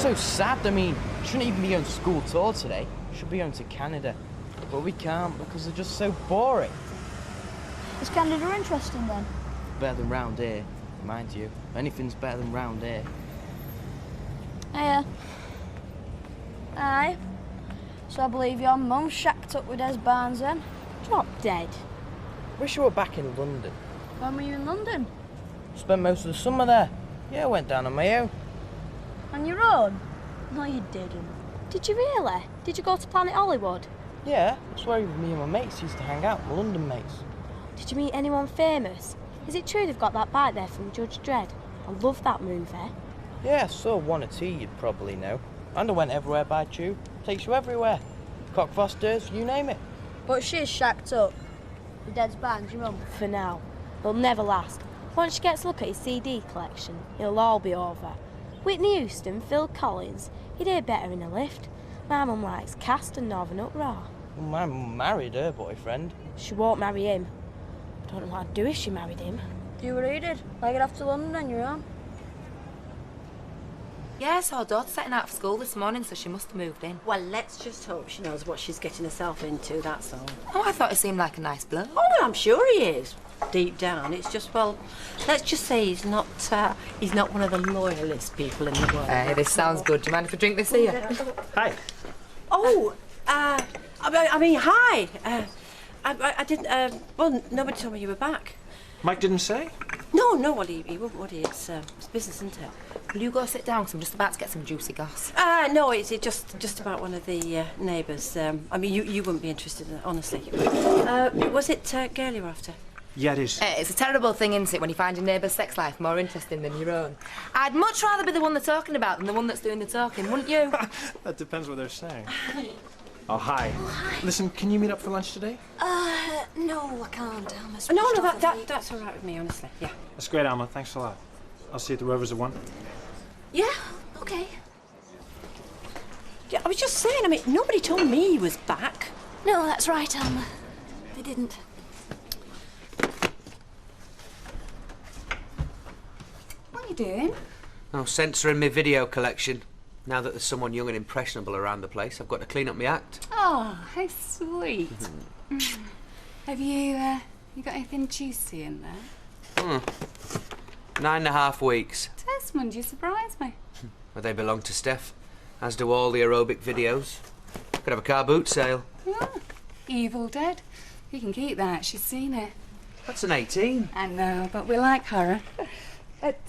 so sad. I mean, shouldn't even be on school tour today. Should be going to Canada. But we can't because they're just so boring. Is Canada interesting then? Better than round here, mind you. Anything's better than round here. Yeah. Aye. So I believe your mum shacked up with Des Barnes then? Drop dead. Wish you were back in London. When were you in London? Spent most of the summer there. Yeah, I went down on my own. On your own? No, you didn't. Did you really? Did you go to Planet Hollywood? Yeah, that's where me and my mates used to hang out, my London mates. Did you meet anyone famous? Is it true they've got that bike there from Judge Dredd? I love that movie. Yeah, I saw one or two you'd probably know. And I went everywhere by tube. Takes you everywhere. Cockfosters, you name it. But she's shacked up with Des Barnes, your mum. For now. It'll never last. Once she gets a look at his CD collection, it'll all be over. Whitney Houston, Phil Collins, he'd hear better in a lift. My mum likes Cast and Northern Uproar. Well, my mum married her boyfriend. She won't marry him. Don't know what I'd do if she married him. Do what he did. Like it off to London on your own. Yes, our daughter's setting out for school this morning, so she must have moved in. Well, let's just hope she knows what she's getting herself into, that's all. Oh, I thought he seemed like a nice bloke. Oh, well, I'm sure he is. Deep down, it's just, well, let's just say he's not one of the loyalist people in the world. Hey, this sounds good. Do you mind if I drink this here? Hi. Oh, I mean, hi. I didn't, well, nobody told me you were back. Mike didn't say? No, well, he wouldn't, would he? It's business, isn't it? Will you go sit down, because I'm just about to get some juicy goss. No, it's just about one of the neighbours. I mean, you wouldn't be interested in it, honestly. Was it Gail you were after? Yeah, it is. It's a terrible thing, isn't it, when you find your neighbour's sex life more interesting than your own? I'd much rather be the one they're talking about than the one that's doing the talking, wouldn't you? That depends what they're saying. Oh, hi. Oh, hi. Listen, can you meet up for lunch today? No, I can't. No, that's all right with me, honestly, yeah. That's great, Alma. Thanks a lot. I'll see you at the Rovers at 1. Yeah, okay. Yeah, I was just saying, I mean, nobody told me he was back. No, that's right, Alma. They didn't. What are you doing? Oh, censoring my video collection. Now that there's someone young and impressionable around the place, I've got to clean up my act. Oh, how sweet. Have you got anything juicy in there? 9.5 weeks. Desmond, you surprise me. Well, they belong to Steph, as do all the aerobic videos. Could have a car boot sale. Oh, Evil Dead. You can keep that, she's seen it. That's an 18. I know, but we like horror. At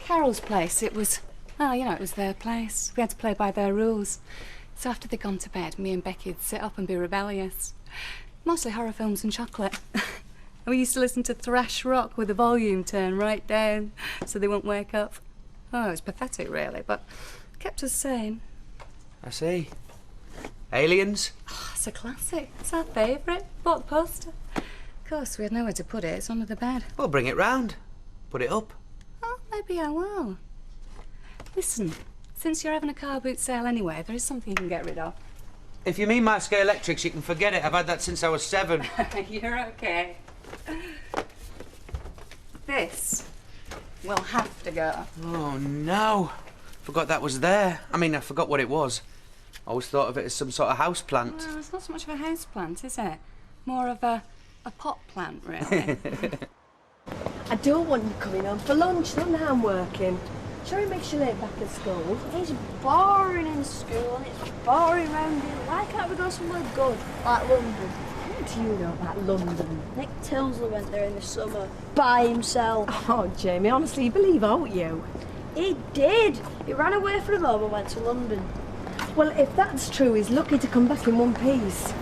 Carol's place, it was... Oh, you know, it was their place. We had to play by their rules. So after they'd gone to bed, me and Becky'd sit up and be rebellious. Mostly horror films and chocolate. And we used to listen to thrash rock with the volume turned right down so they wouldn't wake up. Oh, it was pathetic, really, but kept us sane. I see. Aliens? Oh, it's a classic. It's our favourite. Bought the poster. Of course, we had nowhere to put it. It's under the bed. Well, bring it round. Put it up. Oh, maybe I will. Listen, since you're having a car boot sale anyway, there is something you can get rid of. If you mean my Sky Electrics, you can forget it. I've had that since I was 7. You're okay. This will have to go. Oh, no. Forgot that was there. I mean, I forgot what it was. I always thought of it as some sort of house plant. Well, it's not so much of a house plant, is it? More of a pot plant, really. I don't want you coming home for lunch, not now I'm working. Sure it makes you late back at school. It's boring in school and it's boring round here. Why can't we go somewhere good, like London? What do you know about London? Nick Tilsley went there in the summer, by himself. Oh, Jamie, honestly, you believe, won't you? He did. He ran away from home and went to London. Well, if that's true, he's lucky to come back in one piece.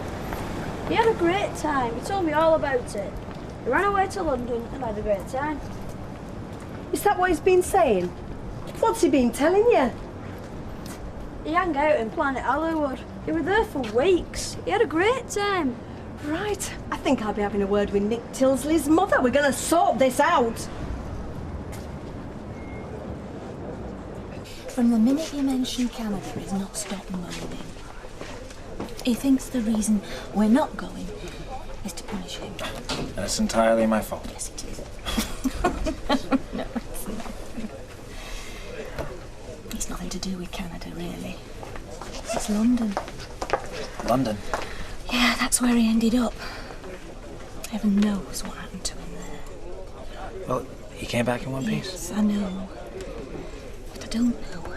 He had a great time. He told me all about it. He ran away to London and had a great time. Is that what he's been saying? What's he been telling you? He hung out in Planet Hollywood. He was there for weeks. He had a great time. Right. I think I'll be having a word with Nick Tilsley's mother. We're going to sort this out. From the minute you mention Canada, he's not stopped moaning. He thinks the reason we're not going is to punish him. That's entirely my fault. Yes, it is. No, it's not. It's nothing to do with Canada. It's London. London? Yeah, that's where he ended up. Heaven knows what happened to him there. Well, he came back in one piece? Yes, I know. But I don't know.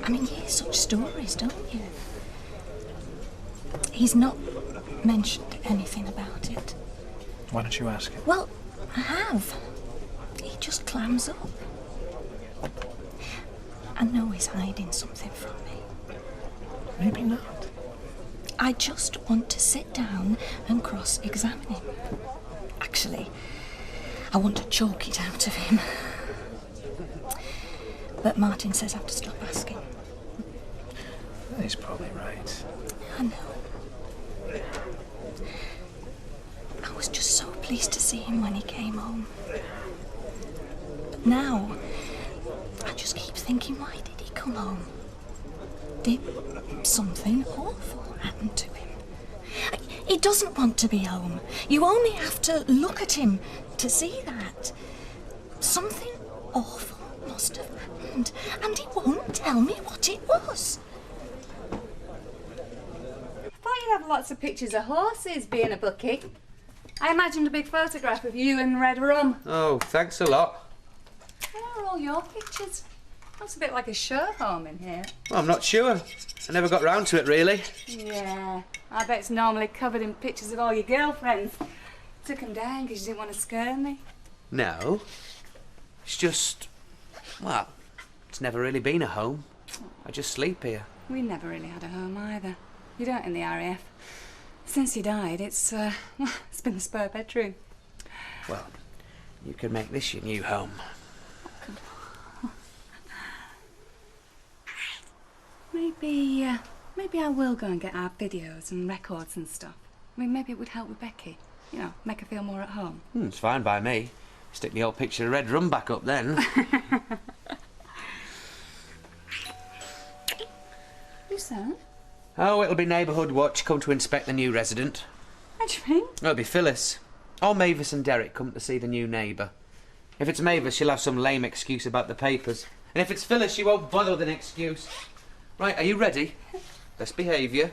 I mean, you hear such stories, don't you? He's not mentioned anything about it. Why don't you ask him? Well, I have. He just clams up. I know he's hiding something from me. Maybe not. I just want to sit down and cross-examine him. Actually, I want to choke it out of him. But Martin says I have to stop asking. He's probably right. I know. I was just so pleased to see him when he came home. But now, I just keep thinking, why did he come home? Did something awful happen to him? He doesn't want to be home. You only have to look at him to see that. Something awful must have happened, and he won't tell me what it was. I thought you'd have lots of pictures of horses being a bookie. I imagined a big photograph of you in red rum. Oh, thanks a lot. Where are all your pictures? Looks a bit like a show home in here. Well, I'm not sure. I never got round to it, really. Yeah, I bet it's normally covered in pictures of all your girlfriends. Took them down because you didn't want to scare me. No. It's just... well, it's never really been a home. I just sleep here. We never really had a home either. You don't in the RAF. Since you died, it's been the spare bedroom. Well, you can make this your new home. Maybe I will go and get our videos and records and stuff. I mean, maybe it would help with Becky. You know, make her feel more at home. It's fine by me. Stick the old picture of red rum back up then. Who's that? Oh, it'll be Neighbourhood Watch come to inspect the new resident. What do you mean? It'll be Phyllis. Or Mavis and Derek come to see the new neighbour. If it's Mavis, she'll have some lame excuse about the papers. And if it's Phyllis, she won't bother with an excuse. Right, are you ready? Best behaviour.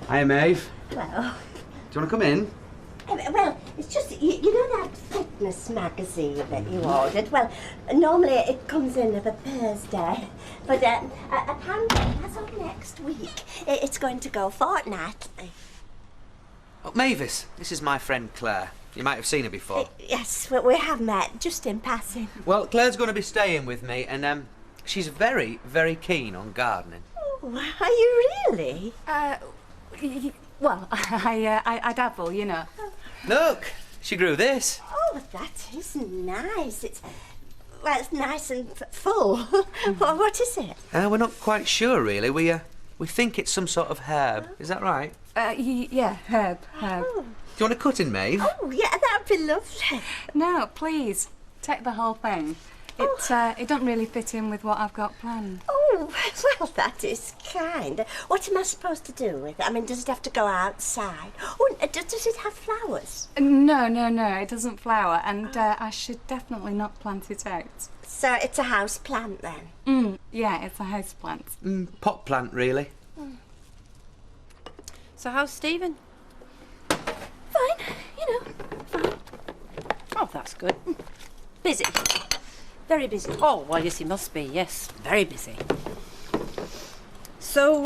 Hi, Maeve. Hello. Do you want to come in? Well, it's just, you know that fitness magazine that you ordered? Well, normally it comes in of a Thursday, but apparently as of next week, it's going to go fortnightly. Oh, Mavis, this is my friend Claire. You might have seen her before. Yes, we have met, just in passing. Well, Claire's going to be staying with me, and she's very, very keen on gardening. Oh, are you really? Well, I dabble, you know. Look, she grew this. Oh, that is nice. It's nice and full. Well, what is it? We're not quite sure, really. We think it's some sort of herb. Is that right? Yeah, herb. Oh. Do you want a cutting, Maeve? Oh, yeah, that'd be lovely. No, please, take the whole thing. It don't really fit in with what I've got planned. Oh, well, that is kind. What am I supposed to do with it? I mean, does it have to go outside? Oh, does it have flowers? No, it doesn't flower, and I should definitely not plant it out. So it's a house plant, then? Yeah, it's a house plant. Pot plant, really. So how's Stephen? Fine, fine. Oh, that's good. Busy. Very busy. Oh, well, yes, he must be, yes. Very busy. So,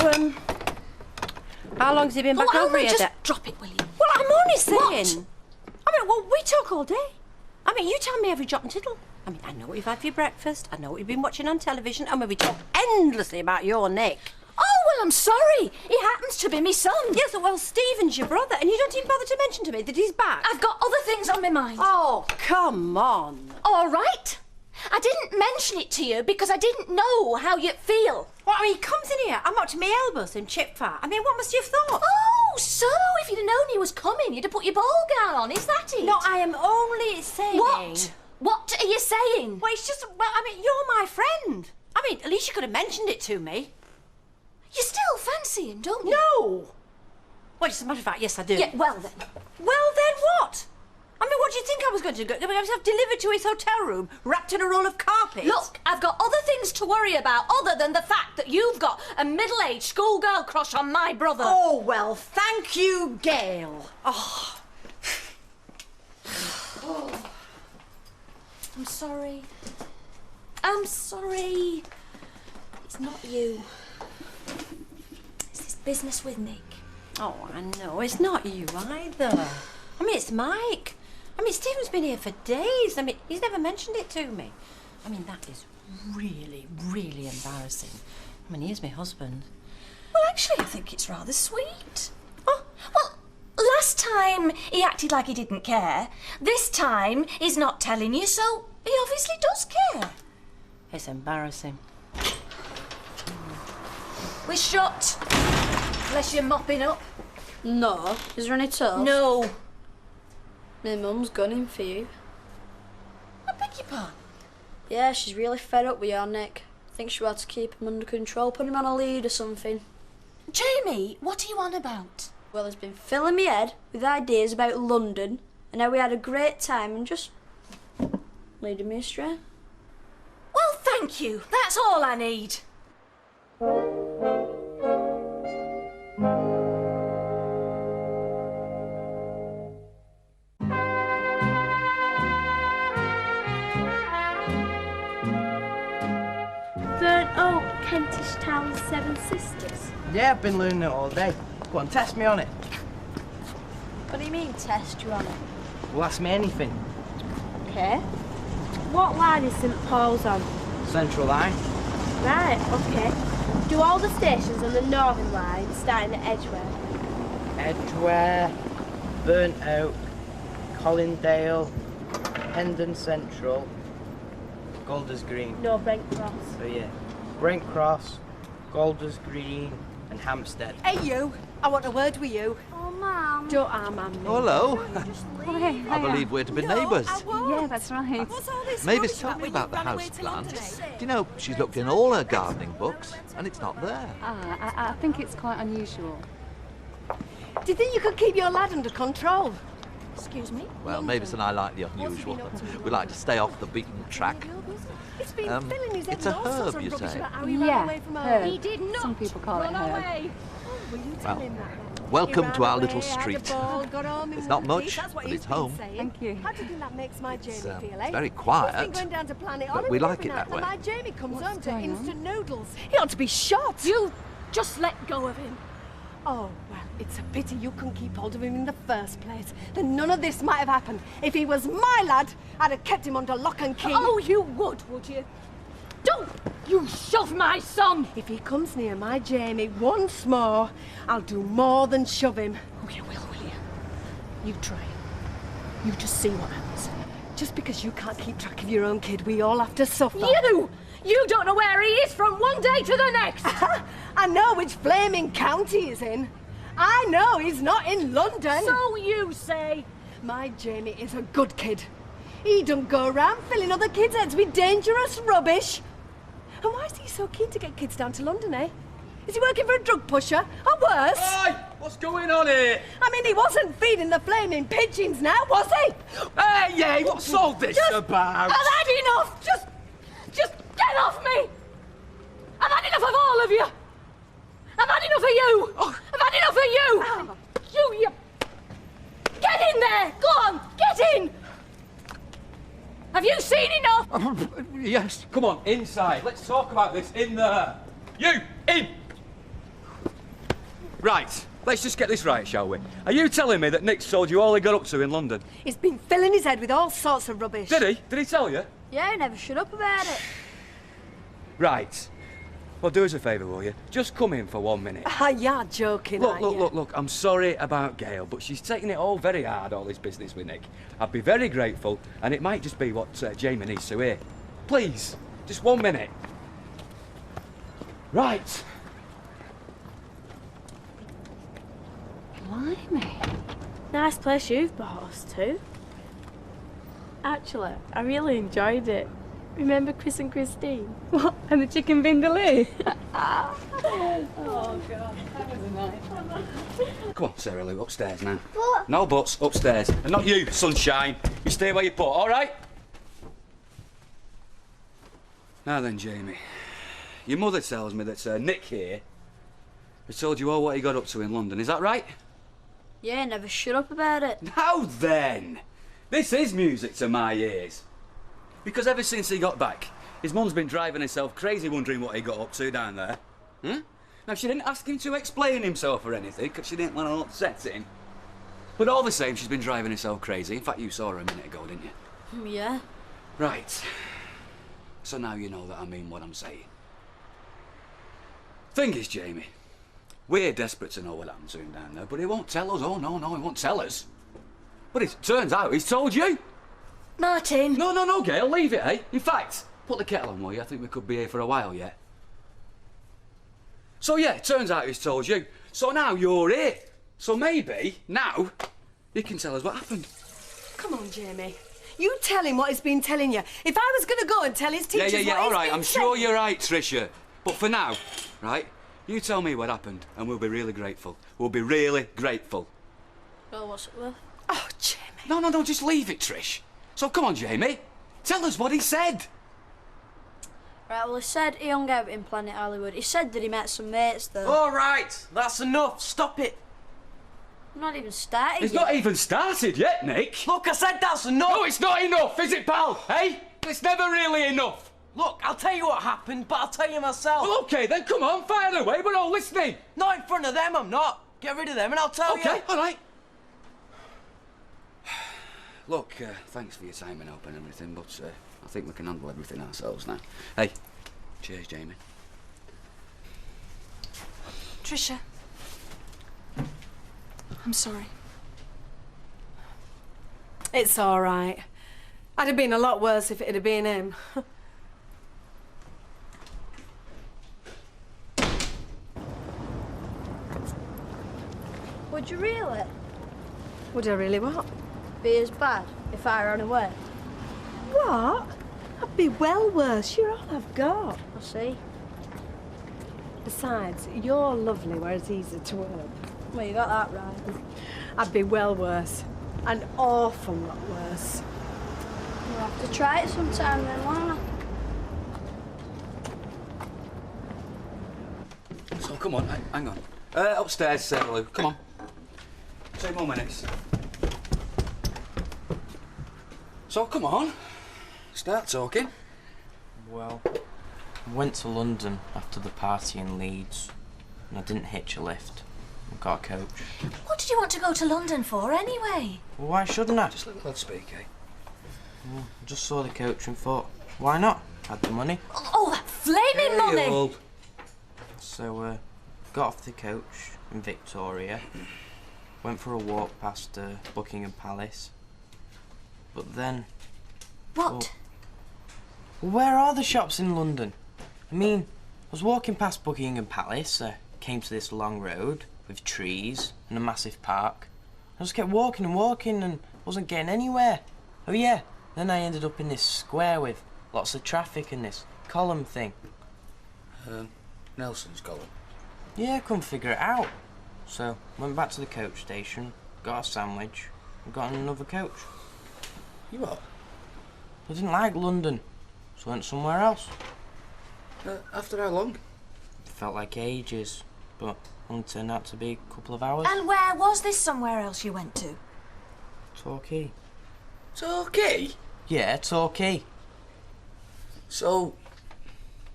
how long's he been back over here? Just drop it, will you? Well, I'm only saying. What? I mean, well, we talk all day. I mean, you tell me every jot and tittle. I mean, I know what you've had for your breakfast. I know what you've been watching on television. I mean, we talk endlessly about your Nick. Oh, well, I'm sorry. He happens to be my son. Yes, well, Stephen's your brother, and you don't even bother to mention to me that he's back. I've got other things on my mind. Oh, come on. All right. I didn't mention it to you because I didn't know how you'd feel. Well, I mean, he comes in here. I'm up to my elbows in chip fat. I mean, what must you have thought? Oh, so if you'd have known he was coming, you'd have put your ball gown on. Is that it? No, I am only saying... What? What are you saying? Well, it's just... Well, I mean, you're my friend. I mean, at least you could have mentioned it to me. You still fancy him, don't you? No. Well, as a matter of fact, yes, I do. Yeah, well then. Well, then what? I mean, what do you think I was going to do? I mean, I was delivered to his hotel room, wrapped in a roll of carpet. Look, I've got other things to worry about other than the fact that you've got a middle-aged schoolgirl crush on my brother. Oh, well, thank you, Gail. Oh. I'm sorry. I'm sorry. It's not you. It's this business with Nick. Oh, I know. It's not you either. I mean, it's Mike. I mean, Stephen's been here for days. I mean, he's never mentioned it to me. I mean, that is really, really embarrassing. I mean, he is my husband. Well, actually, I think it's rather sweet. Oh, well, last time he acted like he didn't care. This time he's not telling you, so he obviously does care. It's embarrassing. We're shut. Unless you're mopping up. No. Is there any toast? No. My mum's gunning for you. I beg your pardon? Yeah, she's really fed up with you, Nick. Thinks she had to keep him under control, put him on a lead or something. Jamie, what are you on about? Well, he's been filling me head with ideas about London and how we had a great time and just leading me astray. Well, thank you. That's all I need. Kentish Town's Seven Sisters. Yeah, I've been learning it all day. Go on, test me on it. What do you mean, test you on it? Well, ask me anything. Okay. What line is St Paul's on? Central Line. Right, okay. Do all the stations on the Northern Line starting at Edgware? Edgware, Burnt Oak, Colindale, Hendon Central, Golders Green. No, Brent Cross. So yeah, Brent Cross, Golders Green and Hampstead. Hey, you. I want a word with you. Oh, Mum. Don't harm on me. Hello. Hey, I believe we're to be neighbours. Yeah, that's right. Mavis told me about the house plant. Do you know, she's looked in all her gardening books and it's not there. I think it's quite unusual. Do you think you could keep your lad under control? Excuse me? Well, Mavis and I like the unusual. We like to stay off the beaten track. It's been filling his head It's a with all sorts herb, of you rubbish say? about how he ran away from home. herb. He did not. Some people call it herb. Away. Will you tell Well, him that then? welcome He to ran our away, little had a street. ball, got home in It's not one piece. much, That's what but he's it's been home. saying. Thank you. How do you think that makes my Jamie feel, eh? Very He's been quiet, going down to Planet but Hollywood we like every it night, that way. and my Jamie comes What's home to going on? instant noodles. He ought to be shot. You just let go of him. Oh, well, it's a pity you couldn't keep hold of him in the first place. Then none of this might have happened. If he was my lad, I'd have kept him under lock and key. Oh, you would you? Don't you shove my son! If he comes near my Jamie once more, I'll do more than shove him. Oh, you will you? You try. You just see what happens. Just because you can't keep track of your own kid, we all have to suffer. You don't know where he is from one day to the next! I know which flaming county he's in. I know he's not in London. So you say. My Jamie is a good kid. He don't go around filling other kids' heads with dangerous rubbish. And why is he so keen to get kids down to London, eh? Is he working for a drug pusher? Or worse? Hey, what's going on here? I mean, he wasn't feeding the flaming pigeons now, was he? Hey, what's all this about? I've had enough! Just get off me! I've had enough of all of you! I've had enough of you! I've had enough of you! You... Get in there! Go on, get in! Have you seen enough? Yes. Come on, inside. Let's talk about this in there. You, in! Right, let's just get this right, shall we? Are you telling me that Nick's told you all he got up to in London? He's been filling his head with all sorts of rubbish. Did he? Did he tell you? Yeah, never shut up about it. Right. Well, do us a favour, will you? Just come in for 1 minute. You're joking, aren't you? Look, I'm sorry about Gail, but she's taking it all very hard, all this business with Nick. I'd be very grateful, and it might just be what Jamie needs to hear. Please, just 1 minute. Right. Blimey. Nice place you've brought us to. Actually, I really enjoyed it. Remember Chris and Christine? What? And the chicken vindaloo? Oh, God, that was a night. Come on, Sarah Lou, upstairs now. What? No buts, upstairs. And not you, sunshine. You stay where you put, all right? Now then, Jamie. Your mother tells me that Nick here has told you all what he got up to in London. Is that right? Yeah, never shut up about it. Now then! This is music to my ears. Because ever since he got back, his mum's been driving herself crazy wondering what he got up to down there. Huh? Now, she didn't ask him to explain himself or anything, because she didn't want to upset him. But all the same, she's been driving herself crazy. In fact, you saw her a minute ago, didn't you? Yeah. Right. So now you know that I mean what I'm saying. Thing is, Jamie, we're desperate to know what happened to him down there, but he won't tell us. Oh, no, he won't tell us. But it turns out he's told you. Martin. No, Gail, leave it, eh? In fact, put the kettle on, will you? I think we could be here for a while yet. So yeah, it turns out he's told you. So now you're here. So maybe, now, you can tell us what happened. Come on, Jamie. You tell him what he's been telling you. If I was going to go and tell his teachers Yeah, what all he's right, been I'm sure you're right, Tricia. But for now, right, you tell me what happened and we'll be really grateful. We'll be really grateful. Well, what's it worth? Oh, Jamie. No, just leave it, Trish. So come on, Jamie. Tell us what he said. Right, well, he said he hung out in Planet Hollywood. He said that he met some mates there. All right, that's enough. Stop it. I'm not even started It's yet. not even started yet, Nick. Look, I said that's enough. No, it's not enough, is it, pal? Hey? It's never really enough. Look, I'll tell you what happened, but I'll tell you myself. Well, OK, then come on, fire away. We're all listening. Not in front of them, I'm not. Get rid of them and I'll tell you. OK, all right. Look, thanks for your time and help and everything, but I think we can handle everything ourselves now. Hey, cheers, Jamie. Tricia, I'm sorry. It's all right. I'd have been a lot worse if it had been him. Would you really? Would I really what? Be as bad if I ran away? What? I'd be well worse. You're all I've got. I see. Besides, you're lovely, whereas he's a twerp. Well, you got that right. I'd be well worse. An awful lot worse. We'll have to try it sometime then, won't I? So come on, hang on. Upstairs, Sarah Lou. Come on. 2 more minutes. So come on. Start talking. Well, I went to London after the party in Leeds, and I didn't hitch a lift. I got a coach. What did you want to go to London for anyway? Well, why shouldn't I? Just let the lad speak, eh? I just saw the coach and thought, why not? Had the money. Oh, that flaming money! Old. So, got off the coach in Victoria, went for a walk past Buckingham Palace, but then... What? Well, where are the shops in London? I mean, I was walking past Buckingham Palace, came to this long road with trees and a massive park. I just kept walking and walking and wasn't getting anywhere. Oh yeah, then I ended up in this square with lots of traffic and this column thing. Nelson's column. Yeah, I couldn't figure it out. So, went back to the coach station, got a sandwich, and got on another coach. You what? I didn't like London, so I went somewhere else. After how long? Felt like ages, but only turned out to be a couple of hours. And where was this somewhere else you went to? Torquay. Torquay? Yeah, Torquay. So...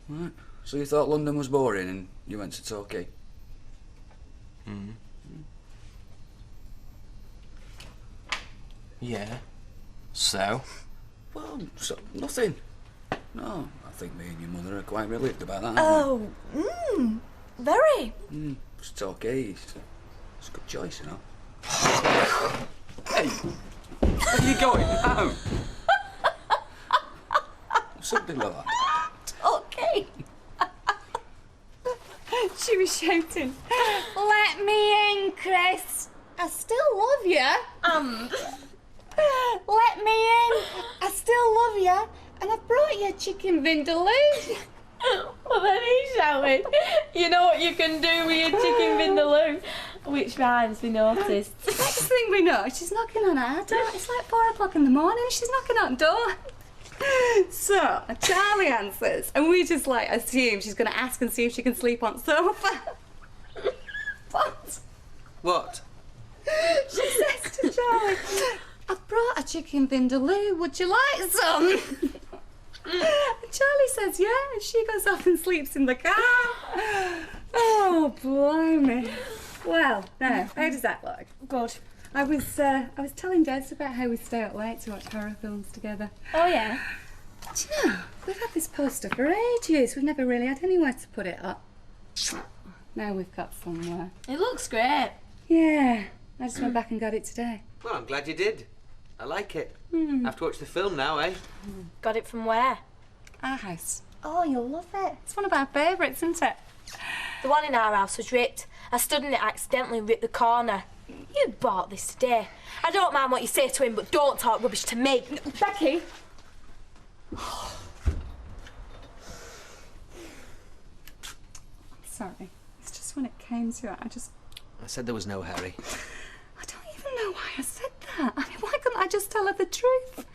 Right. So you thought London was boring and you went to Torquay? Yeah. So? Well, so nothing. No, I think me and your mother are quite relieved about that. Oh, very. It's Torquay. It's a good choice, you know. Hey, where are you going? Out. Something like that. Okay. She was shouting, "Let me in, Chris. I still love you. Let me in. I still love you. And I brought you chicken vindaloo. Well, then he shouted, you know what you can do with your chicken vindaloo? Which rhymes, we noticed. Next thing we know, she's knocking on our door. It's like 4 o'clock in the morning. She's knocking on the door. So Charlie answers, and we just like assume she's going to ask and see if she can sleep on the sofa. What? What? She says to Charlie, I've brought a chicken vindaloo. Would you like some? And Charlie says yeah, and she goes off and sleeps in the car. Oh, blimey. Well, now, how does that look? Good. I was telling Des about how we stay up late to watch horror films together. Oh, yeah? Do you know, we've had this poster for ages. We've never really had anywhere to put it up. Now we've got somewhere. It looks great. Yeah, I just went back and got it today. Well, I'm glad you did. I like it. Have to watch the film now, eh? Got it from where? Our house. Oh, you'll love it. It's one of our favourites, isn't it? The one in our house was ripped. I stood in it, accidentally ripped the corner. You bought this today. I don't mind what you say to him, but don't talk rubbish to me. Becky! Sorry. It's just when it came to it, I said there was no hurry. I don't even know why I said that. I mean, why couldn't I just tell her the truth?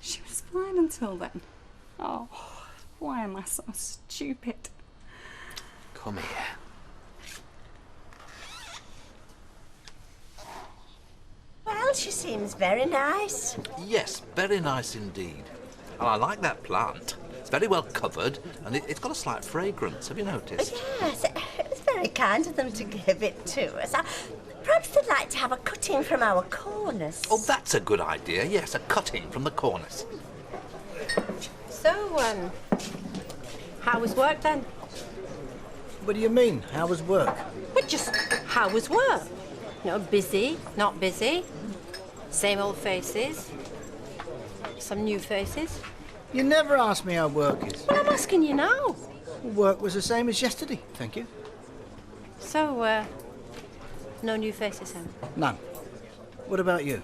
She was fine until then. Oh, why am I so stupid? Come here. Well, she seems very nice. Yes, very nice indeed. And I like that plant. It's very well covered, and it's got a slight fragrance. Have you noticed? Yes, it was very kind of them to give it to us. Perhaps they'd like to have a cutting from our cornice. Oh, that's a good idea. Yes, a cutting from the cornice. So, how was work then? What do you mean? How was work? Well, just how was work? No, busy, not busy. Same old faces. Some new faces. You never asked me how work is. Well, I'm asking you now. Work was the same as yesterday, thank you. So, no new faces then? None. What about you?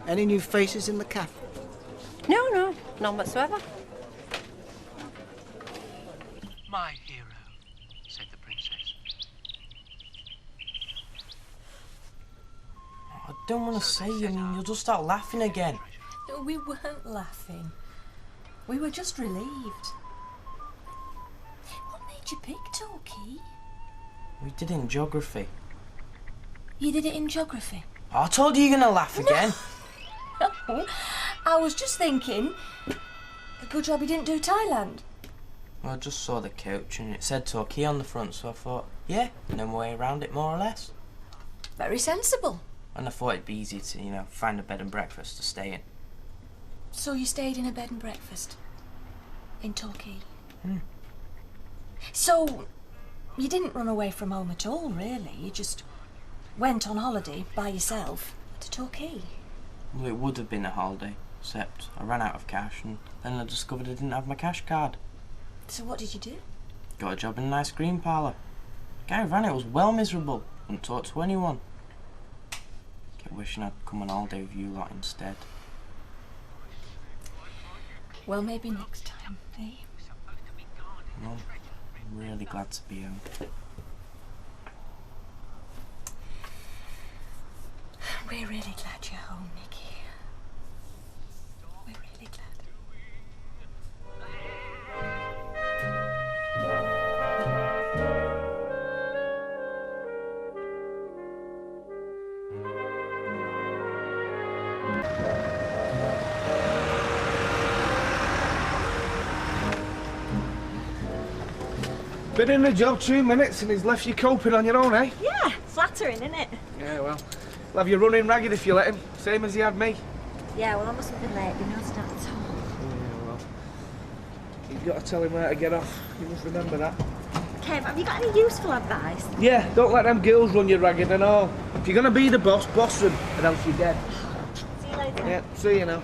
Any new faces in the cafe? No, none whatsoever. My hero, said the princess. I don't want to say, I mean, you'll just start laughing again. No, we weren't laughing. We were just relieved. What made you pick Torquay? We did it in geography. You did it in geography? I told you you're going to laugh again. No, I was just thinking, a good job you didn't do Thailand. Well, I just saw the coach and it said Torquay on the front, so I thought, yeah, no way around it, more or less. Very sensible. And I thought it'd be easy to, you know, find a bed and breakfast to stay in. So you stayed in a bed and breakfast? In Torquay? So, you didn't run away from home at all, really? You just went on holiday by yourself to Torquay? Well, it would have been a holiday, except I ran out of cash and then I discovered I didn't have my cash card. So what did you do? Got a job in an ice cream parlour. Guy who ran it was well miserable, wouldn't talk to anyone. Kept wishing I'd come on holiday with you lot instead. Well, maybe next time, eh? Well, I'm really glad to be home. We're really glad you're home, Nicky. We're really glad. Been in the job 2 minutes and he's left you coping on your own, eh? Yeah, flattering, isn't it? Yeah, well, he'll have you running ragged if you let him. Same as he had me. Yeah, well, I must have been late. You noticed that at all. Yeah, well, you've got to tell him where to get off. You must remember that. Kev, have you got any useful advice? Yeah, don't let them girls run you ragged and all. If you're going to be the boss, boss them, or else you're dead. See you later. Yeah, see you now.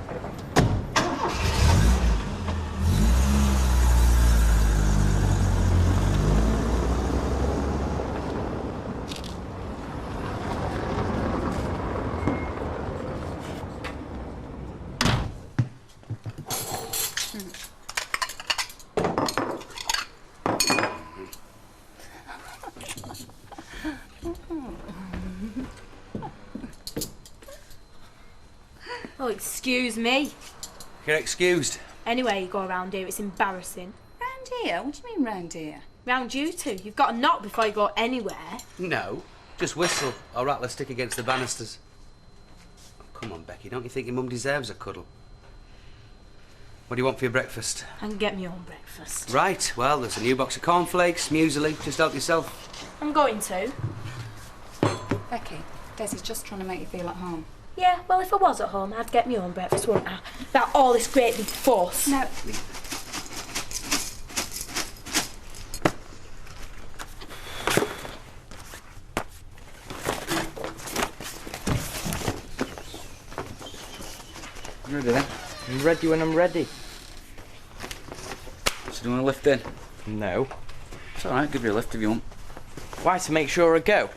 Excuse me. You're excused. Anyway, you go around here, it's embarrassing. Round here? What do you mean round here? Round you two. You've got to knock before you go anywhere. No, just whistle or rattle a stick against the banisters. Oh, come on, Becky, don't you think your mum deserves a cuddle? What do you want for your breakfast? I can get me own breakfast. Right, well, there's a new box of cornflakes, muesli, just help yourself. I'm going to. Becky, Desi's just trying to make you feel at home. Yeah, well, if I was at home, I'd get me own breakfast, wouldn't I? Without all this great big fuss. No. You ready then? I'm ready when I'm ready. So do you want to lift in? No. It's all right, give you a lift if you want. Why, to make sure I go?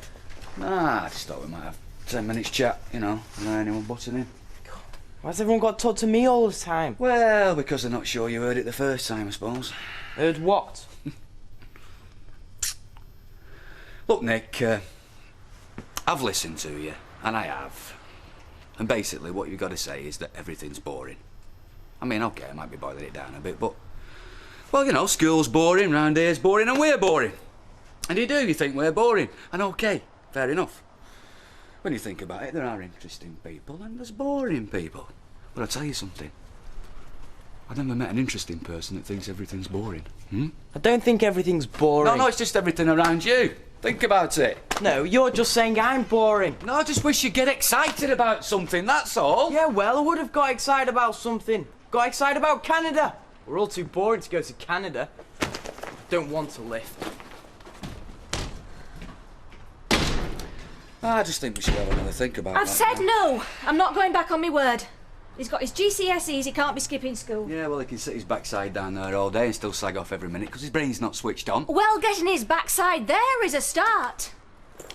Nah, I just thought we might have 10 minutes chat, you know, without anyone butting in. Why's everyone got to talk to me all the time? Well, because they're not sure you heard it the first time, I suppose. Heard what? Look, Nick, I've listened to you, and I have. And basically what you've got to say is that everything's boring. I mean, OK, I might be boiling it down a bit, but... Well, you know, school's boring, round here's boring, and we're boring. And you think we're boring. And OK, fair enough. When you think about it, there are interesting people and there's boring people. But I'll tell you something. I've never met an interesting person that thinks everything's boring. I don't think everything's boring. No, it's just everything around you. Think about it. No, you're just saying I'm boring. No, I just wish you'd get excited about something, that's all. Yeah, well, I would have got excited about something. Got excited about Canada. We're all too boring to go to Canada. Don't want to lift. I just think we should have another think about I've that. said now. no. I'm not going back on my word. He's got his GCSEs, he can't be skipping school. Yeah, well, he can sit his backside down there all day and still slag off every minute because his brain's not switched on. Well, getting his backside there is a start.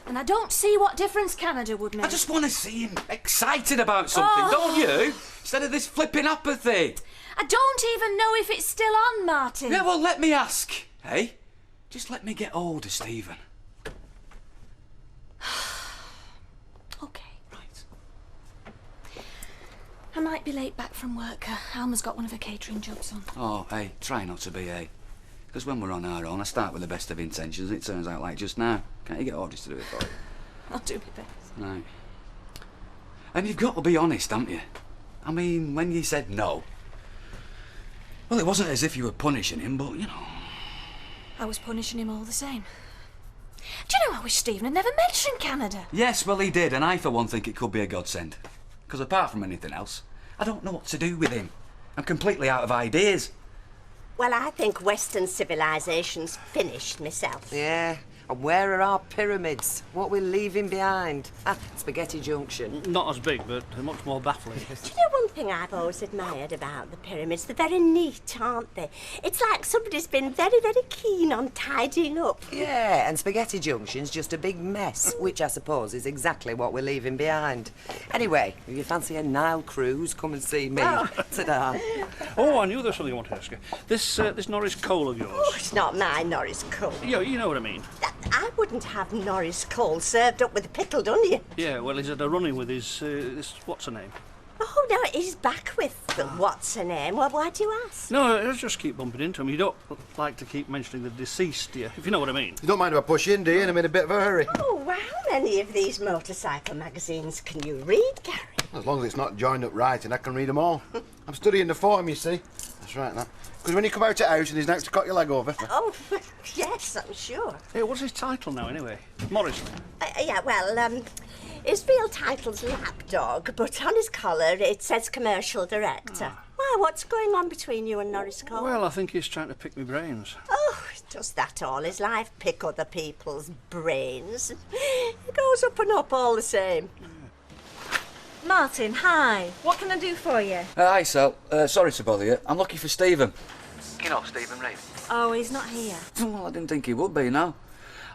And I don't see what difference Canada would make. I just want to see him excited about something, don't you? Instead of this flipping apathy. I don't even know if it's still on, Martin. Yeah, well, let me ask, hey? Just let me get older, Stephen. OK. Right. I might be late back from work. Alma's got one of her catering jobs on. Oh, hey, try not to be, eh? Because when we're on our own, I start with the best of intentions and it turns out like just now. Can't you get orders to do it for you? I'll do my best. Right. And you've got to be honest, haven't you? I mean, when you said no... Well, it wasn't as if you were punishing him, but, you know... I was punishing him all the same. Do you know, I wish Stephen had never mentioned Canada. Yes, well, he did, and I, for one, think it could be a godsend. Because apart from anything else, I don't know what to do with him. I'm completely out of ideas. Well, I think Western civilisation's finished myself. Yeah, and where are our pyramids? What we're leaving behind? Spaghetti Junction. Not as big, but much more baffling. Do you know one thing I've always admired about the pyramids? They're very neat, aren't they? It's like somebody's been very, very keen on tidying up. Yeah, and Spaghetti Junction's just a big mess, which I suppose is exactly what we're leaving behind. Anyway, if you fancy a Nile cruise, come and see me. Oh. Ta-da. Oh, I knew there was something I wanted to ask you. This Norris Cole of yours. Oh, it's not my Norris Cole. You know what I mean. I wouldn't have Norris Cole served up with a pickled onion. Yeah, well, he's had a run-in with his, this, what's her name? Oh, no, he's back with the what's her name. Well, why do you ask? No, I just keep bumping into him. You don't like to keep mentioning the deceased, do you? If you know what I mean. You don't mind if I push in, do you? And I'm in a bit of a hurry. Oh, well, how many of these motorcycle magazines can you read, Gary? As long as it's not joined up writing, I can read them all. I'm studying the form, you see. That's right, that. Because when you come out of house and he's next to cut your leg over. Oh, yes, I'm sure. Hey, what's his title now, anyway? Morris. Yeah, well, his real title's Lapdog, but on his collar it says Commercial Director. Why, what's going on between you and Norris Cole? Well, I think he's trying to pick me brains. Oh, does that all his life? Pick other people's brains? He goes up and up all the same. Martin, hi. What can I do for you? Hi, Sal. Sorry to bother you. I'm looking for Stephen. You know Stephen Reid? Oh, he's not here. Well, I didn't think he would be, no.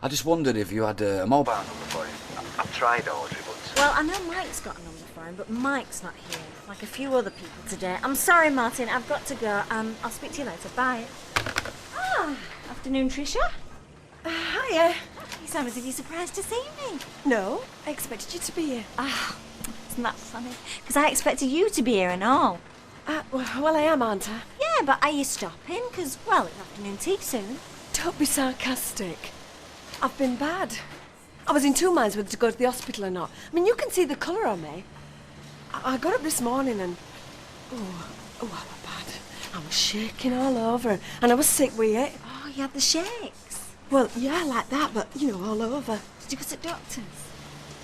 I just wondered if you had a mobile number for him. I've tried, Audrey, but... Well, I know Mike's got a number for him, but Mike's not here, like a few other people today. I'm sorry, Martin, I've got to go. I'll speak to you later. Bye. Ah, afternoon, Tricia. Hiya. You sound as if you're surprised to see me. No, I expected you to be here. Ah, Isn't that funny? Because I expected you to be here and all. Well, I am, aren't I? Yeah, but are you stopping? Because, well, it's afternoon tea soon. Don't be sarcastic. I've been bad. I was in two minds whether to go to the hospital or not. I mean, you can see the colour on me. I got up this morning and... Oh, I was bad. I was shaking all over and I was sick with it. Oh, you had the shakes? Well, yeah, like that, but, you know, all over. Did you go to the doctor's?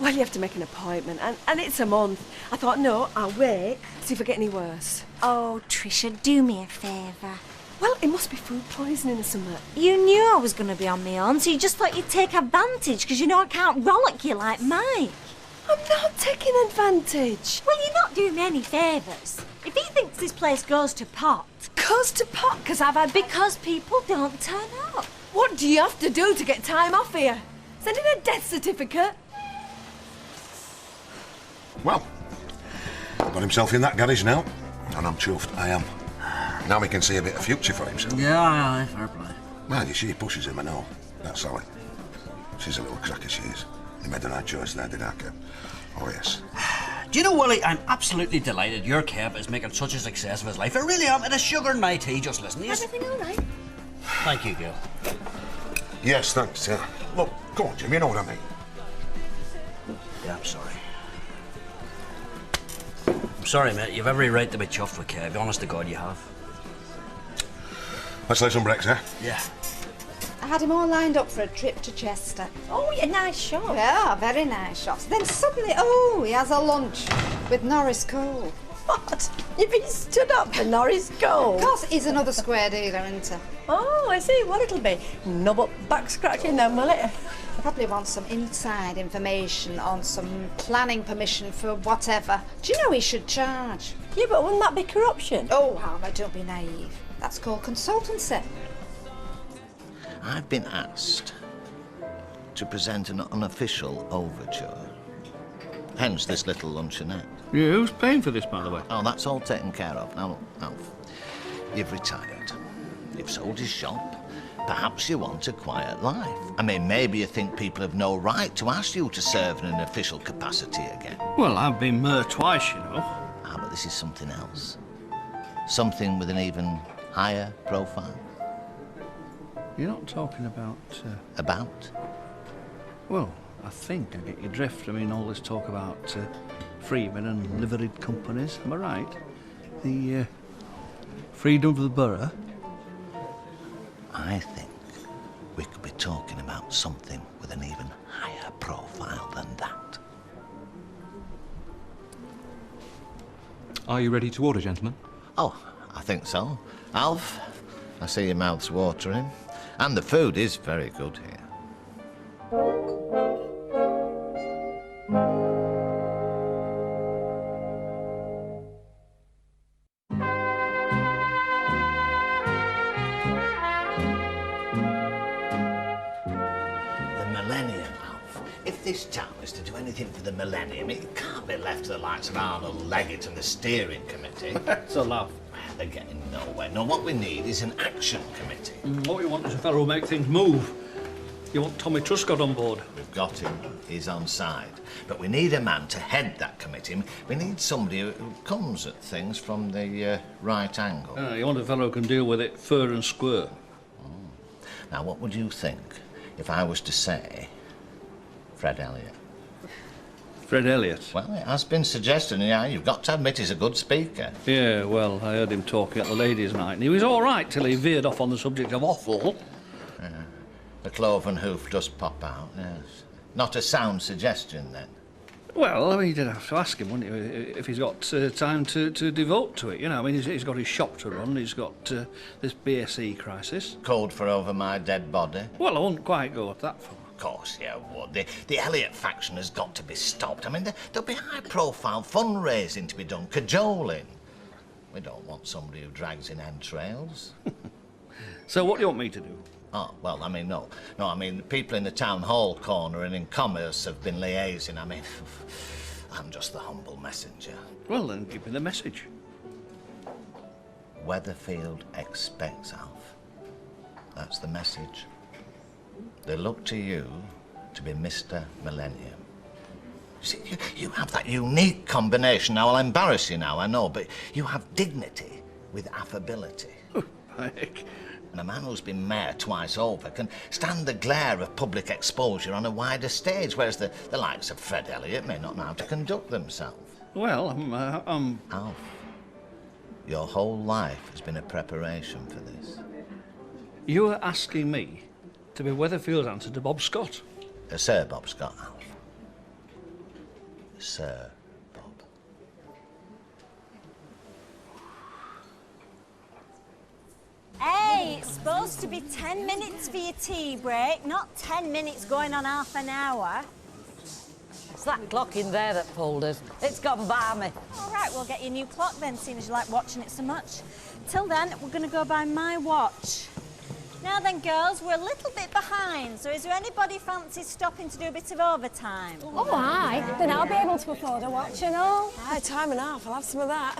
Well, you have to make an appointment, and it's a month. I thought, no, I'll wait, see if I get any worse. Oh, Trisha, do me a favour. Well, it must be food poisoning or something. You knew I was going to be on my own, so you just thought you'd take advantage, because you know I can't rollick you like Mike. I'm not taking advantage. Well, you're not doing me any favours. If he thinks this place goes to pot... Goes to pot? Because I've had... Because people don't turn up. What do you have to do to get time off here? Send in a death certificate? Well, got himself in that garage now, and I'm chuffed, I am. Now he can see a bit of future for himself. Yeah, aye, fair play. Well, you see, he pushes him, I know. That's Sally. She's a little cracker, she is. He made the right choice there, did Kev? Oh, yes. Do you know, Willie, I'm absolutely delighted your Kev is making such a success of his life. I really am. It is sugar in my tea, just listen. Yes. Everything all right? Thank you, Gil. Yes, thanks, yeah. Look, come on, Jim, you know what I mean. Yeah, I'm sorry. I'm sorry, mate. You've every right to be chuffed with Kev. Honest to God, you have. Let's lay some bricks, eh? Yeah. I had him all lined up for a trip to Chester. Oh, yeah, nice shop. Yeah, very nice shops. Then suddenly, he has a lunch with Norris Cole. What? You've been stood up for Norris Cole? Of course, he's another square dealer, isn't he? Oh, I see what it'll be. No but back scratching then, will it? Probably wants some inside information on some planning permission for whatever. Do you know he should charge? Yeah, but wouldn't that be corruption? Oh, Harmer, don't be naive. That's called consultancy. I've been asked to present an unofficial overture. Hence this little luncheonette. Yeah, who's paying for this, by the way? Oh, that's all taken care of. Now, Alf, you've retired. You've sold your shop. Perhaps you want a quiet life. I mean, maybe you think people have no right to ask you to serve in an official capacity again. Well, I've been mayor twice, you know. Ah, but this is something else. Something with an even higher profile. You're not talking about... About? Well, I think I get your drift. I mean, all this talk about freemen and liveried companies. Am I right? The freedom of the borough. I think we could be talking about something with an even higher profile than that. Are you ready to order, gentlemen? Oh, I think so. Alf, I see your mouth's watering. And the food is very good here. If this town is to do anything for the millennium, it can't be left to the likes of Arnold Leggett and the steering committee. It's a laugh. They're getting nowhere. No, what we need is an action committee. What you want is a fellow who'll make things move. You want Tommy Truscott on board? We've got him. He's on side. But we need a man to head that committee. We need somebody who comes at things from the right angle. You want a fellow who can deal with it fair and square. Now, what would you think if I was to say Fred Elliott? Fred Elliott? Well, it has been suggested, yeah, you've got to admit he's a good speaker. Yeah, well, I heard him talking at the ladies' night, and he was all right till he veered off on the subject of offal. The cloven hoof does pop out, yes. Not a sound suggestion, then? Well, I mean, you'd have to ask him, wouldn't you, if he's got time to devote to it, you know. I mean, he's got his shop to run, he's got this BSE crisis. Code for over my dead body? Well, I wouldn't quite go that far. Of course you would. The Elliott faction has got to be stopped. I mean, there'll be high-profile fundraising to be done, cajoling. We don't want somebody who drags in entrails. So what do you want me to do? Oh, well, I mean, no, I mean, the people in the town hall corner and in commerce have been liaising. I mean, I'm just the humble messenger. Well, then give me the message. Weatherfield expects, Alf. That's the message. They look to you to be Mr. Millennium. See, you have that unique combination. Now, I'll embarrass you now, I know, but you have dignity with affability. And a man who's been mayor twice over can stand the glare of public exposure on a wider stage, whereas the likes of Fred Elliott may not know how to conduct themselves. Well, Alf, your whole life has been a preparation for this. You are asking me to be Weatherfield's answer to Bob Scott? Sir Bob Scott, Alf. Sir Bob. Hey, it's supposed to be 10 minutes for your tea break, not 10 minutes going on half an hour. It's that clock in there that pulled us. It's gone by me. All right, we'll get you a new clock then, seeing as you like watching it so much. Till then, we're going to go by my watch. Now then, girls, we're a little bit behind, so is there anybody fancy stopping to do a bit of overtime? Oh, aye. Then I'll be able to afford a watch and all. Aye, time and a half. I'll have some of that.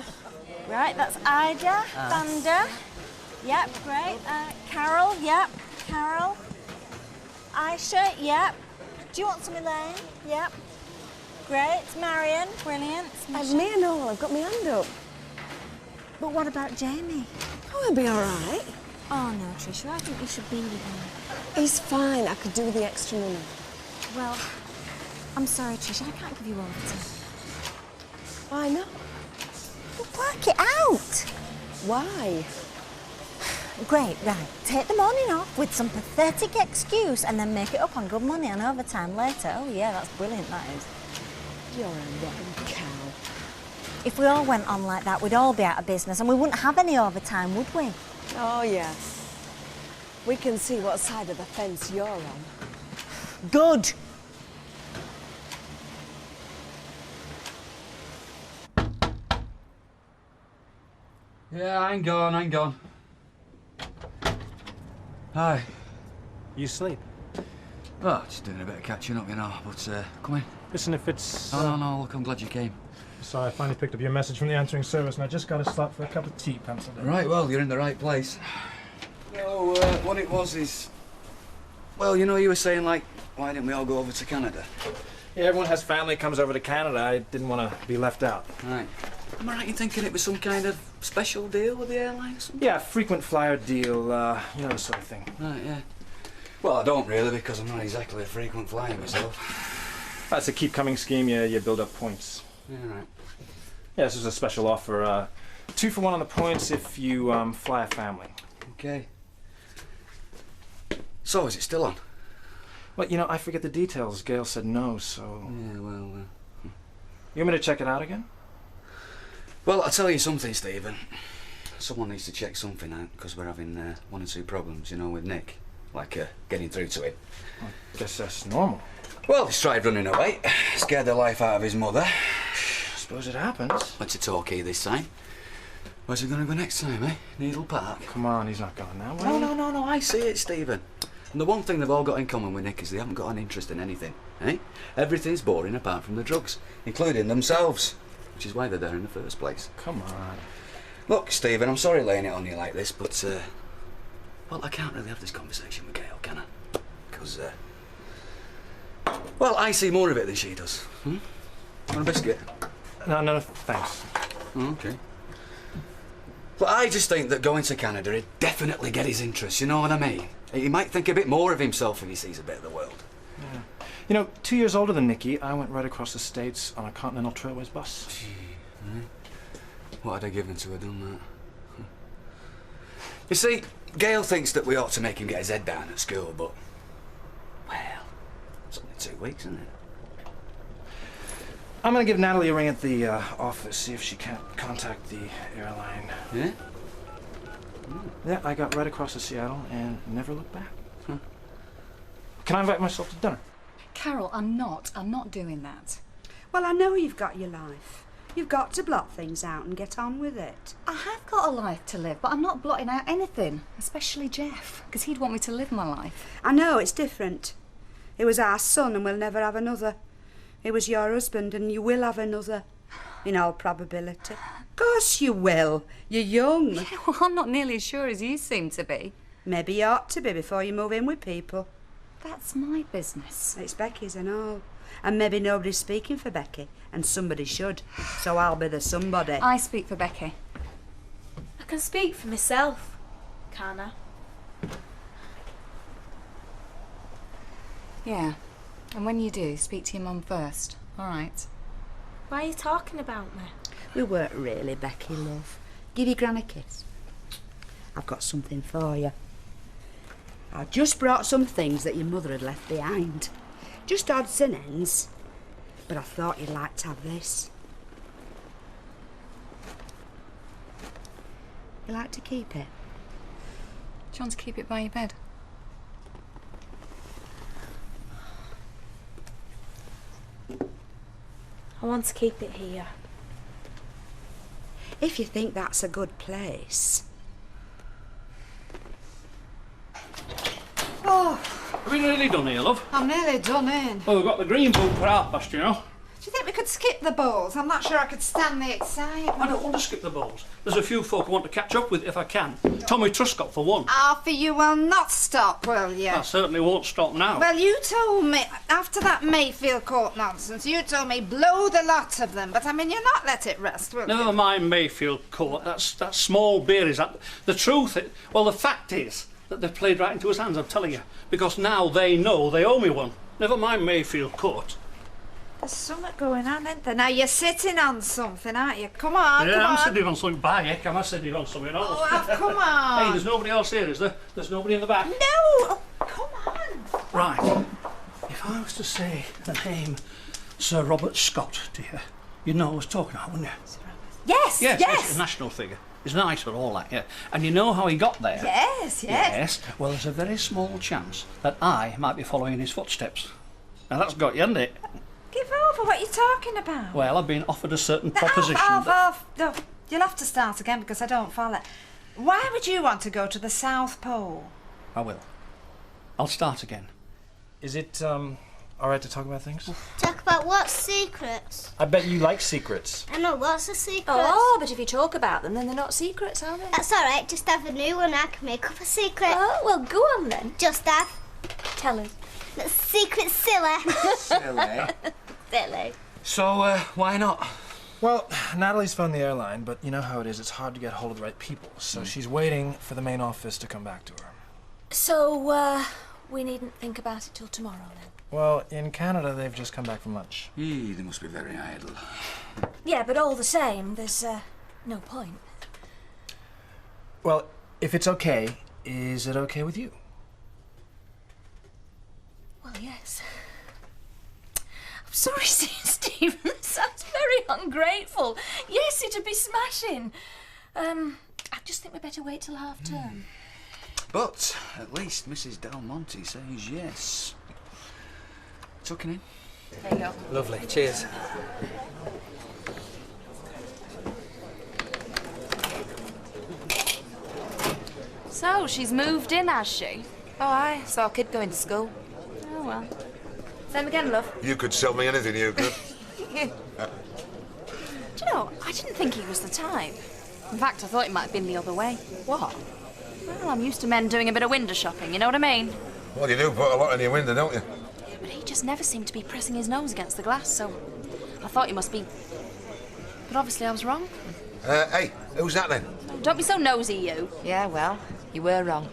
Right, that's Ida, Vanda. Yep, great. Carol, yep. Carol. Aisha, yep. Do you want some, Elaine? Yep. Great. Marion, brilliant. I've me and all. I've got my hand up. But what about Jamie? Oh, he'll be all right. Oh, no, Tricia, I think you should be with him. He's fine. I could do with the extra money. Well, I'm sorry, Tricia, I can't give you overtime. Why not? Work it out. Why? Great, right. Take the morning off with some pathetic excuse and then make it up on good money and overtime later. Oh, yeah, that's brilliant, that is. You're a rotten cow. If we all went on like that, we'd all be out of business and we wouldn't have any overtime, would we? Oh, yes. We can see what side of the fence you're on. Good. Yeah, hang on. Hi. You sleep? Oh, just doing a bit of catching up, you know, but come in. Listen, if it's... No, look, I'm glad you came. Sorry, I finally picked up your message from the answering service and I just got a slot for a cup of tea penciled in. Right, well, you're in the right place. No, what it was is... Well, you know, you were saying, like, why didn't we all go over to Canada? Yeah, everyone has family comes over to Canada. I didn't want to be left out. Right. Am I right in thinking it was some kind of special deal with the airline or something? Yeah, frequent flyer deal, you know, the sort of thing. Right, yeah. Well, I don't really, because I'm not exactly a frequent flyer myself. That's a keep coming scheme, you build up points. Yeah, right. Yeah, this is a special offer. 2 for 1 on the points if you fly a family. Okay. So, is it still on? Well, you know, I forget the details. Gail said no, so... Yeah, well... You want me to check it out again? Well, I'll tell you something, Stephen. Someone needs to check something out, because we're having 1 or 2 problems, you know, with Nick. Like, getting through to him. I guess that's normal. Well, he's tried running away. Scared the life out of his mother. I suppose it happens. Went to Torquay this time. Where's he going to go next time, eh? Needle Park? Come on, he's not going that way. No, I see it, Stephen. And the one thing they've all got in common with Nick is they haven't got an interest in anything, eh? Everything's boring apart from the drugs, including themselves. Which is why they're there in the first place. Come on. Look, Stephen, I'm sorry laying it on you like this, but, well, I can't really have this conversation with Gail, can I? Because, well, I see more of it than she does. Want a biscuit? No, thanks. Oh, okay. But I just think that going to Canada would definitely get his interest, you know what I mean? He might think a bit more of himself if he sees a bit of the world. Yeah. You know, 2 years older than Nicky, I went right across the States on a Continental Trailways bus. Gee, right. What had I given to have done that? You see, Gail thinks that we ought to make him get his head down at school, but... Well, it's only 2 weeks, isn't it? I'm gonna give Natalie a ring at the office, see if she can't contact the airline. Yeah? Yeah, I got right across to Seattle and never looked back. Can I invite myself to dinner? Carol, I'm not doing that. Well, I know you've got your life. You've got to blot things out and get on with it. I have got a life to live, but I'm not blotting out anything, especially Jeff, because he'd want me to live my life. I know, it's different. It was our son and we'll never have another. It was your husband and you will have another, in all probability. Of course you will. You're young. Yeah, well, I'm not nearly as sure as you seem to be. Maybe you ought to be before you move in with people. That's my business. It's Becky's and all. And maybe nobody's speaking for Becky, and somebody should. So I'll be the somebody. I speak for Becky. I can speak for myself, can't I? Yeah. And when you do, speak to your mum first. All right. Why are you talking about me? We weren't really, Becky, love. Give your gran a kiss. I've got something for you. I just brought some things that your mother had left behind. Just odds and ends. But I thought you'd like to have this. You like to keep it? Do you want to keep it by your bed? I want to keep it here. If you think that's a good place. Oh, are we nearly done here, love? I'm nearly done in. Well, we've got the green book for 1:30, you know. Do you think we could skip the balls? I'm not sure I could stand the excitement. I don't want to skip the balls. There's a few folk I want to catch up with if I can. Tommy Truscott, for one. Arthur, you will not stop, will you? I certainly won't stop now. Well, you told me, after that Mayfield court nonsense, you told me blow the lot of them, but I mean, you'll not let it rest, will you? Never mind Mayfield Court. That's small beer, is that? The truth, the fact is that they've played right into his hands, I'm telling you. Because now they know they owe me one. Never mind Mayfield Court. There's something going on, isn't there? Now, you're sitting on something, aren't you? Come on, Yeah, come I'm on. sitting on something. By heck, am I sitting on something else? Oh, Alf, come on. Hey, there's nobody else here, is there? There's nobody in the back? No! Oh, come on. Right. If I was to say the name Sir Robert Scott to you, you'd know what I was talking about, wouldn't you? Yes, Yes, yes. he's a national figure. He's nice and all that, yeah. And you know how he got there? Yes, yes. Yes. Well, there's a very small chance that I might be following in his footsteps. Now, that's got you, hasn't it? Give over, what are you talking about? Well, I've been offered a certain Alf, proposition. Alf, no, you'll have to start again because I don't follow. Why would you want to go to the South Pole? I will. I'll start again. Is it, all right to talk about things? Talk about what secrets? I bet you like secrets. I know lots of secrets. Oh, but if you talk about them, then they're not secrets, are they? That's all right. Just have a new one. I can make up a secret. Oh, well, go on then. Just have. Tell us. The secret's silly. Silly. Silly. So, why not? Well, Natalie's found the airline, but you know how it is. It's hard to get hold of the right people. So she's waiting for the main office to come back to her. So, we needn't think about it till tomorrow then? Well, in Canada, they've just come back from lunch. They must be very idle. Yeah, but all the same, there's no point. Well, if it's okay, is it okay with you? Well, yes. I'm sorry, Stephen. That sounds very ungrateful. Yes, it'd be smashing. I just think we better wait till half term. But at least Mrs. Del Monte says yes. Tucking in. There you go. Lovely. Cheers. So, she's moved in, has she? Oh, aye. Saw a kid going to school. Oh, well. Same again, love. You could sell me anything, you could. Do you know, I didn't think he was the type. In fact, I thought it might have been the other way. What? Well, I'm used to men doing a bit of window shopping, you know what I mean? Well, you do put a lot in your window, don't you? But he just never seemed to be pressing his nose against the glass, so I thought he must be... But obviously I was wrong. Hey, who's that then? Don't be so nosy, you. Yeah, well, you were wrong.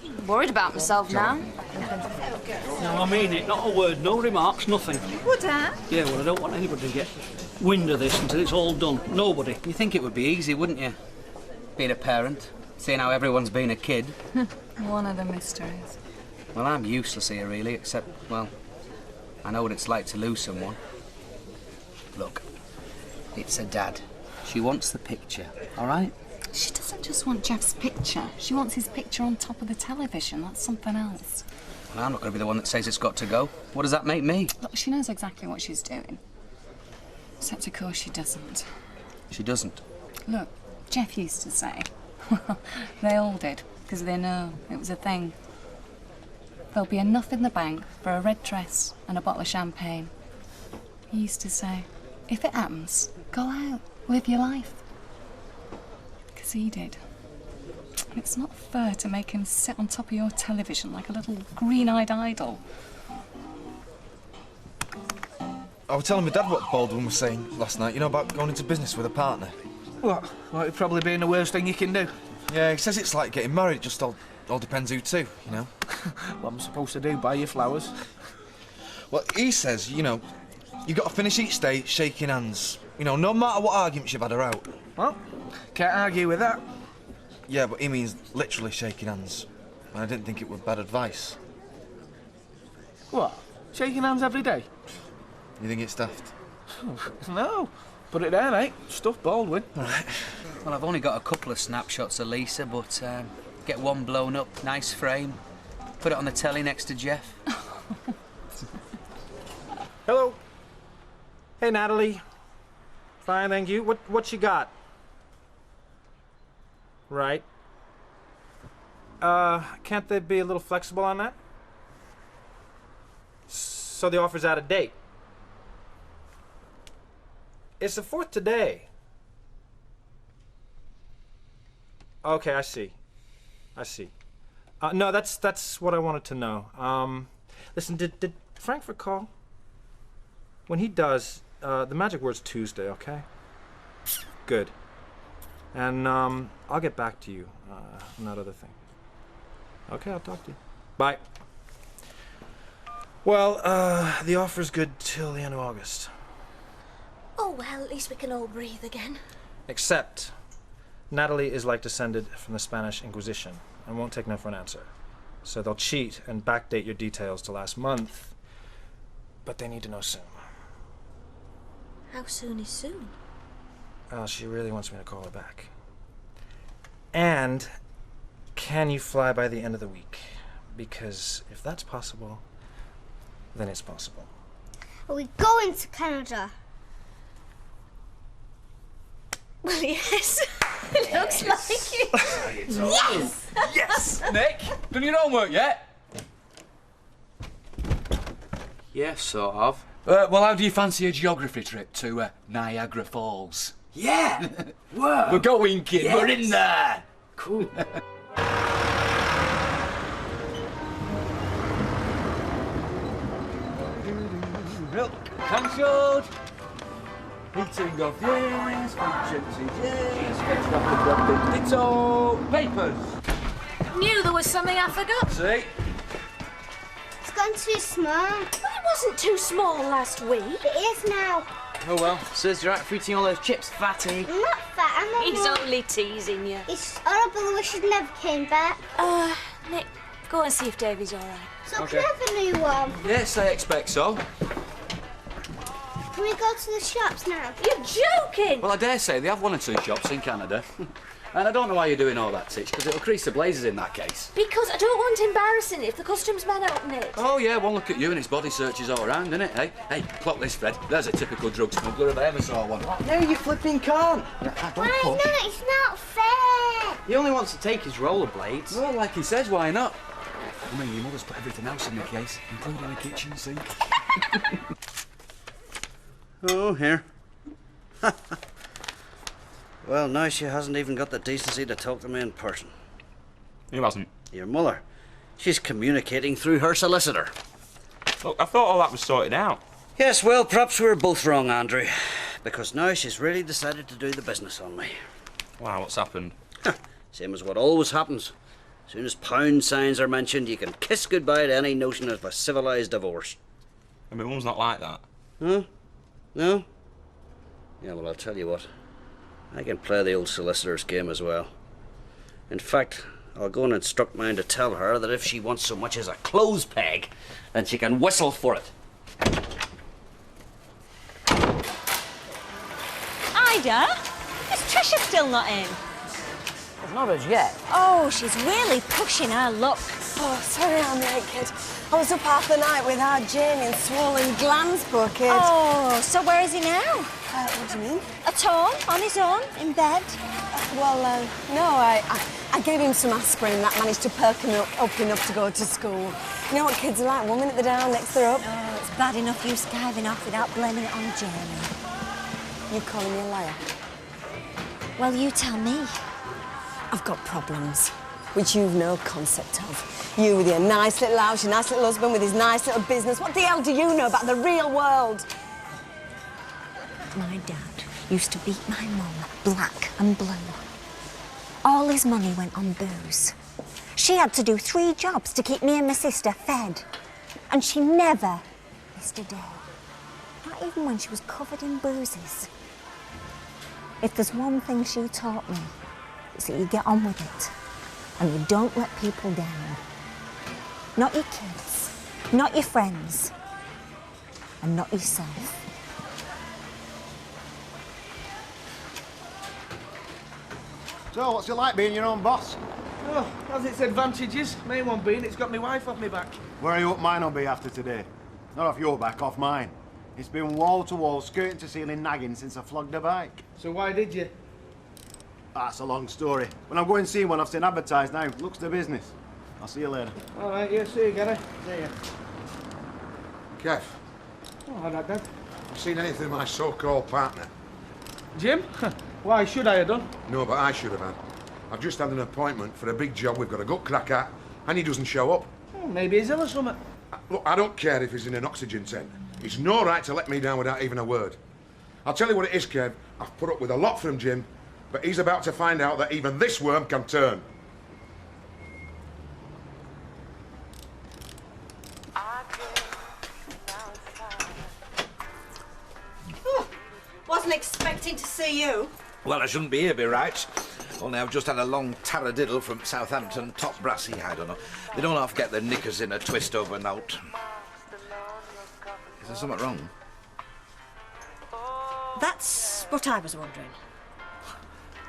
I'm worried about myself now. No, I mean it. Not a word, no remarks, nothing. Would I? Yeah, well, I don't want anybody to get wind of this until it's all done. Nobody. You think it would be easy, wouldn't you? Being a parent, seeing how everyone's been a kid. One of the mysteries. Well, I'm useless here, really, except, well, I know what it's like to lose someone. Look, it's her dad. She wants the picture, all right? She doesn't just want Jeff's picture. She wants his picture on top of the television. That's something else. Well, I'm not going to be the one that says it's got to go. What does that make me? Look, she knows exactly what she's doing. Except, of course, she doesn't. She doesn't. Look, Jeff used to say, well, they all did, because they know it was a thing. There'll be enough in the bank for a red dress and a bottle of champagne. He used to say, if it happens, go out, live your life. Because he did. It's not fair to make him sit on top of your television like a little green-eyed idol. I was telling my dad what Baldwin was saying last night, you know, about going into business with a partner. What? Like it probably being the worst thing you can do? Yeah, he says it's like getting married, it just all depends who to, you know? What am I supposed to do, buy you flowers? Well, he says, you know, you've got to finish each day shaking hands. You know, no matter what arguments you've had her out. Well, can't argue with that. Yeah, but he means literally shaking hands. And I didn't think it was bad advice. What? Shaking hands every day? You think it's daft? No. Put it there, mate. Stuff Baldwin. Right. Well, I've only got a couple of snapshots of Lisa, but get one blown up, nice frame. Put it on the telly next to Jeff. Hello. Hey, Natalie. Fine, thank you. What you got? Right. Can't they be a little flexible on that? So the offer's out of date. It's the 4th today. Okay, I see. No, that's what I wanted to know. Listen, did Frankfurt call? When he does, the magic word's Tuesday, okay? Good. And I'll get back to you on that other thing. Okay, I'll talk to you. Bye. Well, the offer's good till the end of August. Oh, well, at least we can all breathe again. Except, Natalie is like descended from the Spanish Inquisition and won't take no for an answer. So they'll cheat and backdate your details to last month, but they need to know soon. How soon is soon? She really wants me to call her back. And can you fly by the end of the week? Because if that's possible, then it's possible. Are we going to Canada? Well, yes. It looks like it. Yes! Yes! Nick, done your homework yet? Yeah, sort of. Well, how do you fancy a geography trip to Niagara Falls? Yeah! Whoa! We're going, kid. Yes. We're in there. Cool. Milk cancelled. Heating of yes, efficiency yes, ditto. Papers. Knew there was something I forgot. See? It's gone too small. Well, it wasn't too small last week. It is now. Oh well, serves you right for eating all those chips, fatty. I'm not fat, I'm not He's more. only teasing you. It's horrible, I wish it never came back. Nick, go and see if Davey's all right. So Okay. can I have a new one? Yes, I expect so. Can we go to the shops now? You're joking! Well, I dare say they have one or two shops in Canada. And I don't know why you're doing all that, Titch, because it'll crease the blazes in that case. Because I don't want embarrassing if the customs man open it. Oh, yeah, one look at you and his body searches all around, innit, eh? Hey, clock this, Fred. There's a typical drug smuggler if I ever saw one. No, you flipping can't. Why not? It's not fair. He only wants to take his rollerblades. Well, like he says, why not? I mean, your mother's put everything else in the case, including the kitchen sink. Oh, here. Well, now she hasn't even got the decency to talk to me in person. Who hasn't? Your mother. She's communicating through her solicitor. Look, I thought all that was sorted out. Yes, well, perhaps we were both wrong, Andrew. Because now she's really decided to do the business on me. Wow, what's happened? Same as what always happens. As soon as pound signs are mentioned, you can kiss goodbye to any notion of a civilised divorce. And my mum's not like that. Huh? No? Yeah, well, I'll tell you what. I can play the old solicitor's game as well. In fact, I'll go and instruct mine to tell her that if she wants so much as a clothes peg, then she can whistle for it. Ida? Is Trisha still not in? Not as yet. Oh, she's really pushing her luck. Oh, sorry I'm late, kid. I was up half the night with our Jamie and swollen glands, poor kid. Oh, so where is he now? What do you mean? At home, on his own, in bed? No, I gave him some aspirin and that managed to perk him up enough to go to school. You know what kids are like, one minute they're down, next they're up. Oh, it's bad enough you skiving off without blaming it on Jamie. You calling me a liar? Well, you tell me. I've got problems, which you've no concept of. You with your nice little house, your nice little husband with his nice little business. What the hell do you know about the real world? My dad used to beat my mum black and blue. All his money went on booze. She had to do 3 jobs to keep me and my sister fed. And she never missed a day. Not even when she was covered in bruises. If there's one thing she taught me, it's that you get on with it. And you don't let people down. Not your kids, not your friends, and not yourself. So, what's it like being your own boss? Oh, has its advantages. Main one being it's got my wife off my back. Where are you up mine will be after today? Not off your back, off mine. It's been wall to wall, skirting to ceiling nagging since I flogged a bike. So why did you? That's a long story. When I'm going to see one I've seen advertised now, looks the business. I'll see you later. All right, yeah, see you, Gary. See ya. Kev, Oh, all right, Dad. have you seen anything of my so-called partner? Jim? Why should I have done? No, but I should have had. I've just had an appointment for a big job we've got to go crack at, and he doesn't show up. Oh, maybe he's ill or something. Look, I don't care if he's in an oxygen tent. It's no right to let me down without even a word. I'll tell you what it is, Kev. I've put up with a lot from Jim, but he's about to find out that even this worm can turn. Wasn't expecting to see you. Well, I shouldn't be here, be right. Only I've just had a long taradiddle from Southampton, top brassy, I don't know. They don't half get their knickers in a twist over note. Is there something wrong? That's what I was wondering.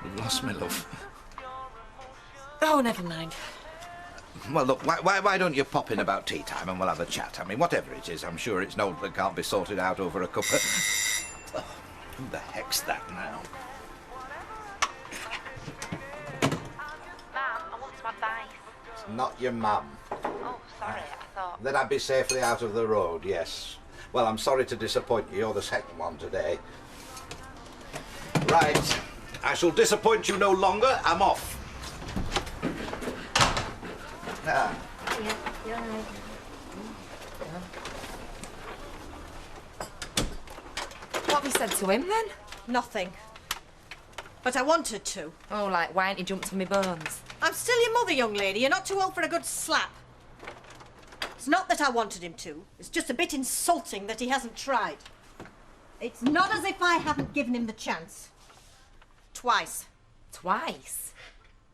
You've lost me, love. Oh, never mind. Well, look, why don't you pop in about tea time and we'll have a chat? I mean, whatever it is, I'm sure it's no that can't be sorted out over a cup of... Oh, who the heck's that now? Mum, I want some advice. It's not your mum. Oh, sorry, I thought... That I'd be safely out of the road, yes. Well, I'm sorry to disappoint you. You're the second one today. Right. I shall disappoint you no longer. I'm off. Ah. Yeah, you're right. What have you said to him, then? Nothing. But I wanted to. Oh, like, why ain't he jumped for me bones? I'm still your mother, young lady. You're not too old for a good slap. It's not that I wanted him to. It's just a bit insulting that he hasn't tried. It's not as if I haven't given him the chance. Twice. Twice?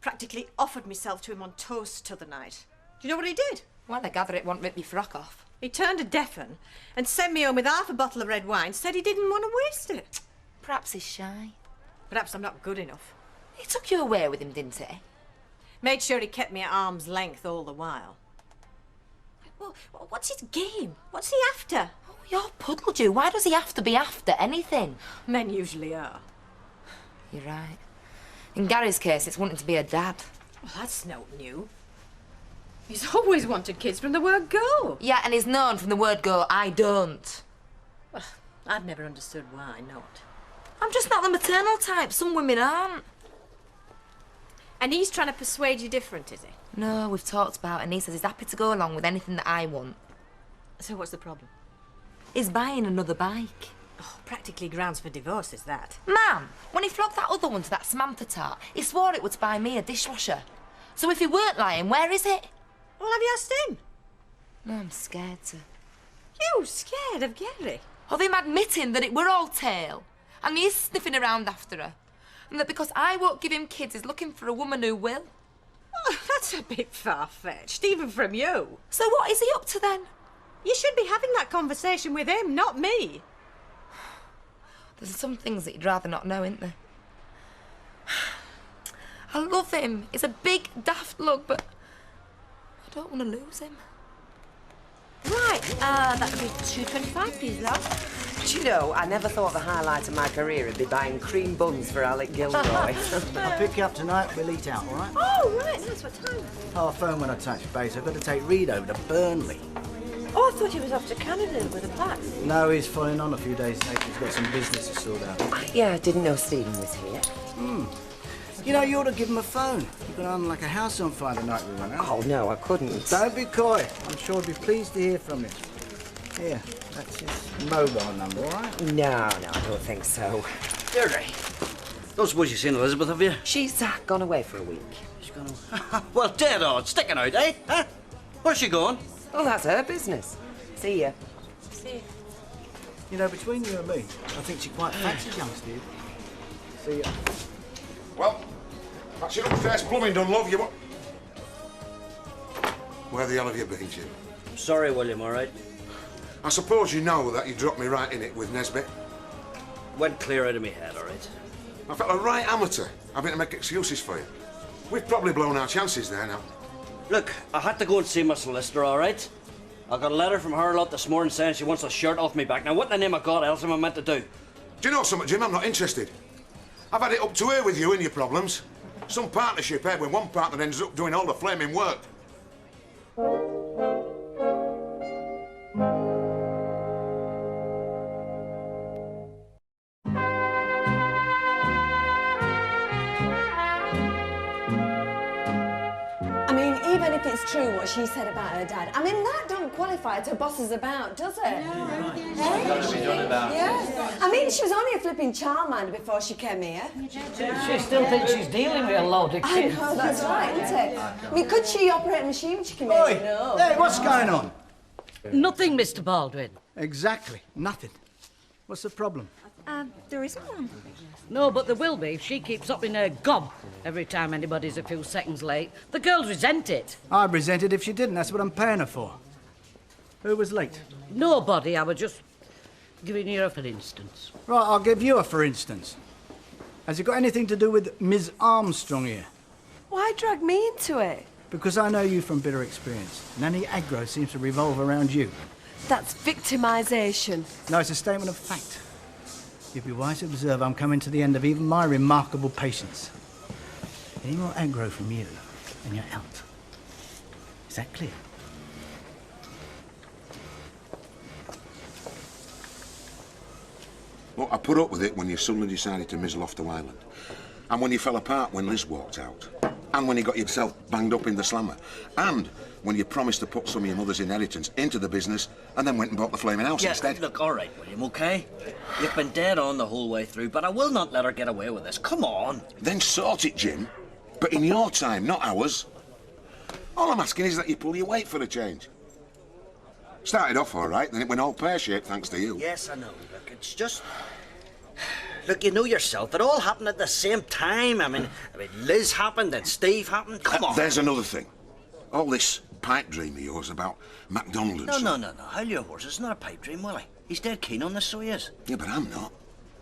Practically offered myself to him on toast t'other night. Do you know what he did? Well, I gather it won't rip me frock off. He turned a deafen and sent me home with half a bottle of red wine, said he didn't want to waste it. Perhaps he's shy. Perhaps I'm not good enough. He took you away with him, didn't he? Made sure he kept me at arm's length all the while. Well, what's his game? What's he after? Oh, you're puddled, you. Why does he have to be after anything? Men usually are. You're right. In Gary's case, it's wanting to be a dad. Well, that's no new. He's always wanted kids from the word go. Yeah, and he's known from the word go, I don't. Well, I've never understood why not. I'm just not the maternal type. Some women aren't. And he's trying to persuade you different, is he? No, we've talked about it, and he says he's happy to go along with anything that I want. So what's the problem? He's buying another bike. Oh, practically grounds for divorce, is that? Ma'am, when he flogged that other one to that Samantha tart, he swore it would buy me a dishwasher. So if he weren't lying, where is it? Well, have you asked him? No, I'm scared to. You scared of Gary? Of him admitting that it were all tale, and he is sniffing around after her, and that because I won't give him kids, he's looking for a woman who will. Oh, that's a bit far-fetched, even from you. So what is he up to then? You should be having that conversation with him, not me. There's some things that you'd rather not know, isn't there? I love him. He's a big, daft look, but I don't want to lose him. Right, that'll be £2.25, please, love. Do you know, I never thought the highlight of my career would be buying cream buns for Alec Gilroy. I'll pick you up tonight, we'll eat out, all right? Oh, right, nice, what time? Oh, phone when I touch base. I've got to take Reed over to Burnley. Oh, I thought he was off to Canada with a pack. No, he's falling on a few days later. He's got some business to sort out. Yeah, I didn't know Stephen was here. You know, you ought to give him a phone. You've been on like a house on fire the night we went out. Oh, no, I couldn't. Don't be coy. I'm sure he'll be pleased to hear from you. Here, That's his mobile number, all right? No, I don't think so. Deirdre, don't suppose you've seen Elizabeth, have you? She's gone away for a week. She's gone away. Well, dead on, sticking out, eh? Huh? Where's she going? Oh, that's her business. See ya. See ya. You know, between you and me, I think she quite fancies young Steve. See ya. Well, that's your upstairs plumbing done, love. You what? Where the hell have you been, Jim? Sorry, William, all right? I suppose you know that you dropped me right in it with Nesbitt. Went clear out of my head, all right? I felt a right amateur having to make excuses for you. We've probably blown our chances there now. Look, I had to go and see my solicitor, all right? I got a letter from her lot this morning saying she wants a shirt off me back. Now, what in the name of God else am I meant to do? Do you know something, Jim? I'm not interested. I've had it up to here with you and your problems. Some partnership here when one partner ends up doing all the flaming work. I mean, even if it's true what she said about her dad, I mean, that don't qualify to boss us about, does it? No, Got to be done about. Yeah. I mean, she was only a flipping childminder before she came here. She still thinks she's dealing with a load of I kids. know, that's right, isn't it? I mean, could she operate a machine when she came Oi! here? No. Hey, what's going on? Nothing, Mr. Baldwin. Exactly, nothing. What's the problem? There isn't one. No, but there will be if she keeps up in her gob every time anybody's a few seconds late. The girls resent it. I'd resent it if she didn't. That's what I'm paying her for. Who was late? Nobody. I was just giving you a for instance. Right, I'll give you a for instance. Has it got anything to do with Ms. Armstrong here? Why drag me into it? Because I know you from bitter experience, and any aggro seems to revolve around you. That's victimisation. No, it's a statement of fact. You'd be wise to observe I'm coming to the end of even my remarkable patience. Any more aggro from you, and you're out. Is that clear? Look, I put up with it when you suddenly decided to mizzle off to Ireland. And when you fell apart when Liz walked out. And when you got yourself banged up in the slammer. And when you promised to put some of your mother's inheritance into the business and then went and bought the flaming house instead. Look, all right, William, OK? You've been dead on the whole way through, but I will not let her get away with this. Come on. Then sort it, Jim. But in your time, not ours. All I'm asking is that you pull your weight for a change. Started off all right, then it went all pear-shaped thanks to you. Yes, I know. Look, it's just... Look, you know yourself, it all happened at the same time. I mean Liz happened, then Steve happened. Come on. There's another thing. All this pipe dream of yours about MacDonald and No. Hold your horse. It's not a pipe dream, Willie. He's dead keen on this, so he is. Yeah, but I'm not.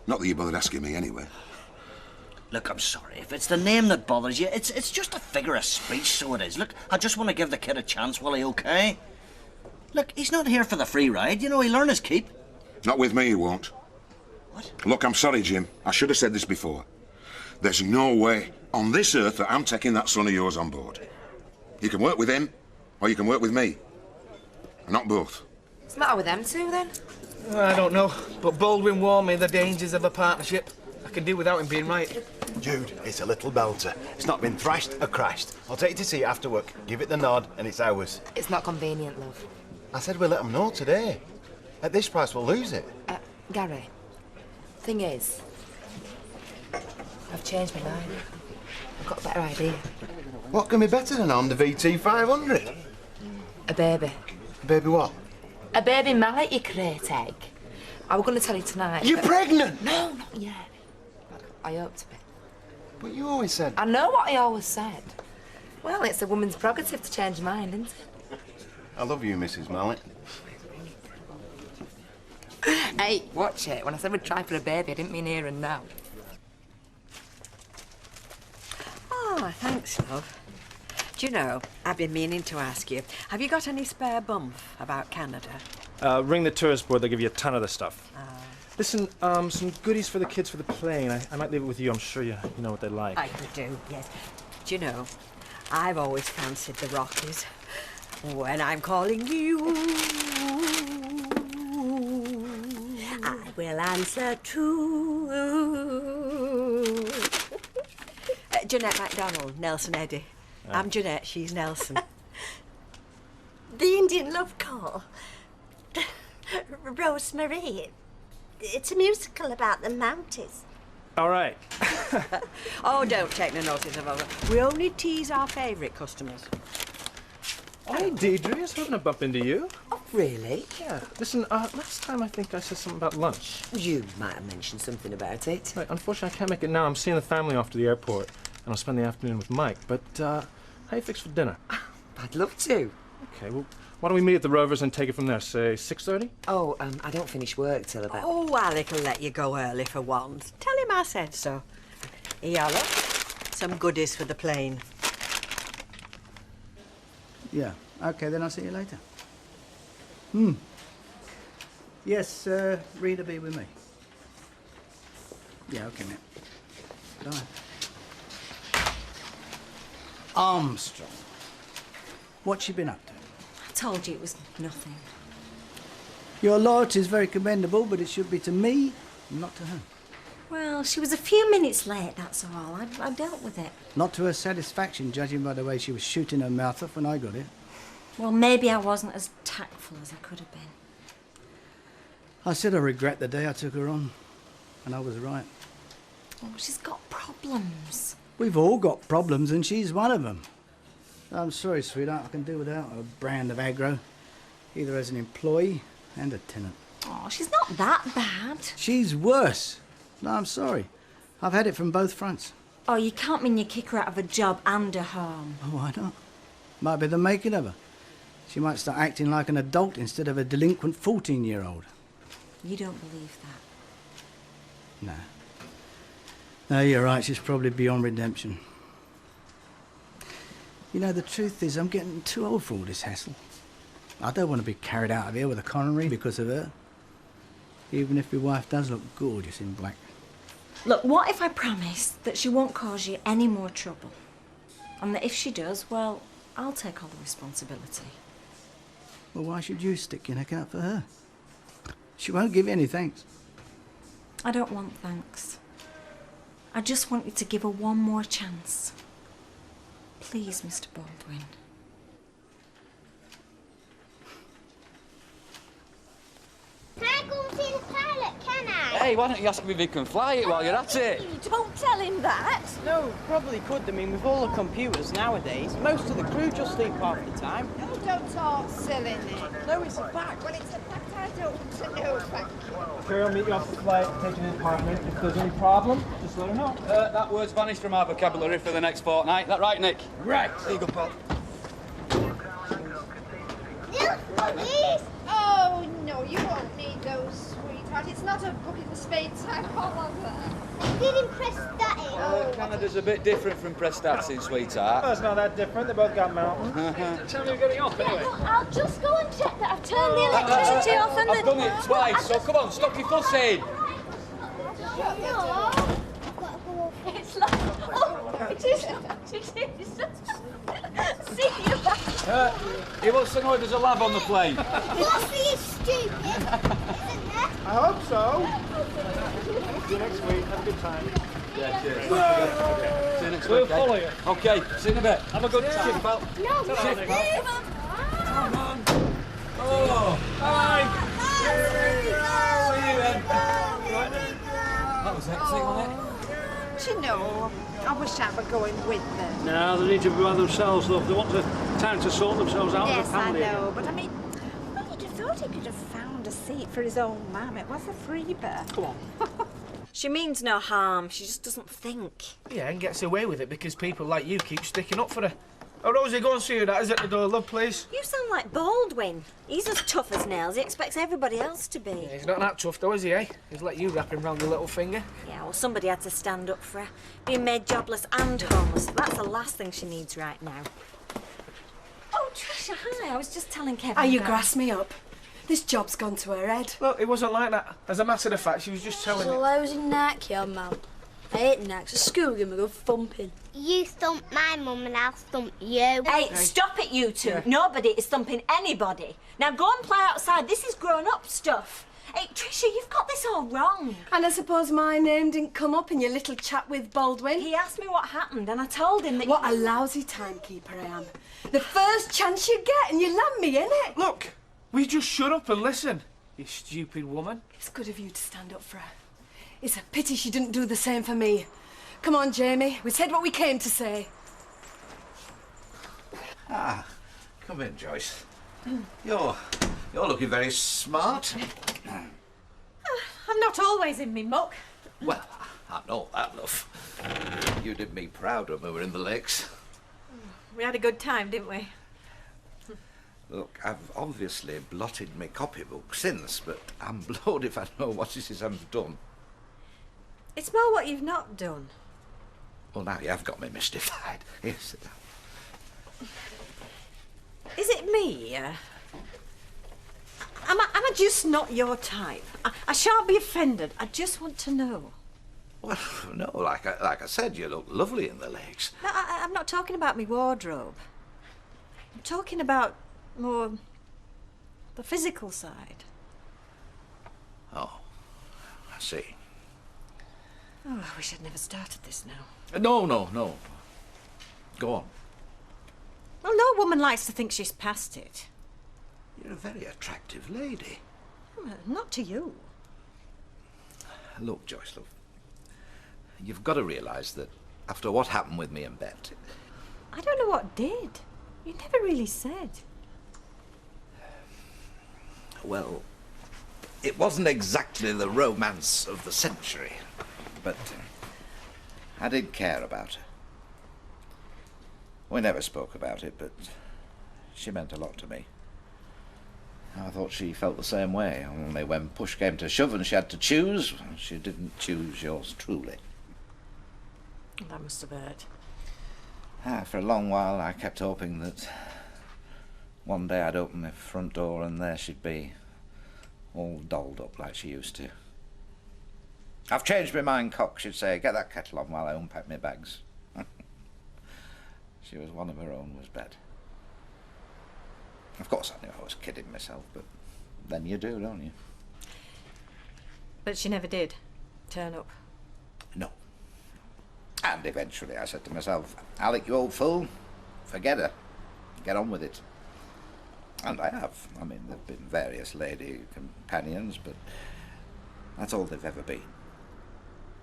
Not that you bothered asking me anyway. Look, I'm sorry. If it's the name that bothers you, it's just a figure of speech, so it is. Look, I just want to give the kid a chance, Willie, OK? Look, he's not here for the free ride. You know, he'll learn his keep. Not with me, he won't. What? Look, I'm sorry, Jim. I should have said this before. There's no way on this earth that I'm taking that son of yours on board. You can work with him, or you can work with me. Not both. What's the matter with them two, then? I don't know, but Baldwin warned me the dangers of a partnership. I can do without him being right. Jude, it's a little belter. It's not been thrashed or crashed. I'll take you to see it after work. Give it the nod, and it's ours. It's not convenient, love. I said we'll let them know today. At this price, we'll lose it. Gary, thing is, I've changed my mind. I've got a better idea. What can be better than on the VT 500? A baby. A baby what? A baby mallet, you crate egg. I was going to tell you tonight. You're pregnant? No, not yet. I hope to be. But you always said... I know what I always said. Well, it's a woman's prerogative to change her mind, isn't it? I love you, Mrs. Mallet. Hey, watch it. When I said we'd try for a baby, I didn't mean here and now. Oh, thanks, love. Do you know, I've been meaning to ask you, have you got any spare bump about Canada? Ring the tourist board, they'll give you a ton of the stuff. Listen, some goodies for the kids for the plane. I might leave it with you, I'm sure you know what they like. I could do, yes. Do you know, I've always fancied the Rockies. When I'm calling you, I will answer true. Jeanette MacDonald, Nelson Eddy. I'm Jeanette, she's Nelson. The Indian love call. Rosemary, it's a musical about the Mounties. All right. Oh, don't take no notice of us. We only tease our favourite customers. Hey, Deirdre, I was hoping to bump into you. Oh, really? Yeah. Listen, last time I think I said something about lunch. You might have mentioned something about it. Right, unfortunately, I can't make it now. I'm seeing the family off to the airport, and I'll spend the afternoon with Mike. But, how you fix for dinner? I'd love to. Okay, well, why don't we meet at the Rovers and take it from there, say 6:30? Oh, I don't finish work till about... Oh, Alec will let you go early for once. Tell him I said so. Here, look. Some goodies for the plane. Yeah, okay, then I'll see you later. Yes, Rita be with me. Yeah, okay, mate. Bye. Armstrong. What's she been up to? I told you it was nothing. Your loyalty is very commendable, but it should be to me, not to her. Well, she was a few minutes late, that's all. I dealt with it. Not to her satisfaction, judging by the way she was shooting her mouth off when I got here. Well, maybe I wasn't as tactful as I could have been. I said I regret the day I took her on, and I was right. Oh, she's got problems. We've all got problems, and she's one of them. I'm sorry, sweetheart, I can do without a brand of aggro, either as an employee and a tenant. Oh, she's not that bad. She's worse. No, I'm sorry. I've had it from both fronts. Oh, you can't mean you kick her out of a job and a home. Oh, why not? Might be the making of her. She might start acting like an adult instead of a delinquent 14-year-old. You don't believe that? No. No, you're right. She's probably beyond redemption. You know, the truth is I'm getting too old for all this hassle. I don't want to be carried out of here with a coronary because of her. Even if your wife does look gorgeous in black. Look, what if I promise that she won't cause you any more trouble? And that if she does, well, I'll take all the responsibility. Well, why should you stick your neck out for her? She won't give you any thanks. I don't want thanks. I just want you to give her one more chance. Please, Mr. Baldwin. Can I go and see the pilot, can I? Hey, why don't you ask him if he can fly it while you're at it? Don't tell him that. No, probably could. I mean, with all the computers nowadays, most of the crew just sleep half the time. Oh, don't talk silly, Nick. No, it's a fact. Well, it's a fact I don't want to know, thank you. Okay, I'll meet you off the flight, take you to the apartment. If there's any problem, just let her know. That word's vanished from our vocabulary for the next fortnight. That right, Nick? Right. There you go, pal. Please? Oh, no, you won't need those, sweetheart. It's not a book in the spade time all over. Didn't press that in. Well, Canada's a bit different from Prestatzin, sweetheart. Oh, it's not that different. They both got mountains. Tell me you're getting off anyway. I'll just go and check that I've turned the electricity off and I've done it twice, so come on, stop your fussing. It's like, oh, it is. See you back. He wants to know if there's a lab on the plane. Bossy is stupid, isn't there? I hope so. See you next week. Have a good time. Yeah, cheers. Okay. See you next week. We'll follow you. Okay, see you in a bit. Have a good time. Cheers, pal. No, Cheers, pal. Come on. Oh, Bye. see you then. That was it. See you on it. Do you know, I wish I were going with them. No, they need to be by themselves, love. They want time to sort themselves out Yes, as a family. I know, but I mean, well, you'd have thought he could have found a seat for his own mum. It was a freebie. Come on. She means no harm. She just doesn't think. Yeah, and gets away with it because people like you keep sticking up for her. Oh, Rosie, go and see who that is at the door, love, please. You sound like Baldwin. He's as tough as nails. He expects everybody else to be. Yeah, he's not that tough, though, is he, eh? He's let you wrap him round the little finger. Yeah, well, somebody had to stand up for her. Being made jobless and homeless, that's the last thing she needs right now. Oh, Trisha, hi. I was just telling Kevin. Ah, you that- grass me up. This job's gone to her head. Look, it wasn't like that. As a matter of fact, she was just telling So me. I was a knack, yeah, mum. I hate knacks. At school, give me a good thumping. You thump my mum and I'll thump you. Hey, stop it, you two. Yeah. Nobody is thumping anybody. Now go and play outside. This is grown-up stuff. Hey, Trisha, you've got this all wrong. And I suppose my name didn't come up in your little chat with Baldwin? He asked me what happened, and I told him that... What a lousy timekeeper I am. The first chance you get and you land me in it. Look, we just shut up and listen. You stupid woman. It's good of you to stand up for her. It's a pity she didn't do the same for me. Come on, Jamie. We said what we came to say. Ah, come in, Joyce. You're looking very smart. I'm not always in me muck. Well, I know that, love. You did me proud when we were in the lakes. We had a good time, didn't we? Look, I've obviously blotted my copybook since, but I'm blowed if I know what it is I've done. It's more what you've not done. Well, now you have got me mystified. Yes, sit down. Is it me? Am I just not your type? I shan't be offended. I just want to know. Well, no, like I said, you look lovely in the lakes. No, I'm not talking about my wardrobe. I'm talking about more the physical side. Oh, I see. Oh, I wish I'd never started this now. No. Go on. Well, no woman likes to think she's past it. You're a very attractive lady. Well, not to you. Look, Joyce, look. You've got to realise that after what happened with me and Bet... I don't know what did. You never really said. Well, it wasn't exactly the romance of the century, but I did care about her. We never spoke about it, but she meant a lot to me. I thought she felt the same way, only when push came to shove and she had to choose, she didn't choose yours truly. That must have hurt. For a long while I kept hoping that one day I'd open my front door and there she'd be, all dolled up like she used to. I've changed my mind, Cock, she'd say. Get that kettle on while I unpack my bags. She was one of her own, was Bet. Of course I knew I was kidding myself, but then you do, don't you? But she never did turn up. No. And eventually I said to myself, Alec, you old fool, forget her. Get on with it. And I have. I mean, there have been various lady companions, but that's all they've ever been.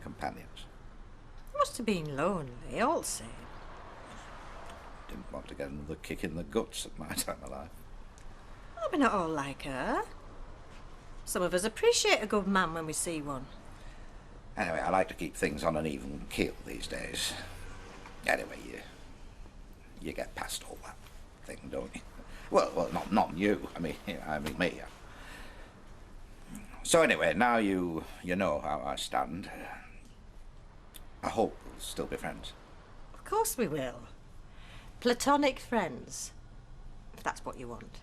Companions. Must have been lonely, all same. Didn't want to get another kick in the guts at my time of life. Oh, we're not all like her. Some of us appreciate a good man when we see one. Anyway, I like to keep things on an even keel these days. Anyway, you get past all that thing, don't you? Well, not you. I mean me. So anyway, now you know how I stand. I hope we'll still be friends. Of course we will. Platonic friends, if that's what you want.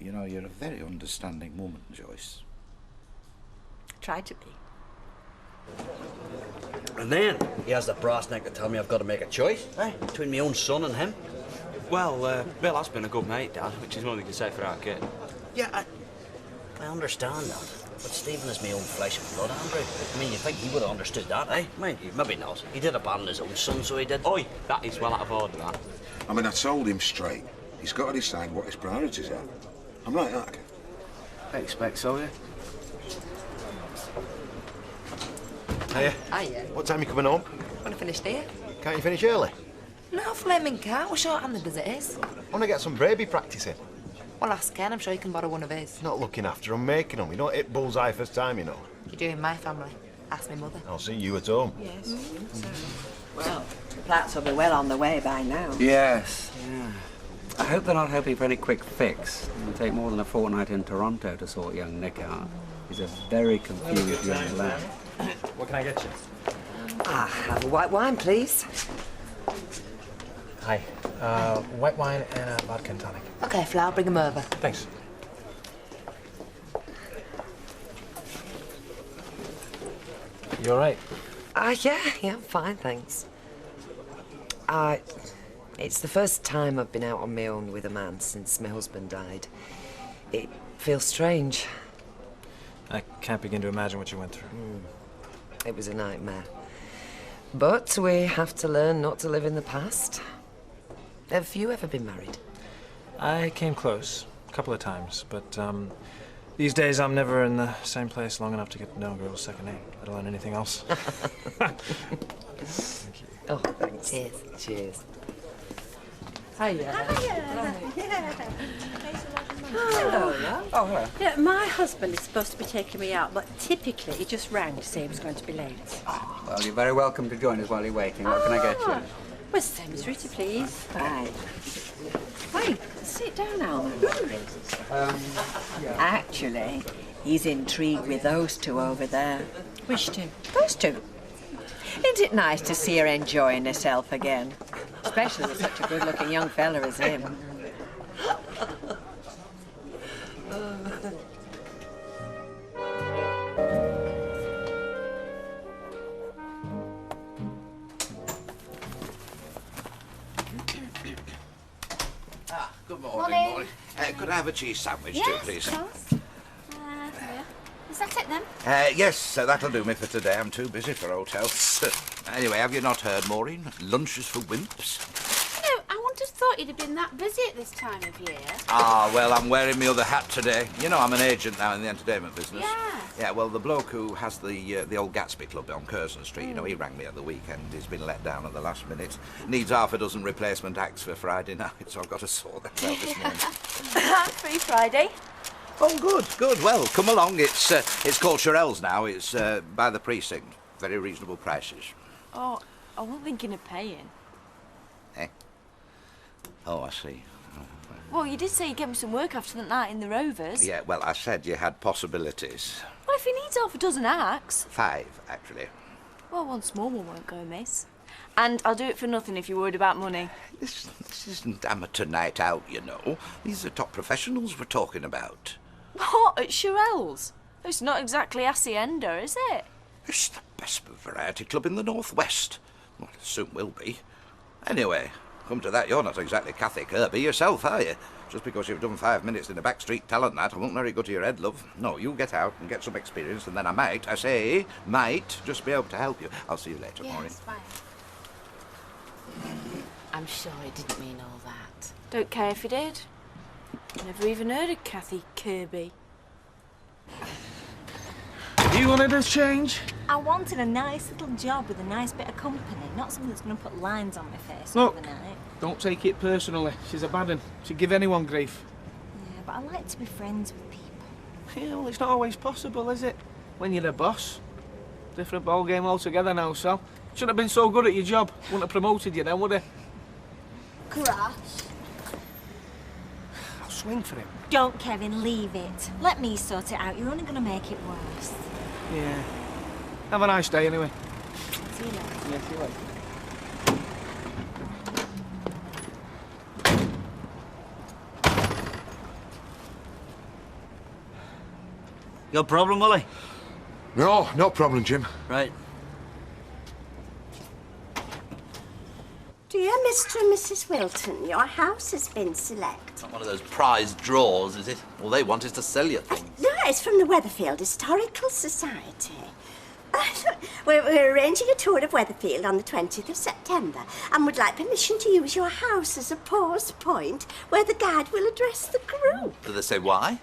You know, you're a very understanding woman, Joyce. Try to be. And then he has the brass neck to tell me I've got to make a choice, between my own son and him. Well, Bill has been a good mate, Dad, which is more than you can say for our kid. Yeah, I understand that. But Stephen is my own flesh and blood, Andrew. I mean, you think he would have understood that, eh? Maybe not. He did abandon his own son, so he did. Oi, that is well out of order, that. I mean, I told him straight. He's got to decide what his priorities are. I'm right, aren't I? I expect so, yeah. Hiya. Hiya. What time are you coming home? Want to finish here? Can't you finish early? No, flaming can't. We're short-handed as it is. I want to get some baby practice in. Well, ask Ken. I'm sure you can borrow one of his. Not looking after them, making them. You don't hit bullseye first time, you know. You do in my family. Ask my mother. I'll see you at home. Yes. Well, the plats will be well on the way by now. Yes, yeah. I hope they're not hoping for any quick fix. It'll take more than a fortnight in Toronto to sort young Nick out. He's a very confused young lad. What can I get you? Have a white wine, please. Hi. White wine and a vodka and tonic. Okay, Flo, bring them over. Thanks. You all right? Yeah, I'm fine, thanks. It's the first time I've been out on my own with a man since my husband died. It feels strange. I can't begin to imagine what you went through. It was a nightmare. But we have to learn not to live in the past. Have you ever been married? I came close a couple of times, but These days, I'm never in the same place long enough to get to know a girl's second name, let alone anything else. Thank you. Oh, thanks. Cheers. Cheers. Hiya. Hello. Oh, hello. Yeah, my husband is supposed to be taking me out, but typically he just rang to say he was going to be late. Well, you're very welcome to join us while you're waiting. What can I get you? Well, same as Rita, please. Right. Wait, sit down, Alan. Actually, he's intrigued with those two over there. Which two? Those two. Isn't it nice to see her enjoying herself again? Especially with such a good-looking young fella as him. Good morning, Molly. Could I have a cheese sandwich too, Yes, please? of course. There. Is that it then? Yes, that'll do me for today. I'm too busy for hotels. Anyway, have you not heard, Maureen? Lunch is for wimps. No, I wouldn't have thought you'd have been that busy at this time of year. Ah, well, I'm wearing my other hat today. You know, I'm an agent now in the entertainment business. Yeah. Yeah, well, the bloke who has the old Gatsby Club on Curzon Street, you know, he rang me at the weekend. He's been let down at the last minute. Needs half a dozen replacement acts for Friday night, so I've got to sort that out this morning. Free Friday. Oh, good, good. Well, come along. It's called Shirelles now. It's by the precinct. Very reasonable prices. Oh, I wasn't thinking of paying. Eh? Oh, I see. Well, you did say you'd get me some work after that night in the Rovers. Yeah, well, I said you had possibilities. Well, if he needs half a dozen acts. 5, actually. Well, one small one won't go amiss. And I'll do it for nothing if you're worried about money. This isn't amateur night out, you know. These are top professionals we're talking about. What? At Shirelles? It's not exactly Hacienda, is it? It's the best variety club in the Northwest. Well, it soon will be. Anyway, come to that, you're not exactly Cathy Kirby yourself, are you? Just because you've done 5 minutes in a backstreet talent night, I won't let it go to your head, love. No, you get out and get some experience, and then I might just be able to help you. I'll see you later, Maureen. Yes, fine. I'm sure he didn't mean all that. Don't care if he did. Never even heard of Cathy Kirby. You wanted a change? I wanted a nice little job with a nice bit of company, not something that's going to put lines on my face Look, overnight. don't take it personally. She's a bad one. She'd give anyone grief. Yeah, but I like to be friends with people. Yeah, well, it's not always possible, is it? When you're the boss. Different ball game altogether now, Sal. Shouldn't have been so good at your job. Wouldn't have promoted you then, would he? Crash. I'll swing for him. Don't, Kevin, leave it. Let me sort it out. You're only going to make it worse. Yeah. Have a nice day, anyway. See you later. Yeah, see you later. Your problem, Willie? No, no problem, Jim. Right. Dear Mr. and Mrs. Wilton, your house has been select. Not one of those prize draws, is it? All they want is to sell you things. No, it's from the Weatherfield Historical Society. We're arranging a tour of Weatherfield on the 20th of September and would like permission to use your house as a pause point where the guide will address the group. Do they say why?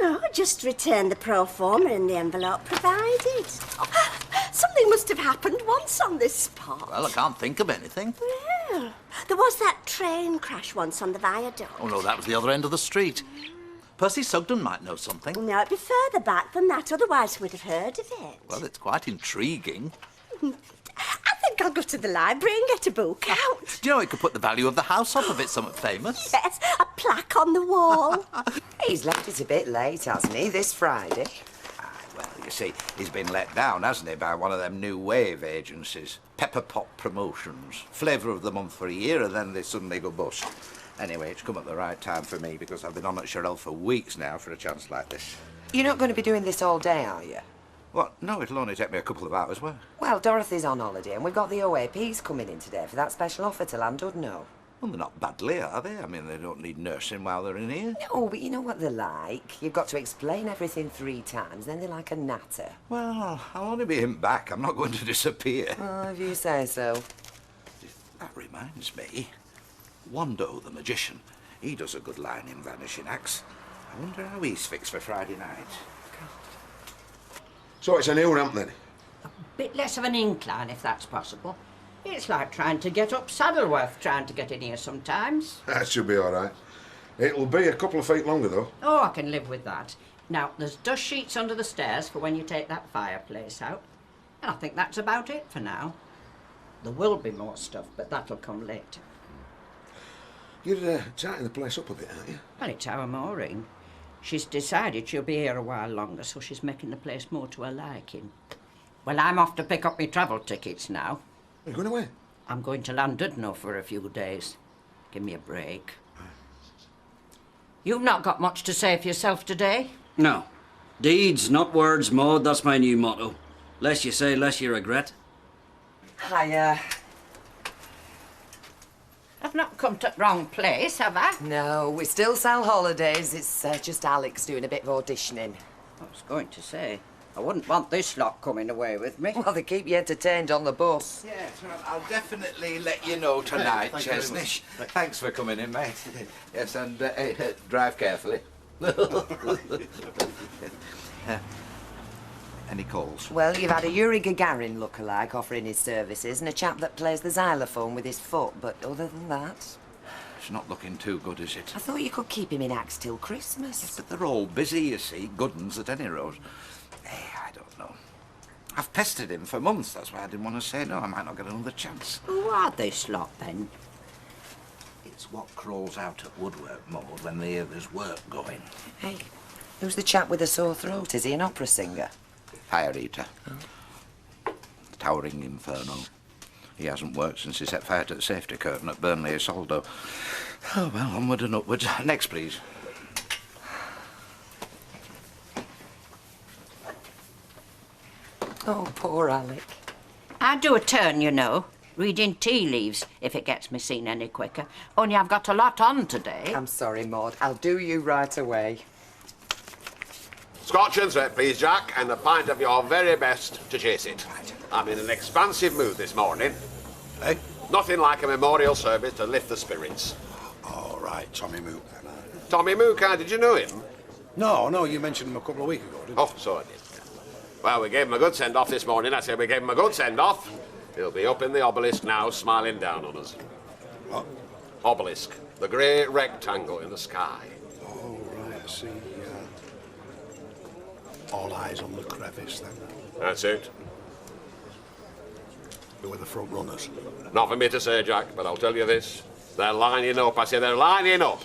No, just return the pro forma in the envelope provided. Something must have happened once on this spot. Well, I can't think of anything. Well, there was that train crash once on the viaduct. Oh, no, that was the other end of the street. Percy Sugden might know something. No, it'd be further back than that, otherwise we'd have heard of it. Well, it's quite intriguing. I think I'll go to the library and get a book out. Do you know it could put the value of the house up if it's something famous? Yes, a plaque on the wall. He's left it a bit late, hasn't he, this Friday? Well, you see, he's been let down, hasn't he, by one of them new wave agencies. Pepper Pot Promotions. Flavour of the month for a year, and then they suddenly go bust. Anyway, it's come at the right time for me, because I've been on at Shirelles for weeks now for a chance like this. You're not going to be doing this all day, are you? What? No, it'll only take me a couple of hours' work. Well, Dorothy's on holiday, and we've got the OAPs coming in today for that special offer to Landudno. Well, they're not badly, are they? I mean, they don't need nursing while they're in here. No, but you know what they're like. You've got to explain everything 3 times, then they're like a natter. Well, I'll only be in back. I'm not going to disappear. Oh, if you say so. That reminds me. Wando, the magician, he does a good line in Vanishing Acts. I wonder how he's fixed for Friday night. So it's a new ramp then? Bit less of an incline, if that's possible. It's like trying to get up Saddleworth, trying to get in here sometimes. That should be all right. It'll be a couple of feet longer, though. Oh, I can live with that. Now, there's dust sheets under the stairs for when you take that fireplace out. And I think that's about it for now. There will be more stuff, but that'll come later. You're tightening the place up a bit, aren't you? Well, it's our Maureen. She's decided she'll be here a while longer, so she's making the place more to her liking. Well, I'm off to pick up my travel tickets now. You're going away? I'm going to Llandudno for a few days. Give me a break. You've not got much to say for yourself today? No. Deeds, not words, Maud. That's my new motto. Less you say, less you regret. Hiya. I've not come to the wrong place, have I? No, we still sell holidays. It's just Alex doing a bit of auditioning. I was going to say, I wouldn't want this lot coming away with me. Well, they keep you entertained on the bus. Yes, well, I'll definitely let you know tonight, Chesnish. Thanks for coming in, mate. Yes, and drive carefully. Any calls? Well, you've had a Yuri Gagarin lookalike offering his services and a chap that plays the xylophone with his foot, but other than that... It's not looking too good, is it? I thought you could keep him in acts till Christmas. Yes, but they're all busy, you see. Good uns at any rate. I don't know. I've pestered him for months, that's why I didn't want to say no. I might not get another chance. Who are this lot, then? It's what crawls out at woodwork mode when they hear there's work going. Hey, who's the chap with the sore throat? Is he an opera singer? Fire eater. Towering inferno. He hasn't worked since he set fire to the safety curtain at Burnley Isolde. Oh, well, onward and upwards. Next, please. Oh, poor Alec. I do a turn, you know, reading tea leaves, if it gets me seen any quicker. Only I've got a lot on today. I'm sorry, Maud. I'll do you right away. Scotch and straight, please, Jack, and a pint of your very best to chase it. I'm in an expansive mood this morning. Hey? Nothing like a memorial service to lift the spirits. All right, Tommy Mook, then. Tommy Mooker, did you know him? No, you mentioned him a couple of weeks ago, didn't you? Oh, so I did. Well, we gave him a good send-off this morning. I said we gave him a good send-off. He'll be up in the obelisk now, smiling down on us. What? Obelisk. The grey rectangle in the sky. Oh, right, I see. All eyes on the crevice, then. That's it. Who are the front runners? Not for me to say, Jack, but I'll tell you this. They're lining up. I say they're lining up.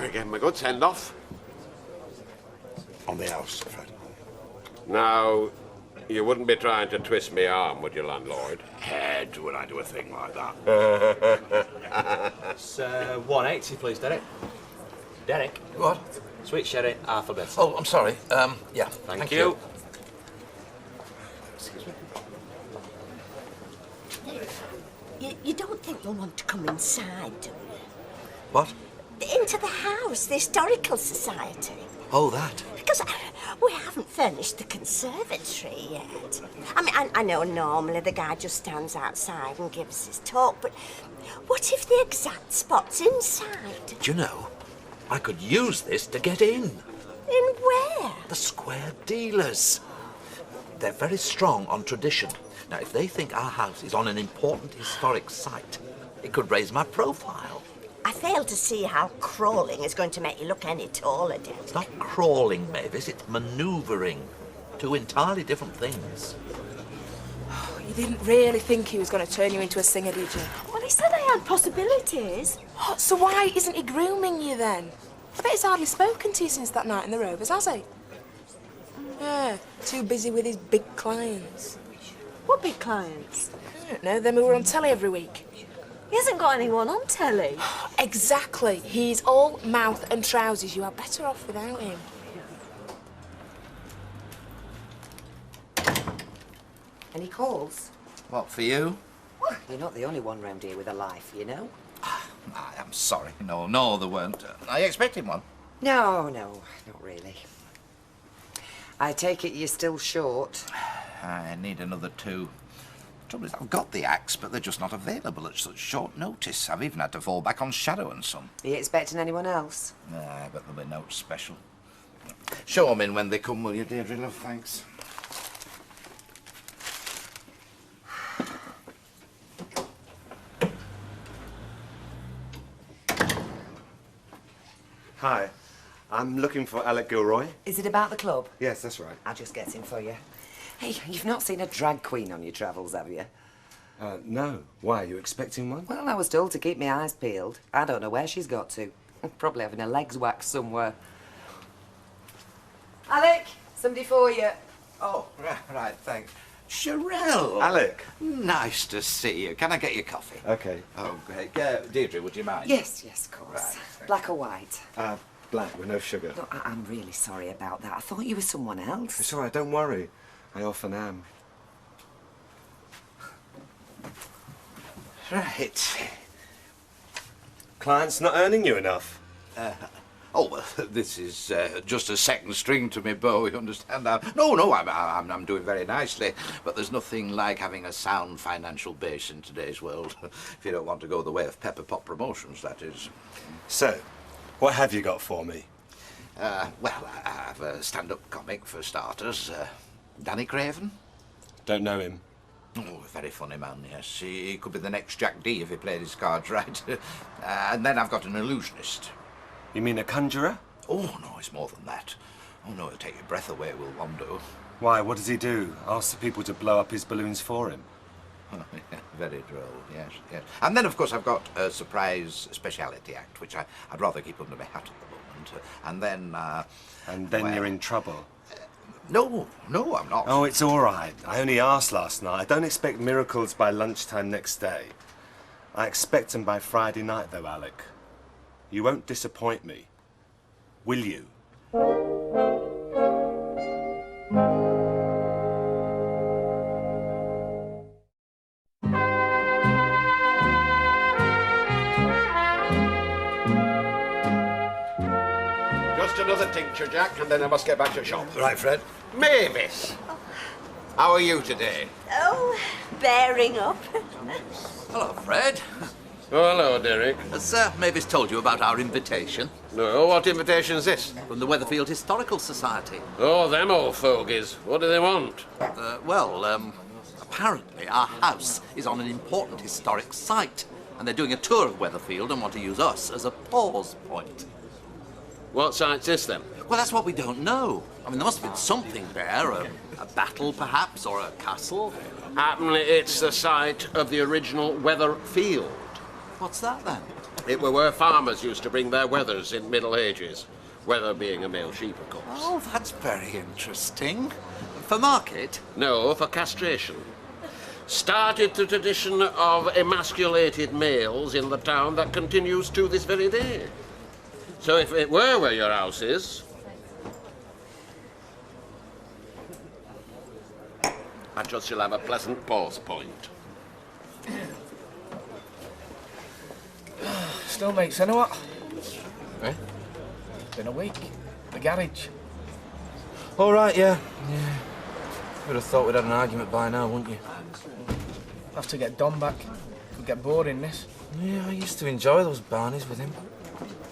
We gave him a good send-off. On the house, Fred. Now, you wouldn't be trying to twist me arm, would you, landlord? Head when I do a thing like that. It's 180, please, Derek. Derek. What? Sweet sherry, alphabet. Oh, I'm sorry. Yeah. Thank you. Excuse me. You don't think they'll want to come inside, do you? What? Into the house, the Historical Society. Oh, that. Because we haven't furnished the conservatory yet. I mean, I know normally the guy just stands outside and gives his talk, but what if the exact spot's inside? Do you know, I could use this to get in. In where? The square dealers. They're very strong on tradition. Now, if they think our house is on an important historic site, it could raise my profile. I fail to see how crawling is going to make you look any taller, Dad. It's not crawling, Mavis, it's manoeuvring. Two entirely different things. You didn't really think he was going to turn you into a singer, did you? Well, he said I had possibilities. Oh, so why isn't he grooming you then? I bet he's hardly spoken to you since that night in the Rovers, has he? Yeah, too busy with his big clients. What big clients? I don't know, them who were on telly every week. He hasn't got anyone on telly. Exactly. He's all mouth and trousers. You are better off without him. Any calls? What, for you? You're not the only one round here with a life, you know? I'm sorry. No, there weren't. I expected one. No, not really. I take it you're still short. I need another 2. Trouble is, I've got the acts, but they're just not available at such short notice. I've even had to fall back on Shadow and Son. Are you expecting anyone else? Nah, but there'll be no special. Show 'em in when they come, will you, Deirdre, love? Thanks. Hi, I'm looking for Alec Gilroy. Is it about the club? Yes, that's right. I'll just get him for you. Hey, you've not seen a drag queen on your travels, have you? No. Why, are you expecting one? Well, I was told to keep my eyes peeled. I don't know where she's got to. Probably having her legs waxed somewhere. Alec, somebody for you. Oh, right, thanks. Sherelle! Alec! Nice to see you. Can I get you coffee? OK. Oh, great. Deirdre, would you mind? Yes, of course. Right. Black or white? Black, with no sugar. Look, I'm really sorry about that. I thought you were someone else. It's all right, don't worry. I often am. Right. Client's not earning you enough. Well, this is just a second string to me bow, you understand? No, I'm doing very nicely, but there's nothing like having a sound financial base in today's world. If you don't want to go the way of Pepper Pot Promotions, that is. So, what have you got for me? Well, I have a stand-up comic for starters. Danny Craven? Don't know him. Oh, a very funny man, yes. He could be the next Jack D if he played his cards right. And then I've got an illusionist. You mean a conjurer? Oh, no, it's more than that. Oh, no, it'll take your breath away, will one do. Why, what does he do? Ask the people to blow up his balloons for him? Oh, yeah, very droll, yes. And then, of course, I've got a surprise speciality act, which I'd rather keep under my hat at the moment. And then... And then well, you're in trouble? No, I'm not. Oh, it's all right. I only asked last night. I don't expect miracles by lunchtime next day. I expect them by Friday night, though, Alec. You won't disappoint me, will you? Just another tincture, Jack, and then I must get back to the shop. Right, Fred. Mavis! How are you today? Oh, bearing up. Hello, Fred. Oh, hello, Derek. Has Mavis told you about our invitation? No, what invitation's this? From the Weatherfield Historical Society. Oh, them old fogies. What do they want? Apparently our house is on an important historic site, and they're doing a tour of Weatherfield and want to use us as a pause point. What site's this, then? Well, that's what we don't know. I mean, there must have been something there, a battle, perhaps, or a castle. Apparently it's the site of the original Weatherfield. What's that, then? It were where farmers used to bring their wethers in Middle Ages. Weather being a male sheep, of course. Oh, that's very interesting. For market? No, for castration. Started the tradition of emasculated males in the town that continues to this very day. So if it were where your house is, I trust you'll have a pleasant pause point. Still, mate, say what? Eh? Been a week. The garage. All right, yeah. Would have thought we'd had an argument by now, wouldn't you? Have to get Don back. Could get boring, this. Yeah, I used to enjoy those barneys with him.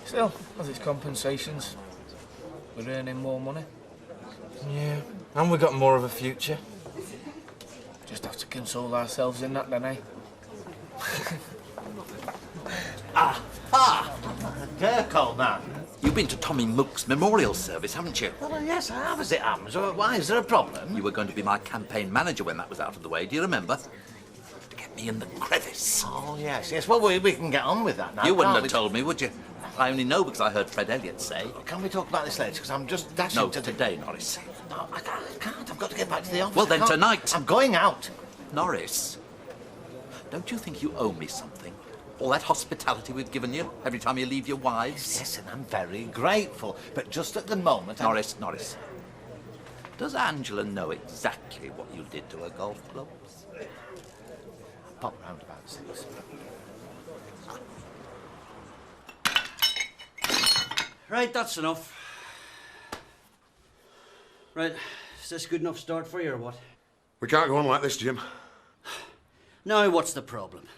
Still, as it's compensations. We're earning more money. Yeah, and we got more of a future. Just have to console ourselves in that, then, eh? Dirk, old man. You've been to Tommy Mook's memorial service, haven't you? Well, yes, I have, as it happens. Why, is there a problem? You were going to be my campaign manager when that was out of the way, do you remember? To get me in the crevice. Oh, yes. Well, we can get on with that now. You wouldn't can't have told me, would you? I only know because I heard Fred Elliott say. Can we talk about this later? Because I'm just dashing No, to today, Norris. No, I can't. I've got to get back to the office. Well, then tonight. I'm going out. Norris, don't you think you owe me something? All that hospitality we've given you every time you leave your wives? Yes, and I'm very grateful. But just at the moment... Norris. Does Angela know exactly what you did to her golf clubs? I'll pop round about 6. Right, that's enough. Right, is this good enough start for you or what? We can't go on like this, Jim. Now, what's the problem?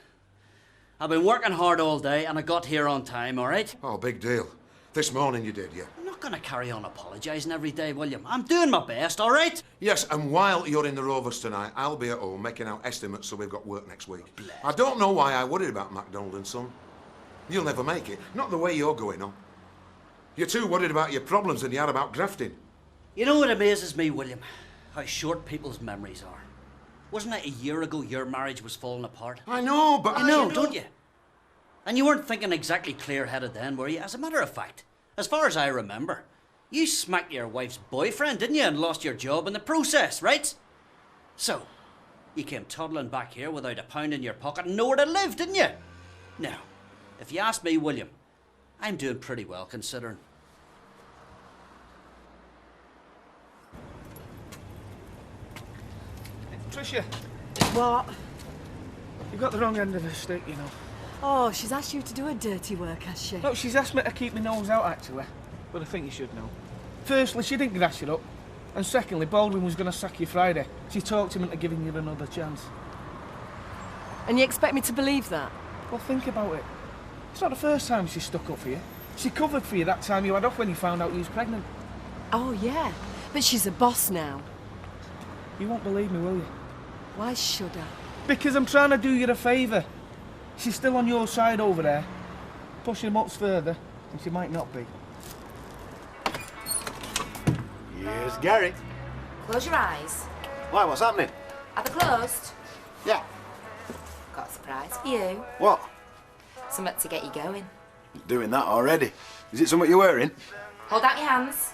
I've been working hard all day and I got here on time, all right? Oh, big deal. This morning you did, yeah. I'm not going to carry on apologising every day, William. I'm doing my best, all right? Yes, and while you're in the Rovers tonight, I'll be at home making out estimates so we've got work next week. I don't know why I worried about MacDonald and Son. You'll never make it. Not the way you're going on. You're too worried about your problems than you are about grafting. You know what amazes me, William? How short people's memories are. Wasn't it a year ago your marriage was falling apart? I know, but You know, don't you? And you weren't thinking exactly clear-headed then, were you? As a matter of fact, as far as I remember, you smacked your wife's boyfriend, didn't you, and lost your job in the process, right? So, you came toddling back here without a pound in your pocket and nowhere to live, didn't you? Now, if you ask me, William, I'm doing pretty well considering. Tricia, What? you got the wrong end of the stick, you know. Oh, she's asked you to do her dirty work, has she? No, she's asked me to keep my nose out, actually. But I think you should know. Firstly, she didn't grass you up. And secondly, Baldwin was going to sack you Friday. She talked him into giving you another chance. And you expect me to believe that? Well, think about it. It's not the first time she stuck up for you. She covered for you that time you had off when you found out you was pregnant. Oh, yeah. But she's a boss now. You won't believe me, will you? Why should I? Because I'm trying to do you a favour. She's still on your side over there. Pushing much further, and she might not be. Here's Gary. Close your eyes. Why, what's happening? Are they closed? Yeah. Got a surprise for you. What? Something to get you going. Doing that already. Is it something you're wearing? Hold out your hands.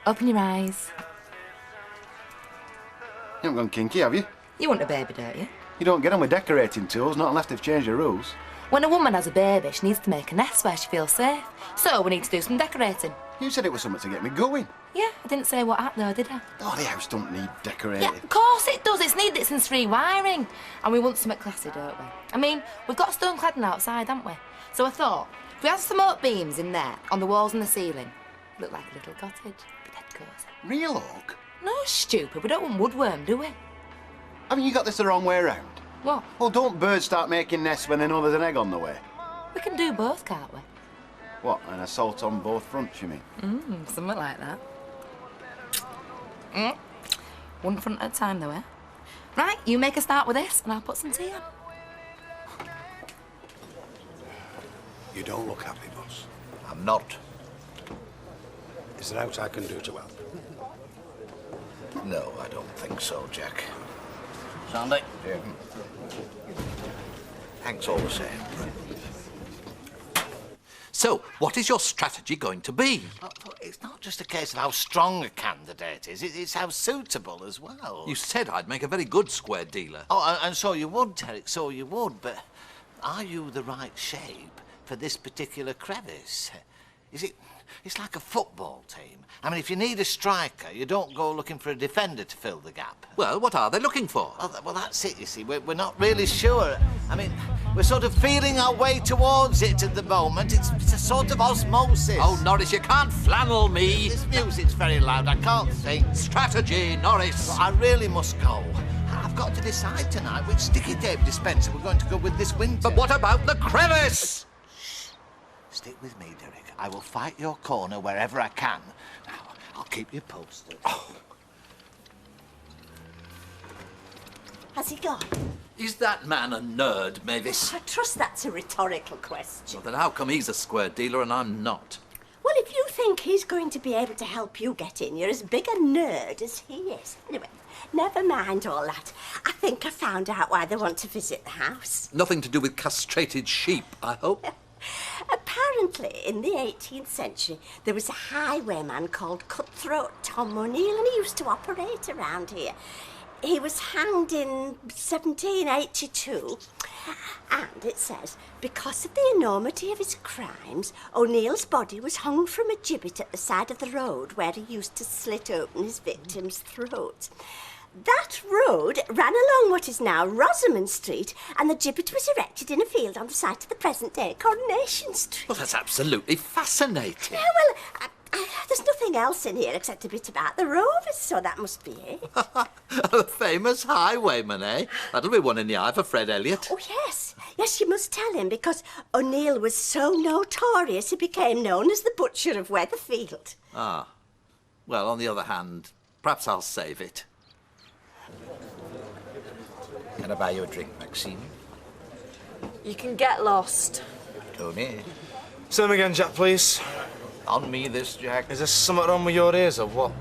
Open your eyes. You haven't gone kinky, have you? You want a baby, don't you? You don't get on with decorating tools, not unless they've changed the rules. When a woman has a baby, she needs to make a nest where she feels safe. So we need to do some decorating. You said it was something to get me going. Yeah, I didn't say what happened though, did I? Oh, the house don't need decorating. Yeah, of course it does. It's needed since rewiring. And we want something classy, don't we? I mean, we've got stone cladding outside, haven't we? So I thought, if we had some oak beams in there, on the walls and the ceiling, look like a little cottage. Be dead cozy. Real oak? No, stupid. We don't want woodworm, do we? I mean, you got this the wrong way around. What? Well, don't birds start making nests when they know there's an egg on the way? We can do both, can't we? What, an assault on both fronts, you mean? Something like that. One front at a time, though, eh? Right, you make a start with this, and I'll put some tea on. You don't look happy, boss. I'm not. Is there aught I can do to help? No, I don't think so, Jack. Sandy? Yeah. Thanks all the same. So, what is your strategy going to be? It's not just a case of how strong a candidate is, it's how suitable as well. You said I'd make a very good square dealer. Oh, and so you would, Derek, so you would, but are you the right shape for this particular crevice? It's like a football team. I mean, if you need a striker, you don't go looking for a defender to fill the gap. Well, what are they looking for? Well, that's it, you see. We're not really sure. I mean, we're sort of feeling our way towards it at the moment. It's a sort of osmosis. Oh, Norris, you can't flannel me. This music's very loud. I can't think. Strategy, Norris. Well, I really must go. I've got to decide tonight which sticky tape dispenser we're going to go with this winter. But what about the crevice? Stick with me, Derek. I will fight your corner wherever I can. Now, I'll keep you posted. Oh. Has he gone? Is that man a nerd, Mavis? I trust that's a rhetorical question. Well, then how come he's a square dealer and I'm not? Well, if you think he's going to be able to help you get in, you're as big a nerd as he is. Anyway, never mind all that. I think I found out why they want to visit the house. Nothing to do with castrated sheep, I hope. Apparently, in the 18th century, there was a highwayman called Cutthroat Tom O'Neill, and he used to operate around here. He was hanged in 1782, and it says, because of the enormity of his crimes, O'Neill's body was hung from a gibbet at the side of the road where he used to slit open his victim's throat. That road ran along what is now Rosamond Street, and the gibbet was erected in a field on the site of the present-day Coronation Street. Well, that's absolutely fascinating. Yeah, well, There's nothing else in here except a bit about the Rovers, so that must be it. A famous highwayman, eh? That'll be one in the eye for Fred Elliott. Oh, yes. Yes, you must tell him, because O'Neill was so notorious he became known as the Butcher of Weatherfield. Ah. Well, on the other hand, perhaps I'll save it. Can I buy you a drink, Maxine? You can get lost. Tony? Say them again, Jack, please. On me this, Jack. Is there something wrong with your ears or what?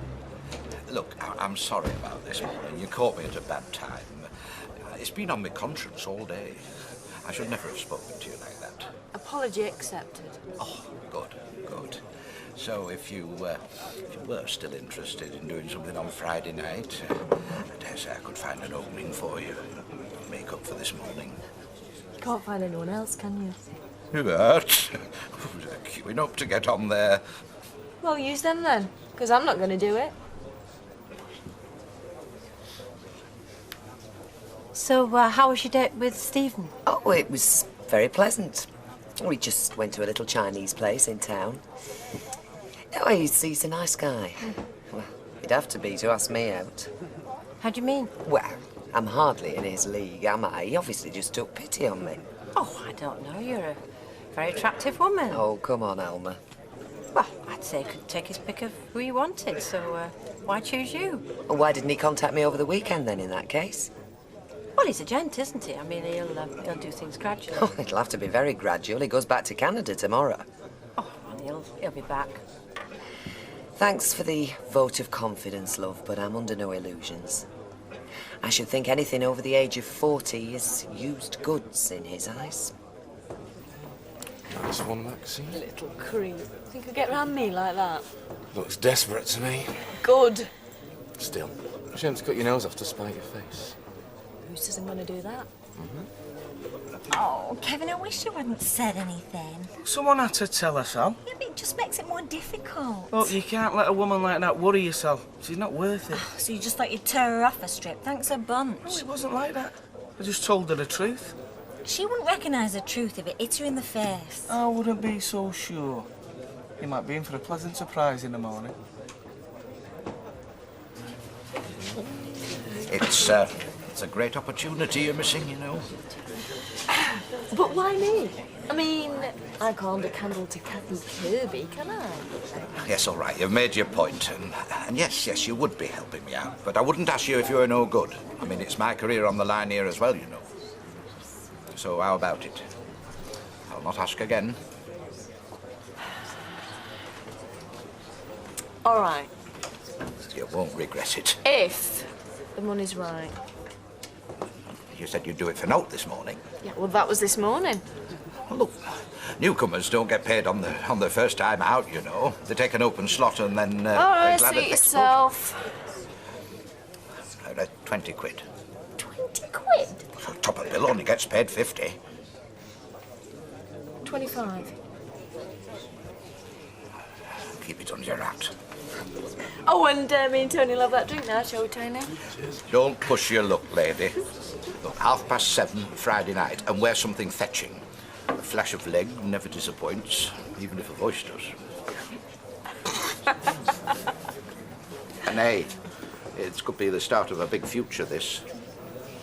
Look, I'm sorry about this morning. You caught me at a bad time. It's been on my conscience all day. I should never have spoken to you like that. Apology accepted. Oh, good, good. So if you were still interested in doing something on Friday night, I dare say I could find an opening for you. Make up for this morning. You can't find anyone else, can you? What? Queuing up to get on there. Well, use them then, because I'm not going to do it. So, how was your date with Stephen? Oh, it was very pleasant. We just went to a little Chinese place in town. Oh, he's a nice guy. Well, he'd have to be to ask me out. How do you mean? Well, I'm hardly in his league, am I? He obviously just took pity on me. Oh, I don't know. You're a very attractive woman. Oh, come on, Elmer. Well, I'd say he could take his pick of who he wanted, so why choose you? Well, why didn't he contact me over the weekend then, in that case? Well, he's a gent, isn't he? I mean, he'll do things gradually. Oh, it'll have to be very gradual. He goes back to Canada tomorrow. Oh, well, he'll be back. Thanks for the vote of confidence, love, but I'm under no illusions. I should think anything over the age of 40 is used goods in his eyes. Nice one, Maxine. Little creep. Think you'll get round me like that? Looks desperate to me. Good. Still, shame to cut your nose off to spite your face. Bruce isn't going to do that. Oh, Kevin, I wish you hadn't said anything. Someone had to tell us, Al. Yeah, but it just makes it more difficult. Look, you can't let a woman like that worry yourself. She's not worth it. So you just thought you'd tear her off a strip? Thanks a bunch. No, it wasn't like that. I just told her the truth. She wouldn't recognise the truth if it hit her in the face. I wouldn't be so sure. You might be in for a pleasant surprise in the morning. It's a great opportunity you're missing, you know. But why me? I mean, I can't hold a candle to Kathy Kirby, can I? Yes, all right, you've made your point, and yes, you would be helping me out, but I wouldn't ask you if you were no good. I mean, it's my career on the line here as well, you know. So how about it? I'll not ask again. All right. You won't regret it. If the money's right. You said you'd do it for note this morning. Yeah, well, that was this morning. Well, look, newcomers don't get paid on their first time out, you know. They take an open slot and then... All right, glad suit at yourself. 20 quid. 20 quid? So top of bill only gets paid 50. 25. Keep it under your hat. Oh, and me and Tony love that drink now, shall we, Tony? Don't push your luck, lady. Look, 7:30 Friday night, and wear something fetching. A flash of leg never disappoints, even if a voice does. And hey, it could be the start of a big future, this.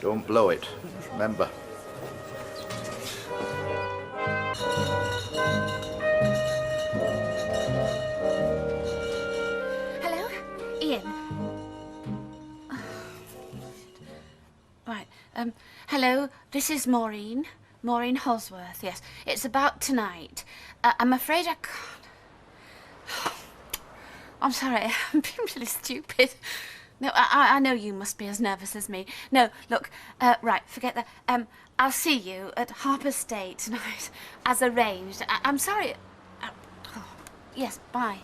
Don't blow it, remember. Hello? Ian? Right. Hello, this is Maureen. Maureen Hosworth, yes. It's about tonight. I'm afraid I can't... I'm sorry, I'm being really stupid. No, I know you must be as nervous as me. No, look, right, forget that. I'll see you at Harper's State tonight, as arranged. I'm sorry. Yes, bye.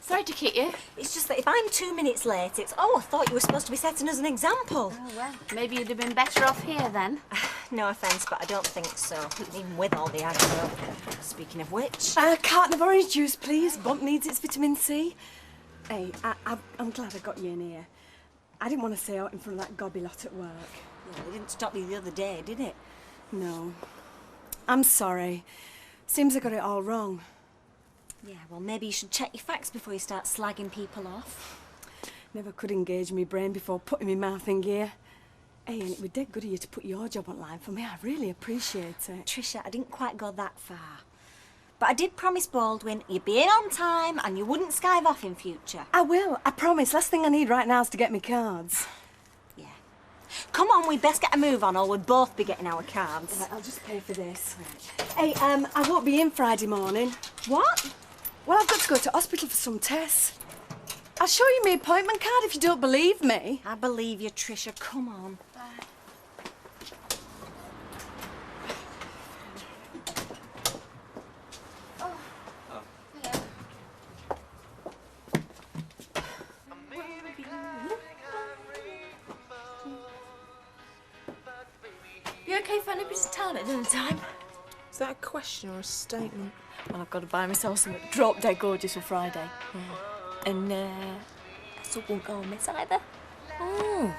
Sorry to keep you. It's just that if I'm 2 minutes late, it's, oh, I thought you were supposed to be setting us an example. Oh, well, maybe you'd have been better off here then. No offence, but I don't think so, even with all the aggro. Speaking of which... A carton of orange juice, please. Bump needs its vitamin C. Hey, I'm glad I got you in here. I didn't want to say out in front of that gobby lot at work. Yeah, it didn't stop you the other day, did it? No. I'm sorry. Seems I got it all wrong. Yeah, well, maybe you should check your facts before you start slagging people off. Never could engage me brain before putting me mouth in gear. Hey, and it was dead good of you to put your job online for me. I really appreciate it. Trisha, I didn't quite go that far. But I did promise Baldwin you'd be in on time and you wouldn't skive off in future. I will, I promise. Last thing I need right now is to get me cards. Yeah. Come on, we'd best get a move on or we'll both be getting our cards. Right, I'll just pay for this. Right. Hey, I won't be in Friday morning. What? Well, I've got to go to hospital for some tests. I'll show you my appointment card if you don't believe me. I believe you, Trisha. Come on. You okay for nipping to town at dinner time? Is that a question or a statement? Well, I've got to buy myself something drop dead gorgeous for Friday. And, so won't go on this either. Oh.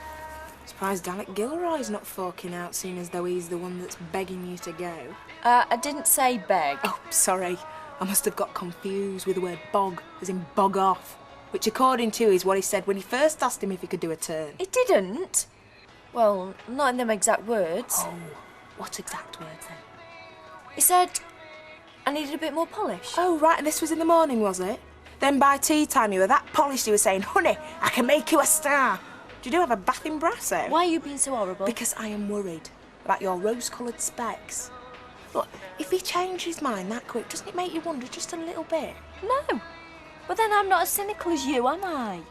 Surprised Alec Gilroy's not forking out, seeing as though he's the one that's begging you to go. I didn't say beg. Oh, sorry. I must have got confused with the word bog, as in bog off. Which, according to, is what he said when he first asked him if he could do a turn. It didn't. Well, not in them exact words. Oh, what exact words then? He said I needed a bit more polish. Oh, right, and this was in the morning, was it? Then by tea time you were that polished you were saying, honey, I can make you a star. You do have a bath in Brasso. Why are you being so horrible? Because I am worried about your rose-coloured specs. Look, if he changed his mind that quick, doesn't it make you wonder just a little bit? No. But then I'm not as cynical as you, am I?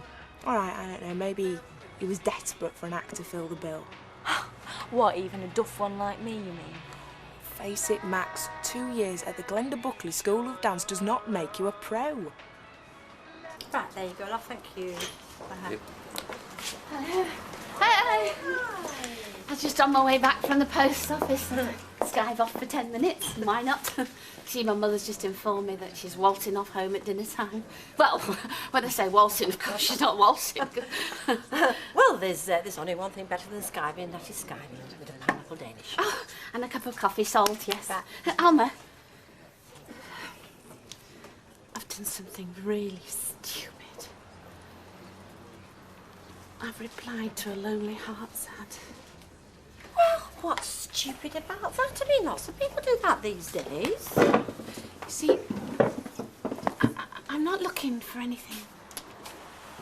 All right, I don't know, maybe he was desperate for an act to fill the bill. What, even a duff one like me, you mean? Face it, Max, 2 years at the Glenda Buckley School of Dance does not make you a pro. Right, there you go, love, thank you. Bye. Hello. Hey. I was just on my way back from the post office. Skive off for 10 minutes. Why not? See, my mother's just informed me that she's waltzing off home at dinner time. Well, when I say waltzing, of course, she's not waltzing. Well, there's only one thing better than skiving, and that is skiving with a pineapple Danish. Oh, and a cup of coffee, salt, yes. Alma, I've done something really stupid. I've replied to a lonely heart's ad. Well, what's stupid about that? I mean, lots of people do that these days. You see, I'm not looking for anything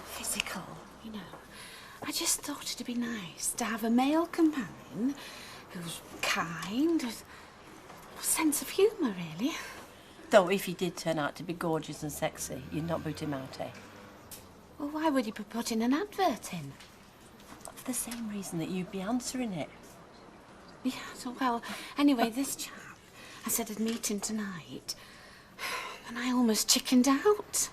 physical, you know. I just thought it'd be nice to have a male companion who's kind, with a sense of humour, really. Though if he did turn out to be gorgeous and sexy, you'd not boot him out, eh? Well, why would you be putting an advert in? For the same reason that you'd be answering it. Yeah, so, well, anyway, this chap, I said I'd meet him tonight, and I almost chickened out.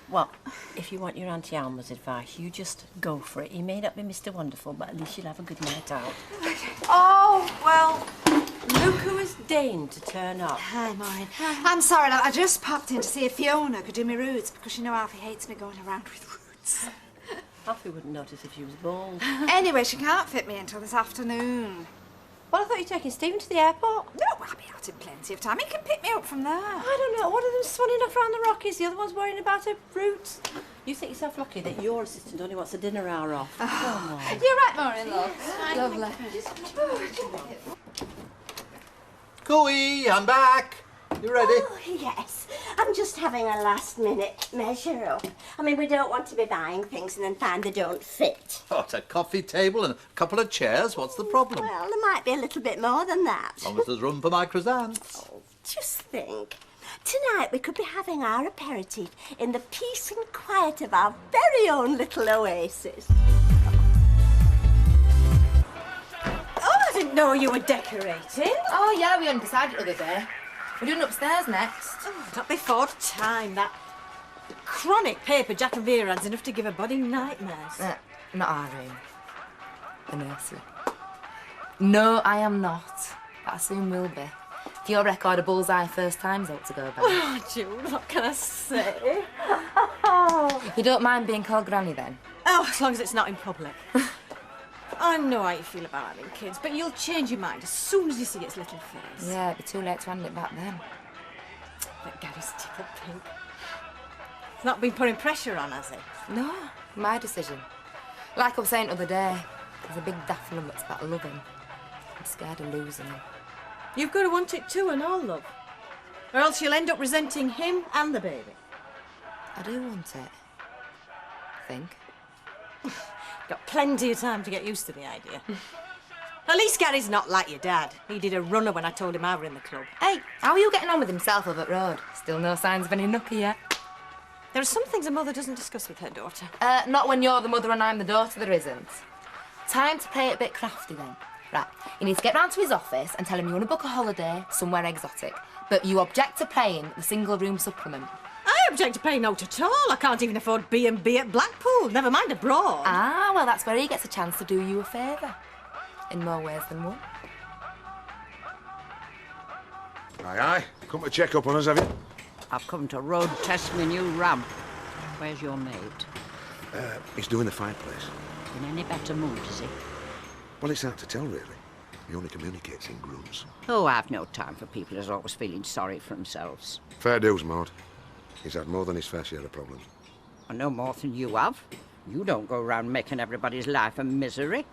Well, if you want your Auntie Alma's advice, you just go for it. He may not be Mr. Wonderful, but at least you'll have a good night out. Oh, well, look who has deigned to turn up. Hi, Maureen. I'm sorry, love. I just popped in to see if Fiona could do me roots, because you know Alfie hates me going around with roots. Alfie wouldn't notice if she was bald. Anyway, she can't fit me until this afternoon. Well, I thought you were taking Stephen to the airport. No, I'll be out in plenty of time. He can pick me up from there. I don't know. One of them's swanning off around the Rockies, the other one's worrying about her roots. You think yourself lucky that your assistant only wants a dinner hour off. Come on. You're right, Maureen, love. Lovely. Cooey, I'm back. You ready? Oh, yes. I'm just having a last-minute measure up. I mean, we don't want to be buying things and then find they don't fit. What, a coffee table and a couple of chairs? What's the problem? Well, there might be a little bit more than that. As long as there's room for my chrysanthemums. Oh, just think. Tonight we could be having our aperitif in the peace and quiet of our very own little oasis. Oh, I didn't know you were decorating. Oh, yeah, we only decided the other day. We're doing upstairs next. Oh, not before time. That chronic paper Jack and Vera ad's enough to give a body nightmares. Not our room. The nursery. No, I am not. But I soon will be. If your record of bullseye first times ought to go back. Oh, Jude, what can I say? You don't mind being called Granny then? Oh, as long as it's not in public. I know how you feel about having kids, but you'll change your mind as soon as you see its little face. Yeah, it'd be too late to hand it back then. But Gary's tickled pink. He's not been putting pressure on, has he? No, my decision. Like I was saying the other day, there's a big daft nuts that love him. I'm scared of losing him. You've got to want it too and all, love. Or else you'll end up resenting him and the baby. I do want it. I think. Got plenty of time to get used to the idea. At least Gary's not like your dad. He did a runner when I told him I were in the club. Hey, how are you getting on with himself up at road? Still no signs of any nookie yet? There are some things a mother doesn't discuss with her daughter. Not when you're the mother and I'm the daughter, there isn't. Time to play it a bit crafty then. Right, you need to get round to his office and tell him you want to book a holiday somewhere exotic, but you object to paying the single-room supplement. I object to paying out at all. I can't even afford B&B at Blackpool, never mind abroad. Ah, well, that's where he gets a chance to do you a favour. In more ways than one. Aye, aye. Come to check up on us, have you? I've come to road test my new ram. Where's your mate? He's doing the fireplace. In any better mood, is he? Well, it's hard to tell, really. He only communicates in grunts. Oh, I've no time for people who's always feeling sorry for themselves. Fair dues, Maud. He's had more than his fair share of problems. I know more than you have. You don't go around making everybody's life a misery.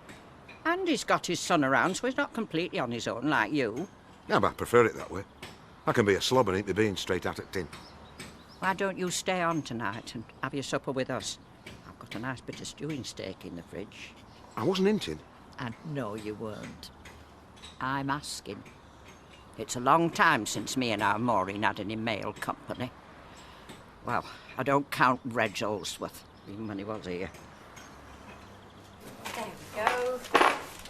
And he's got his son around, so he's not completely on his own like you. Yeah, but I prefer it that way. I can be a slob and ain't be being straight out at tin. Why don't you stay on tonight and have your supper with us? I've got a nice bit of stewing steak in the fridge. I wasn't hinting. And no, you weren't. I'm asking. It's a long time since me and our Maureen had any male company. Well, I don't count Reg Olsworth, even when he was here. There we go.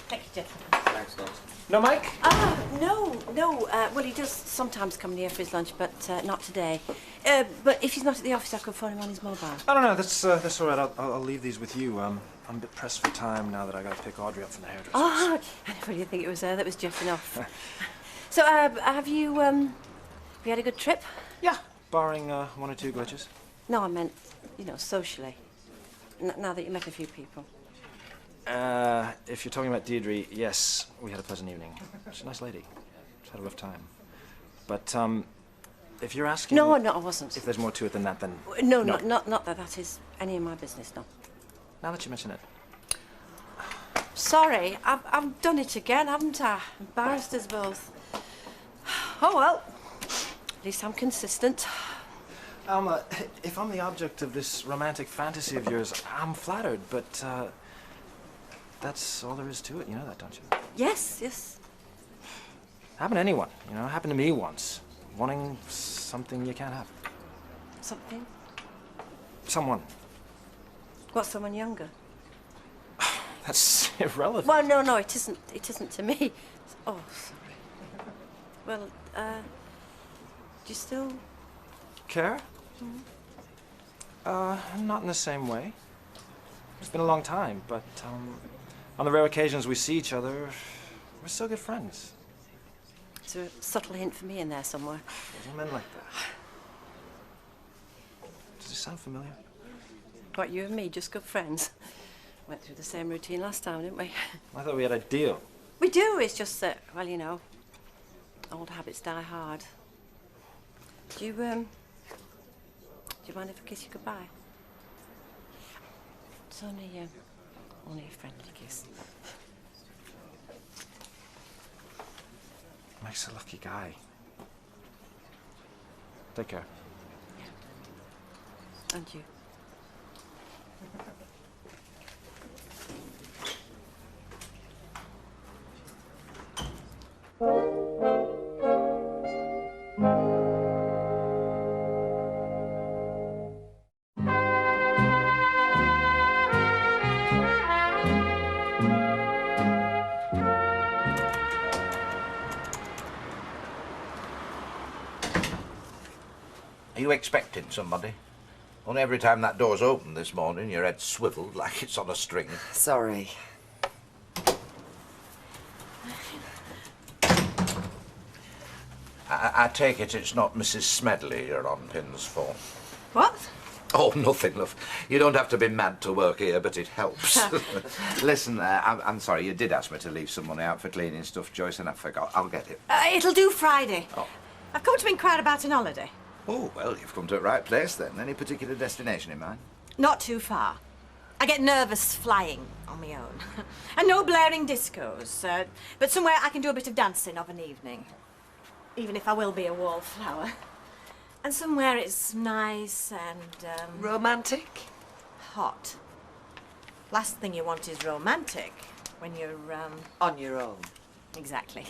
Thank you, gentlemen. Thanks, Doc. No, Mike? No. Well, he does sometimes come here for his lunch, but not today. But if he's not at the office, I could phone him on his mobile. I don't know. That's all right. I'll leave these with you. I'm a bit pressed for time now that I got to pick Audrey up from the hairdresser. Oh, what do you think it was that was jetting off? So, have you had a good trip? Yeah, barring one or two glitches. No, I meant, socially. Now that you met a few people. If you're talking about Deirdre, yes, we had a pleasant evening. She's a nice lady. Just had a rough time. But, if you're asking... No, I wasn't. If there's more to it than that, then... No. Not that that is any of my business, no. Now that you mention it. Sorry, I've done it again, haven't I? Embarrassed us both. Oh, well. At least I'm consistent. Alma, if I'm the object of this romantic fantasy of yours, I'm flattered, but, that's all there is to it. You know that, don't you? Yes. Happened to anyone, happened to me once. Wanting something you can't have. Something? Someone. What, someone younger? That's irrelevant. Well, no, it isn't. It isn't to me. Oh, sorry. Well, do you still... Care? Not in the same way. It's been a long time, but, on the rare occasions we see each other, we're still good friends. Is there a subtle hint for me in there somewhere? Little men like that. Does it sound familiar? What, you and me, just good friends? Went through the same routine last time, didn't we? I thought we had a deal. We do, it's just that, well, old habits die hard. Do you mind if I kiss you goodbye? It's only a friendly kiss. Mike's a lucky guy. Take care. And you. Are you expecting somebody? Only every time that door's opened this morning, your head's swiveled like it's on a string. Sorry. I take it it's not Mrs. Smedley you're on pins for. What? Oh, nothing, love. You don't have to be mad to work here, but it helps. Listen, I'm sorry, you did ask me to leave some money out for cleaning stuff, Joyce, and I forgot. I'll get it. It'll do Friday. Oh. I've come to inquire about an holiday. Oh, well, you've come to the right place then. Any particular destination in mind? Not too far. I get nervous flying on my own. And no blaring discos, but somewhere I can do a bit of dancing of an evening. Even if I will be a wallflower. And somewhere it's nice and, romantic? Hot. Last thing you want is romantic when you're, on your own. Exactly.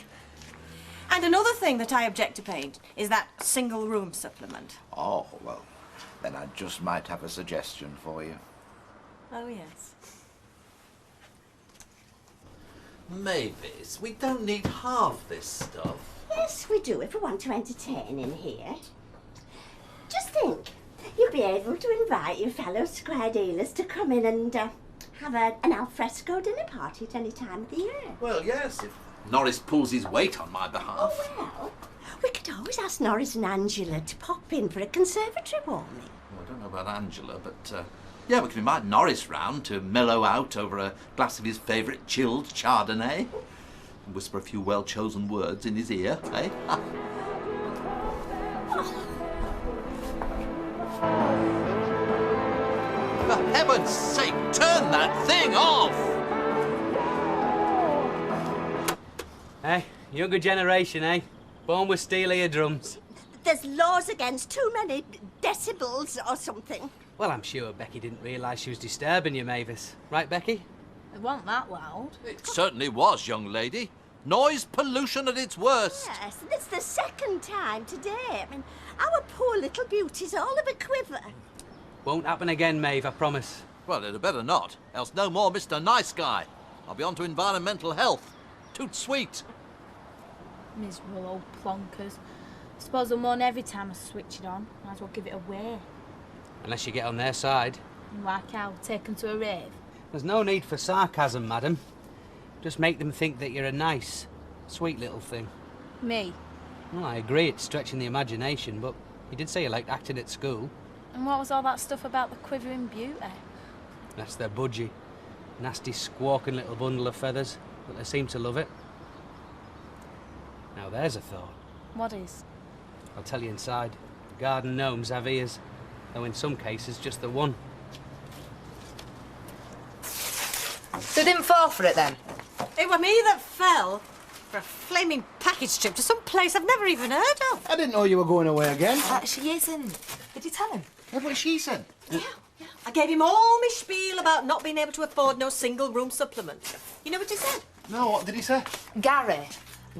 And another thing that I object to paying is that single room supplement. Oh, well, then I just might have a suggestion for you. Oh, yes. Mavis, we don't need half this stuff. Yes, we do, if we want to entertain in here. Just think, you'll be able to invite your fellow square dealers to come in and have an alfresco dinner party at any time of the year. Well, yes, if Norris pulls his weight on my behalf. Oh, well, we could always ask Norris and Angela to pop in for a conservatory warming. Well, I don't know about Angela, but yeah, we can invite Norris round to mellow out over a glass of his favourite chilled Chardonnay and whisper a few well-chosen words in his ear, eh? For heaven's sake, turn that thing off! Hey, younger generation, eh? Born with steel eardrums. There's laws against too many decibels or something. Well, I'm sure Becky didn't realise she was disturbing you, Mavis. Right, Becky? It wasn't that loud. It certainly was, young lady. Noise pollution at its worst. Yes, and it's the second time today. I mean, our poor little beauty's all of a quiver. Won't happen again, Maeve, I promise. Well, it'd better not, else no more Mr. Nice Guy. I'll be on to environmental health. Toot sweet. Miserable old plonkers. Suppose they'll moan every time I switch it on. Might as well give it away. Unless you get on their side. Like how? Take them to a rave? There's no need for sarcasm, madam. Just make them think that you're a nice, sweet little thing. Me? Well, I agree it's stretching the imagination, but you did say you liked acting at school. And what was all that stuff about the quivering beauty? That's their budgie. Nasty, squawking little bundle of feathers, but they seem to love it. Now there's a thought. What is? I'll tell you inside. Garden gnomes have ears, though in some cases just the one. So didn't fall for it then? It were me that fell for a flaming package trip to some place I've never even heard of. I didn't know you were going away again. She isn't. Did you tell him? Yeah, what she said. Yeah. I gave him all my spiel about not being able to afford no single-room supplement. You know what he said? No, what did he say? Gary,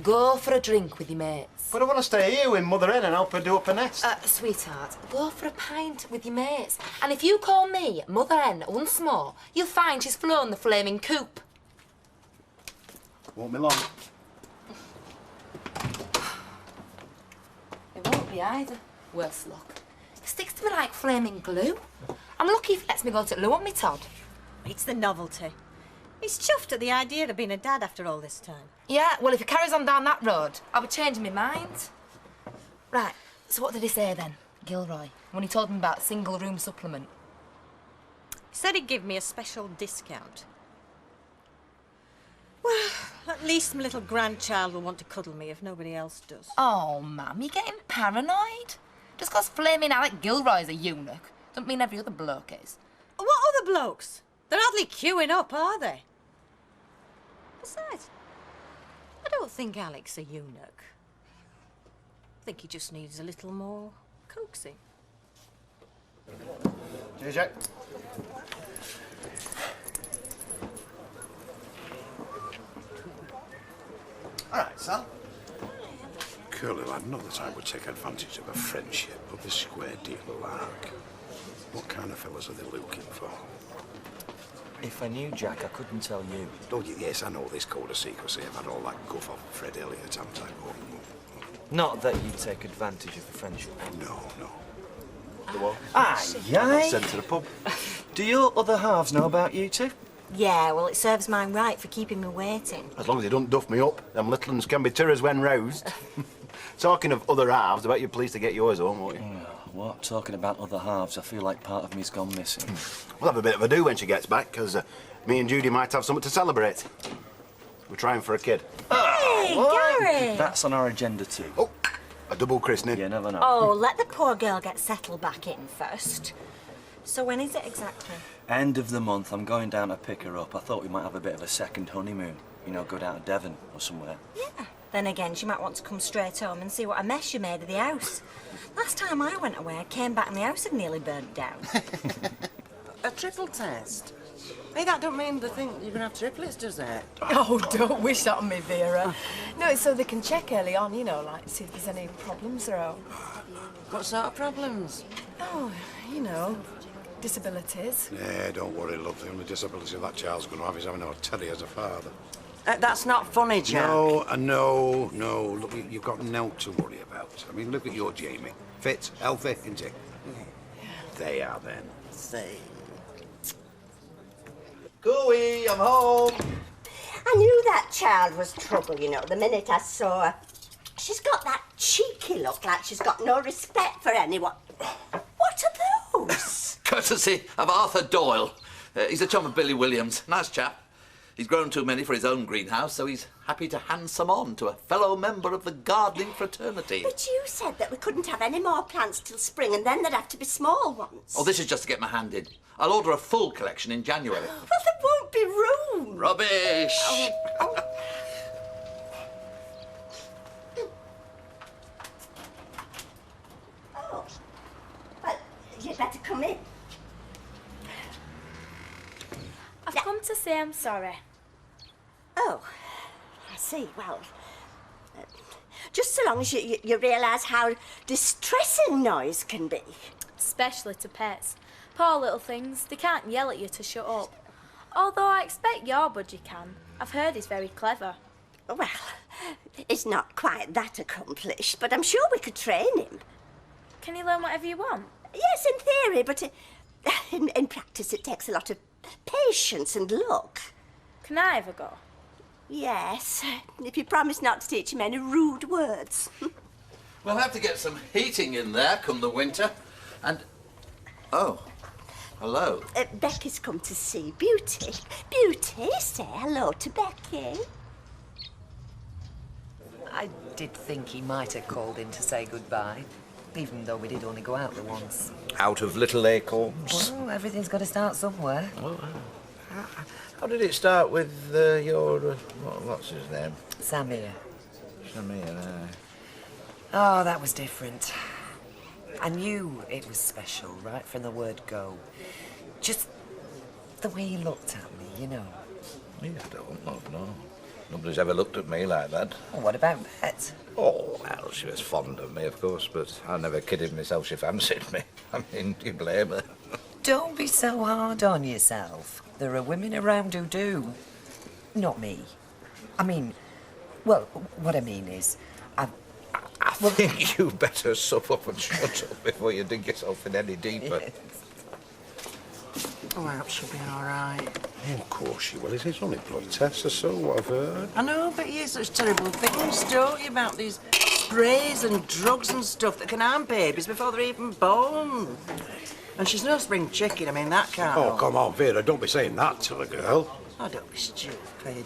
go for a drink with your mates. But I want to stay here with Mother Hen and help her do up a nest. Sweetheart, go for a pint with your mates. And if you call me Mother Hen once more, you'll find she's flown the flaming coop. Won't be long. It won't be either. Worse luck. It sticks to me like flaming glue. I'm lucky if he lets me go to loo on me, Todd. It's the novelty. He's chuffed at the idea of being a dad after all this time. Yeah, well, if he carries on down that road, I'll be changing my mind. Right, so what did he say then, Gilroy, when he told me about single-room supplement? He said he'd give me a special discount. Well, at least my little grandchild will want to cuddle me if nobody else does. Oh, Mum, you're getting paranoid. Just 'cause flaming Alec Gilroy's a eunuch doesn't mean every other bloke is. What other blokes? They're hardly queuing up, are they? Besides, I don't think Alec's a eunuch. I think he just needs a little more coaxing. Cheers, Jack. All right, Sal. Curly lad, not that I would take advantage of a friendship, but this square deal lark. What kind of fellas are they looking for? If I knew Jack, I couldn't tell you. Oh, yes, I know this code of secrecy. I've had all that guff off Fred Elliott, haven't I? Not that you take advantage of the friendship. No, no. The what? Aye, aye. Sent to the pub. Do your other halves know about you two? Yeah, well, it serves mine right for keeping me waiting. As long as they don't duff me up. Them little uns can be terrors when roused. Talking of other halves, I bet you're pleased to get yours home, won't you? What? Talking about other halves, I feel like part of me's gone missing. We'll have a bit of a do when she gets back, because me and Judy might have something to celebrate. We're trying for a kid. Hey, Gary! That's on our agenda too. Oh, a double christening. You never know. Oh, let the poor girl get settled back in first. So when is it exactly? End of the month, I'm going down to pick her up. I thought we might have a bit of a second honeymoon. You know, go down to Devon or somewhere. Yeah. Then again, she might want to come straight home and see what a mess you made of the house. Last time I went away, I came back and the house had nearly burnt down. A triple test? Hey, that don't mean they think you're going to have triplets, does it? Oh, don't wish that on me, Vera. No, it's so they can check early on, you know, like see if there's any problems around. What sort of problems? Oh, you know, disabilities. Yeah, don't worry, love. The only disability that child's going to have is having a Teddy as a father. That's not funny, Jack. No. Look, you've got no to worry about. I mean, look at your Jamie. Fit, healthy, isn't he? Yeah. They are then. See. Gooey, I'm home. I knew that child was trouble, you know, the minute I saw her. She's got that cheeky look, like she's got no respect for anyone. What are those? Courtesy of Arthur Doyle. He's a chum of Billy Williams. Nice chap. He's grown too many for his own greenhouse, so he's happy to hand some on to a fellow member of the gardening fraternity. But you said that we couldn't have any more plants till spring, and then there'd have to be small ones. Oh, this is just to get my hand in. I'll order a full collection in January. Well, there won't be room. Rubbish! Oh. Well, you'd better come in. I've come to say I'm sorry. Oh, I see. Well, just so long as you realise how distressing noise can be. Especially to pets. Poor little things, they can't yell at you to shut up. Although I expect your budgie can. I've heard he's very clever. Well, it's not quite that accomplished, but I'm sure we could train him. Can he learn whatever you want? Yes, in theory, but in practice it takes a lot of patience and luck. Can I have a go? Yes, if you promise not to teach him any rude words. We'll have to get some heating in there come the winter. And... oh, hello. Becky's come to see Beauty. Beauty, say hello to Becky. I did think he might have called in to say goodbye, even though we did only go out the once. Out of little acorns. Well, everything's got to start somewhere. Oh, how did it start with your... what's his name? Samir. Samir, Oh, that was different. I knew it was special right from the word go. Just the way he looked at me, you know. Yeah, I don't know, no. Nobody's ever looked at me like that. Well, what about Bet? Oh, well, she was fond of me, of course, but I never kidded myself she fancied me. I mean, do you blame her? Don't be so hard on yourself. There are women around who do. Not me. I mean, well, what I mean is, I think you better sup up and shut up before you dig yourself in any deeper. Yes. Oh, I hope she'll be all right. Of course she will. It's only blood tests or so, what I've heard. I know, but you hear such terrible things, don't you, about these sprays and drugs and stuff that can harm babies before they're even born. And she's no spring chicken. I mean, that can't... Oh, come on, Vera, don't be saying that to the girl. Oh, don't be stupid.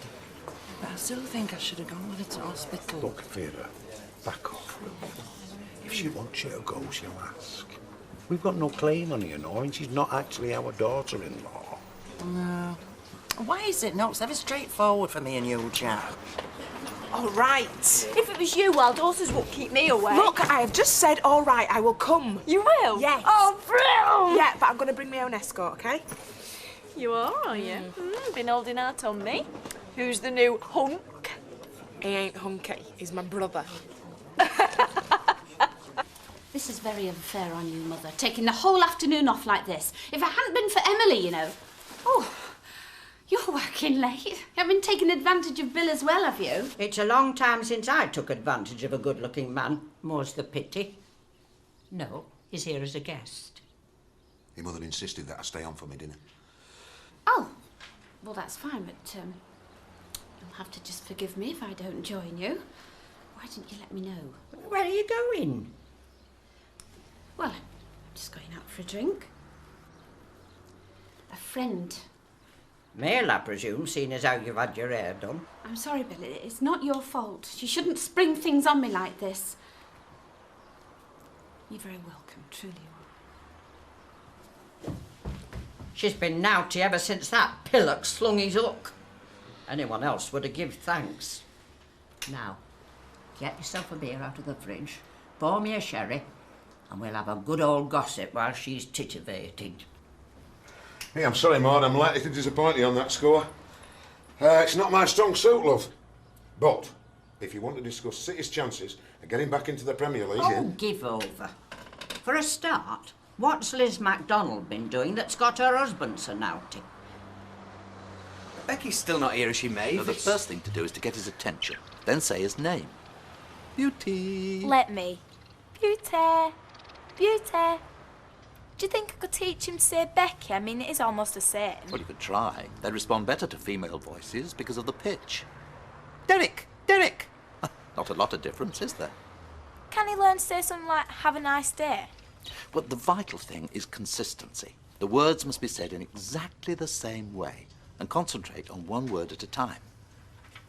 But I still think I should have gone with her to hospital. Look, Vera, back off. If she wants you to go, she'll ask. We've got no claim on her, you know, and she's not actually our daughter-in-law. No. Why is it not? It's ever straightforward for me and you, Jack. All right. If it was you, wild horses won't keep me away. Look, I have just said all right, I will come. You will? Yes. Oh, brilliant! Yeah, but I'm going to bring my own escort, OK? You are you? Been holding out on me. Who's the new hunk? He ain't hunky, he's my brother. This is very unfair on you, Mother, taking the whole afternoon off like this. If it hadn't been for Emily, you know. Oh, you're working late. You haven't taken advantage of Bill as well, have you? It's a long time since I took advantage of a good-looking man. More's the pity. No, he's here as a guest. Your mother insisted that I stay on for my dinner. Oh, well, that's fine, but you'll have to just forgive me if I don't join you. Why didn't you let me know? Where are you going? Well, Just going out for a drink. A friend. Male, I presume, seeing as how you've had your hair done. I'm sorry, Bill. It's not your fault. You shouldn't spring things on me like this. You're very welcome, truly you are. She's been naughty ever since that pillock slung his hook. Anyone else would have given thanks. Now, get yourself a beer out of the fridge, pour me a sherry, and we'll have a good old gossip while she's titivating. Hey, I'm sorry, Maud, I'm likely to disappoint you on that score. It's not my strong suit, love. But, if you want to discuss City's chances of getting back into the Premier League... Oh, give over. For a start, what's Liz MacDonald been doing that's got her husband so naughty? Becky's still not here, is she, Maeve? No, the first thing to do is to get his attention, then say his name. Beauty. Let me. Beauty. Beauty. Do you think I could teach him to say Becky? I mean, it is almost the same. Well, you could try. They'd respond better to female voices because of the pitch. Derek! Derek! Not a lot of difference, is there? Can he learn to say something like, have a nice day? Well, the vital thing is consistency. The words must be said in exactly the same way, and concentrate on one word at a time.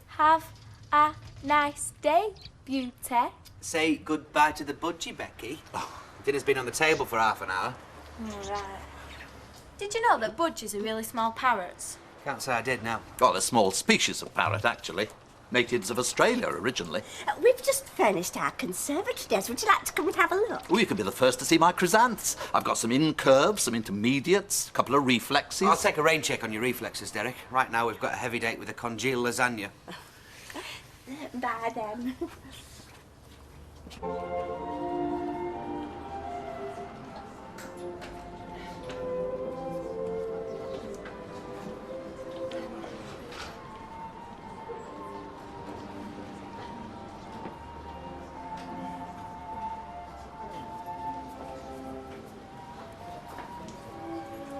Have a nice day, Beauty. Say goodbye to the budgie, Becky. Dinner's been on the table for half an hour. Right. Did you know that budgies are really small parrots? Can't say I did now. Well, a small species of parrot, actually. Natives of Australia, originally. We've just furnished our conservatory, Des. Would you like to come and have a look? Oh, you can be the first to see my chrysanths. I've got some incurves, some intermediates, a couple of reflexes. I'll take a rain check on your reflexes, Derek. Right now, we've got a heavy date with a congealed lasagna. Bye, then.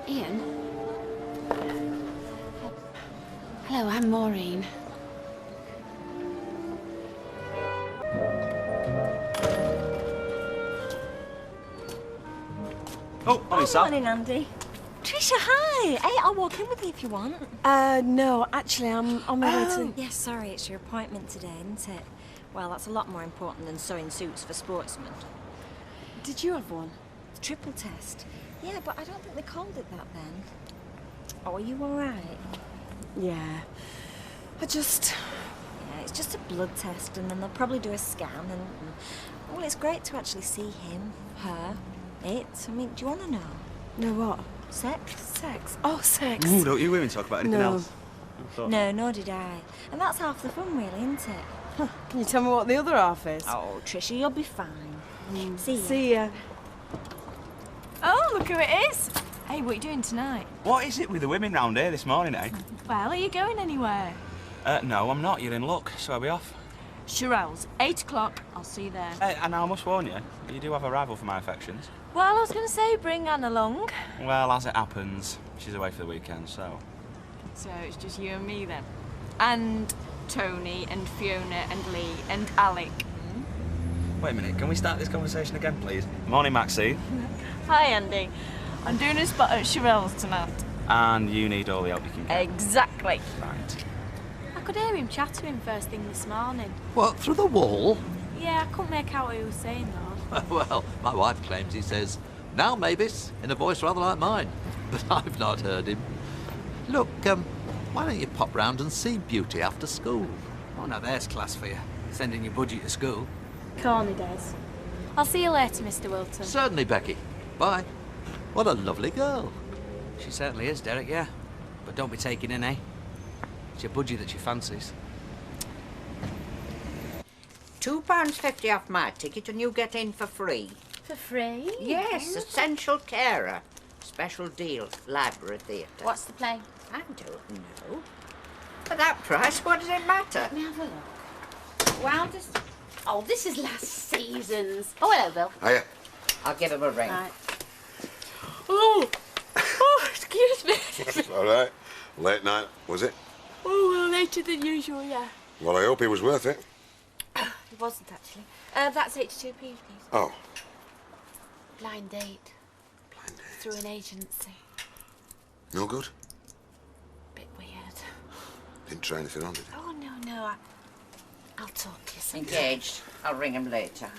Ian? Hello, I'm Maureen. Oh, morning, Sal. Morning, Andy. Tricia, hi. Hey, I'll walk in with you if you want. No, actually, I'm on my way to... Yes, sorry, it's your appointment today, isn't it? Well, that's a lot more important than sewing suits for sportsmen. Did you have one? The triple test. Yeah, but I don't think they called it that then. Oh, are you all right? Yeah. I just... Yeah, it's just a blood test, and then they'll probably do a scan, and... Well, it's great to actually see him, her, it. I mean, do you want to know? No, what? Sex? Sex? Oh, sex. Ooh, don't you women talk about anything else? No, nor did I. And that's half the fun, really, isn't it? Huh. Can you tell me what the other half is? Oh, Tricia, you'll be fine. See ya. See ya. Oh, look who it is. Hey, what are you doing tonight? What is it with the women round here this morning, eh? Well, are you going anywhere? No, I'm not. You're in luck, so I'll be off. Shirelles, 8 o'clock. I'll see you there. And I must warn you, you do have a rival for my affections. Well, I was going to say bring Anne along. Well, as it happens, she's away for the weekend, so... So it's just you and me then? And Tony and Fiona and Lee and Alec. Wait a minute, can we start this conversation again, please? Morning, Maxine. Hi, Andy. I'm doing a spot at Shirelles tonight. And you need all the help you can get. Exactly. Right. I could hear him chattering first thing this morning. What, through the wall? Yeah, I couldn't make out what he was saying, though. Well, my wife claims he says, "Now, Mavis," in a voice rather like mine. But I've not heard him. Look, why don't you pop round and see Beauty after school? Oh, now there's class for you. Sending your budgie to school. Corny Des. I'll see you later, Mr. Wilton. Certainly, Becky. Bye. What a lovely girl. She certainly is, Derek, yeah. But don't be taking in, eh? It's your budgie that she fancies. £2.50 off my ticket and you get in for free. For free? Yes, Essential Carer. Special deal, Library Theatre. What's the play? I don't know. For that price, what does it matter? Let me have a look. Well, oh, this is last season's. Oh, hello, Bill. Hiya. I'll give him a ring. Right. Oh, excuse me. All right. Late night, was it? Oh, well, later than usual, yeah. Well, I hope he was worth it. It wasn't, actually. That's 82p, please. Oh. Blind date. through an agency. No good? Bit weird. Didn't try anything on, did you? Oh, no. I'll talk to you sometime. Engaged. I'll ring him later.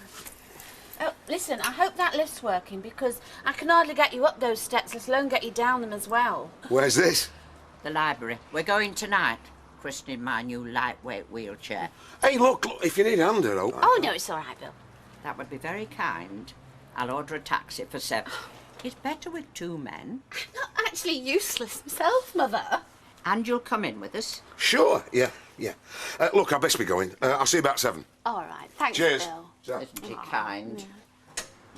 Oh, listen, I hope that lift's working because I can hardly get you up those steps, let alone get you down them as well. Where's this? The library. We're going tonight. Christening my new lightweight wheelchair. Hey, look, if you need a hand, Oh, no, it's all right, Bill. That would be very kind. I'll order a taxi for 7. It's better with 2 men. Not actually useless himself, Mother. And you'll come in with us? Sure, yeah. Look, I best be going. I'll see you about 7. All right, thanks, Cheers. Bill. Isn't he kind?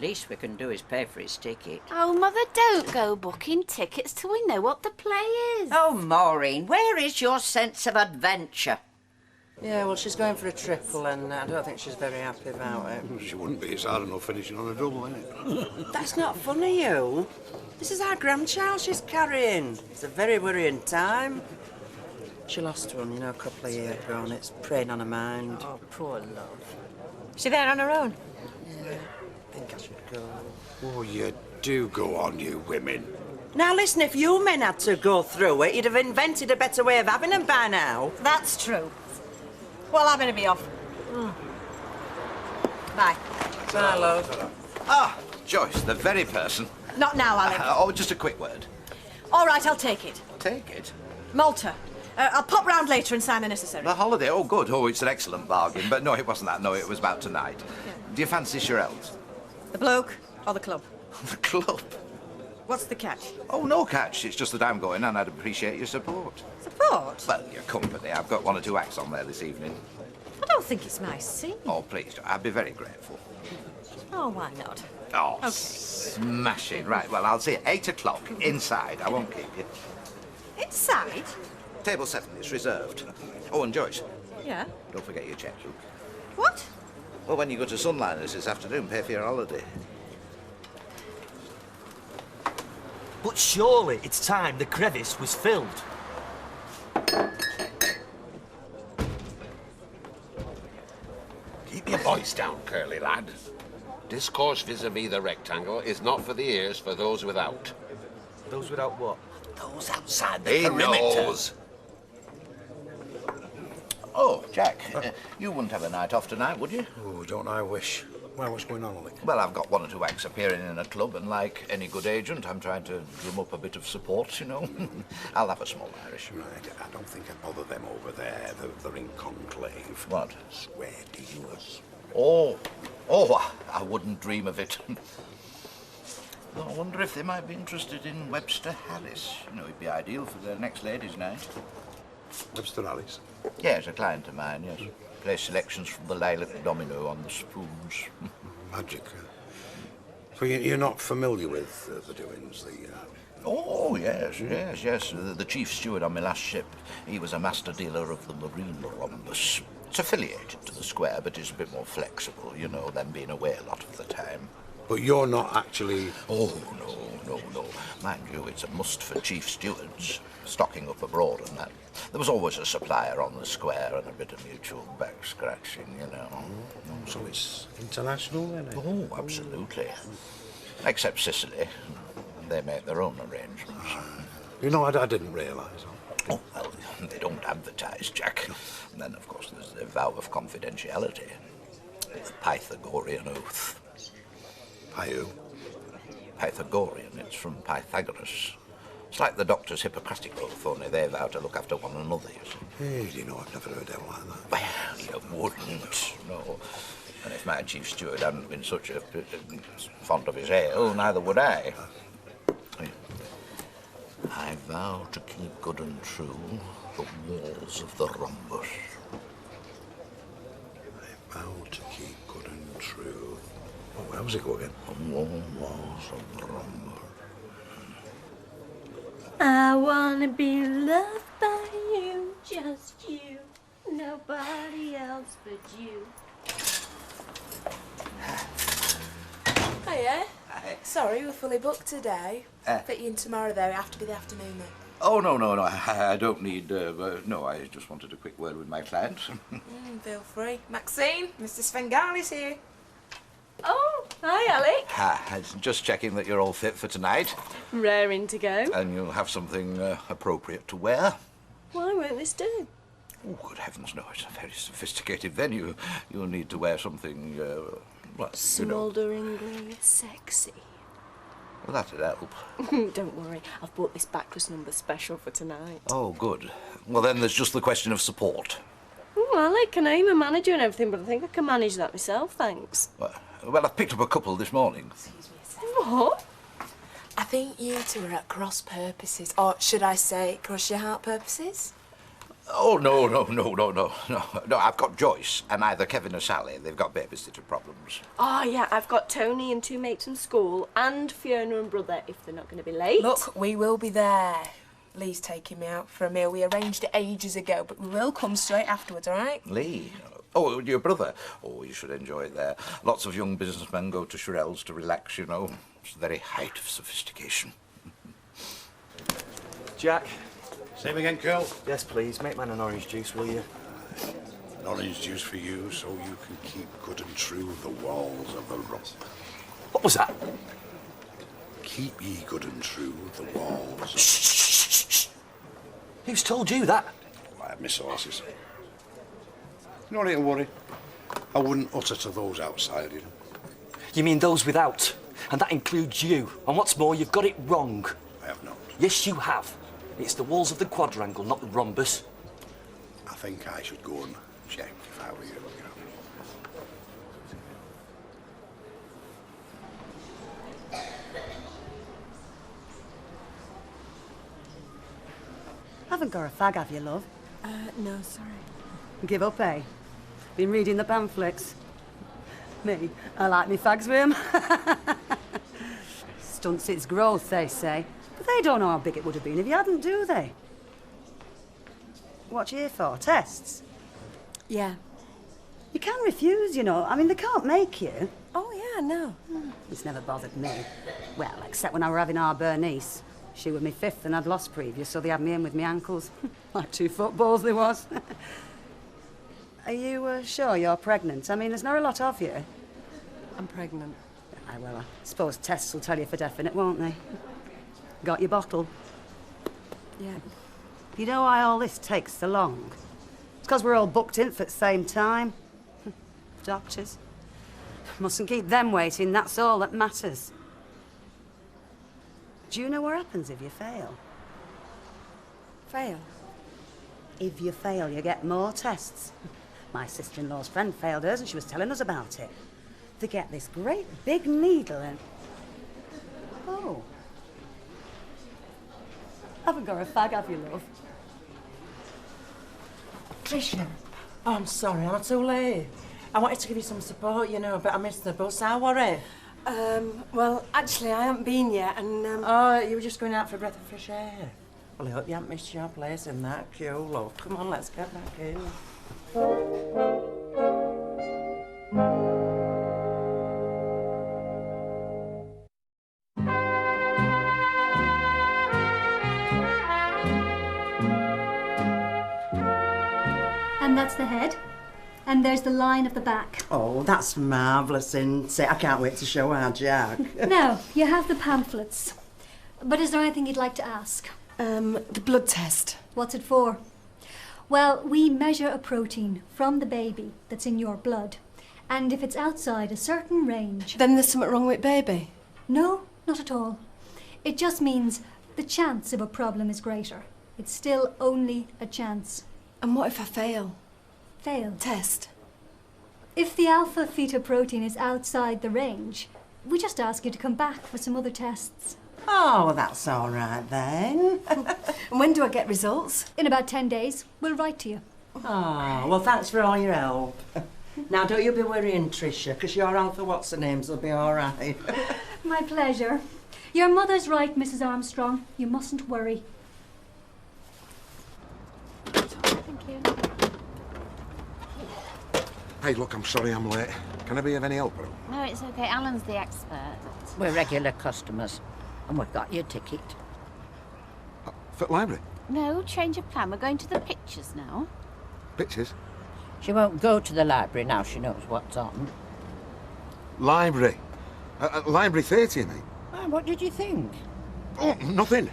Least we can do is pay for his ticket. Oh, Mother, don't go booking tickets till we know what the play is. Oh, Maureen, where is your sense of adventure? Yeah, well, she's going for a triple, and I don't think she's very happy about it. She wouldn't be. It's hard enough finishing on a double, isn't it? That's not funny, you. This is our grandchild she's carrying. It's a very worrying time. She lost one, a couple of years ago, and it's preying on her mind. Oh, poor love. Is she there on her own? Yeah, I think I should go. Oh, you do go on, you women. Now, listen, if you men had to go through it, you'd have invented a better way of having them by now. That's true. Well, I'm going to be off. Bye. Bye, love. Ah, Joyce, the very person. Not now, Alec. Oh, just a quick word. All right, I'll take it. Take it. Malta. I'll pop round later and sign the necessary. The holiday? Oh, good. Oh, it's an excellent bargain. But no, it wasn't that. No, it was about tonight. Yeah. Do you fancy Shirelles? The bloke or the club? The club? What's the catch? Oh, no catch. It's just that I'm going and I'd appreciate your support. Support? Well, your company. I've got 1 or 2 acts on there this evening. I don't think it's my scene. Oh, please, I'd be very grateful. Oh, why not? Oh, Okay. smashing. Right, well, I'll see you at 8 o'clock inside. I won't keep you. Inside? Table 7 is reserved. Oh, and Joyce, Yeah. don't forget your checkbook. What? Well, when you go to Sunliners this afternoon, pay for your holiday. But surely it's time the crevice was filled. Keep your voice down, Curly lad. Discourse vis-à-vis the rectangle is not for the ears for those without. Those without what? Those outside the He perimeter. knows. Oh, Jack, you wouldn't have a night off tonight, would you? Oh, don't I wish. Why, what's going on, Alec? Well, I've got 1 or 2 acts appearing in a club, and like any good agent, I'm trying to drum up a bit of support, you know. I'll have a small Irish. Right, I don't think I'd bother them over there. They're in conclave. What? Square dealers. Oh, I wouldn't dream of it. I wonder if they might be interested in Webster Harris. You know, he'd be ideal for their next ladies' night. Webster Harris? Yes, a client of mine, yes. Plays selections from the lilac domino on the spoons. Magic. So you're not familiar with the doings, Oh, yes. The chief steward on my last ship, he was a master dealer of the marine rhombus. It's affiliated to the Square, but it's a bit more flexible, you know, them being away a lot of the time. But you're not actually... Oh, no. Mind you, it's a must for chief stewards, stocking up abroad and that. There was always a supplier on the Square and a bit of mutual back-scratching, you know. Oh, so it's international, then? Oh, absolutely. Except Sicily. They make their own arrangements. You know, I didn't realise. Oh, well, they don't advertise, Jack. And then, of course, there's the vow of confidentiality. The Pythagorean oath. Who? Pythagorean. It's from Pythagoras. It's like the doctor's Hippocratic oath, only they vow to look after one another, you see. Hey, do you know, I've never heard it like that. Well, you wouldn't, no. And if my chief steward hadn't been such a fond of his ale, neither would I. I vow to keep good and true the walls of the rhombus. I vow to keep good and true. Oh, how's it go again? The walls of the rhombus. I wanna be loved by you, just you, nobody else but you. Hiya. Hi. Sorry, we're fully booked today. Fit you in tomorrow though, it have to be the afternoon then. Oh, no, I don't need, no, I just wanted a quick word with my client. Feel free. Maxine, Mr. Svengali's here. Oh, Hi, Alec. Ah, just checking that you're all fit for tonight. Raring to go. And you'll have something appropriate to wear. Why won't this do? Oh, good heavens, no, it's a very sophisticated venue. You'll need to wear something, well, you know. Smoulderingly sexy. Well, that'd help. Don't worry, I've bought this backless number special for tonight. Oh, good. Well, then there's just the question of support. Oh, Alec, I know you're a manager and everything, but I think I can manage that myself, thanks. Well, I've picked up a couple this morning. What? I think you two are at cross purposes, or should I say, cross your heart purposes? Oh, no. I've got Joyce, and either Kevin or Sally. They've got babysitter problems. Oh, yeah, I've got Tony and two mates from school, and Fiona and brother, if they're not going to be late. Look, we will be there. Lee's taking me out for a meal. We arranged it ages ago, but we will come straight afterwards, all right? Lee? Oh, your brother? Oh, you should enjoy it there. Lots of young businessmen go to Shirelles to relax, you know. It's the very height of sophistication. Jack. Same again, Curl? Yes, please. Make man an orange juice, will you? An orange juice for you, so you can keep good and true the walls of the rump. What was that? Keep ye good and true the walls. Shh. Who's told you that? Why, Miss Horses. No need to worry. I wouldn't utter to those outside, you know. You mean those without? And that includes you. And what's more, you've got it wrong. I have not. Yes, you have. It's the walls of the quadrangle, not the rhombus. I think I should go and check if I were you. Haven't got a fag, have you, love? No, sorry. Give up, eh? Been reading the pamphlets. Me, I like me fags with 'em. Stunts its growth, they say. But they don't know how big it would have been if you hadn't, do they? What you here for? Tests? Yeah. You can refuse, you know. I mean, they can't make you. Oh, yeah, no. It's never bothered me. Well, except when I were having our Bernice. She was my fifth and I'd lost previous, so they had me in with my ankles. Like two footballs they was. Are you sure you're pregnant? I mean, there's not a lot of you. I'm pregnant. Aye, well, I suppose tests will tell you for definite, won't they? Got your bottle? Yeah. You know why all this takes so long? It's because we're all booked in for the same time. Doctors. Mustn't keep them waiting, that's all that matters. Do you know what happens if you fail? Fail? If you fail, you get more tests. My sister-in-law's friend failed hers and she was telling us about it. They get this great big needle and... Oh. Haven't got a fag, have you, love? Tricia. Oh, I'm sorry, I'm too late. I wanted to give you some support, you know, but I missed the bus. How were it? Well, actually, I haven't been yet, and, Oh, you were just going out for a breath of fresh air. Well, I hope you haven't missed your place in that queue, love. Come on, let's get back in. And that's the head. And there's the line of the back. Oh, that's marvellous, isn't it? I can't wait to show our Jack. Now, you have the pamphlets. But is there anything you'd like to ask? The blood test. What's it for? Well, we measure a protein from the baby that's in your blood. And if it's outside a certain range... Then there's something wrong with baby? No, not at all. It just means the chance of a problem is greater. It's still only a chance. And what if I fail? Fail? Test. If the alpha-fetoprotein is outside the range, we just ask you to come back for some other tests. Oh, well, that's all right then. And when do I get results? In about 10 days. We'll write to you. Oh, well, thanks for all your help. Now, don't you be worrying, Tricia, because your Alpha What's-her-names will be all right. My pleasure. Your mother's right, Mrs. Armstrong. You mustn't worry. Thank you. Hey, look, I'm sorry I'm late. Can I be of any help? No, it's okay. Alan's the expert. We're regular customers, and we've got your ticket. For the library? No, change of plan. We're going to the pictures now. Pictures? She won't go to the library now she knows what's on. Library? Library Theatre, you mean? What did you think? Oh, nothing.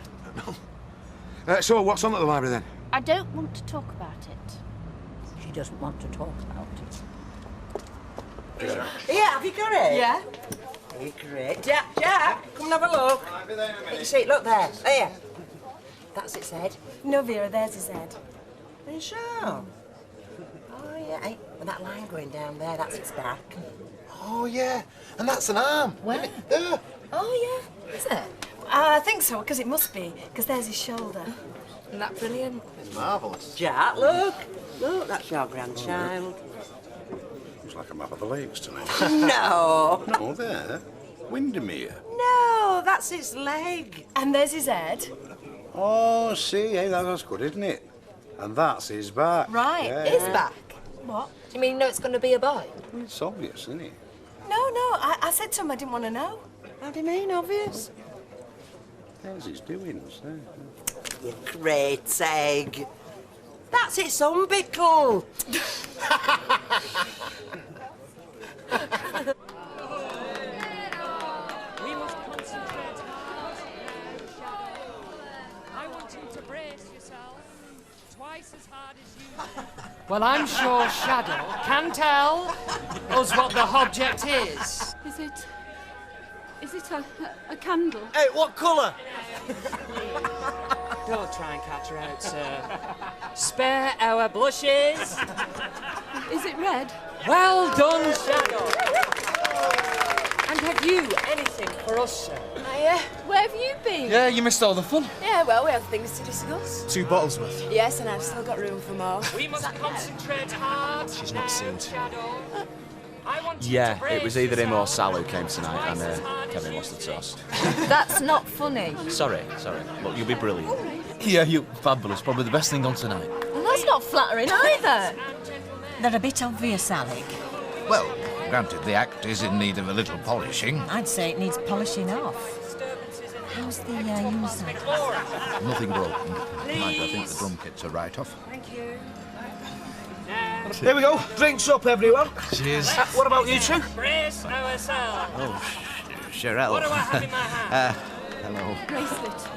No. So, what's on at the library, then? I don't want to talk about it. She doesn't want to talk about it. Yeah, have you got it? Yeah. Hey, great. Jack, come and have a look. Get your seat, look there. There. That's its head. No, Vera, there's his head. Are you sure? Oh, yeah. Hey, with that line going down there, that's its back. Oh, yeah. And that's an arm. Where? There. Oh, yeah. Is it? I think so, because it must be, because there's his shoulder. Isn't that brilliant? It's marvellous. Jack, look. Look, that's your grandchild. Looks like a map of the lakes to me. No. No, there. Windermere. No, that's its leg. And there's his head. Oh, see, hey, that's good, isn't it? And that's his back. Right, Yeah. his back. What? Do you mean you know it's going to be a boy? Well, it's obvious, isn't it? No, I said to him I didn't want to know. How do you mean, obvious? There's his doings there. You great egg. That's its umbical. We must concentrate hard and shadow. I want you to brace yourself twice as hard as you. Well, I'm sure Shadow can tell us what the object is. Is it a candle? Hey, what colour? Don't try and catch her out, sir. Spare our blushes. Is it red? Well done, Shadow. And have you anything for us, sir? Where have you been? Yeah, you missed all the fun. Yeah, well, we have things to discuss. 2 bottles worth. Yes, and I've still got room for more. We must concentrate hard. She's not seen to. Yeah, it was either him or Sal who came tonight, and Kevin lost the toss. That's not funny. Sorry. Look, you'll be brilliant. Yeah, you're fabulous. Probably the best thing on tonight. Well, that's not flattering either. They're a bit obvious, Alec. Well, granted, the act is in need of a little polishing. I'd say it needs polishing off. How's the inside? Nothing broken. Mind, I think the drum kit's a write-off. Thank you. Here we go. Drinks up, everyone. Cheers. What about you two? Brace ourselves. Oh, Cheryl. What do I have in my hand? Hello. Bracelet.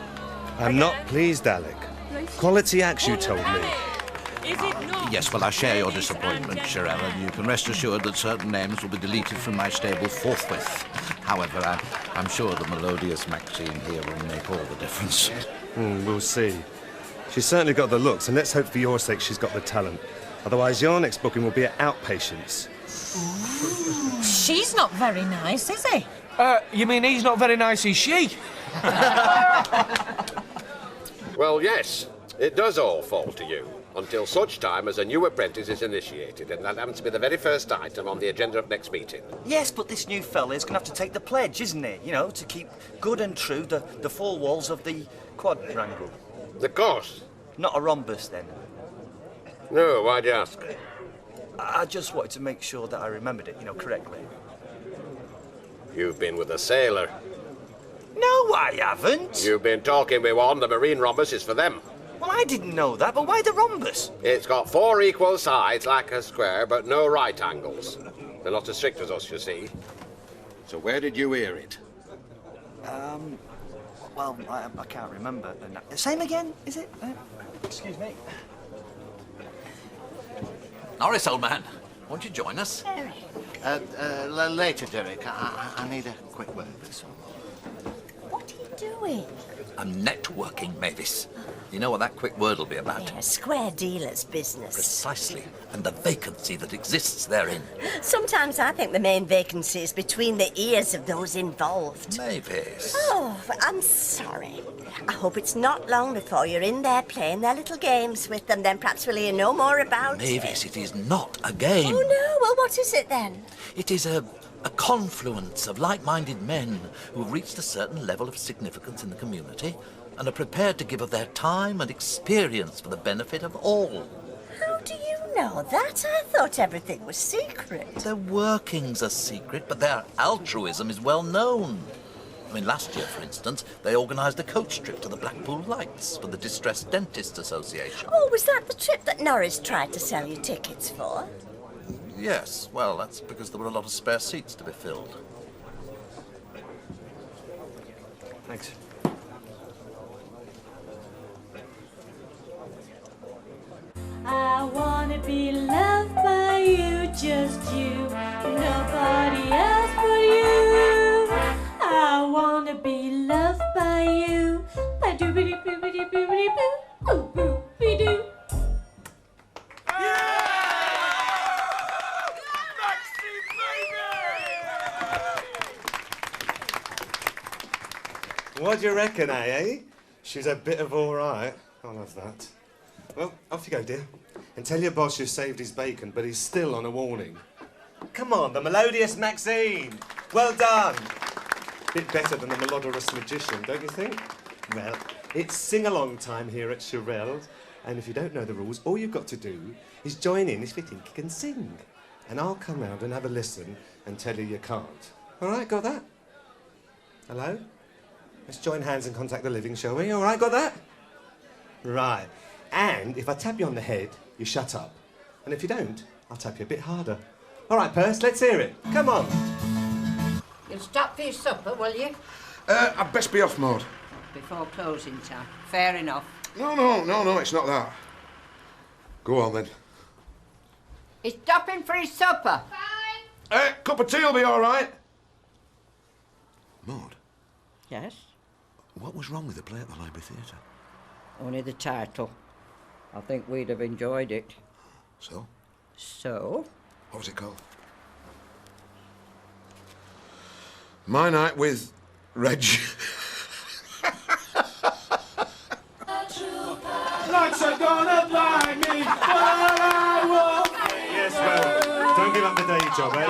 I'm not pleased, Alec. Quality acts, you told me. Is it not? Yes, well, I share your disappointment, Cheryl, and you can rest assured that certain names will be deleted from my stable forthwith. However, I'm sure the melodious Maxine here will make all the difference. We'll see. She's certainly got the looks, and let's hope for your sake she's got the talent. Otherwise, your next booking will be at Outpatients. She's not very nice, is he? You mean he's not very nice, is she? Well, yes, it does all fall to you, until such time as a new apprentice is initiated, and that happens to be the very first item on the agenda of next meeting. Yes, but this new fella's going to have to take the pledge, isn't he? You know, to keep good and true the four walls of the quadrangle. Of course. Not a rhombus, then. No, why'd you ask? I just wanted to make sure that I remembered it, correctly. You've been with a sailor. No, I haven't. You've been talking with one. The marine rhombus is for them. Well, I didn't know that, but why the rhombus? It's got 4 equal sides like a square, but no right angles. They're not as strict as us, you see. So where did you hear it? Well, I can't remember. Same again, is it? Excuse me. Norris, old man, won't you join us? Later, Derek. I need a quick word. What are you doing? I'm networking, Mavis. You know what that quick word will be about? Yeah, square dealer's business. Precisely. And the vacancy that exists therein. Sometimes I think the main vacancy is between the ears of those involved. Mavis. Oh, I'm sorry. I hope it's not long before you're in there playing their little games with them. Then perhaps we'll hear no more about Mavis, it is not a game. Oh, no. Well, what is it then? It is a confluence of like-minded men who've reached a certain level of significance in the community and are prepared to give of their time and experience for the benefit of all. How do you know that? I thought everything was secret. Their workings are secret, but their altruism is well known. I mean, last year, for instance, they organised a coach trip to the Blackpool Lights for the Distressed Dentists Association. Oh, was that the trip that Norris tried to sell you tickets for? Yes, well, that's because there were a lot of spare seats to be filled. Thanks. I wanna be loved by you, just you, nobody else but you. I wanna be loved by you. Ba-doo-ba-doo-boo-ba-doo-boo-boo-boo-boo-doo. What do you reckon, eh? She's a bit of all right. I love that. Well, off you go, dear. And tell your boss you've saved his bacon, but he's still on a warning. Come on, the melodious Maxine. Well done. Bit better than the melodorous magician, don't you think? Well, it's sing-along time here at Shirelles, and if you don't know the rules, all you've got to do is join in if you think you can sing. And I'll come round and have a listen and tell you can't. All right, got that? Hello? Let's join hands and contact the living, shall we? All right, got that? Right. And if I tap you on the head, you shut up. And if you don't, I'll tap you a bit harder. All right, Perce, let's hear it. Come on. You'll stop for your supper, will you? I'd best be off, Maud. Before closing time. Fair enough. No, it's not that. Go on, then. He's stopping for his supper. Cup of tea will be all right. Maud? Yes? What was wrong with the play at the Library Theatre? Only the title. I think we'd have enjoyed it. So? So? What was it called? My Night with Reg. Lights are gonna blind me, but I won't. Yes, well, don't give up the day job, eh?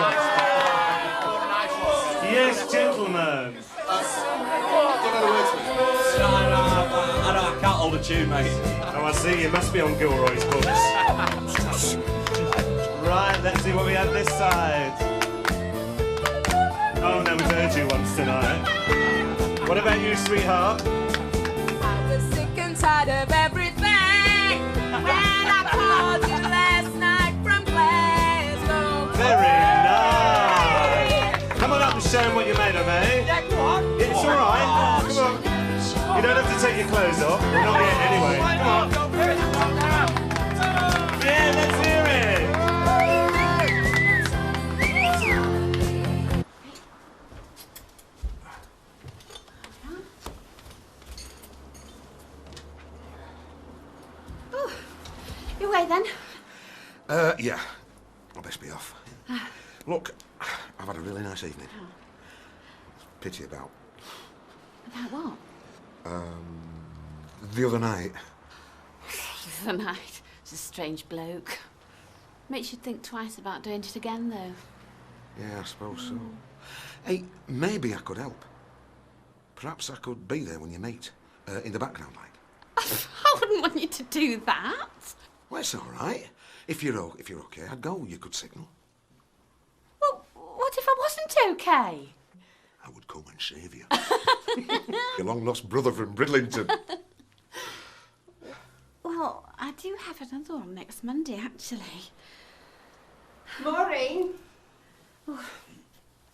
Yes, gentlemen. I can't hold a tune, mate. Oh, I see. You must be on Gilroy's books. Right, let's see what we have this side. Oh, no, we've heard you once tonight. What about you, sweetheart? I was sick and tired of everything when I called you last night from Glasgow. Very nice. Come on up and show him what you're made of, eh? It's all right. Come on. You don't have to take your clothes off. We're not yet anyway. Come on. Yeah, let's hear it. Oh, you away then? Yeah. I'll best be off. Look, I've had a really nice evening. Pity about... About what? The other night. The other night. It's a strange bloke. Makes you think twice about doing it again, though. Yeah, I suppose so. Hey, maybe I could help. Perhaps I could be there when you meet, in the background, like. I wouldn't want you to do that. Well, it's all right. If you're okay, I'd go. You could signal. Well, what if I wasn't okay? I would come and save you. Your long-lost brother from Bridlington. Well, I do have another one next Monday, actually. Maureen? Oh,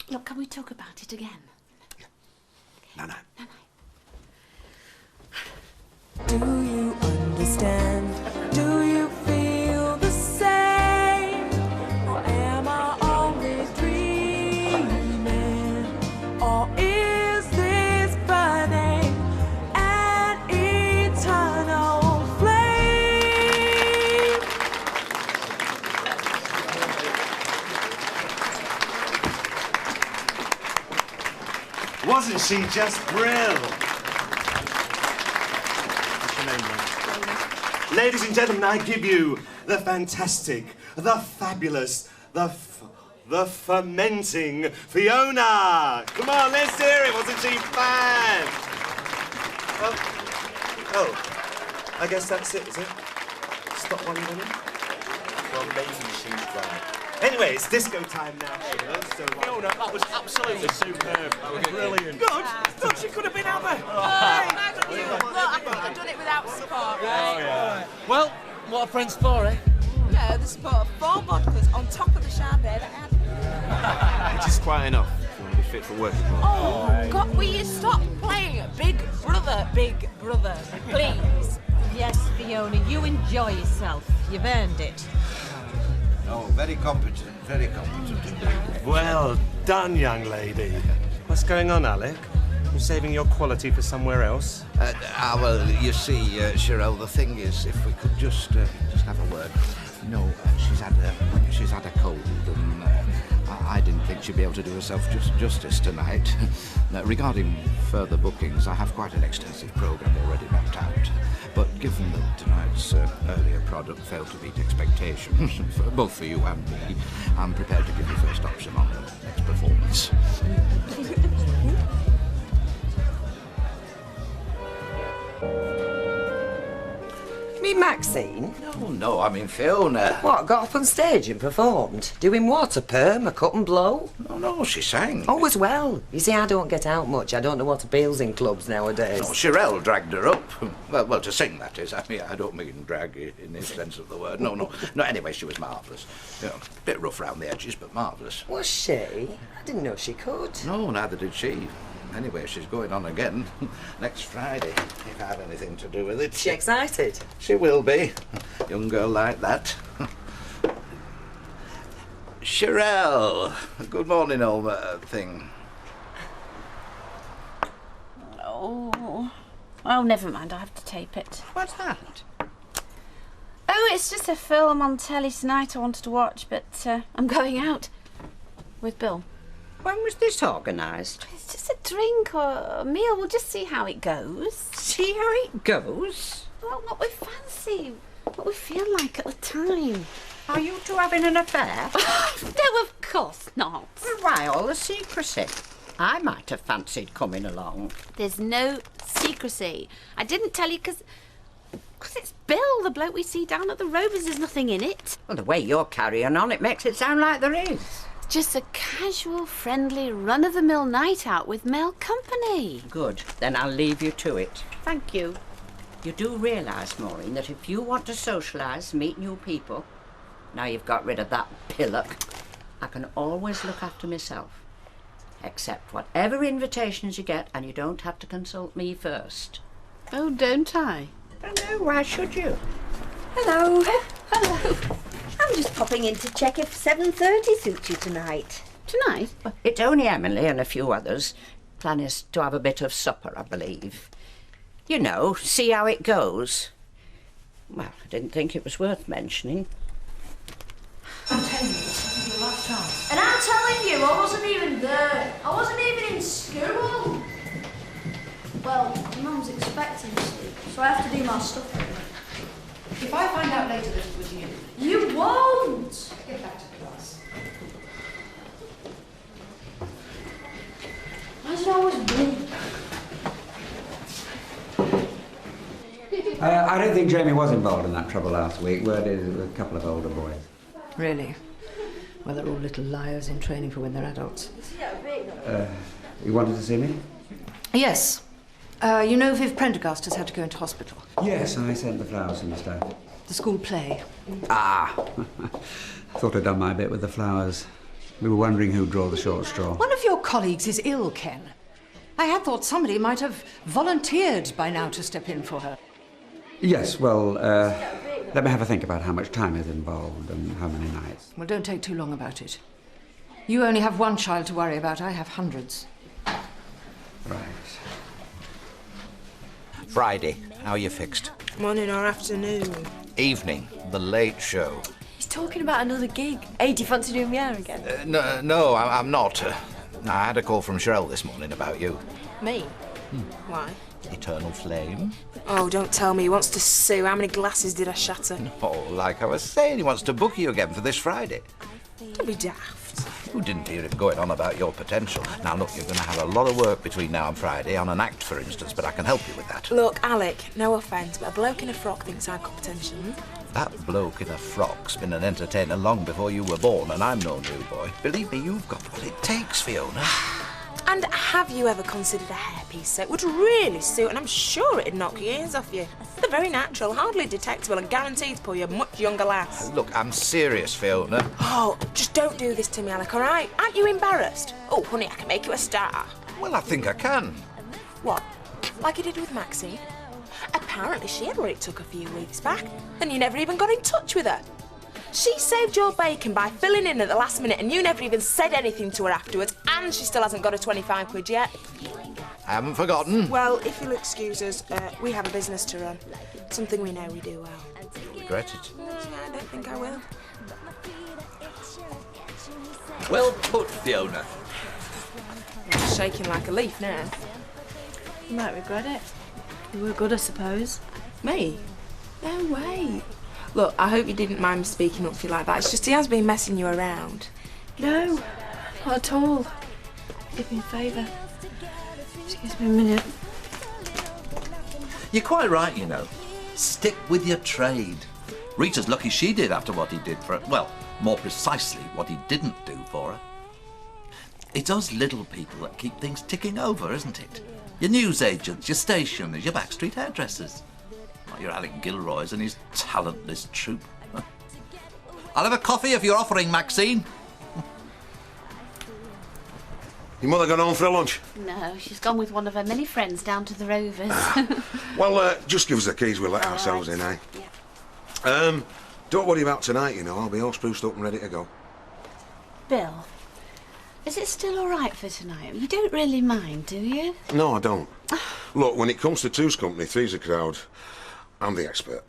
look, can we talk about it again? No. Do you understand? Do you feel the same? Or am I only dreaming? Or is this burning an eternal flame? Wasn't she just brill? Ladies and gentlemen, I give you the fantastic, the fabulous, the fermenting Fiona! Come on, let's hear it! Wasn't she fab? Oh, I guess that's it, is it? Stop while you're running? Well, maybe she's right. Anyway, it's disco time now, Sheila, so... Fiona, that was absolutely superb. That was brilliant. Good. Thought she could have been out there. Look, I couldn't have done it without support, right? Oh, yeah. Well, what are friends for, eh? Yeah, the support of 4 vodkas on top of the Chardonnay that I had. Which is quite enough, if you want to be fit for working for. Oh, God, will you stop playing Big Brother, please? Yes, Fiona, you enjoy yourself. You've earned it. Oh, very competent indeed. Well done, young lady. What's going on, Alec? You saving your quality for somewhere else? Well, you see, Cheryl, the thing is, if we could just have a word. No, she's had a cold, and I didn't think she'd be able to do herself justice tonight. Regarding further bookings, I have quite an extensive programme already mapped out. But given that tonight's earlier product failed to meet expectations, both for you and me, I'm prepared to give you first option on the next performance. Me Maxine? No, I mean Fiona. What, got up on stage and performed? Doing what, a perm, a cut and blow? No, she sang. Oh, as well. You see, I don't get out much. I don't know what appeals in clubs nowadays. No, Cheryl dragged her up. Well, to sing, that is. I mean, I don't mean drag in the sense of the word. No, anyway, she was marvellous. You know, a bit rough around the edges, but marvellous. Was she? I didn't know she could. No, neither did she. Anyway, she's going on again next Friday, if I have anything to do with it. She excited? She will be. Young girl like that. Cheryl! Good morning, old thing. Oh, never mind. I have to tape it. What's that? Oh, it's just a film on telly tonight I wanted to watch, but I'm going out with Bill. When was this organised? It's just a drink or a meal. We'll just see how it goes. See how it goes? Well, what we fancy, what we feel like at the time. Are you two having an affair? No, of course not. Why all the secrecy? I might have fancied coming along. There's no secrecy. I didn't tell you because it's Bill, the bloke we see down at the Rovers. There's nothing in it. Well, the way you're carrying on, it makes it sound like there is. Just a casual, friendly, run-of-the-mill night out with male company. Good. Then I'll leave you to it. Thank you. You do realise, Maureen, that if you want to socialise, meet new people, now you've got rid of that pillock, I can always look after myself. Accept whatever invitations you get, and you don't have to consult me first. Oh, don't I? No, why should you? Hello. Hello. I'm just popping in to check if 7:30 suits you tonight. Tonight? It's only Emily and a few others. Plan is to have a bit of supper, I believe. You know, see how it goes. Well, I didn't think it was worth mentioning. I'm telling you, this will be your last chance. And I'm telling you, I wasn't even there. I wasn't even in school. Well, Mum's expecting me, so I have to do my stuff. If I find out later that it was you... You won't! Get back to class. Why is it always me? I don't think Jamie was involved in that trouble last week. Word is with a couple of older boys. Really? Well, they're all little liars in training for when they're adults. You wanted to see me? Yes. You know Viv Prendergast has had to go into hospital. Yes, I sent the flowers to Miss Dad. The school play. Ah! Thought I'd done my bit with the flowers. We were wondering who'd draw the short straw. One of your colleagues is ill, Ken. I had thought somebody might have volunteered by now to step in for her. Yes, well, let me have a think about how much time is involved and how many nights. Well, don't take too long about it. You only have one child to worry about. I have hundreds. Right. Friday, how are you fixed? Morning or afternoon? Evening, the late show. He's talking about another gig. Hey, do you fancy doing my hair again? No, I'm not. I had a call from Cheryl this morning about you. Me? Why? Eternal flame? Oh, don't tell me. He wants to sue. How many glasses did I shatter? Oh, like I was saying, he wants to book you again for this Friday. Don't be daft. Who didn't hear him going on about your potential? Now, look, you're going to have a lot of work between now and Friday, on an act, for instance, but I can help you with that. Look, Alec, no offence, but a bloke in a frock thinks I've got potential. That bloke in a frock's been an entertainer long before you were born, and I'm no new boy. Believe me, you've got what it takes, Fiona. I And have you ever considered a hairpiece set? It would really suit, and I'm sure it'd knock your ears off you. They're very natural, hardly detectable, and guaranteed to pull you a much younger lass. Look, I'm serious, Fiona. Oh, just don't do this to me, Alec, all right? Aren't you embarrassed? Oh, honey, I can make you a star. Well, I think I can. What? Like you did with Maxine? Apparently she had what it took a few weeks back, and you never even got in touch with her. She saved your bacon by filling in at the last minute, and you never even said anything to her afterwards, and she still hasn't got her 25 quid yet. I haven't forgotten. Well, if you'll excuse us, we have a business to run. Something we know we do well. Regret it. I don't think I will. Well put, Fiona. I'm just shaking like a leaf now. You might regret it. You were good, I suppose. Me? No way. Look, I hope you didn't mind me speaking up to you like that. It's just he has been messing you around. No, not at all. Give me a favour. Excuse me a minute. You're quite right, you know. Stick with your trade. Rita's lucky she did after what he did for her. Well, more precisely, what he didn't do for her. It's us little people that keep things ticking over, isn't it? Your newsagents, your stationers, your backstreet hairdressers. Not your Alec Gilroys and his talentless troupe. I'll have a coffee if you're offering, Maxine. Your mother gone home for a lunch? No, she's gone with one of her many friends down to the Rovers. Well, just give us the keys, we'll let ourselves in, eh? Yeah. Don't worry about tonight, you know. I'll be all spruced up and ready to go. Bill, is it still all right for tonight? You don't really mind, do you? No, I don't. Look, when it comes to two's company, three's a crowd, I'm the expert.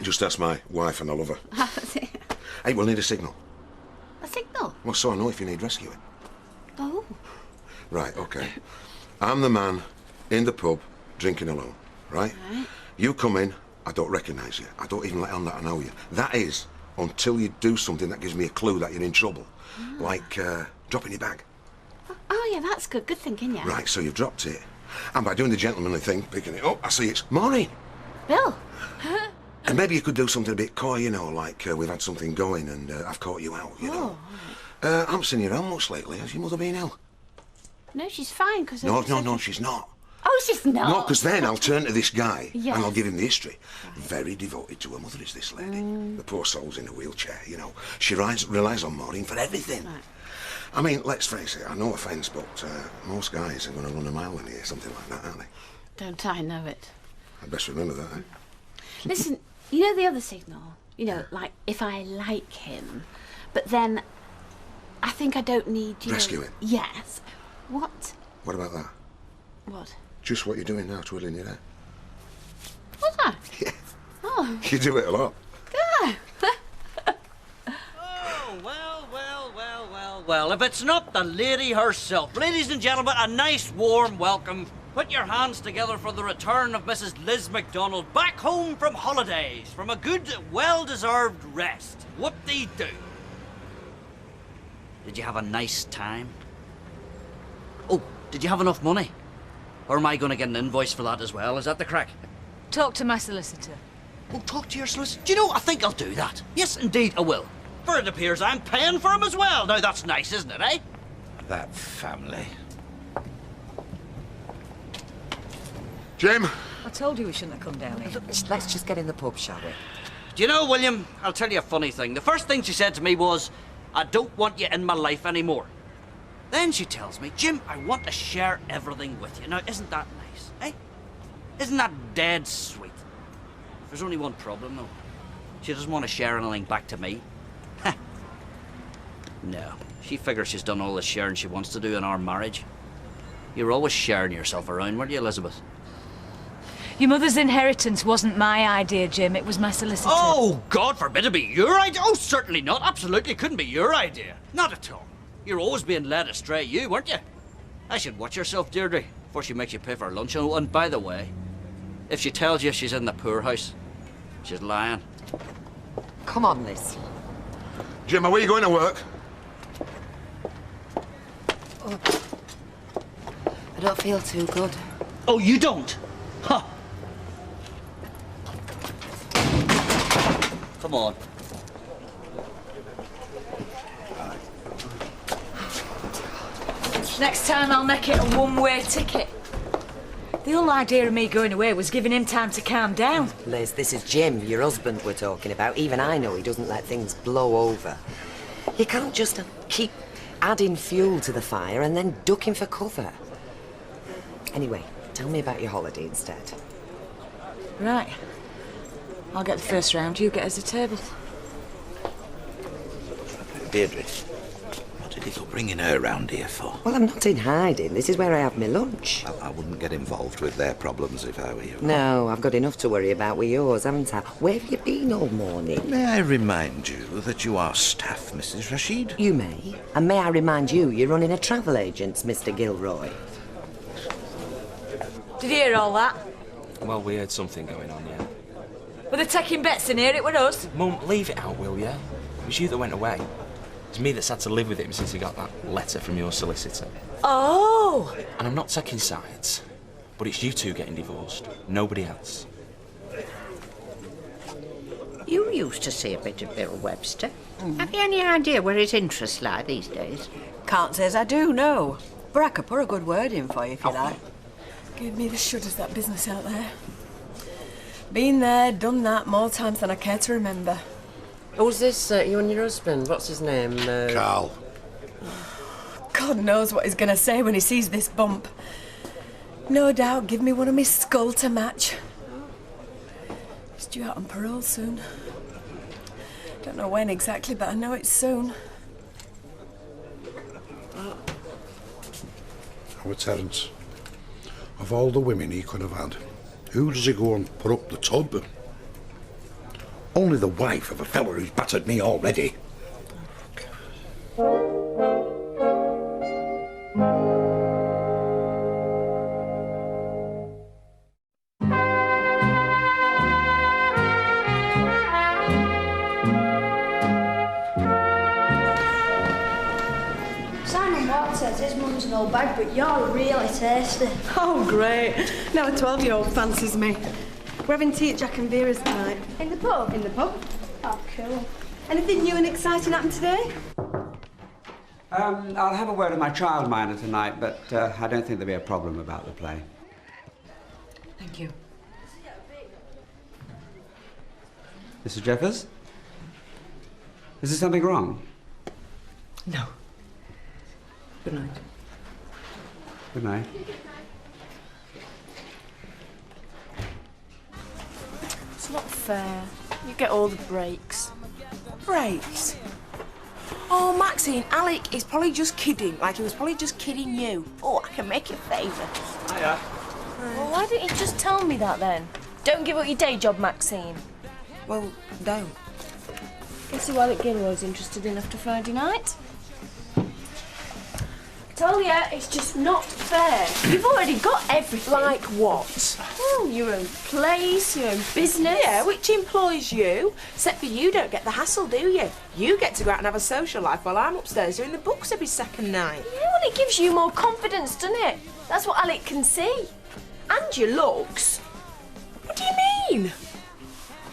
Just ask my wife and I love her. Hey, we'll need a signal. A signal? Well, so I know if you need rescuing. Oh. Right, OK. I'm the man in the pub drinking alone, right? You come in, I don't recognise you. I don't even let on that I know you. That is, until you do something that gives me a clue that you're in trouble. Like dropping your bag. Oh, yeah, that's good. Good thinking, yeah. Right, so you've dropped it. And by doing the gentlemanly thing, picking it up, I see it's Maureen. Bill. And maybe you could do something a bit coy, you know, like we've had something going and I've caught you out, you know. I haven't seen you around much lately. Has your mother been ill? No, she's fine, because... No, she's not. Oh, she's not? No, because then I'll turn to this guy Yes. and I'll give him the history. Very devoted to her mother is this lady. The poor soul's in a wheelchair, you know. She relies on Maureen for everything. Right. I mean, let's face it, no offence, but most guys are going to run a mile in here, something like that, aren't they? Don't I know it? I'd best remember that, eh? Listen, you know the other signal? You know, like, if I like him, but then I think I don't need you... Rescue him? Yes. What? What about that? What? Just what you're doing now, twiddling your hair. What's that? Yeah. Oh. You do it a lot. Good. Well, if it's not the lady herself. Ladies and gentlemen, a nice warm welcome. Put your hands together for the return of Mrs. Liz MacDonald, back home from holidays, from a good, well-deserved rest. Whoop-dee-doo. Did you have a nice time? Oh, did you have enough money? Or am I going to get an invoice for that as well? Is that the crack? Talk to my solicitor. Oh, talk to your solicitor? Do you know, I think I'll do that. Yes, indeed, I will. For it appears I'm paying for him as well. Now, that's nice, isn't it, eh? That family. Jim? I told you we shouldn't have come down here. Let's just get in the pub, shall we? Do you know, William, I'll tell you a funny thing. The first thing she said to me was, I don't want you in my life anymore. Then she tells me, Jim, I want to share everything with you. Now, isn't that nice, eh? Isn't that dead sweet? There's only one problem, though. She doesn't want to share anything back to me. No, she figures she's done all the sharing she wants to do in our marriage. You were always sharing yourself around, weren't you, Elizabeth? Your mother's inheritance wasn't my idea, Jim. It was my solicitor. Oh, God forbid it be your idea. Oh, certainly not. Absolutely couldn't be your idea. Not at all. You're always being led astray, you, weren't you? I should watch yourself, Deirdre, before she makes you pay for her lunch. Oh, and by the way, if she tells you she's in the poorhouse, she's lying. Come on, Liz. Jim, are we going to work? Oh. I don't feel too good. Oh, you don't? Huh. Come on. Next time I'll make it a one-way ticket. The whole idea of me going away was giving him time to calm down. Liz, this is Jim, your husband we're talking about. Even I know he doesn't let things blow over. You can't just keep adding fuel to the fire and then ducking for cover. Anyway, tell me about your holiday instead. Right. I'll get the first round, you get us a table. Deirdre, what did he go bringing her round here for? Well, I'm not in hiding. This is where I have my lunch. Well, I wouldn't get involved with their problems if I were you. No, I've got enough to worry about with yours, haven't I? Where have you been all morning? May I remind you that you are staff, Mrs. Rashid? You may. And may I remind you, you're running a travel agents, Mr. Gilroy. Did you hear all that? Well, we heard something going on, yeah. Were they taking bets in here? It was us. Mum, leave it out, will you? It was you that went away. It's me that's had to live with him since he got that letter from your solicitor. Oh! And I'm not taking sides, but it's you two getting divorced, nobody else. You used to see a bit of Bill Webster. Have you any idea where his interests lie these days? Can't say as I do, no. But I could put a good word in for you if you like. Gave me the shudders, that business out there. Been there, done that more times than I care to remember. Who's this, you and your husband? What's his name? Carl. God knows what he's going to say when he sees this bump. No doubt give me one of my skull to match. He's due out on parole soon. Don't know when exactly, but I know it's soon. Our Terence, of all the women he could have had, who does he go and put up the tub? Only the wife of a fella who's battered me already. Simon Watt says his mum's no bag, but you're really tasty. Oh, great. Now a 12-year-old fancies me. We're having tea at Jack and Vera's tonight. In the pub? In the pub. Oh, cool. Anything new and exciting happened today? I'll have a word with my childminder tonight, but I don't think there'll be a problem about the play. Thank you. Mr. Jeffers? Is there something wrong? No. Good night. Good night. It's not fair. You get all the breaks. Breaks? Oh, Maxine, Alec is probably just kidding. Like, he was probably just kidding you. Oh, I can make you favours. Hiya. Well, why didn't you just tell me that then? Don't give up your day job, Maxine. Well, don't. Guess who Alec Gilroy's interested in after Friday night? Tell ya, it's just not fair. You've already got everything. Like what? Well, your own place, your own business. Yeah, which employs you. Except for you don't get the hassle, do you? You get to go out and have a social life while I'm upstairs doing the books every second night. Yeah, well, it gives you more confidence, doesn't it? That's what Alec can see. And your looks. What do you mean?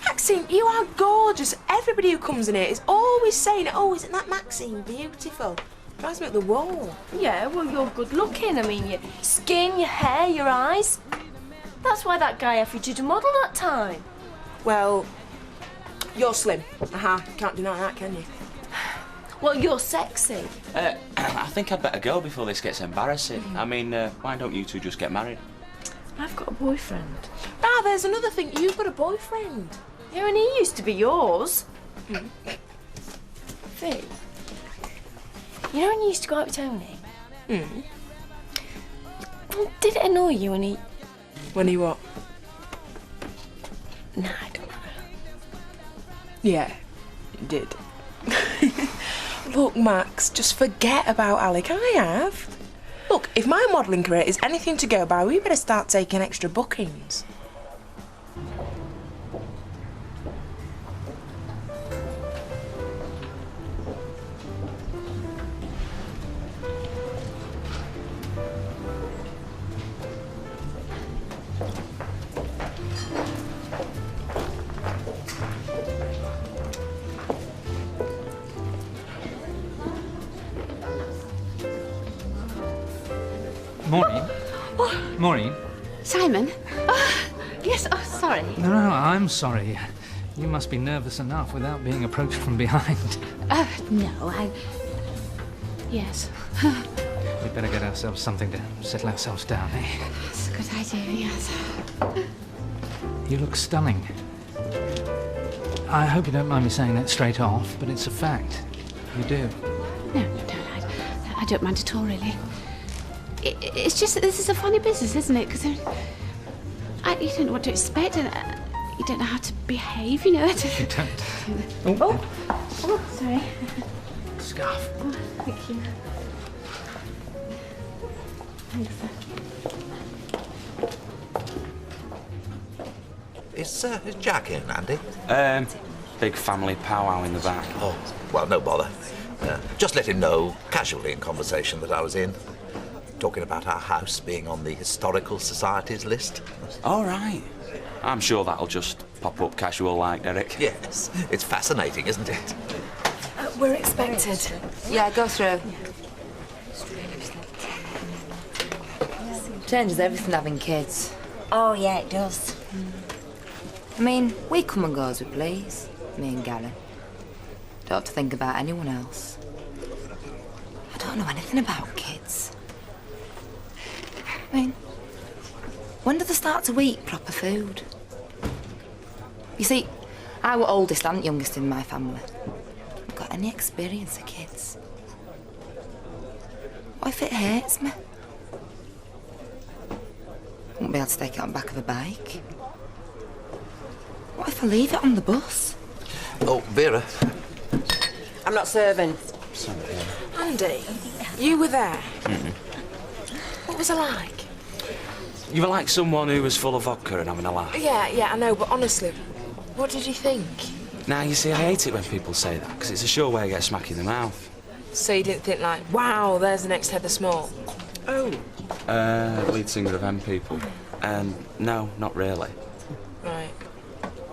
Maxine, you are gorgeous. Everybody who comes in here is always saying, oh, isn't that Maxine beautiful? Drives me up the wall. Yeah, well, you're good looking. I mean, your skin, your hair, your eyes. That's why that guy offered you to model that time. Well, you're slim. Can't deny that, can you? Well, you're sexy. I think I'd better go before this gets embarrassing. I mean, why don't you two just get married? I've got a boyfriend. Ah, there's another thing. You've got a boyfriend. Yeah, and he used to be yours. Fee, you know when you used to go out with Tony? Did it annoy you when he... When he what? Nah, I don't know. Yeah, it did. Look, Max, just forget about Alec. I have. Look, if my modelling career is anything to go by, we better start taking extra bookings. Maureen? Maureen? Simon? Oh, yes, oh, sorry. No, I'm sorry. You must be nervous enough without being approached from behind. No, Yes. We'd better get ourselves something to settle ourselves down, eh? That's a good idea, yes. You look stunning. I hope you don't mind me saying that straight off, but it's a fact. You do. No, I don't mind at all, really. It's just that this is a funny business, isn't it? Because you don't know what to expect, and you don't know how to behave, you know. You don't. Oh, sorry. Scarf. Oh, thank you. Thanks. Is Jack in, Andy? Big family powwow in the back. Oh, well, no bother. Just let him know, casually in conversation, that I was in. Talking about our house being on the Historical Society's list. All right. I'm sure that'll just pop up casual like, Derek. Yes, it's fascinating, isn't it? We're expected. Yeah, go through. Changes everything having kids. Oh, yeah, it does. I mean, we come and go as we please, me and Gary. Don't have to think about anyone else. I don't know anything about kids. I mean, when do they start to eat proper food? You see, I were oldest and youngest in my family. I've got any experience of kids. What if it hurts me? Won't be able to take it on the back of a bike. What if I leave it on the bus? Oh, Vera. I'm not serving. Andy, you were there. Mm-hmm. What was it like? You were like someone who was full of vodka and having a laugh. Yeah, I know, but honestly, what did you think? Now, you see, I hate it when people say that, because it's a sure way to get a smack in the mouth. So you didn't think like, wow, there's the next Heather Small? Oh. Lead singer of M People. No, not really. Right.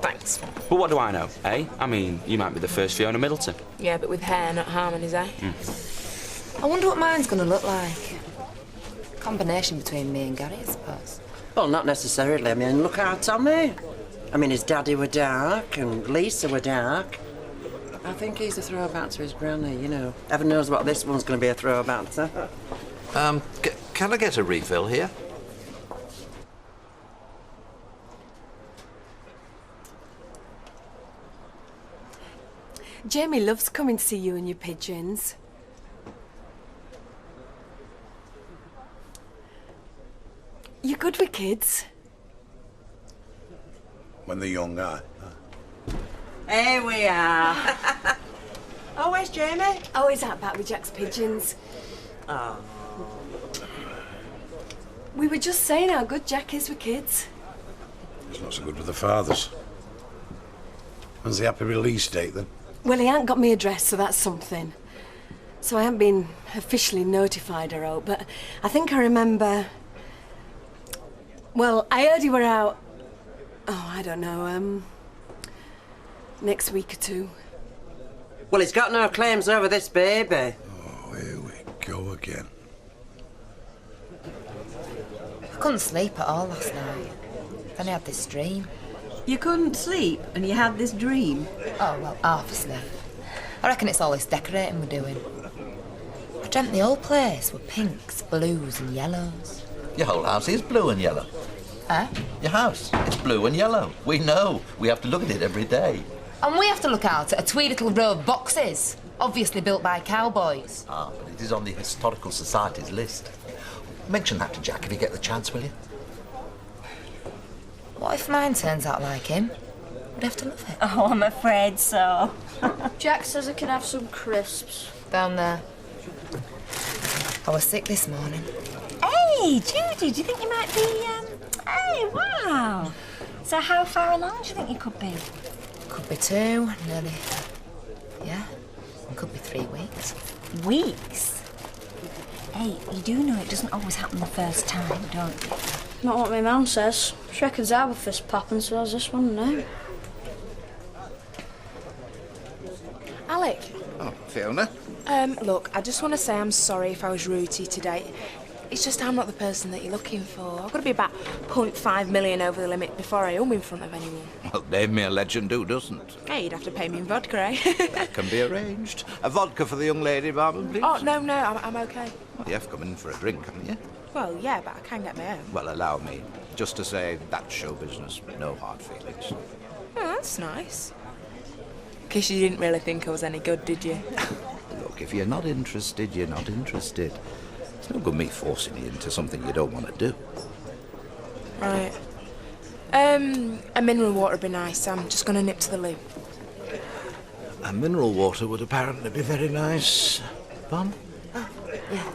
Thanks. But what do I know, eh? I mean, you might be the first Fiona Middleton. Yeah, but with hair, not harmonies, eh? I wonder what mine's gonna look like. Combination between me and Gary, I suppose. Well, not necessarily. I mean, look at Tommy. I mean, his daddy were dark and Lisa were dark. I think he's a throwback to his granny, you know. Heaven knows what this one's going to be a throwback to. Can I get a refill here? Jamie loves coming to see you and your pigeons. You're good with kids. When they're young, aye. Here we are. Oh, where's Jamie? Oh, he's out back with Jack's pigeons. Oh. We were just saying how good Jack is with kids. He's not so good with the fathers. When's the happy release date, then? Well, he ain't got me address, so that's something. So I haven't been officially notified, I hope, but I think I remember... Well, I heard you were out... Oh, I don't know, next week or two. Well, he's got no claims over this baby. Oh, here we go again. I couldn't sleep at all last night. Then I had this dream. You couldn't sleep and you had this dream? Oh, well, half asleep. I reckon it's all this decorating we're doing. I dreamt the whole place were pinks, blues and yellows. Your whole house is blue and yellow. Eh? Your house, it's blue and yellow. We know. We have to look at it every day. And we have to look out at a twee little row of boxes, obviously built by cowboys. Ah, but it is on the Historical Society's list. Mention that to Jack if you get the chance, will you? What if mine turns out like him? We'd have to love it. Oh, I'm afraid so. Jack says I can have some crisps. Down there. I was sick this morning. Hey, Judy, do you think you might be, Hey, wow. So how far along do you think you could be? Could be 2, nearly. Yeah, it could be 3 weeks. Weeks? Hey, you do know it doesn't always happen the first time, don't you? Not what my mum says. She reckons I were fist popping, so I just want to know. Alec. Oh, Fiona? Look, I just want to say I'm sorry if I was rude to you today. It's just I'm not the person that you're looking for. I've got to be about 0.5 million over the limit before I home in front of anyone. Well, name me a legend who doesn't. Hey, you'd have to pay me in vodka, eh? That can be arranged. A vodka for the young lady, barman, please. Oh, no, I'm okay. Well, you have come in for a drink, haven't you? Well, yeah, but I can get my own. Well, allow me just to say that's show business. No hard feelings. Oh, that's nice. Guess you didn't really think I was any good, did you? Look, if you're not interested, you're not interested. It's no good me forcing you into something you don't want to do. Right. A mineral water would be nice. I'm just going to nip to the loo. A mineral water would apparently be very nice. Bum? Yeah.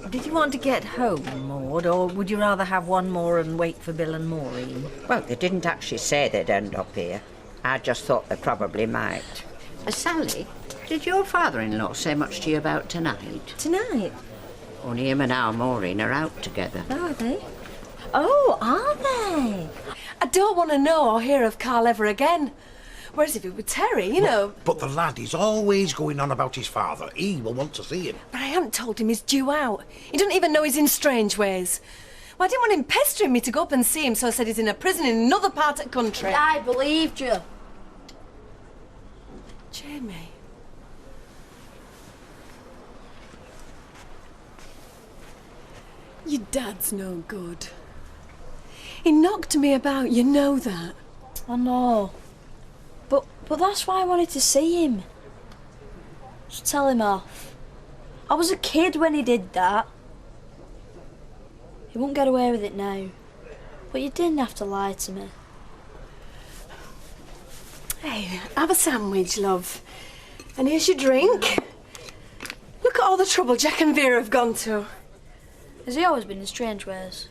Did you want to get home, Maud, or would you rather have one more and wait for Bill and Maureen? Well, they didn't actually say they'd end up here. I just thought they probably might. Sally, did your father-in-law say much to you about tonight? Tonight? Only him and our Maureen are out together. Are they? Oh, are they? I don't want to know or hear of Carl ever again. Whereas if it were Terry, you know... But the lad is always going on about his father. He will want to see him. But I haven't told him he's due out. He doesn't even know he's in strange ways. Well, I didn't want him pestering me to go up and see him, so I said he's in a prison in another part of the country. I believed you. Jamie. Your dad's no good. He knocked me about, you know that. I know. But that's why I wanted to see him. Just tell him off. I was a kid when he did that. He won't get away with it now. But you didn't have to lie to me. Hey, have a sandwich, love. And here's your drink. Look at all the trouble Jack and Vera have gone to. Has he always been in strange ways?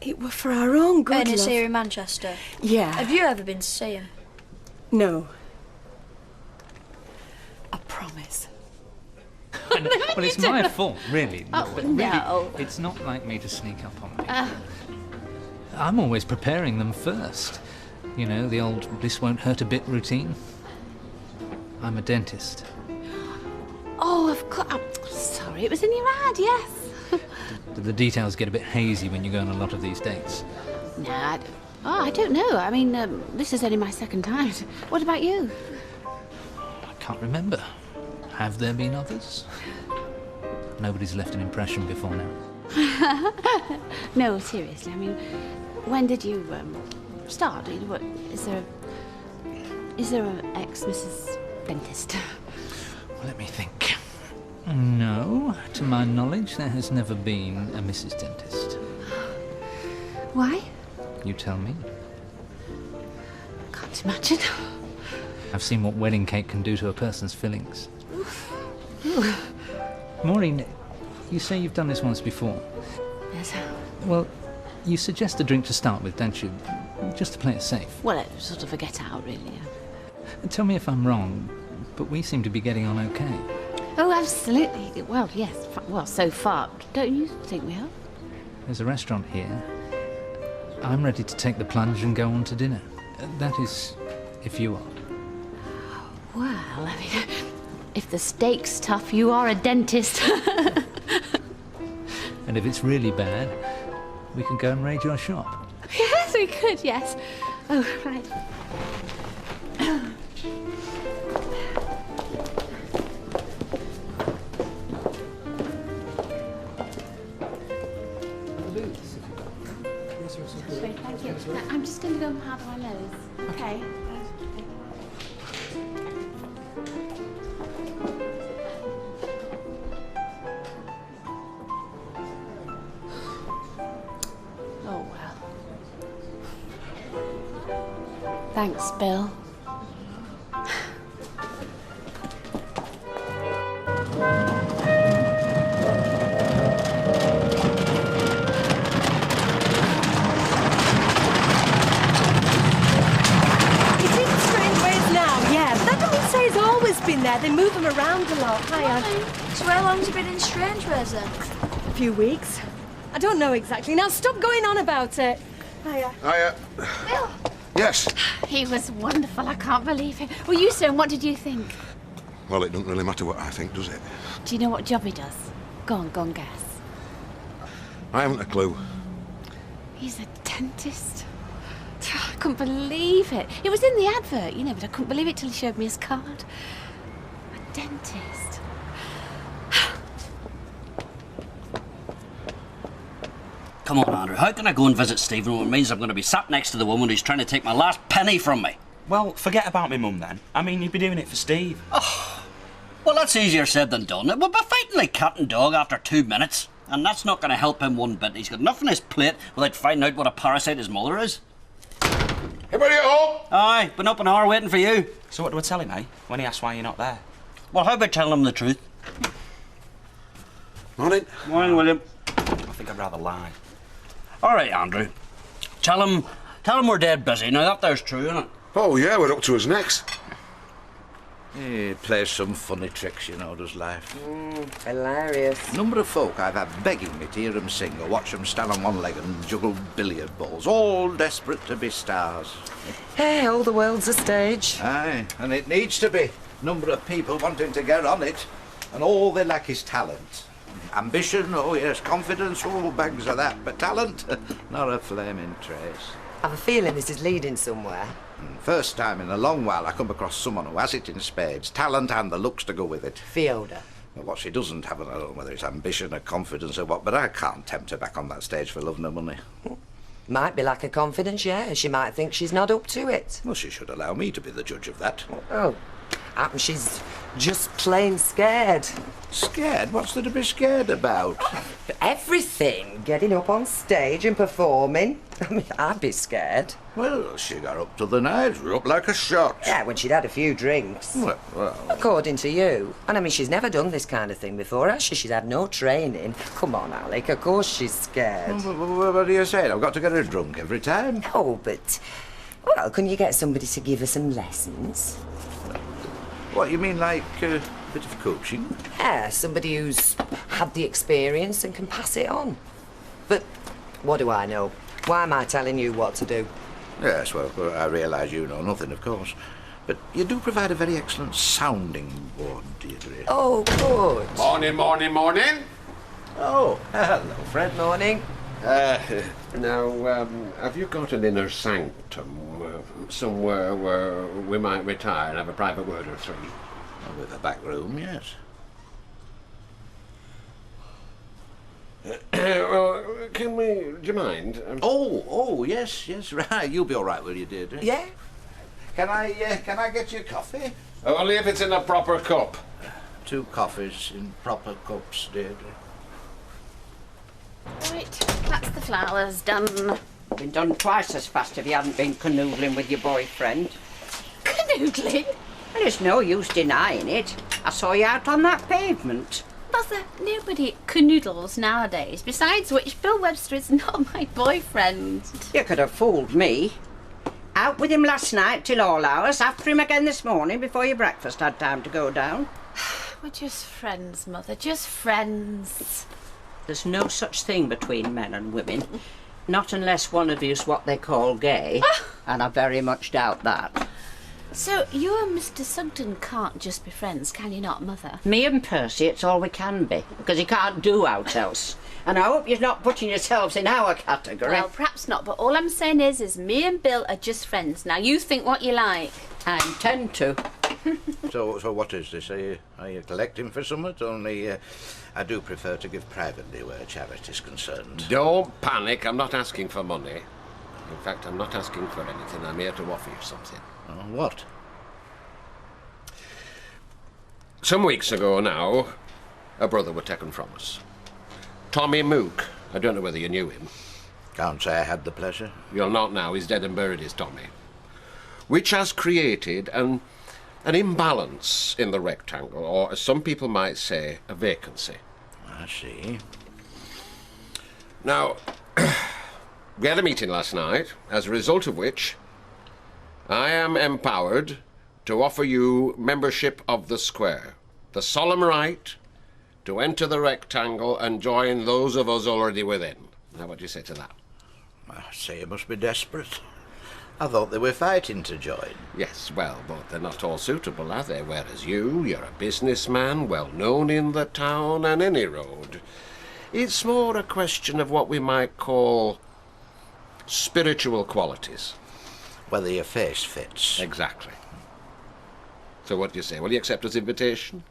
It were for our own good, And it's love. here in Manchester? Yeah. Have you ever been to see him? No. I promise. Well, it's my fault, really. Oh, But no. really, it's not like me to sneak up on people. I'm always preparing them first. You know, the old this won't hurt a bit routine. I'm a dentist. Oh, of course. I'm sorry, it was in your ad, yes. The details get a bit hazy when you go on a lot of these dates. No, I don't know. I mean, this is only my second time. What about you? I can't remember. Have there been others? Nobody's left an impression before now. No, seriously. I mean, when did you start? What, is there an ex-Mrs. Dentist? Well, let me think. No, to my knowledge, there has never been a Mrs. Dentist. Why? You tell me. Can't imagine. I've seen what wedding cake can do to a person's fillings. Maureen, you say you've done this once before. Yes. Well, you suggest a drink to start with, don't you? Just to play it safe. Well, it was sort of a get out, really. Tell me if I'm wrong, but we seem to be getting on okay. Oh, absolutely. Well, yes. Well, so far. Don't you think we are? There's a restaurant here. I'm ready to take the plunge and go on to dinner. That is, if you are. Well, I mean, if the steak's tough, you are a dentist. And if it's really bad, we can go and raid your shop. Yes, we could, yes. Oh, right. Sorry, thank you. No, I'm just going to go and powder my nose. Okay. Oh, well. Thanks, Bill. He's in strange ways now, yeah. But that doesn't say he's always been there. They move him around a lot. Hiya. So how long's he been in strange ways then? A few weeks. I don't know exactly. Now stop going on about it. Hiya. Hiya. Bill! Yes. He was wonderful. I can't believe it. Well, you, sir, what did you think? Well, it doesn't really matter what I think, does it? Do you know what job he does? Go on, guess. I haven't a clue. He's a dentist. I couldn't believe it. It was in the advert, you know, but I couldn't believe it till he showed me his card. A dentist. Come on, Andrew, how can I go and visit Stephen when it means I'm going to be sat next to the woman who's trying to take my last penny from me? Well, forget about me mum then. I mean, you'd be doing it for Steve. Oh, well, that's easier said than done. It would be fighting like cat and dog after 2 minutes. And that's not going to help him one bit. He's got enough on his plate without finding out what a parasite his mother is. Anybody at home? Aye, been up an hour waiting for you. So what do I tell him, eh? When he asks why you're not there? Well, how about telling him the truth? Morning. Morning, William. I think I'd rather lie. All right, Andrew. Tell him we're dead busy. Now, that there's true, isn't it? Oh, yeah, we're up to his necks. He plays some funny tricks, you know, does life. Hilarious. Number of folk I've had begging me to hear them sing or watch them stand on one leg and juggle billiard balls, all desperate to be stars. Hey, all the world's a stage. Aye, and it needs to be. Number of people wanting to get on it, and all they lack is talent. Ambition, oh yes, confidence, all bags of that, but talent, not a flaming trace. I have a feeling this is leading somewhere. First time in a long while I come across someone who has it in spades, talent and the looks to go with it. Fiona. Well, what she doesn't have, I don't know whether it's ambition or confidence or what, but I can't tempt her back on that stage for love nor money. Might be lack of confidence, yeah. She might think she's not up to it. Well, she should allow me to be the judge of that. Oh, happens she's just plain scared. Scared? What's there to be scared about? Everything. Getting up on stage and performing. I mean, I'd be scared. Well, she got up to the night, up like a shot. Yeah, when she'd had a few drinks. Well. According to you. And I mean, she's never done this kind of thing before, has she? She's had no training. Come on, Alec, of course she's scared. What do you say? I've got to get her drunk every time? Oh, but... Well, can you get somebody to give her some lessons? What, you mean like a bit of coaching? Yeah, somebody who's had the experience and can pass it on. But what do I know? Why am I telling you what to do? Yes, well, I realise you know nothing, of course. But you do provide a very excellent sounding board, Deirdre. Oh, good. Morning. Oh, hello, Fred. Morning. Now, have you got an inner sanctum, somewhere where we might retire and have a private word or three? Well, with a back room, yes. Well, can we... Do you mind? Oh, yes, right. You'll be all right, will you, Deirdre? Yeah. Can I get you coffee? Only if it's in a proper cup. 2 coffees in proper cups, Deirdre. Right, that's the flowers done. Been done twice as fast if you hadn't been canoodling with your boyfriend. Canoodling? Well, there's no use denying it. I saw you out on that pavement. Mother, nobody canoodles nowadays. Besides which, Bill Webster is not my boyfriend. You could have fooled me. Out with him last night till all hours, after him again this morning before your breakfast had time to go down. We're just friends, Mother, just friends. There's no such thing between men and women. Not unless one of you's what they call gay. And I very much doubt that. So you and Mr. Sugden can't just be friends, can you not, Mother? Me and Percy, it's all we can be, because he can't do out else. And I hope you're not putting yourselves in our category. Well, perhaps not, but all I'm saying is me and Bill are just friends. Now, you think what you like. I intend to. So what is this? Are you collecting for something? Only I do prefer to give privately where charity's concerned. Don't panic. I'm not asking for money. In fact, I'm not asking for anything. I'm here to offer you something. Oh, what? Some weeks ago now, a brother was taken from us. Tommy Mook. I don't know whether you knew him. Can't say I had the pleasure. You'll not now. He's dead and buried, is Tommy. Which has created an imbalance in the rectangle, or as some people might say, a vacancy. I see. Now, we had a meeting last night, as a result of which I am empowered to offer you membership of the square, the solemn right to enter the rectangle and join those of us already within. Now, what do you say to that? I say you must be desperate. I thought they were fighting to join. Yes, well, but they're not all suitable, are they? Whereas you're a businessman, well known in the town and any road. It's more a question of what we might call spiritual qualities. Whether your face fits. Exactly. So what do you say? Will you accept his invitation?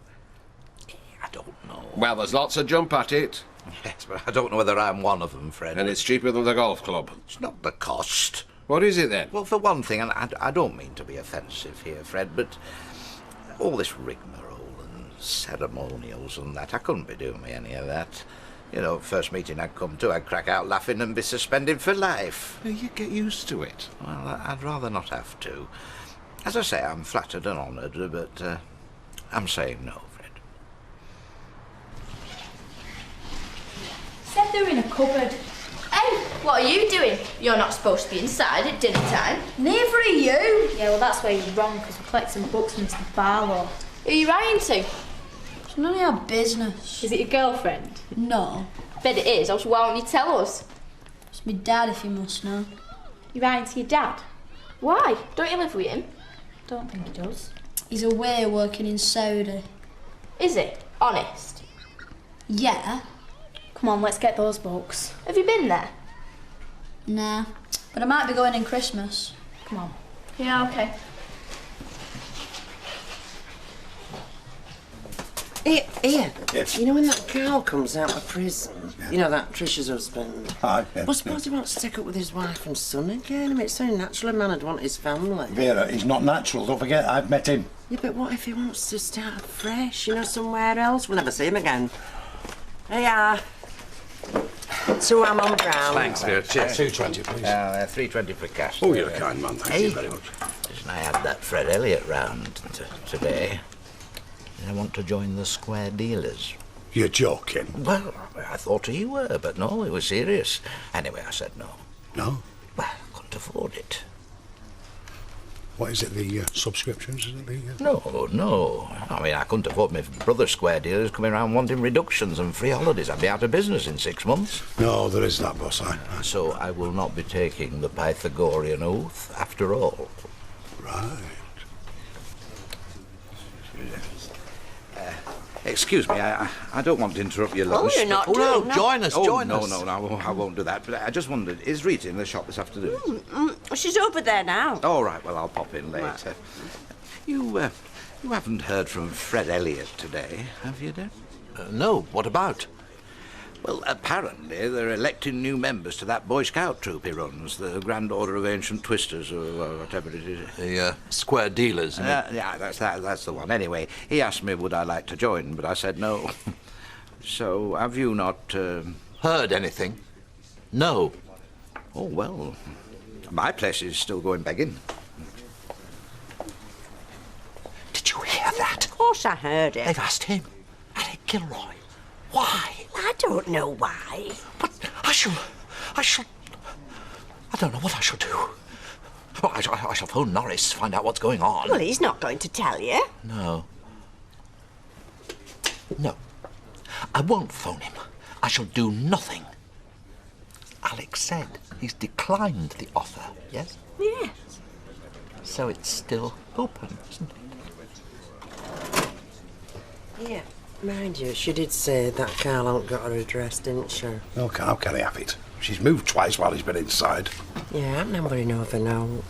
I don't know. Well, there's lots of jump at it. Yes, but I don't know whether I'm one of them, Fred. And it's cheaper than the golf club. It's not the cost. What is it then? Well, for one thing, and I don't mean to be offensive here, Fred, but all this rigmarole and ceremonials and that, I couldn't be doing me any of that. You know, first meeting I'd come to, I'd crack out laughing and be suspended for life. You get used to it. Well, I'd rather not have to. As I say, I'm flattered and honoured, but I'm saying no, Fred. Said they were in a cupboard. Hey, what are you doing? You're not supposed to be inside at dinner time. Neither are you. Yeah, well, that's where you're wrong, because we're collecting books from Mr. Barlow. Who are you writing to? It's none of your business. Is it your girlfriend? No. Bet it is, else why won't you tell us? It's my dad, if you must know. You're writing to your dad? Why? Don't you live with him? Don't think he does. He's away working in Saudi. Is it? Honest? Yeah. Come on, let's get those books. Have you been there? Nah, but I might be going in Christmas. Come on. Yeah, okay. Ian, Yes? you know when that girl comes out of prison? Yeah. You know, that Tricia's husband? Aye, yeah, Well, suppose he wants to stick up with his wife and son again. I mean, it's so natural a man would want his family. Vera, he's not natural. Don't forget, I've met him. Yeah, but what if he wants to start fresh, you know, somewhere else? We'll never see him again. There you are. So I'm on brown. Thanks, Vera. Cheers. 220, please. 320 for cash. Oh, you're a kind man. Thank you Hey. very much. Listen, I had that Fred Elliott round today. I want to join the square dealers. You're joking. Well, I thought he were, but no, he was serious. Anyway, I said no. No? Well, I couldn't afford it. What is it, the subscriptions? Is it the... No. I mean, I couldn't afford my brother square dealers coming around wanting reductions and free holidays. I'd be out of business in 6 months. No, there is that, boss. So I will not be taking the Pythagorean oath after all. Right. Excuse me, I don't want to interrupt your lunch. you're not but... doing, no. Join us. No, I won't do that. But I just wondered, is Rita in the shop this afternoon? She's over there now. All right, well, I'll pop in later. You haven't heard from Fred Elliott today, have you, Deb? No, what about? Well, apparently they're electing new members to that Boy Scout troop he runs, the Grand Order of Ancient Twisters, or whatever it is. The square dealers, isn't it? Yeah, that's the one. Anyway, he asked me would I like to join, but I said no. So, have you not... Heard anything? No. Oh, well, my place is still going begging. Did you hear that? Of course I heard it. They've asked him, Alec Gilroy. Why? I don't know why. But I shall... I don't know what I shall do. Well, I shall phone Norris, find out what's going on. Well, he's not going to tell you. No. No. I won't phone him. I shall do nothing. Alex said he's declined the offer, yes? Yes. So it's still open, isn't it? Yeah. Mind you, she did say that Carl hadn't got her address, didn't she? Okay, how can he have it? She's moved twice while he's been inside. Yeah, nobody know of a note.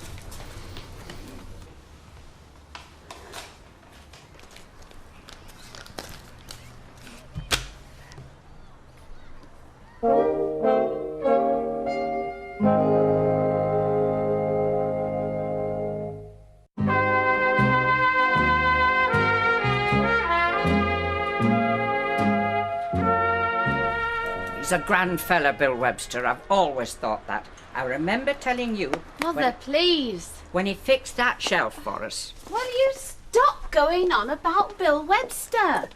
He's a grand fella, Bill Webster. I've always thought that. I remember telling you... Mother, please. When he fixed that shelf for us. Will you stop going on about Bill Webster?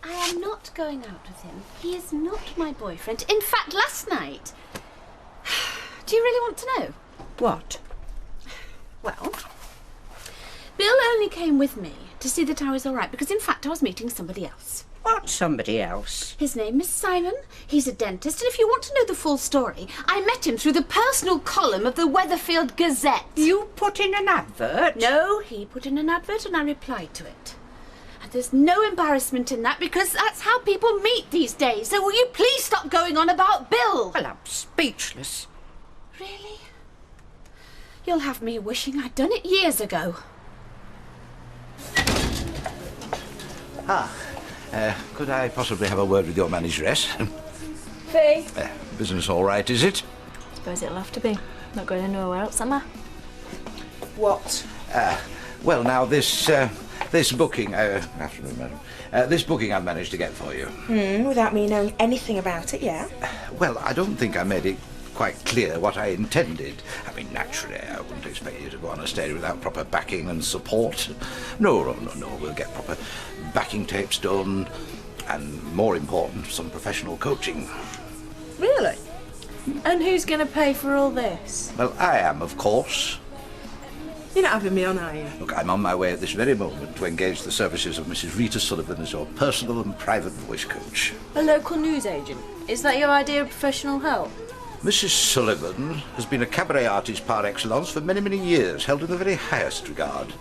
I am not going out with him. He is not my boyfriend. In fact, last night... Do you really want to know? What? Well, Bill only came with me to see that I was all right, because in fact I was meeting somebody else. What somebody else? His name is Simon. He's a dentist, and if you want to know the full story, I met him through the personal column of the Weatherfield Gazette. You put in an advert? No, he put in an advert and I replied to it. And there's no embarrassment in that, because that's how people meet these days. So will you please stop going on about Bill? Well, I'm speechless. Really? You'll have me wishing I'd done it years ago. Could I possibly have a word with your manageress? Fee? Business all right, is it? Suppose it'll have to be. Not going anywhere else, am I? What? Well, now, this booking... afternoon, madam. This booking I've managed to get for you. Without me knowing anything about it, yeah? Well, I don't think I made it quite clear what I intended. I mean, naturally, I wouldn't expect you to go on a stage without proper backing and support. No. We'll get proper backing tapes done, and more important, some professional coaching. Really? And who's going to pay for all this? Well, I am, of course. You're not having me on, are you? Look, I'm on my way at this very moment to engage the services of Mrs. Rita Sullivan as your personal and private voice coach. A local newsagent? Is that your idea of professional help? Mrs. Sullivan has been a cabaret artist par excellence for many, many years, held in the very highest regard.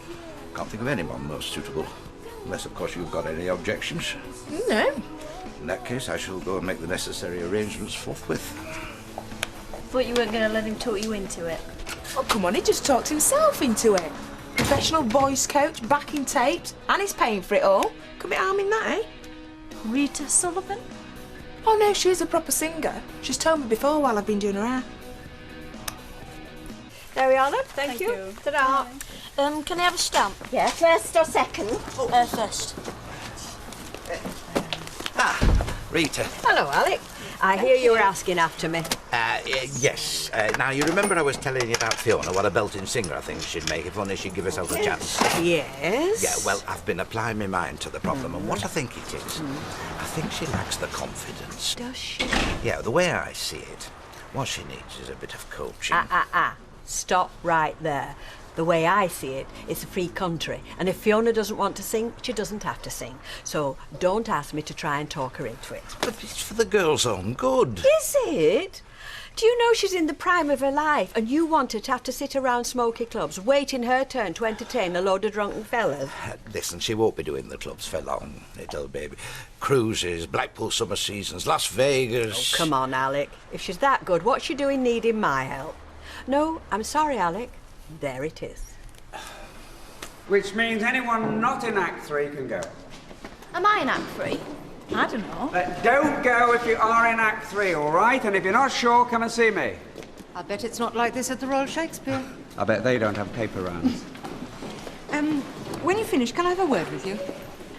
Can't think of anyone more suitable. Unless, of course, you've got any objections. No. In that case, I shall go and make the necessary arrangements forthwith. Thought you weren't going to let him talk you into it. Oh, come on, he just talked himself into it. Professional voice coach, backing tapes, and he's paying for it all. Could be harm in that, eh? Rita Sullivan? Oh, no, she's a proper singer. She's told me before while I've been doing her hair. There we are, look. Thank you. Ta-da. Can I have a stamp? Yeah, first or second? First. Rita. Hello, Alec. I hear you were asking after me. Yes. Now, you remember I was telling you about Fiona, what a belting singer I think she'd make if only she'd give herself a chance? Yes? Yeah, well, I've been applying my mind to the problem, and what I think it is, I think she lacks the confidence. Does she? Yeah, the way I see it, what she needs is a bit of coaching. Stop right there. The way I see it, it's a free country, and if Fiona doesn't want to sing, she doesn't have to sing. So don't ask me to try and talk her into it. But it's for the girl's own good. Is it? Do you know she's in the prime of her life, and you want her to have to sit around smoky clubs, waiting her turn to entertain a load of drunken fellas? Listen, she won't be doing the clubs for long, little baby. Cruises, Blackpool summer seasons, Las Vegas... Oh, come on, Alec. If she's that good, what's she doing needing my help? No, I'm sorry, Alec. There it is. Which means anyone not in Act 3 can go. Am I in Act 3? I don't know. Don't go if you are in Act 3, all right? And if you're not sure, come and see me. I bet it's not like this at the Royal Shakespeare. I bet they don't have paper rounds. When you finish, can I have a word with you?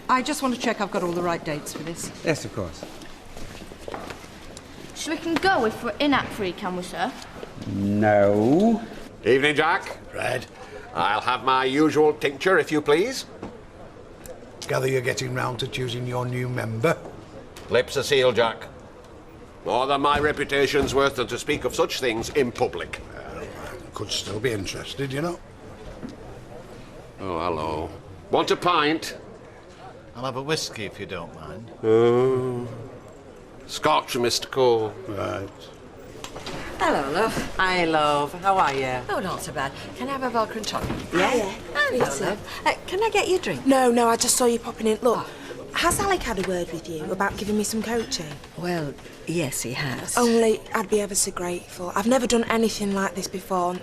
I just want to check I've got all the right dates for this. Yes, of course. So we can go if we're in Act 3, can we, sir? No. Evening, Jack. Red. I'll have my usual tincture, if you please. Gather you're getting round to choosing your new member. Lips are sealed, Jack. More than my reputation's worth than to speak of such things in public. Could still be interested, you know. Oh, hello. Want a pint? I'll have a whiskey if you don't mind. Oh. Scotch, Mr. Cole. Right. Hello, love. Hi, love. How are you? Oh, not so bad. Can I have a vodka and tonic? Yeah. Hello, love. Can I get you a drink? No, I just saw you popping in. Look, has Alec had a word with you about giving me some coaching? Well, yes, he has. Only I'd be ever so grateful. I've never done anything like this before. And,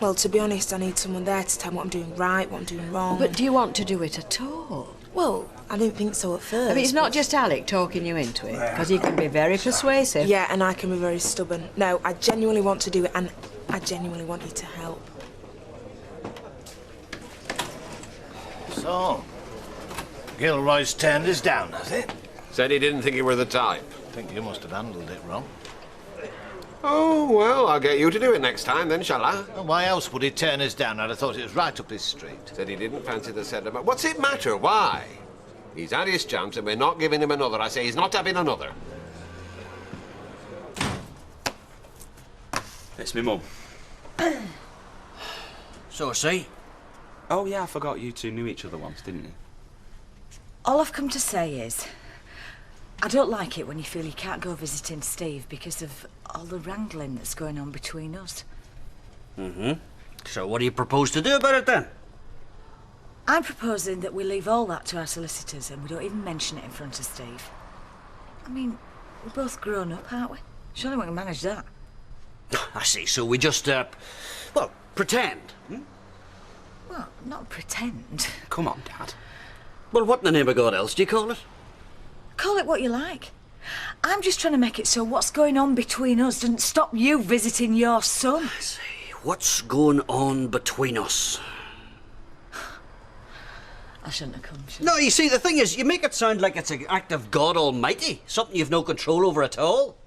well, to be honest, I need someone there to tell me what I'm doing right, what I'm doing wrong. But do you want to do it at all? Well, I didn't think so at first. I mean, it's not just Alec talking you into it, because he can be very persuasive. Yeah, and I can be very stubborn. No, I genuinely want to do it, and I genuinely want you to help. So, Gilroy's turned us down, has it? Said he didn't think you were the type. I think you must have handled it wrong. Oh, well, I'll get you to do it next time then, shall I? Well, why else would he turn us down? I'd have thought it was right up his street. Said he didn't fancy the sentiment. What's it matter? Why? He's had his chance and we're not giving him another. I say he's not having another. It's me mum. So, see? Oh, yeah, I forgot you two knew each other once, didn't you? All I've come to say is, I don't like it when you feel you can't go visiting Steve because of all the wrangling that's going on between us. Mm-hmm. So what do you propose to do about it then? I'm proposing that we leave all that to our solicitors and we don't even mention it in front of Steve. I mean, we're both grown up, aren't we? Surely we can manage that. I see, so we just, well, pretend. Hmm? Well, not pretend. Come on, Dad. Well, what in the name of God else do you call it? Call it what you like. I'm just trying to make it so what's going on between us doesn't stop you visiting your son. I see. What's going on between us? I shouldn't have come, should No, you see, the thing is, you make it sound like it's an act of God Almighty, something you've no control over at all.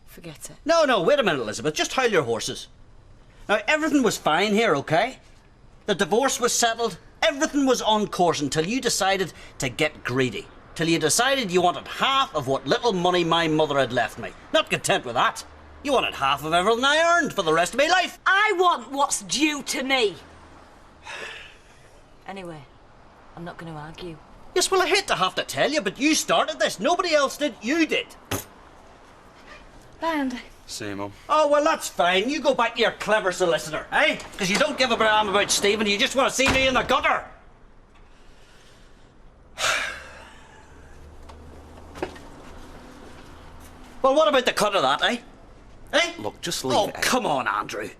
Forget it. No, wait a minute, Elizabeth. Just hold your horses. Now, everything was fine here, okay? The divorce was settled. Everything was on course until you decided to get greedy. Till you decided you wanted half of what little money my mother had left me. Not content with that. You wanted half of everything I earned for the rest of my life. I want what's due to me. Anyway, I'm not going to argue. Yes, well, I hate to have to tell you, but you started this. Nobody else did. You did. Bye, Andy. See you, Mum. Oh, well, that's fine. You go back to your clever solicitor, eh? Because you don't give a damn about Stephen. You just want to see me in the gutter. Well, what about the cut of that, eh? Eh? Look, just leave Oh, it. come on, Andrew.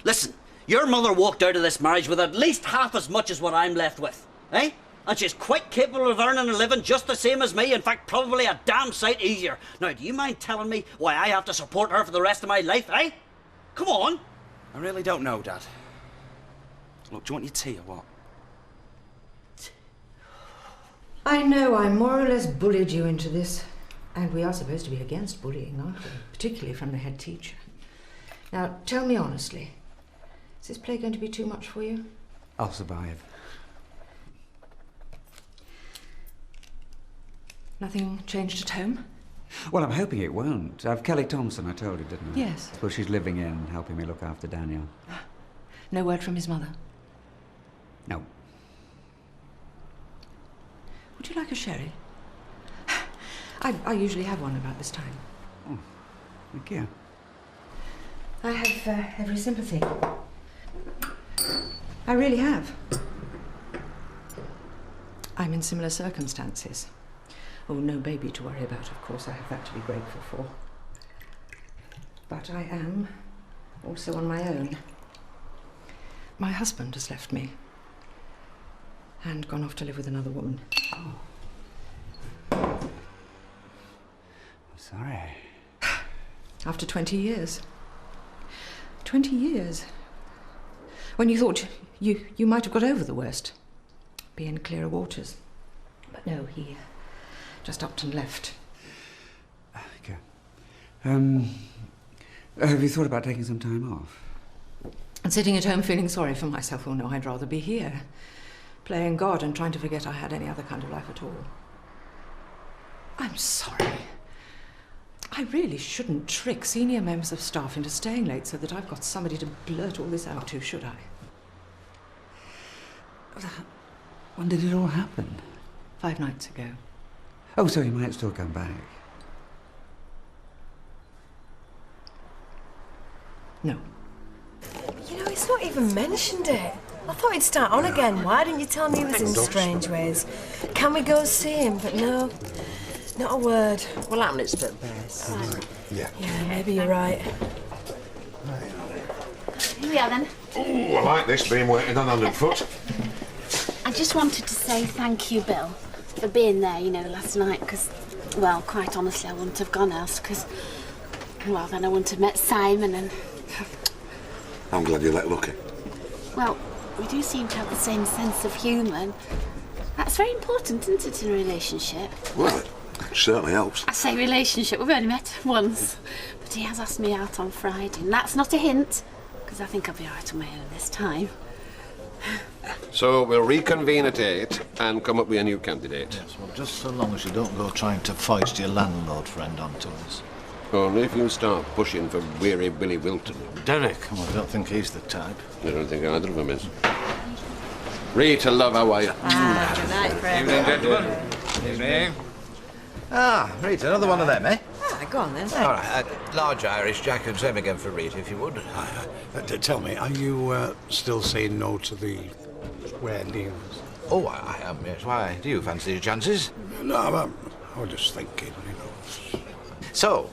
Listen, your mother walked out of this marriage with at least half as much as what I'm left with, eh? And she's quite capable of earning a living just the same as me. In fact, probably a damn sight easier. Now, do you mind telling me why I have to support her for the rest of my life, eh? Come on. I really don't know, Dad. Look, do you want your tea or what? I know I more or less bullied you into this. And we are supposed to be against bullying, aren't we? Particularly from the head teacher. Now, tell me honestly, is this play going to be too much for you? I'll survive. Nothing changed at home? Well, I'm hoping it won't. I've Kelly Thompson, I told you, didn't I? Yes. Well, she's living in, helping me look after Daniel. No word from his mother? No. Would you like a sherry? I usually have one about this time. Oh, thank you. I have every sympathy. I really have. I'm in similar circumstances. Oh, no baby to worry about, of course. I have that to be grateful for. But I am also on my own. My husband has left me and gone off to live with another woman. Oh. Sorry. After 20 years. 20 years. When you thought you might have got over the worst. Be in clearer waters. But no, he just upped and left. Okay. Have you thought about taking some time off? And sitting at home feeling sorry for myself? Oh no, I'd rather be here. Playing God and trying to forget I had any other kind of life at all. I'm sorry. I really shouldn't trick senior members of staff into staying late so that I've got somebody to blurt all this out to, should I? When did it all happen? 5 nights ago. Oh, so you might still come back. No. You know, he's not even mentioned it. I thought he'd start on again. Why didn't you tell me he was in strange ways? Can we go see him? But no, not a word. Well, I'm it's bit best. Yeah. Yeah, maybe you're right. Here we are then. Oh, I like this, being waited on hand and foot. I just wanted to say thank you, Bill, for being there, you know, last night, because, well, quite honestly, I wouldn't have gone else, because, well, then I wouldn't have met Simon and... I'm glad you let Lucky. Well, we do seem to have the same sense of humour, and that's very important, isn't it, in a relationship? Well, it certainly helps. I say relationship, we've only met once, but he has asked me out on Friday, and that's not a hint, because I think I'll be all right on my own this time. So we'll reconvene at 8 and come up with a new candidate. Yes, well, just so long as you don't go trying to foist your landlord friend onto us. Only if you start pushing for weary Billy Wilton. Derek? Well, I don't think he's the type. I don't think either of them is. Rita, love, how are you? Good night, Fred. Evening, gentlemen. Evening. Ah, Rita, another one of them, eh? Go on then. All right, large Irish Jack and same again for Rita, if you would. Tell me, are you still saying no to the square deals? Oh, I am, yes. Why? Do you fancy your chances? No, I was just thinking, you know. So,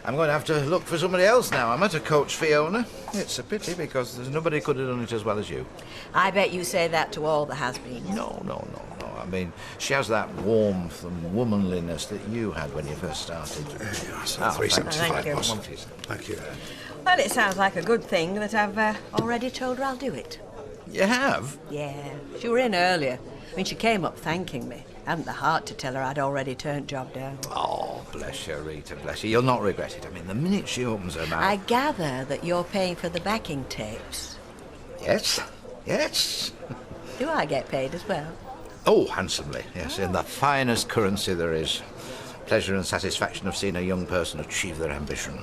I'm going to have to look for somebody else now. I'm at a coach Fiona. It's a pity because there's nobody could have done it as well as you. I bet you say that to all the has-beens. No. I mean, she has that warmth and womanliness that you had when you first started. Yes, Oh, 375, thank you. boss. Thank you. Well, it sounds like a good thing that I've already told her I'll do it. You have? Yeah, she were in earlier. I mean, she came up thanking me. I hadn't the heart to tell her I'd already turned job down. Oh, bless you, Rita, bless you. You'll not regret it. I mean, the minute she opens her mouth... I gather that you're paying for the backing tapes. Yes. Do I get paid as well? Oh, handsomely, yes, in the finest currency there is. Pleasure and satisfaction of seeing a young person achieve their ambition.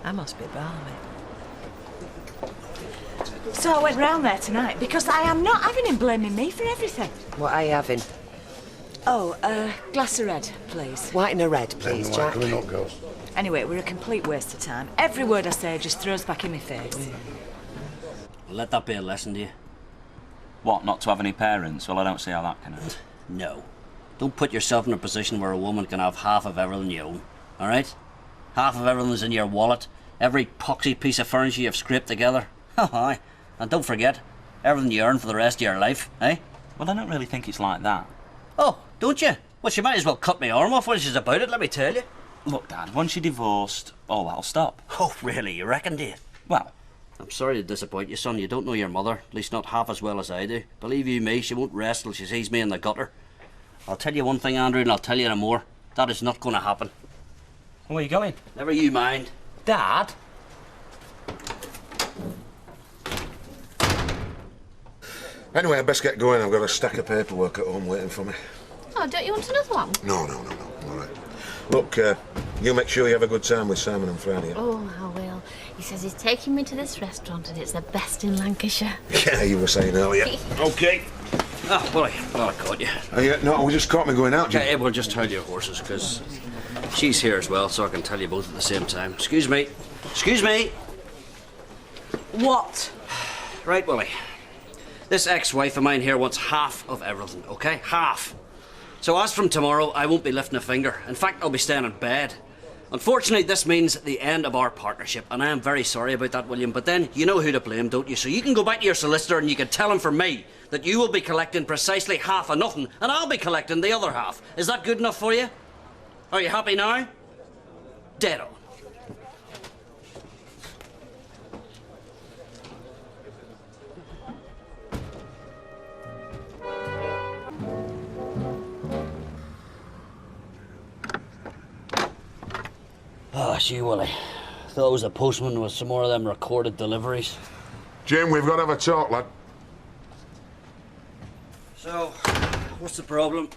I must be balmy. So I went round there tonight because I am not having him blaming me for everything. What are you having? Oh, glass of red, please. White and a red, please, Jack. Coming up, girls. Anyway, we're a complete waste of time. Every word I say just throws back in my face. Let that be a lesson to you. What, not to have any parents? Well, I don't see how that can end. No. Don't put yourself in a position where a woman can have half of everything you own, all right? Half of everything's in your wallet. Every poxy piece of furniture you've scraped together. Oh, aye. And don't forget, everything you earn for the rest of your life, eh? Well, I don't really think it's like that. Oh, don't you? Well, she might as well cut my arm off when she's about it, let me tell you. Look, Dad, once you're divorced, all that'll stop. Oh, really? You reckon, do you? Well, I'm sorry to disappoint you, son. You don't know your mother, at least not half as well as I do. Believe you me, she won't rest till she sees me in the gutter. I'll tell you one thing, Andrew, and I'll tell you no more. That is not going to happen. where are you going? Never you mind. Dad? Anyway, I best get going. I've got a stack of paperwork at home waiting for me. Oh, don't you want another one? No. All right. Look, you make sure you have a good time with Simon on Friday. Oh, I will. He says he's taking me to this restaurant and it's the best in Lancashire. Yeah, you were saying earlier. Okay. Ah, well, I caught you. No, we just caught me going out, Jim. Okay, well, just hold your horses, because she's here as well, so I can tell you both at the same time. Excuse me. Excuse me. What? Right, Willie. This ex-wife of mine here wants half of everything, okay? Half. So as from tomorrow, I won't be lifting a finger. In fact, I'll be staying in bed. Unfortunately, this means the end of our partnership, and I am very sorry about that, William, but then you know who to blame, don't you? So you can go back to your solicitor and you can tell him from me that you will be collecting precisely half of nothing, and I'll be collecting the other half. Is that good enough for you? Are you happy now? Dead on. Oh, gee, Willie. Thought I was a postman with some more of them recorded deliveries. Jim, we've got to have a talk, lad. So, what's the problem?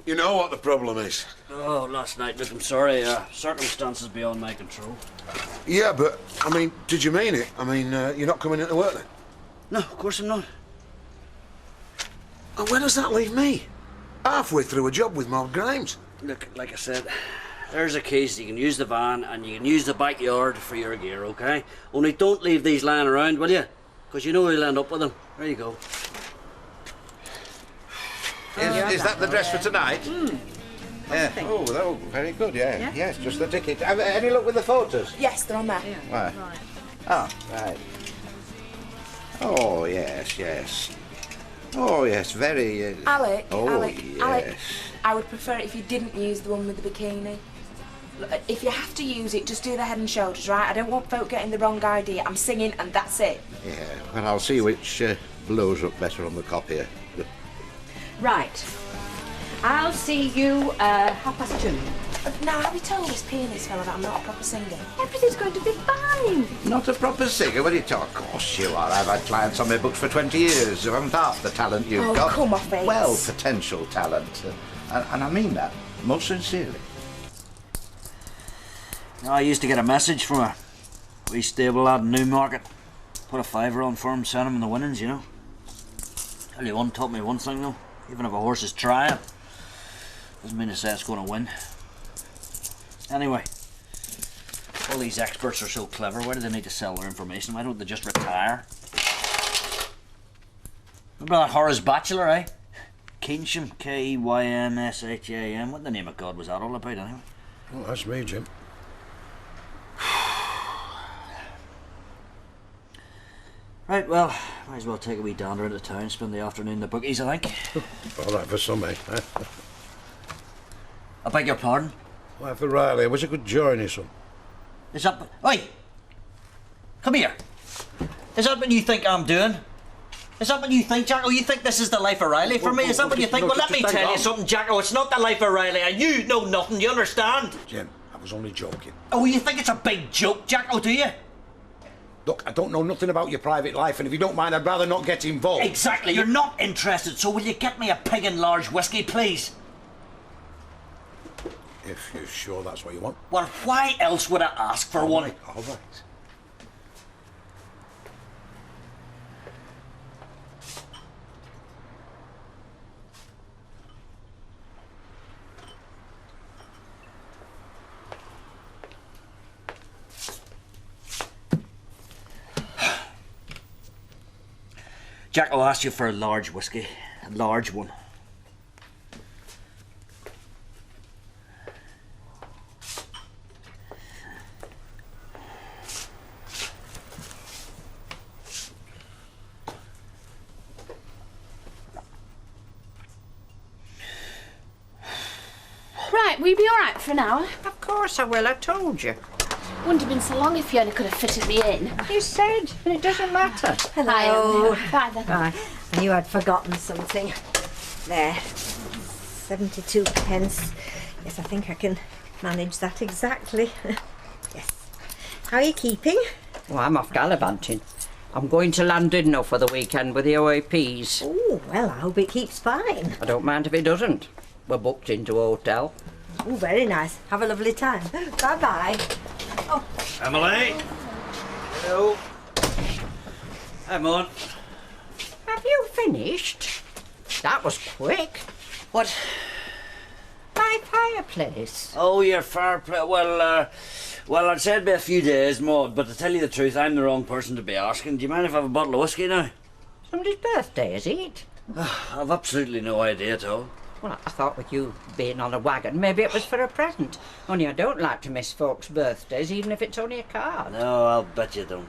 You know what the problem is. Oh, last night, look, I'm sorry. Circumstances beyond my control. Yeah, but, I mean, did you mean it? I mean, you're not coming into work then? No, of course I'm not. And where does that leave me? Halfway through a job with Maud Grimes. Look, like I said, there's a case. You can use the van and you can use the backyard for your gear, okay? Only don't leave these lying around, will you? Because you know you'll end up with them. There you go. Is that the dress for tonight? Yeah. Oh, very good, yeah. Yes, just the ticket. Have any luck with the photos? Yes, they're on there. Why? Oh, right. Oh, yes. Oh, yes, very... Alec, yes. Alec, I would prefer it if you didn't use the one with the bikini. Look, if you have to use it, just do the head and shoulders, right? I don't want folk getting the wrong idea. I'm singing and that's it. Yeah, well, I'll see which blows up better on the copier. Right. I'll see you 2:30. Now, have you told this pianist fella that I'm not a proper singer? Everything's going to be fine. Not a proper singer, what are you talking? Of course you are. I've had clients on my books for 20 years who haven't half the talent you've got. Oh, come off it. Well, potential talent. And I mean that, most sincerely. I used to get a message from a wee stable lad in Newmarket. Put a fiver on for him, send him in the winnings, you know. Tell you one, taught me one thing though. Even if a horse is trying, doesn't mean to say it's going to win. Anyway, all these experts are so clever. Why do they need to sell their information? Why don't they just retire? What about that Horace Bachelor, eh? Keynsham, Keynsham. What the name of God was that all about, anyway? Well, that's me, Jim. Right, well, might as well take a wee dander into town, spend the afternoon in the bookies, I think. All right for some, eh? I beg your pardon? Why, for Riley, I wish I could join you, son. Is that... Oi! Come here. Is that what you think I'm doing? Is that what you think, Jacko? You think this is the life of Riley for me? Is that what you think? Well, let me tell you something, Jacko. It's not the life of Riley, and you know nothing. You understand? Jim, I was only joking. Oh, you think it's a big joke, Jacko, do you? Look, I don't know nothing about your private life, and if you don't mind, I'd rather not get involved. Exactly. You're not interested, so will you get me a pig and large whiskey, please? If you're sure that's what you want. Well, why else would I ask for one? All right. Jack, I'll ask you for a large whiskey. A large one. Right, will you be all right for an hour? Of course I will, I told you. Wouldn't have been so long if Fiona could have fitted me in. You said, but it doesn't matter. Hello. Bye then. Bye. I knew I'd forgotten something. There. 72 pence. Yes, I think I can manage that exactly. Yes. How are you keeping? Well, I'm off gallivanting. I'm going to Llandudno for the weekend with the OAPs. Oh, well, I hope it keeps fine. I don't mind if it doesn't. We're booked into a hotel. Oh, very nice. Have a lovely time. Bye-bye. Oh. Emily? Hello. Hi, Mon. Have you finished? That was quick. What? My fireplace. Oh, your fireplace. Well, I'd say it'd be a few days, Maud, but to tell you the truth, I'm the wrong person to be asking. Do you mind if I have a bottle of whiskey now? Somebody's birthday, is it? I've absolutely no idea at all. Well, I thought with you being on a wagon, maybe it was for a present. Only I don't like to miss folks' birthdays, even if it's only a card. No, I'll bet you don't.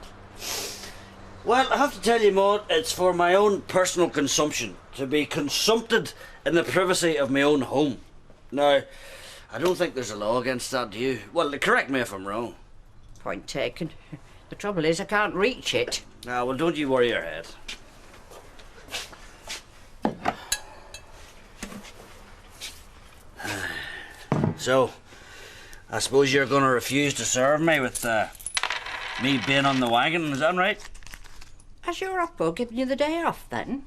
Well, I have to tell you, Maud, it's for my own personal consumption, to be consumpted in the privacy of my own home. Now, I don't think there's a law against that, do you? Well, correct me if I'm wrong. Point taken. The trouble is I can't reach it. Ah, well, don't you worry your head. So, I suppose you're going to refuse to serve me with me being on the wagon, is that right? Has your oppo given you the day off then?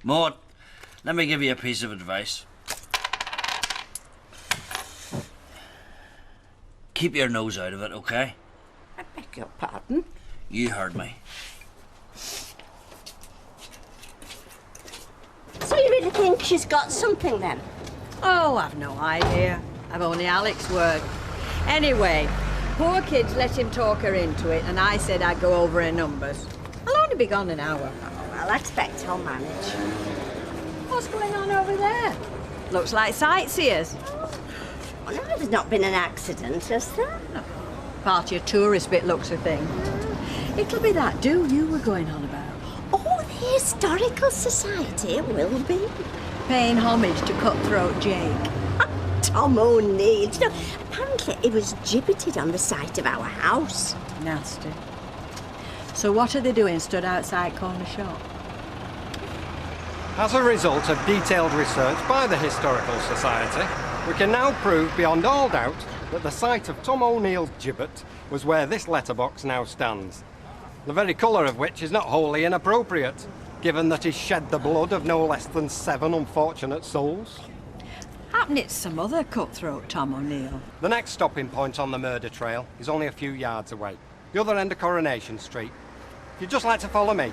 Maud, let me give you a piece of advice. Keep your nose out of it, okay? I beg your pardon? You heard me. So you really think she's got something then? Oh, I've no idea. I've only Alec's word. Anyway, poor kids let him talk her into it, and I said I'd go over her numbers. I'll only be gone an hour. Well, I expect I'll manage. What's going on over there? Looks like sightseers. Well, no, there's not been an accident, has there? No. Part of your tourist bit looks a thing. It'll be that do you were going on about. Oh, the Historical Society will be. Paying homage to Cutthroat Jake. Tom O'Neill. You know, apparently he was gibbeted on the site of our house. Nasty. So what are they doing stood outside corner shop? As a result of detailed research by the Historical Society, we can now prove beyond all doubt that the site of Tom O'Neill's gibbet was where this letterbox now stands. The very colour of which is not wholly inappropriate, given that he shed the blood of no less than 7 unfortunate souls. Happen it's some other cutthroat, Tom O'Neill. The next stopping point on the murder trail is only a few yards away, the other end of Coronation Street. If you'd just like to follow me.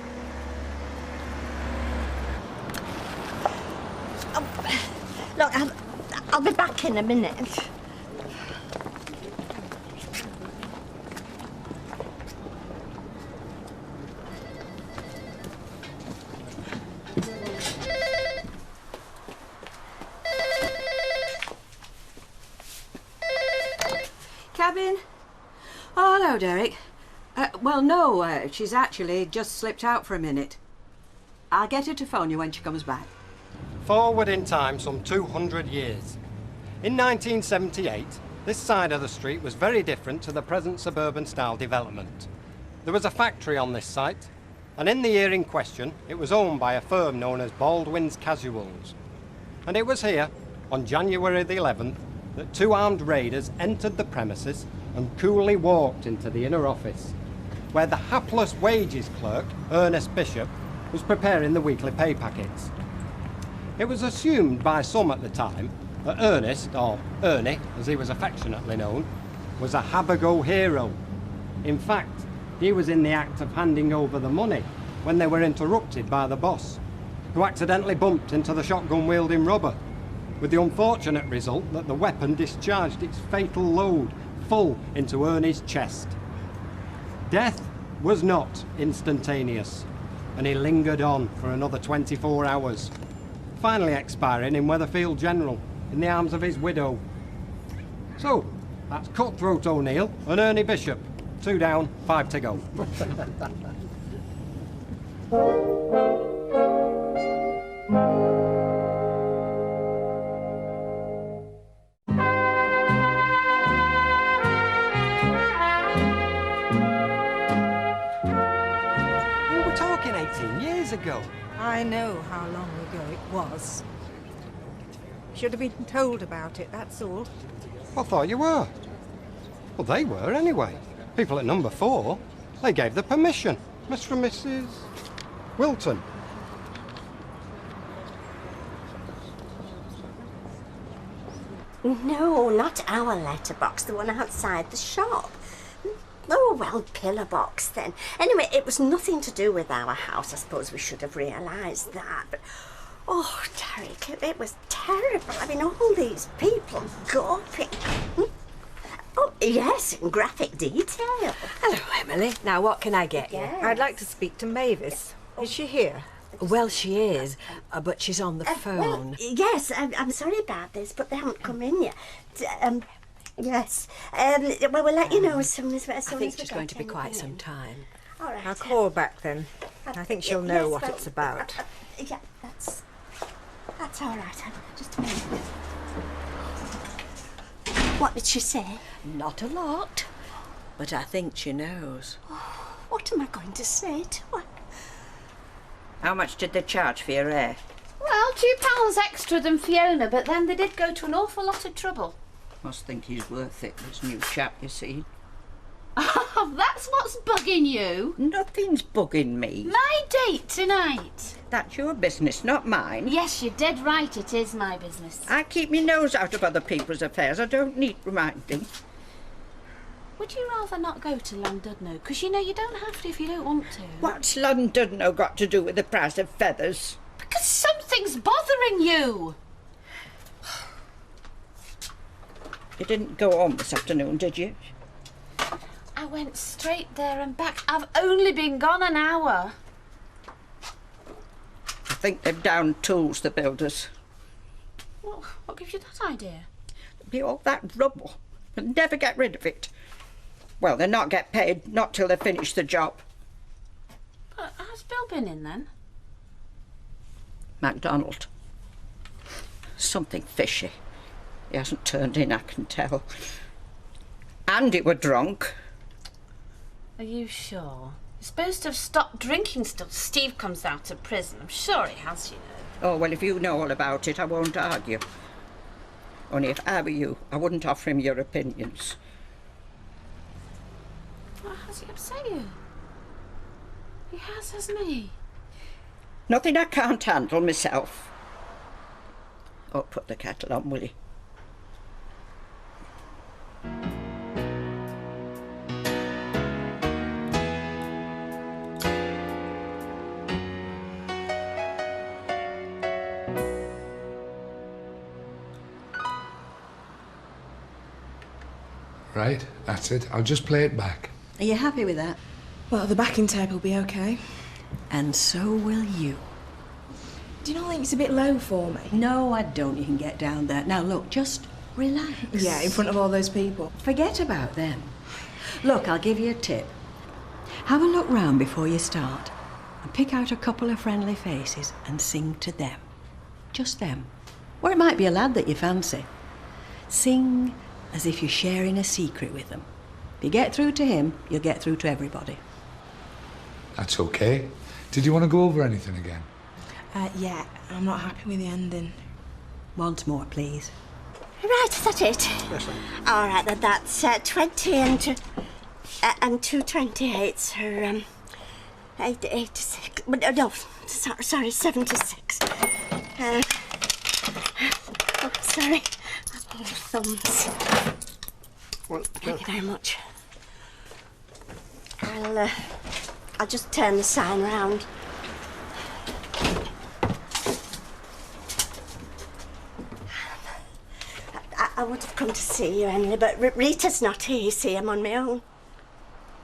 Look, I'll be back in a minute. Cabin? Oh, hello, Derek. Well, no, she's actually just slipped out for a minute. I'll get her to phone you when she comes back. Forward in time some 200 years. In 1978, this side of the street was very different to the present suburban-style development. There was a factory on this site, and in the year in question, it was owned by a firm known as Baldwin's Casuals. And it was here, on January the 11th, that two armed raiders entered the premises and coolly walked into the inner office, where the hapless wages clerk, Ernest Bishop, was preparing the weekly pay packets. It was assumed by some at the time that Ernest, or Ernie, as he was affectionately known, was a have-a-go hero. In fact, he was in the act of handing over the money when they were interrupted by the boss, who accidentally bumped into the shotgun-wielding robber, with the unfortunate result that the weapon discharged its fatal load full into Ernie's chest. Death was not instantaneous, and he lingered on for another 24 hours, finally expiring in Weatherfield General in the arms of his widow. So, that's Cutthroat O'Neill and Ernie Bishop. 2 down, 5 to go. We were talking 18 years ago. I know how long ago it was. Should have been told about it, that's all. I thought you were. Well, they were anyway. People at number 4. They gave the permission. Mr. and Mrs. Wilton. No, not our letterbox, the one outside the shop. Oh, well, pillar box then. Anyway, it was nothing to do with our house. I suppose we should have realised that. But, oh, Derek, it was terrible. I mean, all these people gawping. Oh, yes, in graphic detail. Hello, Emily. Now, what can I get you? Yes. I'd like to speak to Mavis. Is she here? Well, she is, but she's on the phone. Well, yes, I'm sorry about this, but they haven't come in yet. Yes. Well, we'll let you know as soon as I think she's going to be quite some time. All right. I'll call back then. I think she'll know what well, it's about. Yeah, that's all right. Just a minute. What did she say? Not a lot, but I think she knows. What am I going to say to her? How much did they charge for your hair? Well, £2 extra than Fiona, but then they did go to an awful lot of trouble. Must think he's worth it, this new chap you see. Oh, that's what's bugging you. Nothing's bugging me. My date tonight. That's your business, not mine. Yes, you're dead right, it is my business. I keep my nose out of other people's affairs. I don't need reminding. Would you rather not go to Llandudno? Because, you know, you don't have to if you don't want to. What's Llandudno got to do with the price of feathers? Because something's bothering you. You didn't go home this afternoon, did you? I went straight there and back. I've only been gone an hour. I think they've downed tools, the builders. Well, what gives you that idea? Be all that rubble and never get rid of it. Well, they'll not get paid, not till they finish the job. But has Bill been in then? MacDonald. Something fishy. He hasn't turned in, I can tell. Andy were drunk. Are you sure? You're supposed to have stopped drinking still. Steve comes out of prison. I'm sure he has, you know. Oh, well, if you know all about it, I won't argue. Only if I were you, I wouldn't offer him your opinions. Well, has he upset you? He has, hasn't he? Nothing I can't handle myself. Oh, put the kettle on, will you? Right, that's it. I'll just play it back. Are you happy with that? Well, the backing tape will be okay. And so will you. Do you not think it's a bit low for me? No, I don't. You can get down there. Now, look, just relax. Yeah, in front of all those people. Forget about them. Look, I'll give you a tip. Have a look round before you start and pick out a couple of friendly faces and sing to them. Just them. Or it might be a lad that you fancy. Sing as if you're sharing a secret with them. If you get through to him, you'll get through to everybody. That's okay. Did you want to go over anything again? Yeah, I'm not happy with the ending. Once more, please. Right, is that it? Yes, sir. All right, then that's 20 and 2 28s are 86. No, sorry, 76. Oh, sorry. Oh, thumbs. Well, thank you very much. I'll just turn the sign round. I would have come to see you, Emily, but Rita's not here, you see. I'm on my own.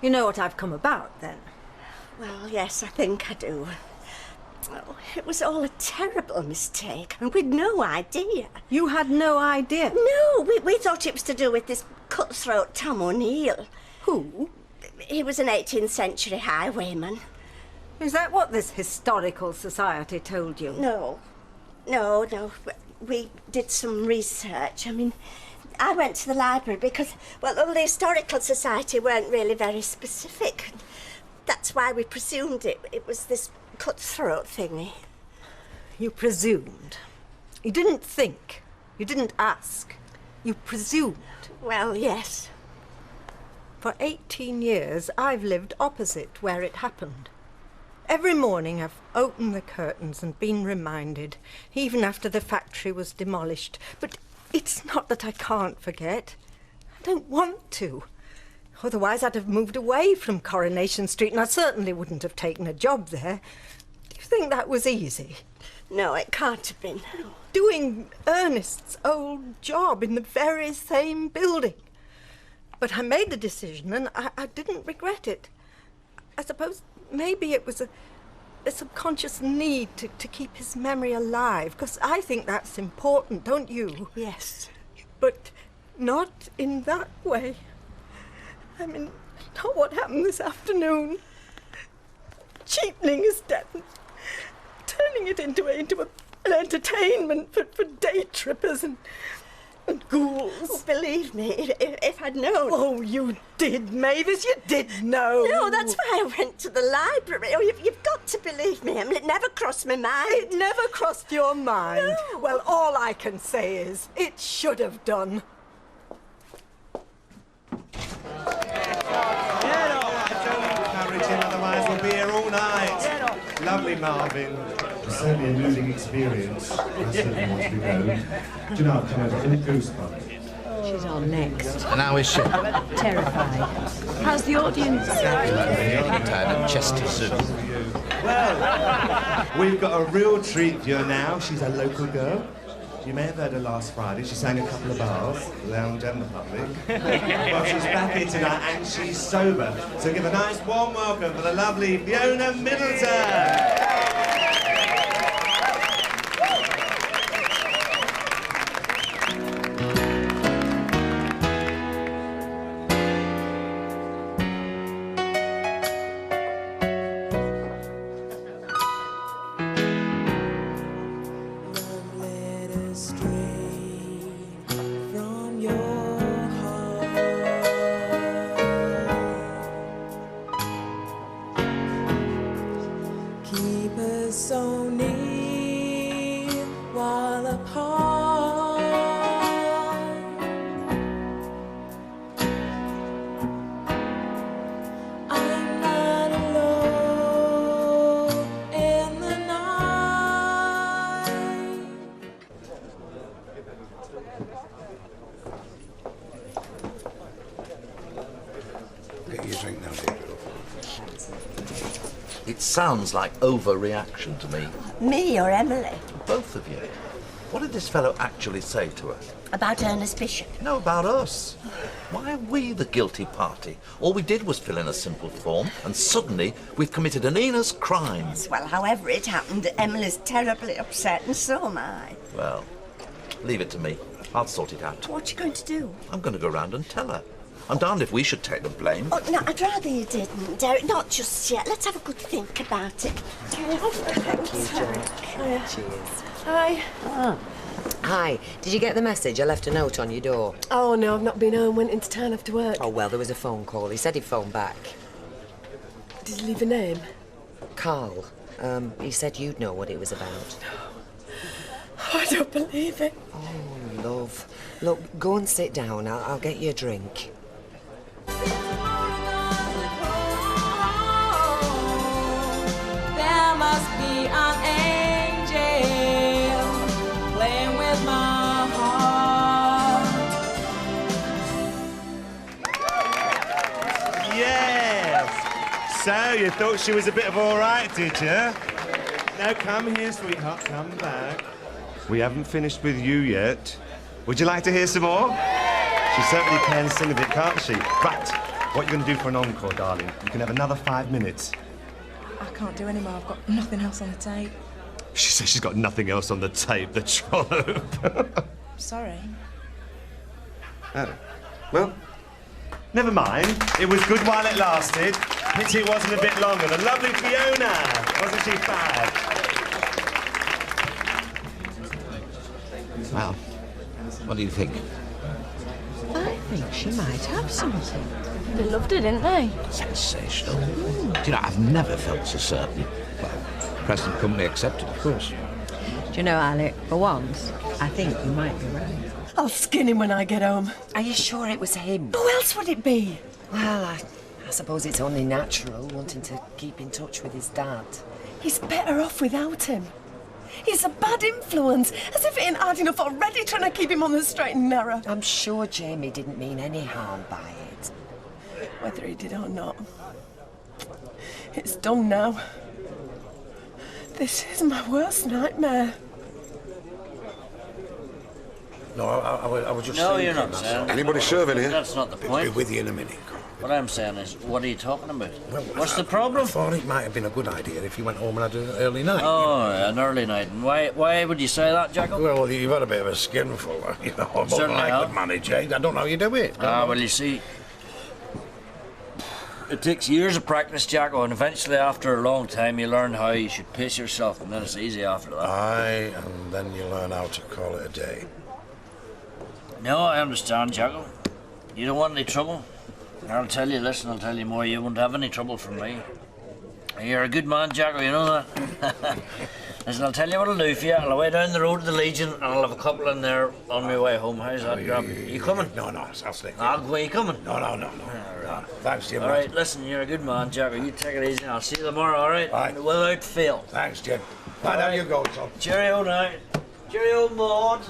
You know what I've come about, then? Well, yes, I think I do. Oh, it was all a terrible mistake. I mean, we'd no idea. You had no idea? No, we thought it was to do with this cutthroat Tom O'Neill. Who? He was an 18th century highwayman. Is that what this historical society told you? No. We did some research. I mean, I went to the library because, well, the Historical Society weren't really very specific. That's why we presumed it was this cutthroat thingy. You presumed. You didn't think. You didn't ask. You presumed. Well, yes. For 18 years, I've lived opposite where it happened. Every morning I've opened the curtains and been reminded, even after the factory was demolished. But it's not that I can't forget. I don't want to. Otherwise I'd have moved away from Coronation Street, and I certainly wouldn't have taken a job there. Do you think that was easy? No, it can't have been. Doing Ernest's old job in the very same building. But I made the decision, and I didn't regret it. I suppose maybe it was a subconscious need to keep his memory alive, because I think that's important, don't you? Yes. But not in that way. I mean, not what happened this afternoon. Cheapening his death, turning it into an entertainment for day trippers and ghouls. Oh, believe me, if I'd known. Oh, you did, Mavis, you did know. No, that's why I went to the library. Oh, you've got to believe me, Emily. It never crossed my mind. It never crossed your mind? No. Well, all I can say is, it should have done. Otherwise we'll be here all night. Lovely, Marvin. It's certainly a moving experience. I certainly want to be known. Do you know, I've come over full goosebumps. She's on next. And how is she? Terrified. How's the audience? Tired of Chester Zoo. Well, we've got a real treat for you now. She's a local girl. You may have heard her last Friday. She sang a couple of bars, lounge and the public. Well, she's back here tonight and she's sober. So give a nice warm welcome for the lovely Fiona Middleton. It sounds like overreaction to me. Me or Emily? Both of you. What did this fellow actually say to her? About Ernest Bishop. No, about us. Why are we the guilty party? All we did was fill in a simple form, and suddenly we've committed an heinous crime. Well, however it happened, Emily's terribly upset, and so am I. Well, leave it to me. I'll sort it out. What are you going to do? I'm going to go round and tell her. I'm darned if we should take the blame. Oh, no, I'd rather you didn't, Derek. Not just yet. Let's have a good think about it. Thank you, Jack. Cheers. Hi. Oh. Hi. Did you get the message? I left a note on your door. Oh, no, I've not been home. Went into town after work. Oh, well, there was a phone call. He said he'd phone back. Did he leave a name? Carl. He said you'd know what it was about. Oh, I don't believe it. Oh, love. Look, go and sit down. I'll get you a drink. There must be an angel playing with my heart. Yes! So, you thought she was a bit of all right, did you? Now, come here, sweetheart, come back. We haven't finished with you yet. Would you like to hear some more? She certainly can sing a bit, can't she? But what are you going to do for an encore, darling? You can have another 5 minutes. I can't do any more. I've got nothing else on the tape. She says she's got nothing else on the tape, the trollop. Sorry. Oh. Well, never mind. It was good while it lasted. Pity it wasn't a bit longer. The lovely Fiona, wasn't she fab? Well, what do you think? I think she might have something. They loved her, didn't they? Sensational. Do you know, I've never felt so certain. Well, present company accepted, of course. Do you know, Alec, for once, I think you might be right. I'll skin him when I get home. Are you sure it was him? Who else would it be? Well, I suppose it's only natural, wanting to keep in touch with his dad. He's better off without him. He's a bad influence, as if it ain't hard enough already trying to keep him on the straight and narrow. I'm sure Jamie didn't mean any harm by it. Whether he did or not. It's done now. This is my worst nightmare. No, I was just No, saying... you're not saying. Anybody serving here? That's not the I'll point. be with you in a minute. What I'm saying is, what are you talking about? Well, What's the I problem? thought it might have been a good idea if you went home and had an early night. Oh, an early night. And why would you say that, Jackal? Well, you've had a bit of a skinful, you know. But Certainly I have. could manage, eh? I don't know how you do it. Well, you see, it takes years of practice, Jacko, and eventually, after a long time, you learn how you should pace yourself, and then it's easy after that. Aye, and then you learn how to call it a day. No, I understand, Jacko. You don't want any trouble. I'll tell you, listen, I'll tell you more. You won't have any trouble from me. You're a good man, Jacko, you know that. Listen, I'll tell you what I'll do for you. I'll away down the road to the Legion, and I'll have a couple in there on my way home. How's that, Grab? You coming? No, I'll stay. I'll go. You coming? No. No, thanks, Jim. All right, listen, you're a good man, Jacko. You take it easy. I'll see you tomorrow, all right? Aye. Without fail. Thanks, Jim. Bye, now you go, Tom. Cheerio now. Cheerio, Maud.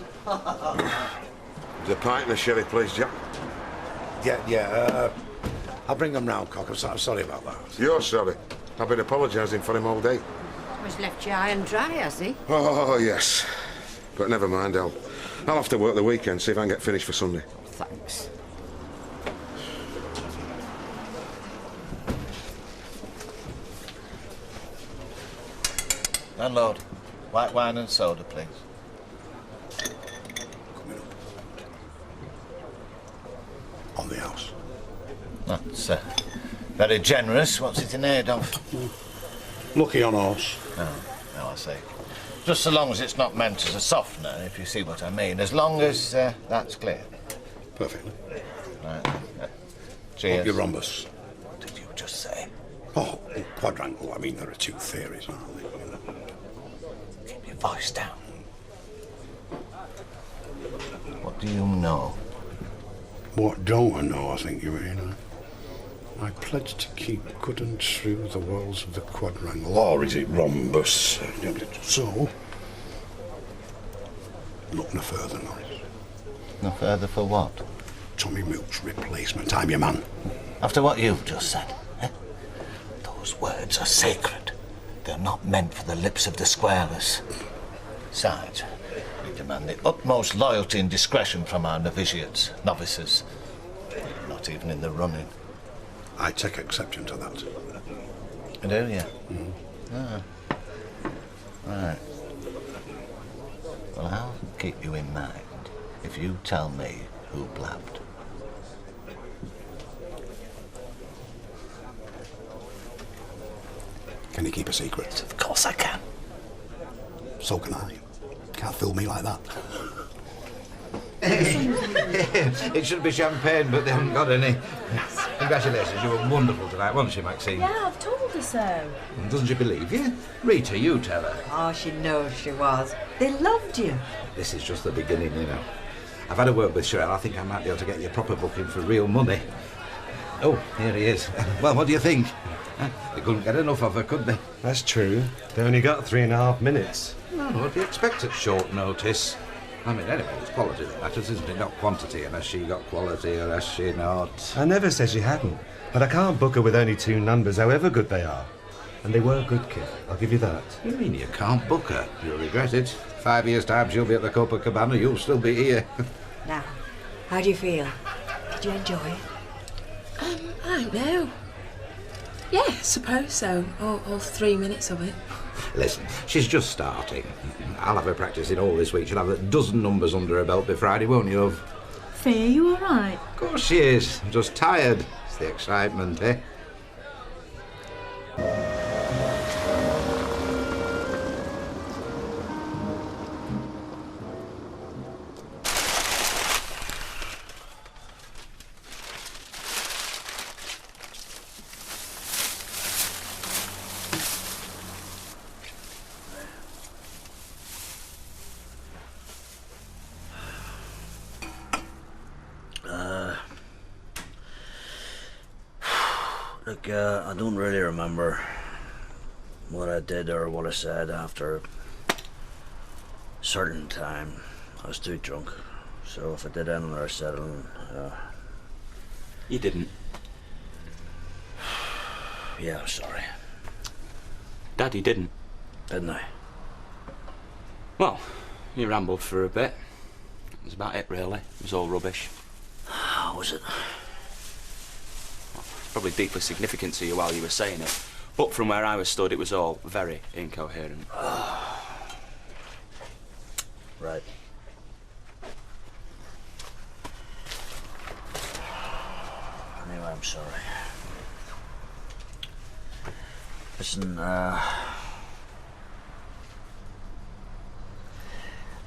The pint and a sherry, please, Jack. Yeah, I'll bring them round, Cock. I'm sorry about that. You're sorry. I've been apologising for him all day. He's left you high and dry, has he? Oh, yes. But never mind, I'll have to work the weekend, see if I can get finished for Sunday. Thanks. Landlord, white wine and soda, please. On the house. That's very generous. What's it in aid of? Lucky on horse. No, I see. Just so long as it's not meant as a softener, if you see what I mean. As long as that's clear. Perfectly. Right. Cheers. Hope your rhombus. What did you just say? Oh, quadrangle. I mean, there are two theories, aren't there? You know? Keep your voice down. What do you know? What don't I know, I think you mean. I pledge to keep good and true the walls of the quadrangle. Or is it rhombus? So, look no further, Norris. No further for what? Tommy Milk's replacement. I'm your man. After what you've just said, eh? Those words are sacred. They're not meant for the lips of the squareless. Besides, we demand the utmost loyalty and discretion from our novitiates, novices. Not even in the running. I take exception to that. Do you? Ah. Right. Well, I'll keep you in mind if you tell me who blabbed. Can you keep a secret? Of course I can. So can I. Can't fool me like that. It should be champagne, but they haven't got any. Congratulations, you were wonderful tonight, wasn't she, Maxine? Yeah, I've told her so. And doesn't she believe you? Rita, you tell her. Oh, she knows she was. They loved you. This is just the beginning, you know. I've had a word with Sherelle. I think I might be able to get you a proper booking for real money. Oh, here he is. Well, what do you think? They couldn't get enough of her, could they? That's true. They only got 3.5 minutes. No, what do you expect at short notice? I mean, anyway, it's quality that matters, isn't it? Not quantity, and has she got quality or has she not? I never said she hadn't. But I can't book her with only 2 numbers, however good they are. And they were good, kid. I'll give you that. You mean you can't book her? You'll regret it. 5 years' time, she'll be at the Copacabana. You'll still be here. Now, how do you feel? Did you enjoy it? I don't know. Yeah, I suppose so. All 3 minutes of it. Listen, she's just starting. I'll have her practising all this week. She'll have a dozen numbers under her belt by Friday, won't you, Ov? Faye, you all right? Of course she is. I'm just tired. It's the excitement, eh? Look, I don't really remember what I did or what I said after a certain time. I was too drunk, so if I did anything or said anything, You didn't. Yeah, I'm sorry. Daddy didn't. Didn't I? Well, you rambled for a bit. That was about it, really. It was all rubbish. How was it? Probably deeply significant to you while you were saying it, but from where I was stood, it was all very incoherent. Right. Anyway, I'm sorry. Listen, are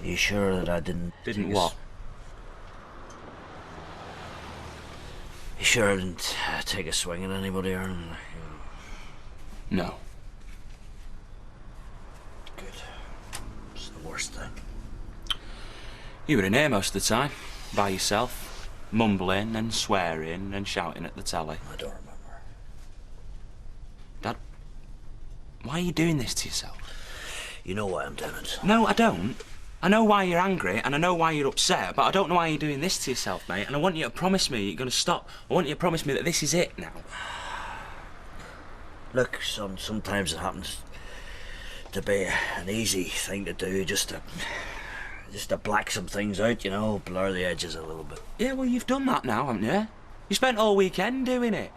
you sure that I didn't... Didn't what? You sure I didn't take a swing at anybody or anything? No. Good. It's the worst thing. You were in here most of the time, by yourself, mumbling and swearing and shouting at the telly. I don't remember. Dad, why are you doing this to yourself? You know why I'm doing it. No, I don't. I know why you're angry and I know why you're upset, but I don't know why you're doing this to yourself, mate. And I want you to promise me you're going to stop. I want you to promise me that this is it now. Look, son, sometimes it happens to be an easy thing to do, just to black some things out, you know, blur the edges a little bit. Yeah, well, you've done that now, haven't you? You spent all weekend doing it.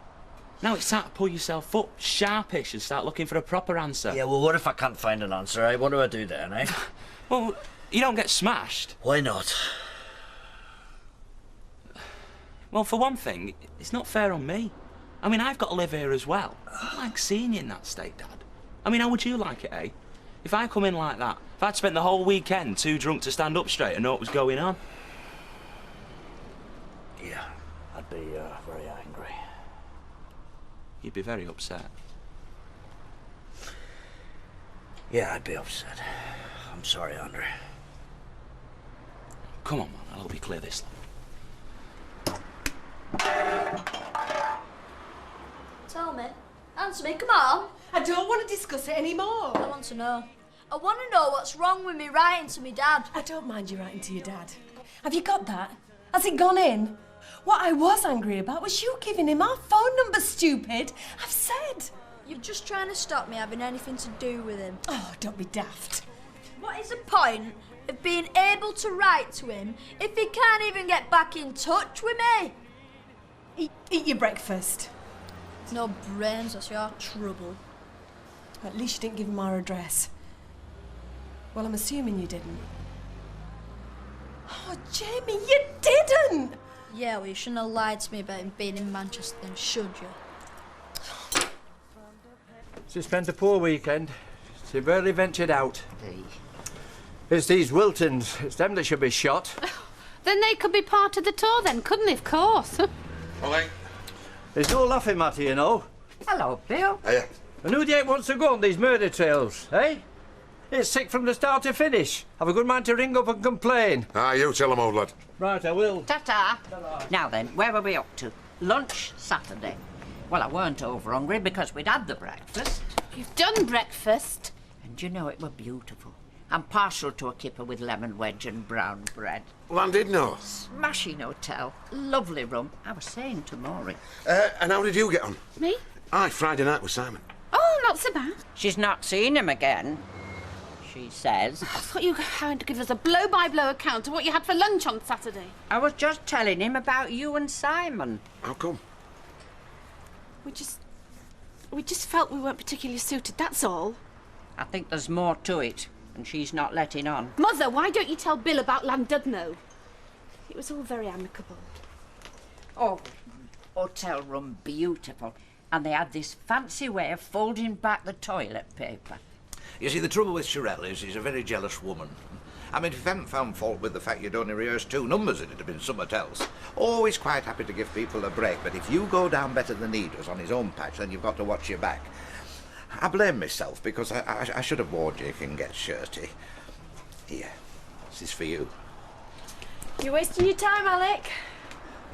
Now it's time to pull yourself up sharpish and start looking for a proper answer. Yeah, well, what if I can't find an answer, eh? What do I do then, eh? Well, you don't get smashed. Why not? Well, for one thing, it's not fair on me. I mean, I've got to live here as well. I don't like seeing you in that state, Dad. I mean, how would you like it, eh? If I come in like that, if I'd spent the whole weekend too drunk to stand up straight and know what was going on. Yeah, I'd be very angry. You'd be very upset. Yeah, I'd be upset. I'm sorry, Andre. Come on, man, I'll help you clear this. Tell me. Answer me, come on. I don't want to discuss it anymore. I want to know. I want to know what's wrong with me writing to me dad. I don't mind you writing to your dad. Have you got that? Has it gone in? What I was angry about was you giving him our phone number, stupid. I've said. You're just trying to stop me having anything to do with him. Oh, don't be daft. What is the point of being able to write to him if he can't even get back in touch with me? Eat your breakfast. No brains, that's your trouble. At least you didn't give him our address. Well, I'm assuming you didn't. Oh, Jamie, you didn't! Yeah, well, you shouldn't have lied to me about him being in Manchester then, should you? She spent a poor weekend. She barely ventured out. It's these Wiltons. It's them that should be shot. Then they could be part of the tour then, couldn't they? Of course. Ollie. There's no laughing matter, you know. Hello, Bill. Hiya. And who do you want to go on these murder trails, eh? It's sick from the start to finish. Have a good mind to ring up and complain. You tell them, old lad. Right, I will. Ta-ta. Now then, where were we up to? Lunch Saturday. Well, I weren't over hungry because we'd had the breakfast. You've done breakfast. And you know it were beautiful. I'm partial to a kipper with lemon wedge and brown bread. Landed no. Smashing hotel. Lovely room. I was saying to Maury. And how did you get on? Me? Aye, Friday night with Simon. Oh, not so bad. She's not seen him again, she says. I thought you were going to give us a blow-by-blow account of what you had for lunch on Saturday. I was just telling him about you and Simon. How come? We just felt we weren't particularly suited, that's all. I think there's more to it, and she's not letting on. Mother, why don't you tell Bill about Llandudno? It was all very amicable. Oh, hotel room beautiful. And they had this fancy way of folding back the toilet paper. You see, the trouble with Shirelle is she's a very jealous woman. I mean, if you hadn't found fault with the fact you'd only rehearsed 2 numbers, it'd have been somewhat else. Always quite happy to give people a break, but if you go down better than he does on his own patch, then you've got to watch your back. I blame myself, because I should have warned you it can get shirty. Here, this is for you. You're wasting your time, Alec.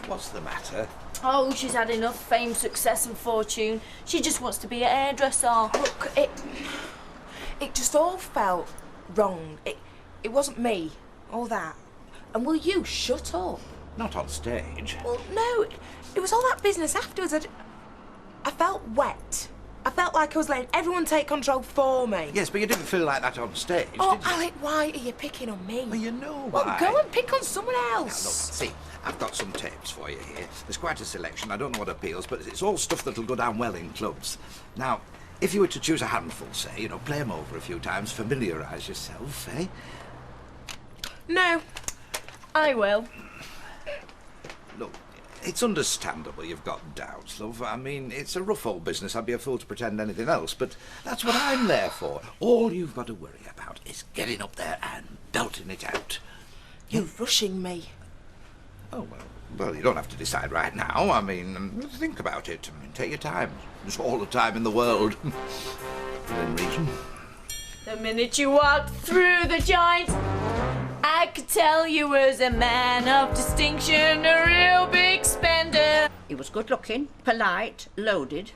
What's the matter? Oh, she's had enough fame, success and fortune. She just wants to be a hairdresser. Look, it just all felt wrong. It wasn't me, all that. And will you shut up? Not on stage. Well, no, it was all that business afterwards. I felt wet. I felt like I was letting everyone take control for me. Yes, but you didn't feel like that on stage, Oh, did you? Alec, why are you picking on me? Well, you know Well, why. go and pick on someone Now, look, else. see, I've got some tapes for you here. There's quite a selection. I don't know what appeals, but it's all stuff that'll go down well in clubs. Now, if you were to choose a handful, say, you know, play them over a few times, familiarise yourself, eh? No, I will. Look, it's understandable you've got doubts, love. I mean, it's a rough old business. I'd be a fool to pretend anything else, but that's what I'm there for. All you've got to worry about is getting up there and belting it out. You're rushing me. Oh, well, you don't have to decide right now. I mean, think about it. I mean, take your time. There's all the time in the world. Within reason. The minute you walked through the joint, I could tell you was a man of distinction, a real big spender. He was good looking, polite, loaded.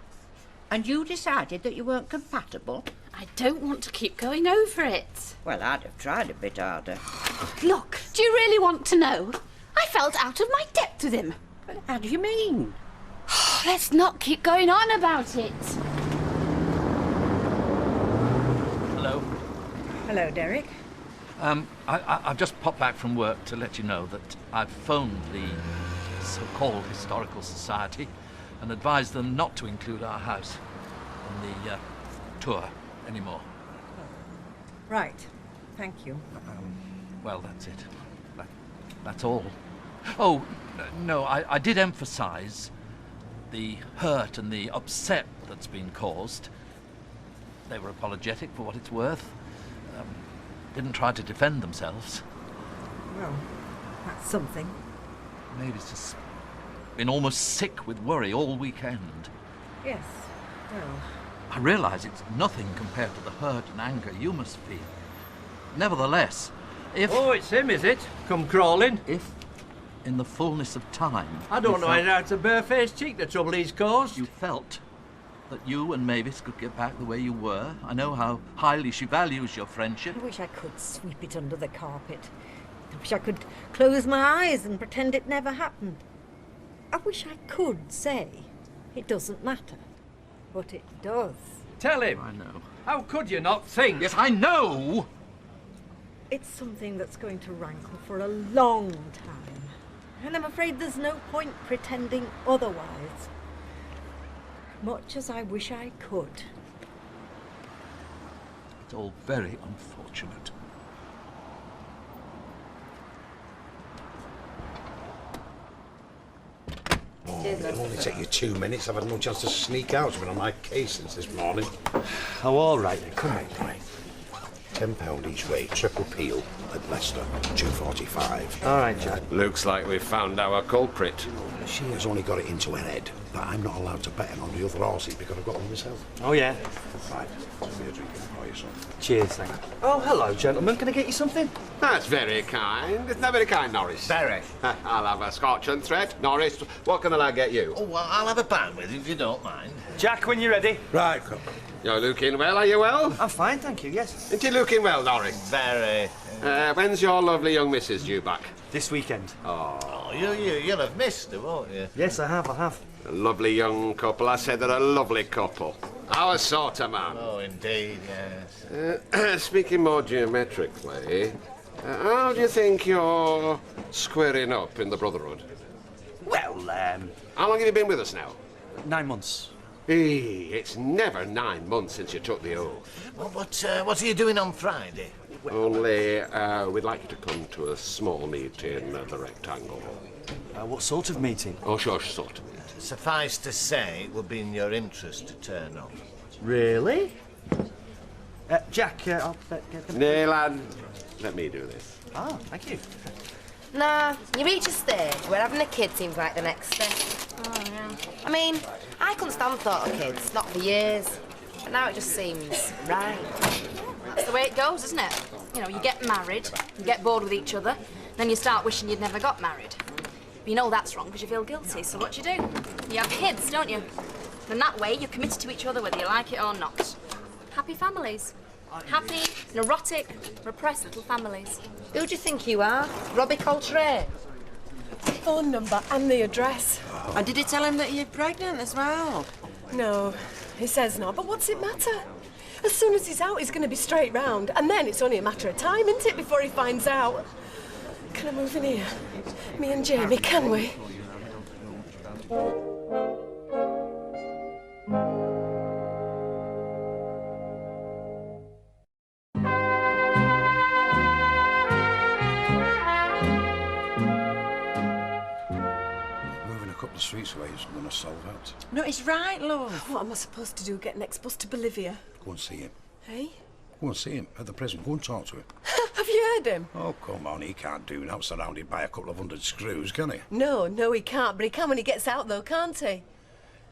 And you decided that you weren't compatible? I don't want to keep going over it. Well, I'd have tried a bit harder. Look, do you really want to know? I felt out of my depth with him. How do you mean? Let's not keep going on about it. Hello. Hello, Derek. I've just popped back from work to let you know that I've phoned the so-called Historical Society and advised them not to include our house in the tour anymore. Right. Thank you. Well, that's it. That's all. Oh, no, I did emphasise the hurt and the upset that's been caused. They were apologetic for what it's worth. Didn't try to defend themselves. Well, that's something. Maybe it's just been almost sick with worry all weekend. Yes. Well, I realise it's nothing compared to the hurt and anger you must feel. Nevertheless, if... Oh, it's him, is it? Come crawling? If, in the fullness of time... I don't know how to barefaced cheek the trouble he's caused. You felt that you and Mavis could get back the way you were. I know how highly she values your friendship. I wish I could sweep it under the carpet. I wish I could close my eyes and pretend it never happened. I wish I could say it doesn't matter, but it does. Tell him. I know. How could you not think? Yes, I know! It's something that's going to rankle for a long time. And I'm afraid there's no point pretending otherwise. Much as I wish I could. It's all very unfortunate. Oh, it'll only take you 2 minutes. I've had no chance to sneak out. I've been on my case since this morning. Oh, all right then. Come on. Right. £10 each way, triple peel at Leicester, 2.45. All right, Jack. Looks like we've found our culprit. She has only got it into her head that I'm not allowed to bet on the other horses because I've got one myself. Oh, yeah? Right, there'll be a drink for you, son. Cheers, thank you. Oh, hello, gentlemen. Can I get you something? That's very kind. Isn't that very kind, Norris? Very. I'll have a scotch and thread. Norris, what can the lad get you? Oh, well, I'll have a pan with you if you don't mind. Jack, when you're ready. Right, come. You're looking well, are you well? I'm fine, thank you, yes. Aren't you looking well, Norris? Very. When's your lovely young missus due back? This weekend. Oh, you'll have missed her, won't you? Yes, I have. A lovely young couple. I said they're a lovely couple. Our sort of man. Oh, indeed, yes. Speaking more geometrically, how do you think you're squaring up in the Brotherhood? Well, how long have you been with us now? 9 months. It's never 9 months since you took the oath. Well, what are you doing on Friday? Only, we'd like you to come to a small meeting at the Rectangle. What sort of meeting? Oh, sure, sort of meeting. Suffice to say, it would be in your interest to turn up. Really? Jack, I'll get the... Nay, lad, let me do this. Oh, thank you. Nah, you reach a stage where having a kid seems like the next step. Oh, yeah. I mean, I couldn't stand thought of kids, not for years. But now it just seems right. That's the way it goes, isn't it? You know, you get married, you get bored with each other, then you start wishing you'd never got married. But you know that's wrong because you feel guilty, so what you do? You have kids, don't you? And that way you're committed to each other whether you like it or not. Happy families. Happy, neurotic, repressed little families. Who do you think you are? Robbie Coltrane? Phone number and the address. And did you tell him that you're pregnant as well? No, he says not, but what's it matter? As soon as he's out, he's going to be straight round, and then it's only a matter of time, isn't it, before he finds out? Can I move in here? Me and Jamie, can we? Moving a couple of streets away is going to solve that. No, it's right, love. What am I supposed to do? Get next bus to Bolivia? Go and see him. Hey? Go and see him at the prison. Go and talk to him. Have you heard him? Oh, come on. He can't do that surrounded by a couple of 100 screws, can he? No, he can't, but he can when he gets out, though, can't he?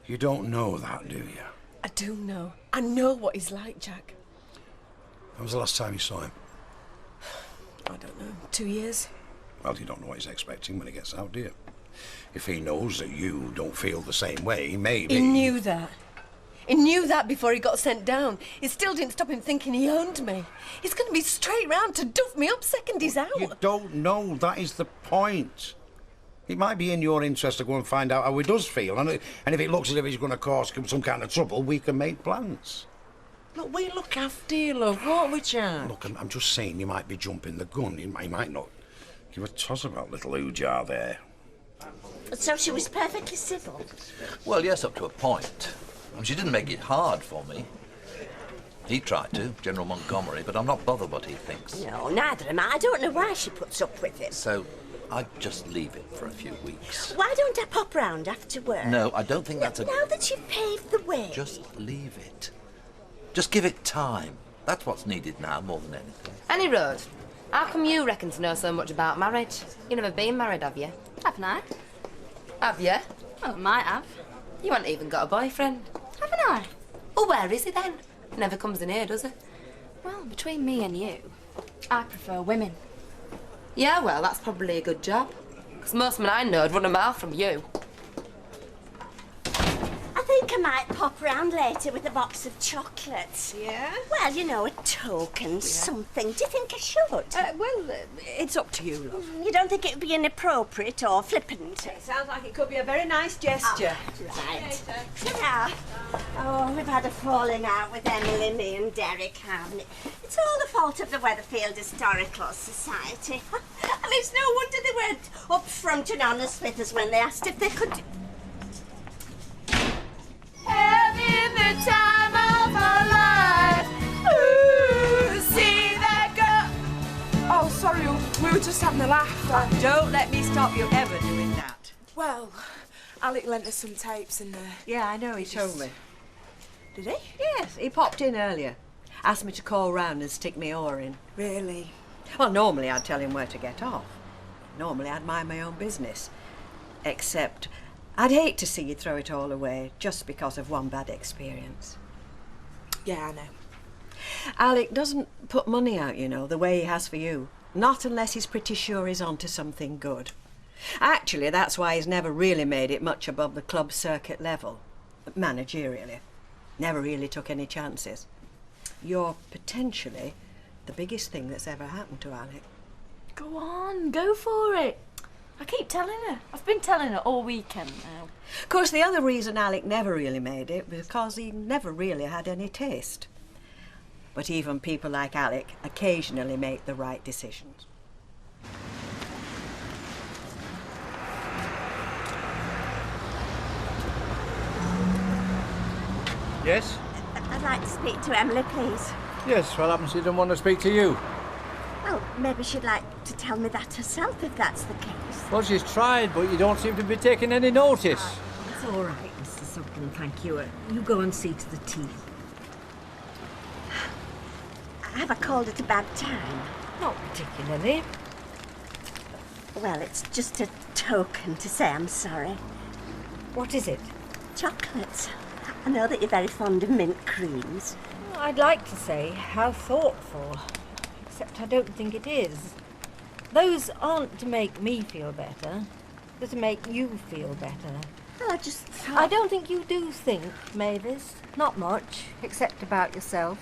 You don't know that, do you? I do know. I know what he's like, Jack. When was the last time you saw him? I don't know. 2 years? Well, you don't know what he's expecting when he gets out, do you? If he knows that you don't feel the same way, maybe... He knew that. He knew that before he got sent down. It still didn't stop him thinking he owned me. He's going to be straight round to duff me up second he's out. You don't know. That is the point. It might be in your interest to go and find out how he does feel, and if it looks as if he's going to cause some kind of trouble, we can make plans. Look, we look after you, love, won't we, Jack? Look, I'm just saying you might be jumping the gun. You might not give a toss about little Ujar there. So she was perfectly civil? Well, yes, up to a point. And she didn't make it hard for me. He tried to, General Montgomery, but I'm not bothered what he thinks. No, neither am I. I don't know why she puts up with it. So I'd just leave it for a few weeks. Why don't I pop round after work? No, I don't think that's a... Now that you've paved the way. Just leave it. Just give it time. That's what's needed now, more than anything. Any road. How come you reckon to know so much about marriage? You've never been married, have you? Haven't I? Have you? Well, I might have. You haven't even got a boyfriend. Haven't I? Well, where is he then? Never comes in here, does he? Well, between me and you, I prefer women. Yeah, well, that's probably a good job. Because most men I know would run a mile from you. I think I might pop round later with a box of chocolates. Yeah? Well, you know, a token, something. Do you think I should? It's up to you, love. You don't think it would be inappropriate or flippant? It sounds like it could be a very nice gesture. Right. Ta-ra. Oh, we've had a falling out with Emily, me and Derek, haven't it? It's all the fault fault of the Weatherfield Historical Society. I mean, it's no wonder they weren't up front and honest with us when they asked if they could... Having the time of our life. Ooh, see that girl. Oh, sorry, we were just having a laugh. Don't let me stop you ever doing that. Well, Alec lent us some tapes and... Yeah, I know, he told me. Did he? Yes, he popped in earlier. Asked me to call round and stick my oar in. Really? Well, normally I'd tell him where to get off. Normally I'd mind my own business. Except I'd hate to see you throw it all away just because of one bad experience. Yeah, I know. Alec doesn't put money out, you know, the way he has for you. Not unless he's pretty sure he's onto something good. Actually, that's why he's never really made it much above the club circuit level. Managerially. Never really took any chances. You're potentially the biggest thing that's ever happened to Alec. Go on, go for it. I keep telling her. I've been telling her all weekend now. Of course, the other reason Alec never really made it was because he never really had any taste. But even people like Alec occasionally make the right decisions. Yes? I'd like to speak to Emily, please. Yes, well, happens she didn't want to speak to you. Well, maybe she'd like to tell me that herself, if that's the case. Well, she's tried, but you don't seem to be taking any notice. It's all right, Mr. Sutton, thank you. You go and see to the tea. Have I called it a bad time? Not particularly. Well, it's just a token to say I'm sorry. What is it? Chocolates. I know that you're very fond of mint creams. I'd like to say how thoughtful, except I don't think it is. Those aren't to make me feel better, they're to make you feel better. Well, I just thought... I don't think you do think, Mavis. Not much, except about yourself.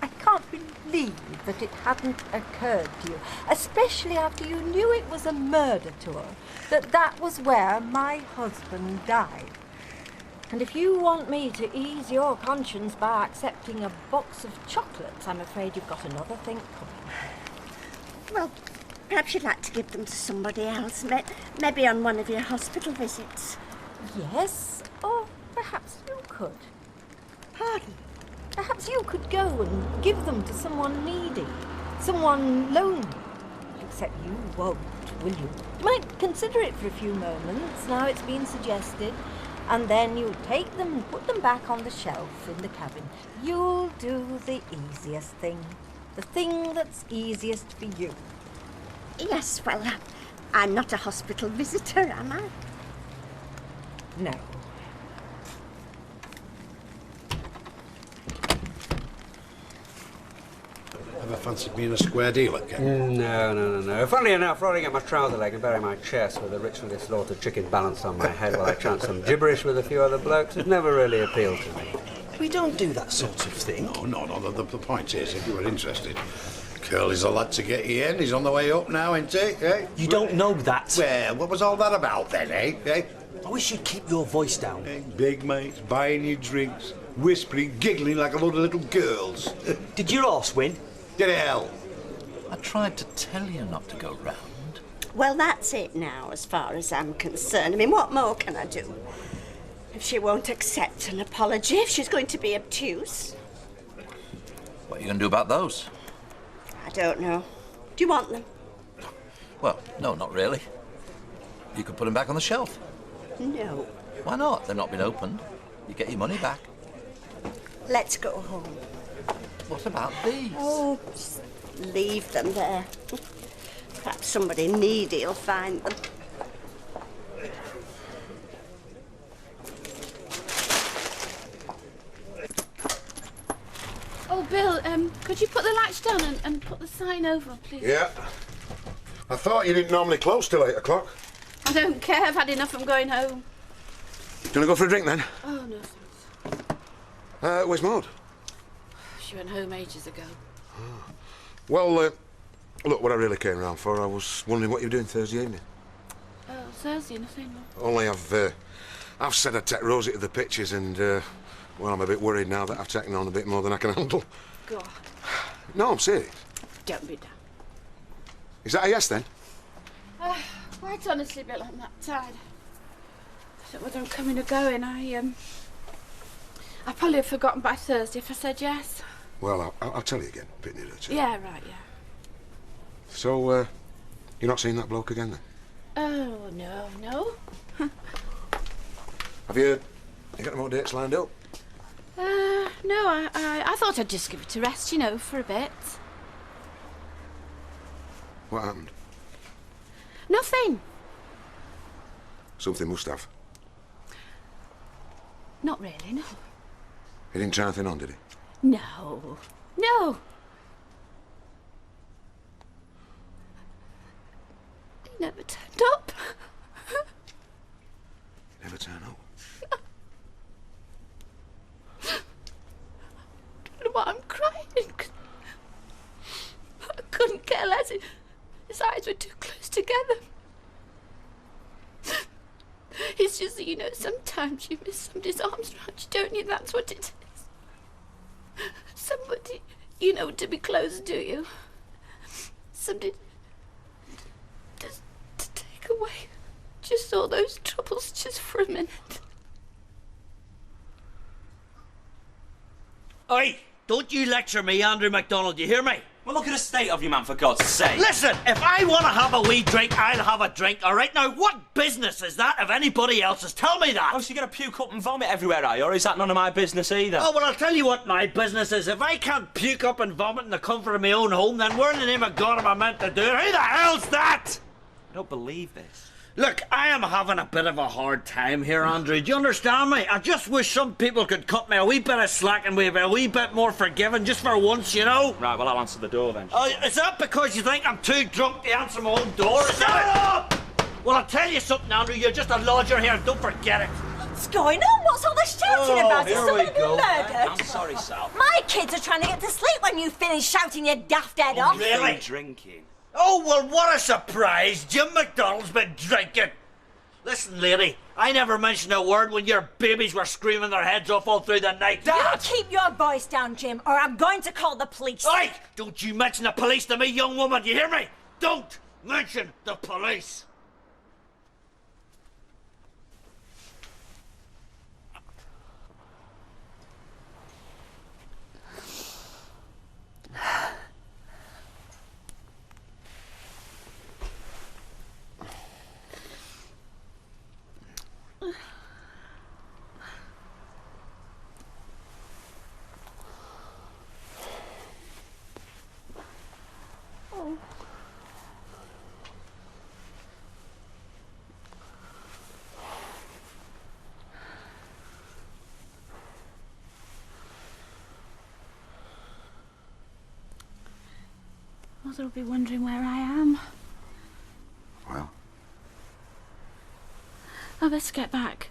I can't believe that it hadn't occurred to you, especially after you knew it was a murder tour, that was where my husband died. And if you want me to ease your conscience by accepting a box of chocolates, I'm afraid you've got another thing coming. Well, perhaps you'd like to give them to somebody else, maybe on one of your hospital visits. Yes, or perhaps you could. Pardon? Perhaps you could go and give them to someone needy, someone lonely. Except you won't, will you? You might consider it for a few moments, now it's been suggested. And then you take them and put them back on the shelf in the cabin. You'll do the easiest thing. The thing that's easiest for you. Yes, well, I'm not a hospital visitor, am I? No. Ever fancied being a square dealer, Ken? No. Funnily enough, rolling up my trouser leg and burying my chest with a ritually slaughtered chicken balanced on my head while I chant some gibberish with a few other blokes has never really appealed to me. We don't do that sort of thing. No. The point is, if you were interested, Curly's the lad to get you in. He's on the way up now, isn't he? Eh? You don't know that. Well, what was all that about then, eh? I wish you'd keep your voice down. Hey, big mates, buying you drinks, whispering, giggling like a load of little girls. Did your horse win? Get hell. I tried to tell you not to go round. Well, that's it now, as far as I'm concerned. I mean, what more can I do? If she won't accept an apology, if she's going to be obtuse. What are you going to do about those? I don't know. Do you want them? Well, no, not really. You could put them back on the shelf. No. Why not? They've not been opened. You get your money back. Let's go home. What about these? Oh, just leave them there. Perhaps somebody needy will find them. Oh, Bill, could you put the latch down and put the sign over, please? Yeah. I thought you didn't normally close till 8 o'clock. I don't care. I've had enough. I'm going home. Do you want to go for a drink then? Oh, no, thanks. Where's Maud? She went home ages ago. Well, look, what I really came round for, I was wondering what you were doing Thursday evening. Oh, Thursday, nothing. Only I've said I'd take Rosie to the pictures and, well, I'm a bit worried now that I've taken on a bit more than I can handle. God. No, I'm serious. Don't be daft. Is that a yes, then? Quite honestly, Bill, I'm that tired. I don't know whether I'm coming or going. I probably have forgotten by Thursday if I said yes. Well, I'll tell you again. Pitney Dirty. Yeah, right, yeah. So, you're not seeing that bloke again, then? Oh, no. Have you got any more dates lined up? No, I thought I'd just give it a rest, you know, for a bit. What happened? Nothing. Something must have. Not really, no. He didn't try anything on, did he? No. He never turned up. Never turn up. I don't know why I'm crying. I couldn't care less. His eyes were too close together. It's just that, you know, sometimes you miss somebody's arms around you, don't you? That's what it is. Somebody, you know, to be close to you. Somebody just to take away just all those troubles just for a minute. Oi! Don't you lecture me, Andrew MacDonald, you hear me? Well, look at the state of you, man, for God's sake. Listen, if I want to have a wee drink, I'll have a drink, all right? Now, what business is that of anybody else's? Tell me that. Oh, so you're going to puke up and vomit everywhere, are you? Or is that none of my business either? Oh, well, I'll tell you what my business is. If I can't puke up and vomit in the comfort of my own home, then where in the name of God am I meant to do it? Who the hell's that? I don't believe this. Look, I am having a bit of a hard time here, Andrew. Do you understand me? I just wish some people could cut me a wee bit of slack and be a wee bit more forgiving, just for once, you know? Right, well, I'll answer the door then. Is that because you think I'm too drunk to answer my own door? Shut up! Well, I'll tell you something, Andrew. You're just a lodger here. Don't forget it. What's going on? What's all this shouting about? Is somebody been murdered? I'm sorry, Sal. My kids are trying to get to sleep when you finish shouting your daft head off. Really? Drinking. Oh, well, what a surprise. Jim MacDonald's been drinking. Listen, lady, I never mentioned a word when your babies were screaming their heads off all through the night. You keep your voice down, Jim, or I'm going to call the police. Oi! Don't you mention the police to me, young woman, you hear me? Don't mention the police. Mother will be wondering where I am. Well? I best get back.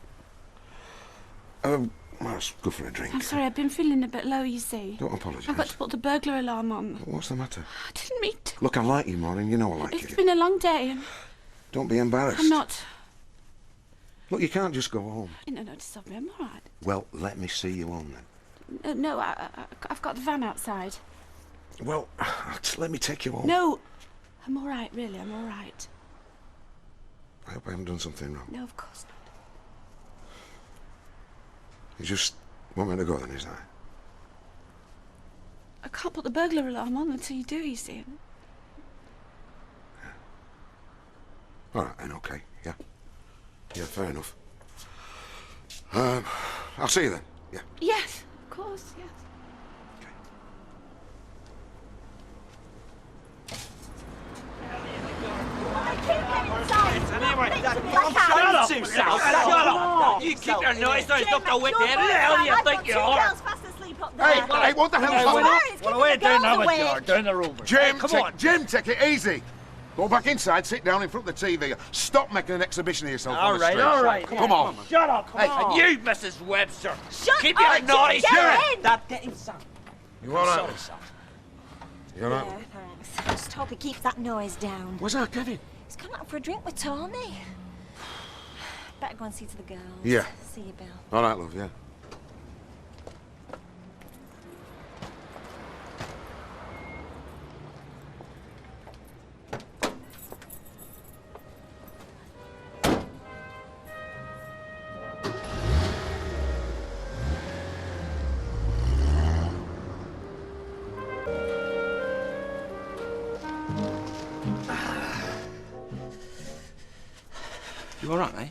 Well, let's go for a drink. I'm sorry, I've been feeling a bit low, you see. Don't apologise. I've got to put the burglar alarm on. What's the matter? I didn't mean to. Look, I like you, Maureen. You know I like It's you. been a long day and Don't be embarrassed. I'm not. Look, you can't just go home. No, just stop me. I'm all right. Well, let me see you home, then. No, I've got the van outside. Well, let me take you home. No, I'm all right, really. I'm all right. I hope I haven't done something wrong. No, of course not. You just want me to go, then, is that? I can't put the burglar alarm on until you do, you see. All right, then, okay. Yeah. Yeah, fair enough. I'll see you then. Yeah. Yes, of course, yes. Shut up, Sal! Shut up! You keep your noise down, Dr. Whitney. Who the hell do you think you are? Hey, what the hell's What are we doing now, George? Down the road. Jim, Come on. Jim, take it easy. Go back inside, sit down in front of the TV. Stop making an exhibition of yourself on the street. All right. Come on. Shut up. Hey, And you, Mrs. Webster. Keep up, your noise Jim, down. get in. That getting Sam. You all right? Sorry, Sam. You all right? Yeah, thanks. Just hope he keeps that noise down. Where's that, Kevin? He's gone out for a drink with Tony. Better go and see to the girls. Yeah. See you, Bill. All right, love, yeah. You all right, mate?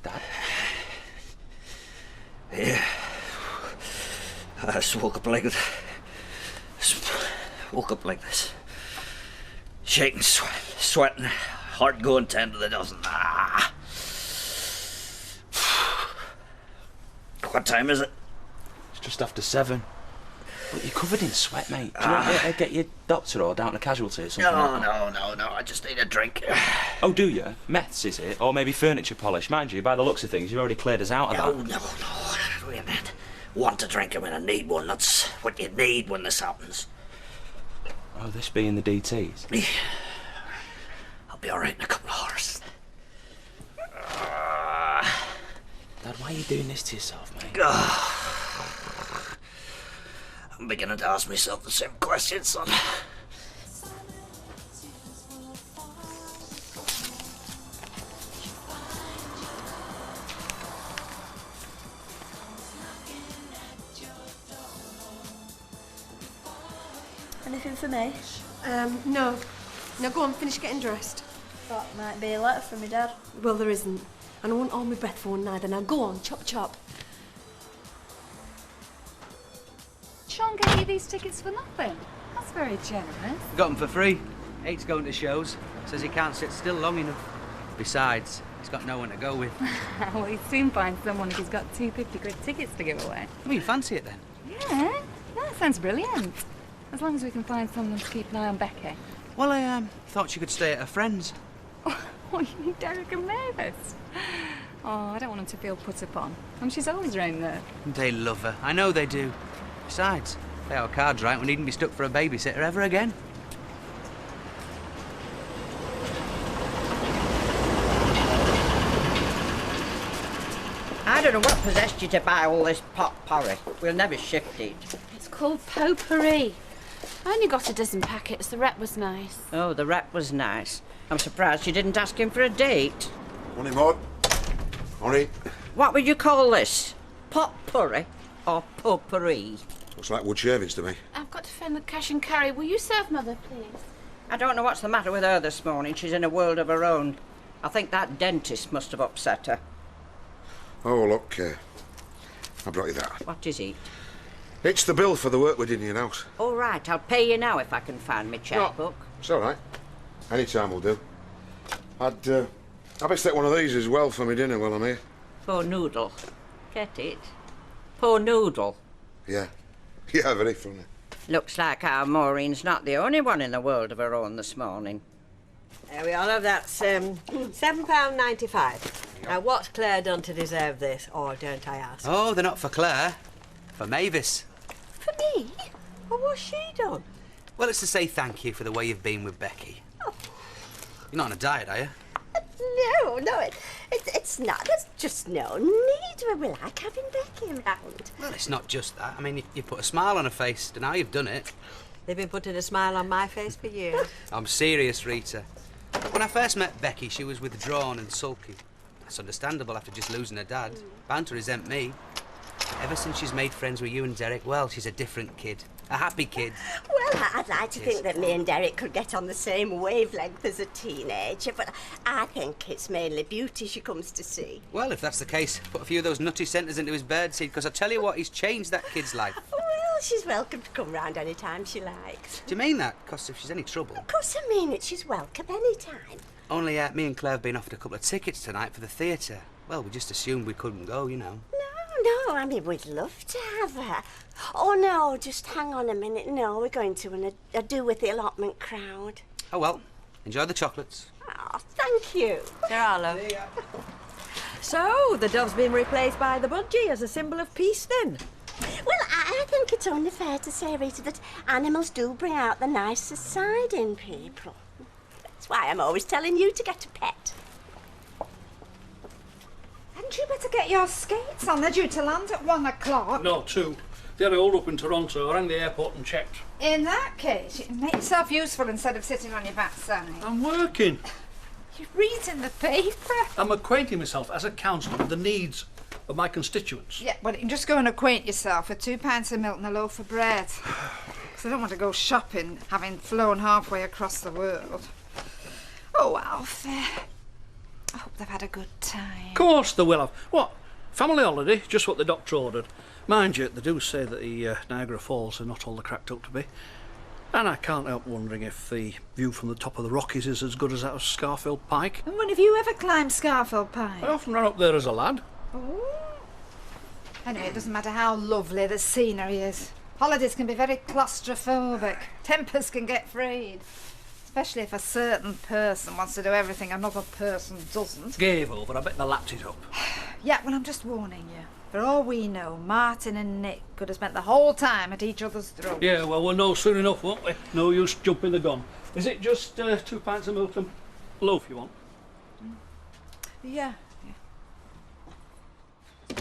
Dad? Yeah. I just woke up like this. Shaking, sweating, heart going 10 to the dozen. What time is it? It's just after 7. But you're covered in sweat, mate. Do you want me to get your doctor or down to casualty or something? No. I just need a drink. Oh, do you? Meths, is it? Or maybe furniture polish? Mind you, by the looks of things, you've already cleared us out of that. No. Wait a minute. Want to drink it when I need one. That's what you need when this happens. Oh, this being the DTs? I'll be all right in a couple of hours. Dad, why are you doing this to yourself, mate? I'm beginning to ask myself the same question, son. Anything for me? No. Now go on, finish getting dressed. That might be a letter from my dad. Well, there isn't. And I won't hold my breath for one neither. Now go on, chop chop. Sean gave you these tickets for nothing. That's very generous. Got them for free. Hates going to shows. Says he can't sit still long enough. Besides, he's got no one to go with. Well, he'd soon find someone if he's got 250 quid tickets to give away. Well, you fancy it then? Yeah, that sounds brilliant. As long as we can find someone to keep an eye on Becky. Well, I thought she could stay at her friend's. Oh, you mean Derek and Mavis? Oh, I don't want him to feel put upon. And she's always around there. They love her. I know they do. Besides, if they our cards right, we needn't be stuck for a babysitter ever again. I don't know what possessed you to buy all this potpourri. We'll never shift it. It's called potpourri. I only got a dozen packets. The rep was nice. Oh, the rep was nice. I'm surprised you didn't ask him for a date. Morning, Maud. Morning. What would you call this? Potpourri or potpourri? Looks like wood shavings to me. I've got to phone the cash and carry. Will you serve Mother, please? I don't know what's the matter with her this morning. She's in a world of her own. I think that dentist must have upset her. Oh, look, I brought you that. What is it? It's the bill for the work we did in your house. All right, I'll pay you now if I can find my checkbook. It's all right. Any time will do. I best take one of these as well for my dinner while I'm here. Poor noodle. Get it? Poor noodle. Yeah. Yeah, very funny. Looks like our Maureen's not the only one in a world of her own this morning. There we are, love. That's £7.95. Now, what's Claire done to deserve this, or don't I ask? Oh, they're not for Claire. For Mavis. For me? Well, what's she done? Well, it's to say thank you for the way you've been with Becky. You're not on a diet, are you? No, it's not. There's just no need. We like having Becky around. Well, it's not just that. I mean, you put a smile on her face, and now you've done it. They've been putting a smile on my face for years. I'm serious, Rita. When I first met Becky, she was withdrawn and sulky. That's understandable after just losing her dad. Bound to resent me. Ever since she's made friends with you and Derek, well, she's a different kid. A happy kid. Well, I'd like to think that me and Derek could get on the same wavelength as a teenager, but I think it's mainly beauty she comes to see. Well, if that's the case, put a few of those nutty centres into his birdseed, because I tell you what, he's changed that kid's life. Well, she's welcome to come round any time she likes. Do you mean that? Because if she's any trouble... Of course I mean it. She's welcome any time. Only me and Claire have been offered a couple of tickets tonight for the theatre. Well, we just assumed we couldn't go, you know. No, I mean, we'd love to have her. Oh, no, just hang on a minute. No, we're going to a do with the allotment crowd. Oh, well, enjoy the chocolates. Oh, thank you. There are, love. So, the dove's been replaced by the budgie as a symbol of peace, then? Well, I think it's only fair to say, Rita, that animals do bring out the nicest side in people. That's why I'm always telling you to get a pet. Hadn't you better get your skates on? They're due to land at 1 o'clock. No, 2. They're all up in Toronto. I rang the airport and checked. In that case, you can make yourself useful instead of sitting on your backside. I'm working. You're reading the paper. I'm acquainting myself as a councillor with the needs of my constituents. Yeah, well, you can just go and acquaint yourself with 2 pints of milk and a loaf of bread. Because I don't want to go shopping, having flown halfway across the world. Oh, Alfie. I hope they've had a good time. Of course they will have. What? Family holiday? Just what the doctor ordered. Mind you, they do say that the Niagara Falls are not all they're cracked up to be. And I can't help wondering if the view from the top of the Rockies is as good as that of Scarfield Pike. And when have you ever climbed Scarfield Pike? I often ran up there as a lad. Oh. Anyway, it doesn't matter how lovely the scenery is. Holidays can be very claustrophobic. Tempers can get frayed. Especially if a certain person wants to do everything another person doesn't. Gave over, I bet they lapped it up. Yeah, well, I'm just warning you. For all we know, Martin and Nick could have spent the whole time at each other's throats. Yeah, well, we'll know soon enough, won't we? No use jumping the gun. Is it just 2 pints of milk and loaf you want? Yeah.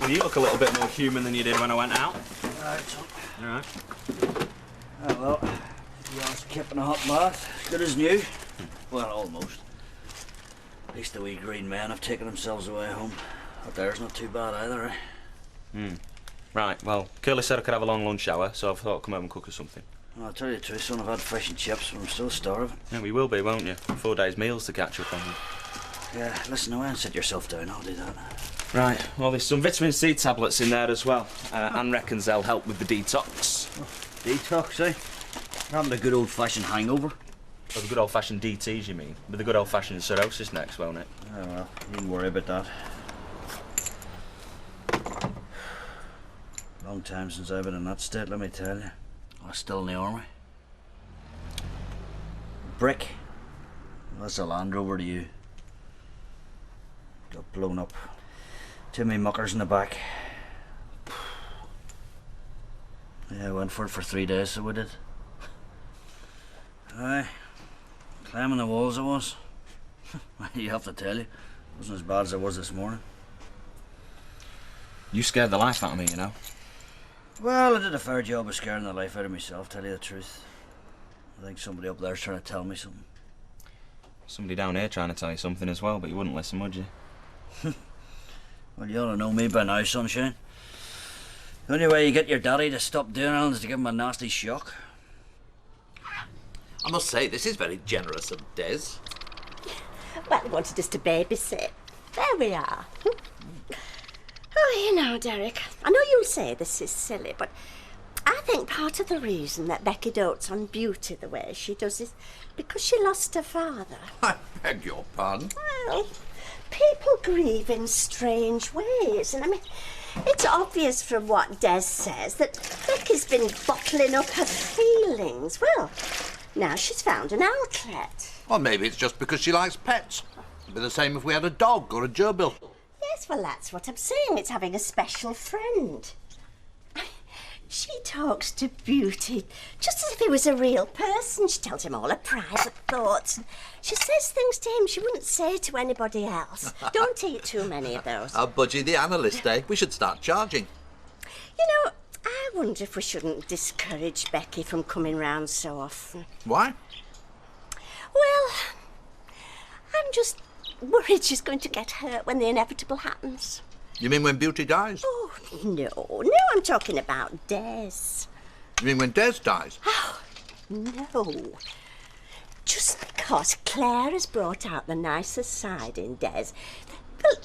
Well, you look a little bit more human than you did when I went out. Right, son. All right. Oh, well, you asked kept in a hot bath, good as new. Well, almost. At least the wee green men have taken themselves away home. Up there's not too bad either, eh? Right, well, Curly said I could have a long lunch hour, so I thought I'd come home and cook us something. Well, I'll tell you the truth, son, I've had fish and chips, but I'm still starving. Yeah, we will be, won't you? 4 days' meals to catch up on. Yeah, listen away and sit yourself down, I'll do that. Right, well, there's some vitamin C tablets in there as well. Anne reckons they'll help with the detox. Detox, eh? Having a good old-fashioned hangover. Oh, the good old-fashioned DTs, you mean? With the good old-fashioned cirrhosis next, won't it? Oh, well, you needn't worry about that. Long time since I've been in that state, let me tell you. I was still in the army. Brick. That's a Land Rover to you. Got blown up. Too many muckers in the back. Yeah, I went for it for 3 days, so we did. Aye. Climbing the walls it was. You have to tell you. It wasn't as bad as it was this morning. You scared the life out of me, you know. Well, I did a fair job of scaring the life out of myself, tell you the truth. I think somebody up there's trying to tell me something. Somebody down here trying to tell you something as well, but you wouldn't listen, would you? Well, you ought to know me by now, sunshine. The only way you get your daddy to stop doing it is to give him a nasty shock. I must say, this is very generous of Des. Well, he wanted us to babysit. There we are. Oh, you know, Derek, I know you'll say this is silly, but I think part of the reason that Becky dotes on Beauty the way she does is because she lost her father. I beg your pardon. Well, people grieve in strange ways, and I mean, it's obvious from what Des says that Becky's been bottling up her feelings. Well, now she's found an outlet. Well, maybe it's just because she likes pets. It'd be the same if we had a dog or a gerbil. Yes, well, that's what I'm saying. It's having a special friend. She talks to Beauty just as if he was a real person. She tells him all her private thoughts. She says things to him she wouldn't say to anybody else. Don't eat too many of those. Budgie the analyst, eh? We should start charging. You know, I wonder if we shouldn't discourage Becky from coming round so often. Why? Well, I'm just worried she's going to get hurt when the inevitable happens. You mean when Beauty dies? Oh, no, I'm talking about Des. You mean when Des dies? Oh, no. Just because Claire has brought out the nicer side in Des, well,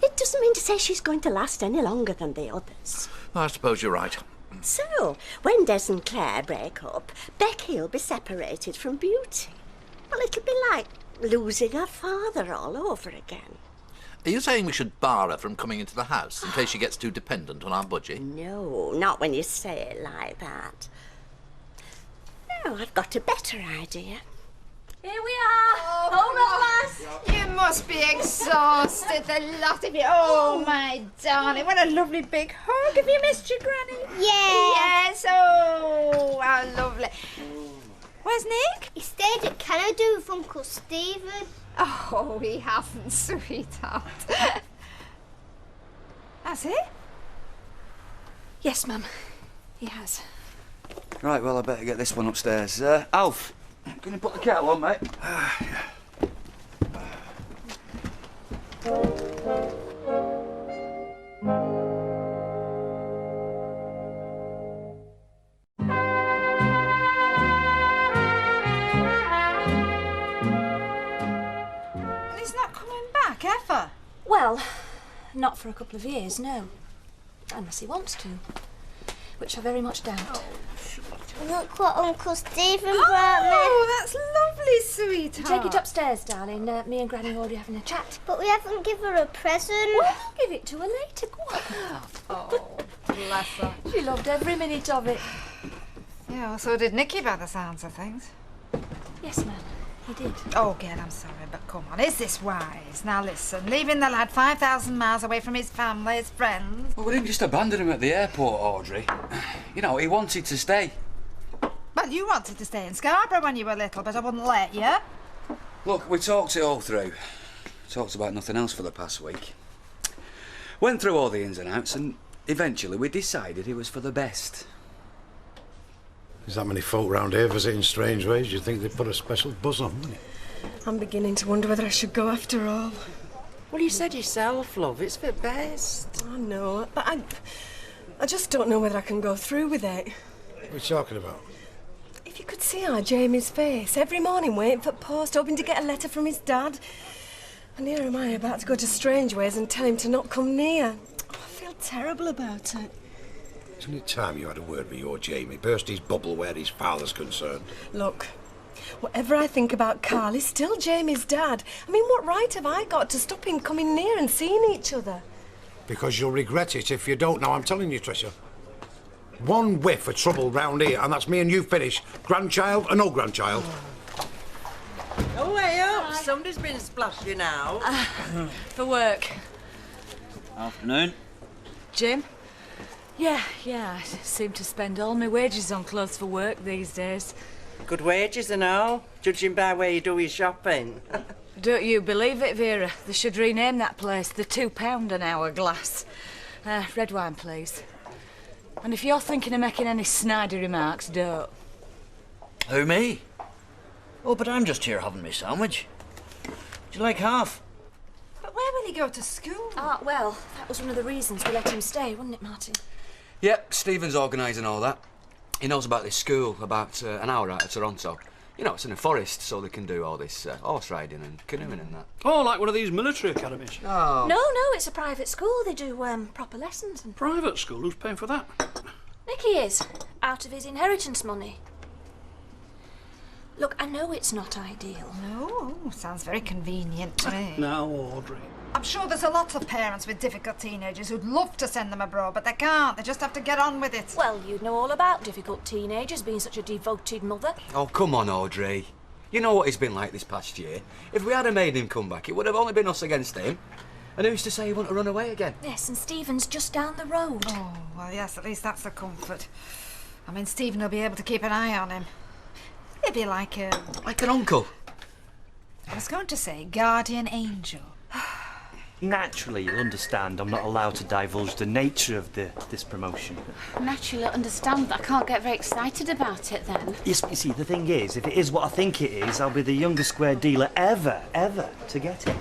it doesn't mean to say she's going to last any longer than the others. I suppose you're right. So, when Des and Claire break up, Becky'll be separated from Beauty. Well, it'll be like losing her father all over again. Are you saying we should bar her from coming into the house in case she gets too dependent on our budgie? No, not when you say it like that. No, I've got a better idea. Here we are, home at last. You must be exhausted, the lot of you. Oh, my darling, what a lovely big hug. Have you missed your granny? Yeah. Yes, oh, how lovely. Where's Nick? He stayed at Canada with Uncle Stephen. Oh, he hasn't, sweetheart. Has he? Yes, Mum. He has. Right, well, I better get this one upstairs. Alf, can you put the kettle on, mate? Yeah. Well, not for a couple of years, no. Unless he wants to. Which I very much doubt. Look what Uncle Stephen brought me. Oh, that's lovely, sweetheart. Take it upstairs, darling. Me and Granny are already having a chat. But we haven't given her a present. Well, I'll give it to her later. Go on. Oh, bless her. She loved every minute of it. Yeah, well, so did Nicky by the sounds of things. Yes, ma'am. He did. Oh, Gail, I'm sorry, but come on, is this wise? Now listen, leaving the lad 5,000 miles away from his family, his friends. Well, we didn't just abandon him at the airport, Audrey. You know, he wanted to stay. Well, you wanted to stay in Scarborough when you were little, but I wouldn't let you. Look, we talked it all through. Talked about nothing else for the past week. Went through all the ins and outs, and eventually we decided it was for the best. There's that many folk round here visiting strange ways, you'd think they'd put a special buzz on, wouldn't you? I'm beginning to wonder whether I should go after all. Well, you said yourself, love, it's for best. I know, but I just don't know whether I can go through with it. What are you talking about? If you could see our Jamie's face, every morning waiting for post, hoping to get a letter from his dad. And here am I about to go to strange ways and tell him to not come near. Oh, I feel terrible about it. Isn't it time you had a word with your Jamie? Burst his bubble where his father's concerned. Look, whatever I think about Carl, he's still Jamie's dad. I mean, what right have I got to stop him coming near and seeing each other? Because you'll regret it if you don't now, I'm telling you, Tricia. One whiff of trouble round here, and that's me and you finished. Grandchild or no grandchild? Oh, way up. Somebody's been splashing out. For work. Afternoon. Jim? Yeah, I seem to spend all my wages on clothes for work these days. Good wages and all, judging by where you do your shopping. Don't you believe it, Vera? They should rename that place the £2 an hour glass. Red wine, please. And if you're thinking of making any snidey remarks, don't. Who, me? Oh, but I'm just here having my sandwich. Would you like half? But where will he go to school? Ah, well, that was one of the reasons we let him stay, wasn't it, Martin? Yep, Stephen's organising all that. He knows about this school about an hour out of Toronto. You know, it's in a forest, so they can do all this horse riding and canoeing and that. Oh, like one of these military academies? Oh. No, it's a private school. They do proper lessons. And... Private school? Who's paying for that? Nicky is, out of his inheritance money. Look, I know it's not ideal. No, sounds very convenient to me. Now, Audrey. I'm sure there's a lot of parents with difficult teenagers who'd love to send them abroad, but they can't. They just have to get on with it. Well, you'd know all about difficult teenagers, being such a devoted mother. Oh, come on, Audrey. You know what he's been like this past year. If we had made him come back, it would have only been us against him. And who's to say he wouldn't have run away again? Yes, and Stephen's just down the road. Oh, well, yes, at least that's a comfort. I mean, Stephen will be able to keep an eye on him. He'll be like a... Like an uncle. I was going to say guardian angel. Naturally, you'll understand I'm not allowed to divulge the nature of this promotion. Naturally, I understand, but I can't get very excited about it then. Yes, you see, the thing is, if it is what I think it is, I'll be the youngest square dealer ever to get it.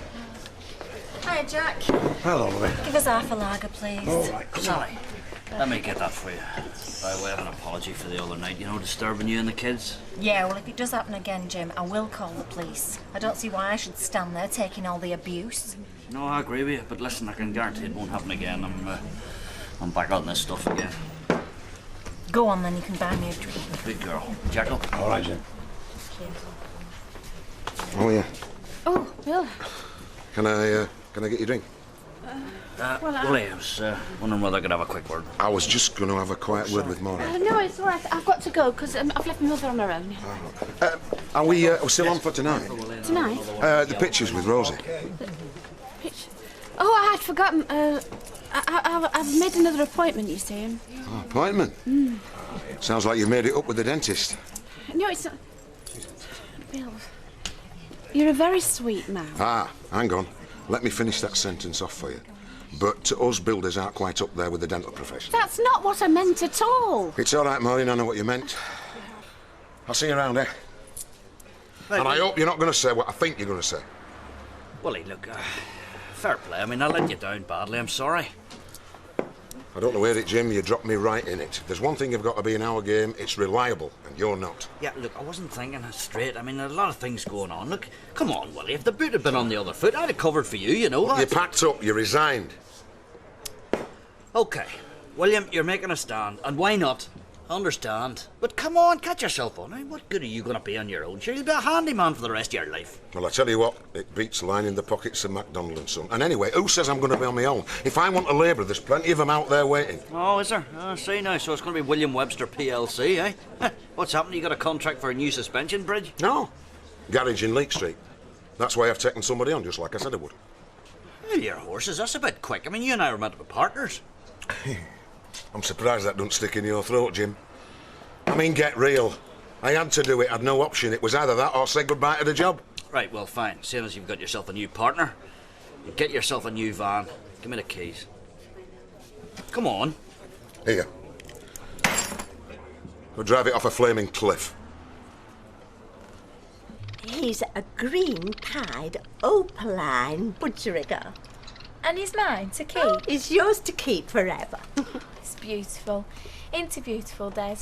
Hi, Jack. Hello, Louis. Give us half a lager, please. All right, come on. Sally, let me get that for you. By way of an apology for the other night, you know, disturbing you and the kids. Yeah, well, if it does happen again, Jim, I will call the police. I don't see why I should stand there taking all the abuse. No, I agree with you, but listen, I can guarantee it won't happen again. I'm back on this stuff again. Go on, then, you can buy me a drink. Big girl. Jekyll. All right, Jim. Oh, yeah. Oh, Bill. Can I get you a drink? Willie, I was wondering whether I could have a quick word. I was just going to have a quiet word with Maureen. No, it's all right. I've got to go because I've left my mother on her own. Are we still on for tonight? Tonight? The pictures with Rosie. Oh, I had forgotten. I've made another appointment, you see. Oh, appointment? Sounds like you've made it up with the dentist. No, it's not. Bill, you're a very sweet man. Ah, hang on. Let me finish that sentence off for you. But us builders aren't quite up there with the dental profession. That's not what I meant at all. It's all right, Maureen, I know what you meant. I'll see you around there. And I hope you're not going to say what I think you're going to say. Willie, look, fair play. I mean, I let you down badly. I'm sorry. I don't know where it, Jim. You dropped me right in it. There's one thing you've got to be in our game. It's reliable, and you're not. Yeah, look, I wasn't thinking it straight. I mean, there's a lot of things going on. Look, come on, Willie. If the boot had been on the other foot, I'd have covered for you, you know. You packed up. You resigned. OK. William, you're making a stand, and why not? I understand. But come on, catch yourself on. I mean, what good are you going to be on your own? Sure, you'll be a handyman for the rest of your life. Well, I tell you what, it beats lining the pockets of MacDonald and Son. And anyway, who says I'm going to be on my own? If I want a labourer, there's plenty of them out there waiting. Oh, is there? I see now. So it's going to be William Webster PLC, eh? What's happened? You got a contract for a new suspension bridge? No. Garage in Leek Street. That's why I've taken somebody on, just like I said I would. Well, your horses, that's a bit quick. I mean, you and I were meant to be partners. I'm surprised that doesn't stick in your throat, Jim. I mean, get real. I had to do it. I'd no option. It was either that or say goodbye to the job. Right, well, fine. Seeing as you've got yourself a new partner, you get yourself a new van. Give me the keys. Come on. Here. We'll drive it off a flaming cliff. He's a green-pied opaline budgerigar. And he's mine to keep? He's yours to keep forever. It's beautiful. Ain't it beautiful, Des?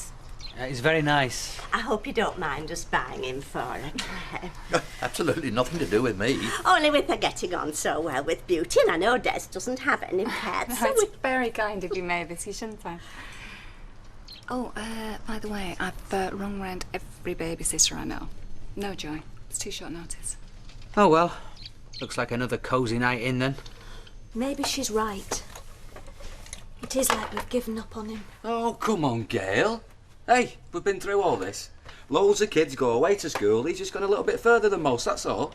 He's very nice. I hope you don't mind us buying him for her. Absolutely nothing to do with me. Only with her getting on so well with Beauty, and I know Des doesn't have any pets. No, it's very kind of you, Mavis. You shouldn't I? Oh, by the way, I've rung round every babysitter I know. No joy. It's too short notice. Oh, well. Looks like another cosy night in, then. Maybe she's right. It is like we've given up on him. Oh, come on, Gail. Hey, we've been through all this. Loads of kids go away to school. He's just gone a little bit further than most, that's all.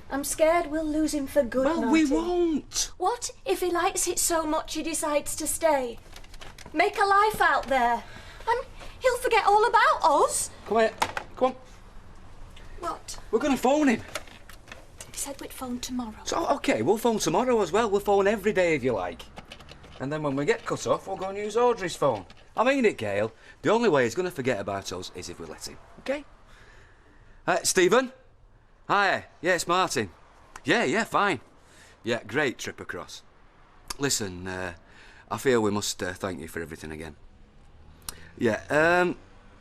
I'm scared we'll lose him for good, Well, we Martin. won't. What if he likes it so much he decides to stay? Make a life out there. And he'll forget all about us. Come here. Come on. What? We're going to phone him. He said we'd phone tomorrow. So, OK, we'll phone tomorrow as well. We'll phone every day if you like. And then when we get cut off, we'll go and use Audrey's phone. I mean it, Gail. The only way he's going to forget about us is if we let him, OK? Stephen? Hi. Yeah, it's Martin. Yeah, fine. Yeah, great trip across. Listen, I feel we must thank you for everything again. Yeah,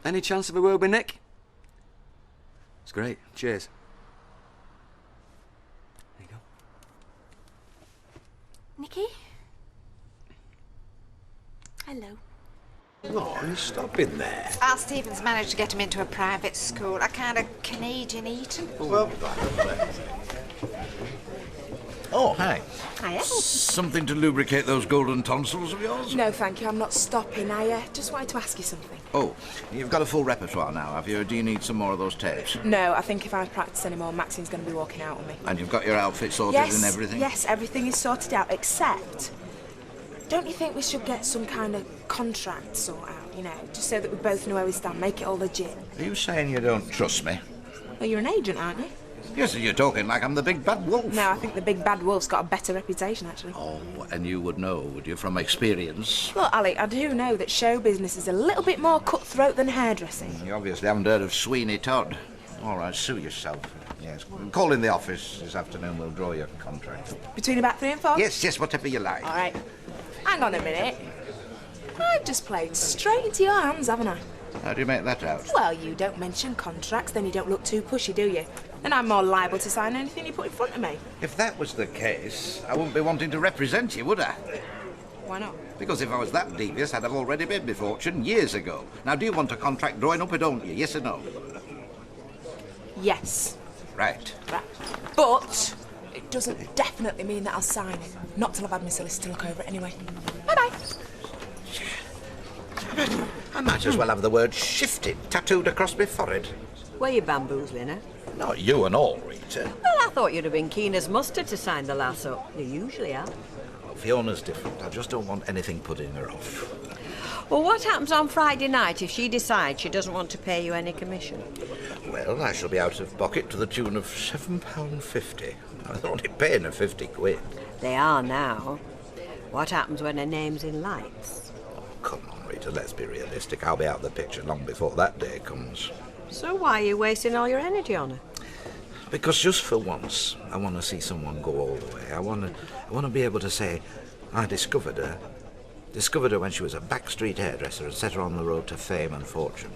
any chance of a word with Nick? It's great. Cheers. There you go. Nicky? Hello. Oh, he's stopping there. Al Stevens managed to get him into a private school, a kind of Canadian Eton. Well, oh, hi. Hiya. Something to lubricate those golden tonsils of yours? No, thank you. I'm not stopping. I just wanted to ask you something. Oh, you've got a full repertoire now, have you? Do you need some more of those tapes? No, I think if I practice anymore, Maxine's going to be walking out on me. And you've got your outfit sorted and everything? Yes, everything is sorted out, except... Don't you think we should get some kind of contract sort out, you know, just so that we both know where we stand, make it all legit? Are you saying you don't trust me? Well, you're an agent, aren't you? Yes, you're talking like I'm the big bad wolf. No, I think the big bad wolf's got a better reputation, actually. Oh, and you would know, would you, from experience? Look, Ali, I do know that show business is a little bit more cutthroat than hairdressing. You obviously haven't heard of Sweeney Todd. All right, sue yourself. Yes, call in the office this afternoon. We'll draw your contract. Between about 3 and 4? Yes, whatever you like. All right. Hang on a minute. I've just played straight into your hands, haven't I? How do you make that out? Well, you don't mention contracts, then you don't look too pushy, do you? And I'm more liable to sign anything you put in front of me. If that was the case, I wouldn't be wanting to represent you, would I? Why not? Because if I was that devious, I'd have already made my fortune years ago. Now, do you want a contract drawing up or don't you? Yes or no? Yes. Right. But it doesn't definitely mean that I'll sign it. Not till I've had my solicitor look over it anyway. Bye-bye. I might as well have the word shifted tattooed across my forehead. Were you bamboozling her? Not you and all, Rita. Well, I thought you'd have been keen as mustard to sign the lass up. You usually are. Well, Fiona's different. I just don't want anything putting her off. Well, what happens on Friday night if she decides she doesn't want to pay you any commission? Well, I shall be out of pocket to the tune of £7.50. I'm only paying her 50 quid. They are now. What happens when her name's in lights? Oh, come on, Rita, let's be realistic. I'll be out of the picture long before that day comes. So why are you wasting all your energy on her? Because just for once, I want to see someone go all the way. I want to be able to say, I discovered her, Discovered her when she was a backstreet hairdresser and set her on the road to fame and fortune.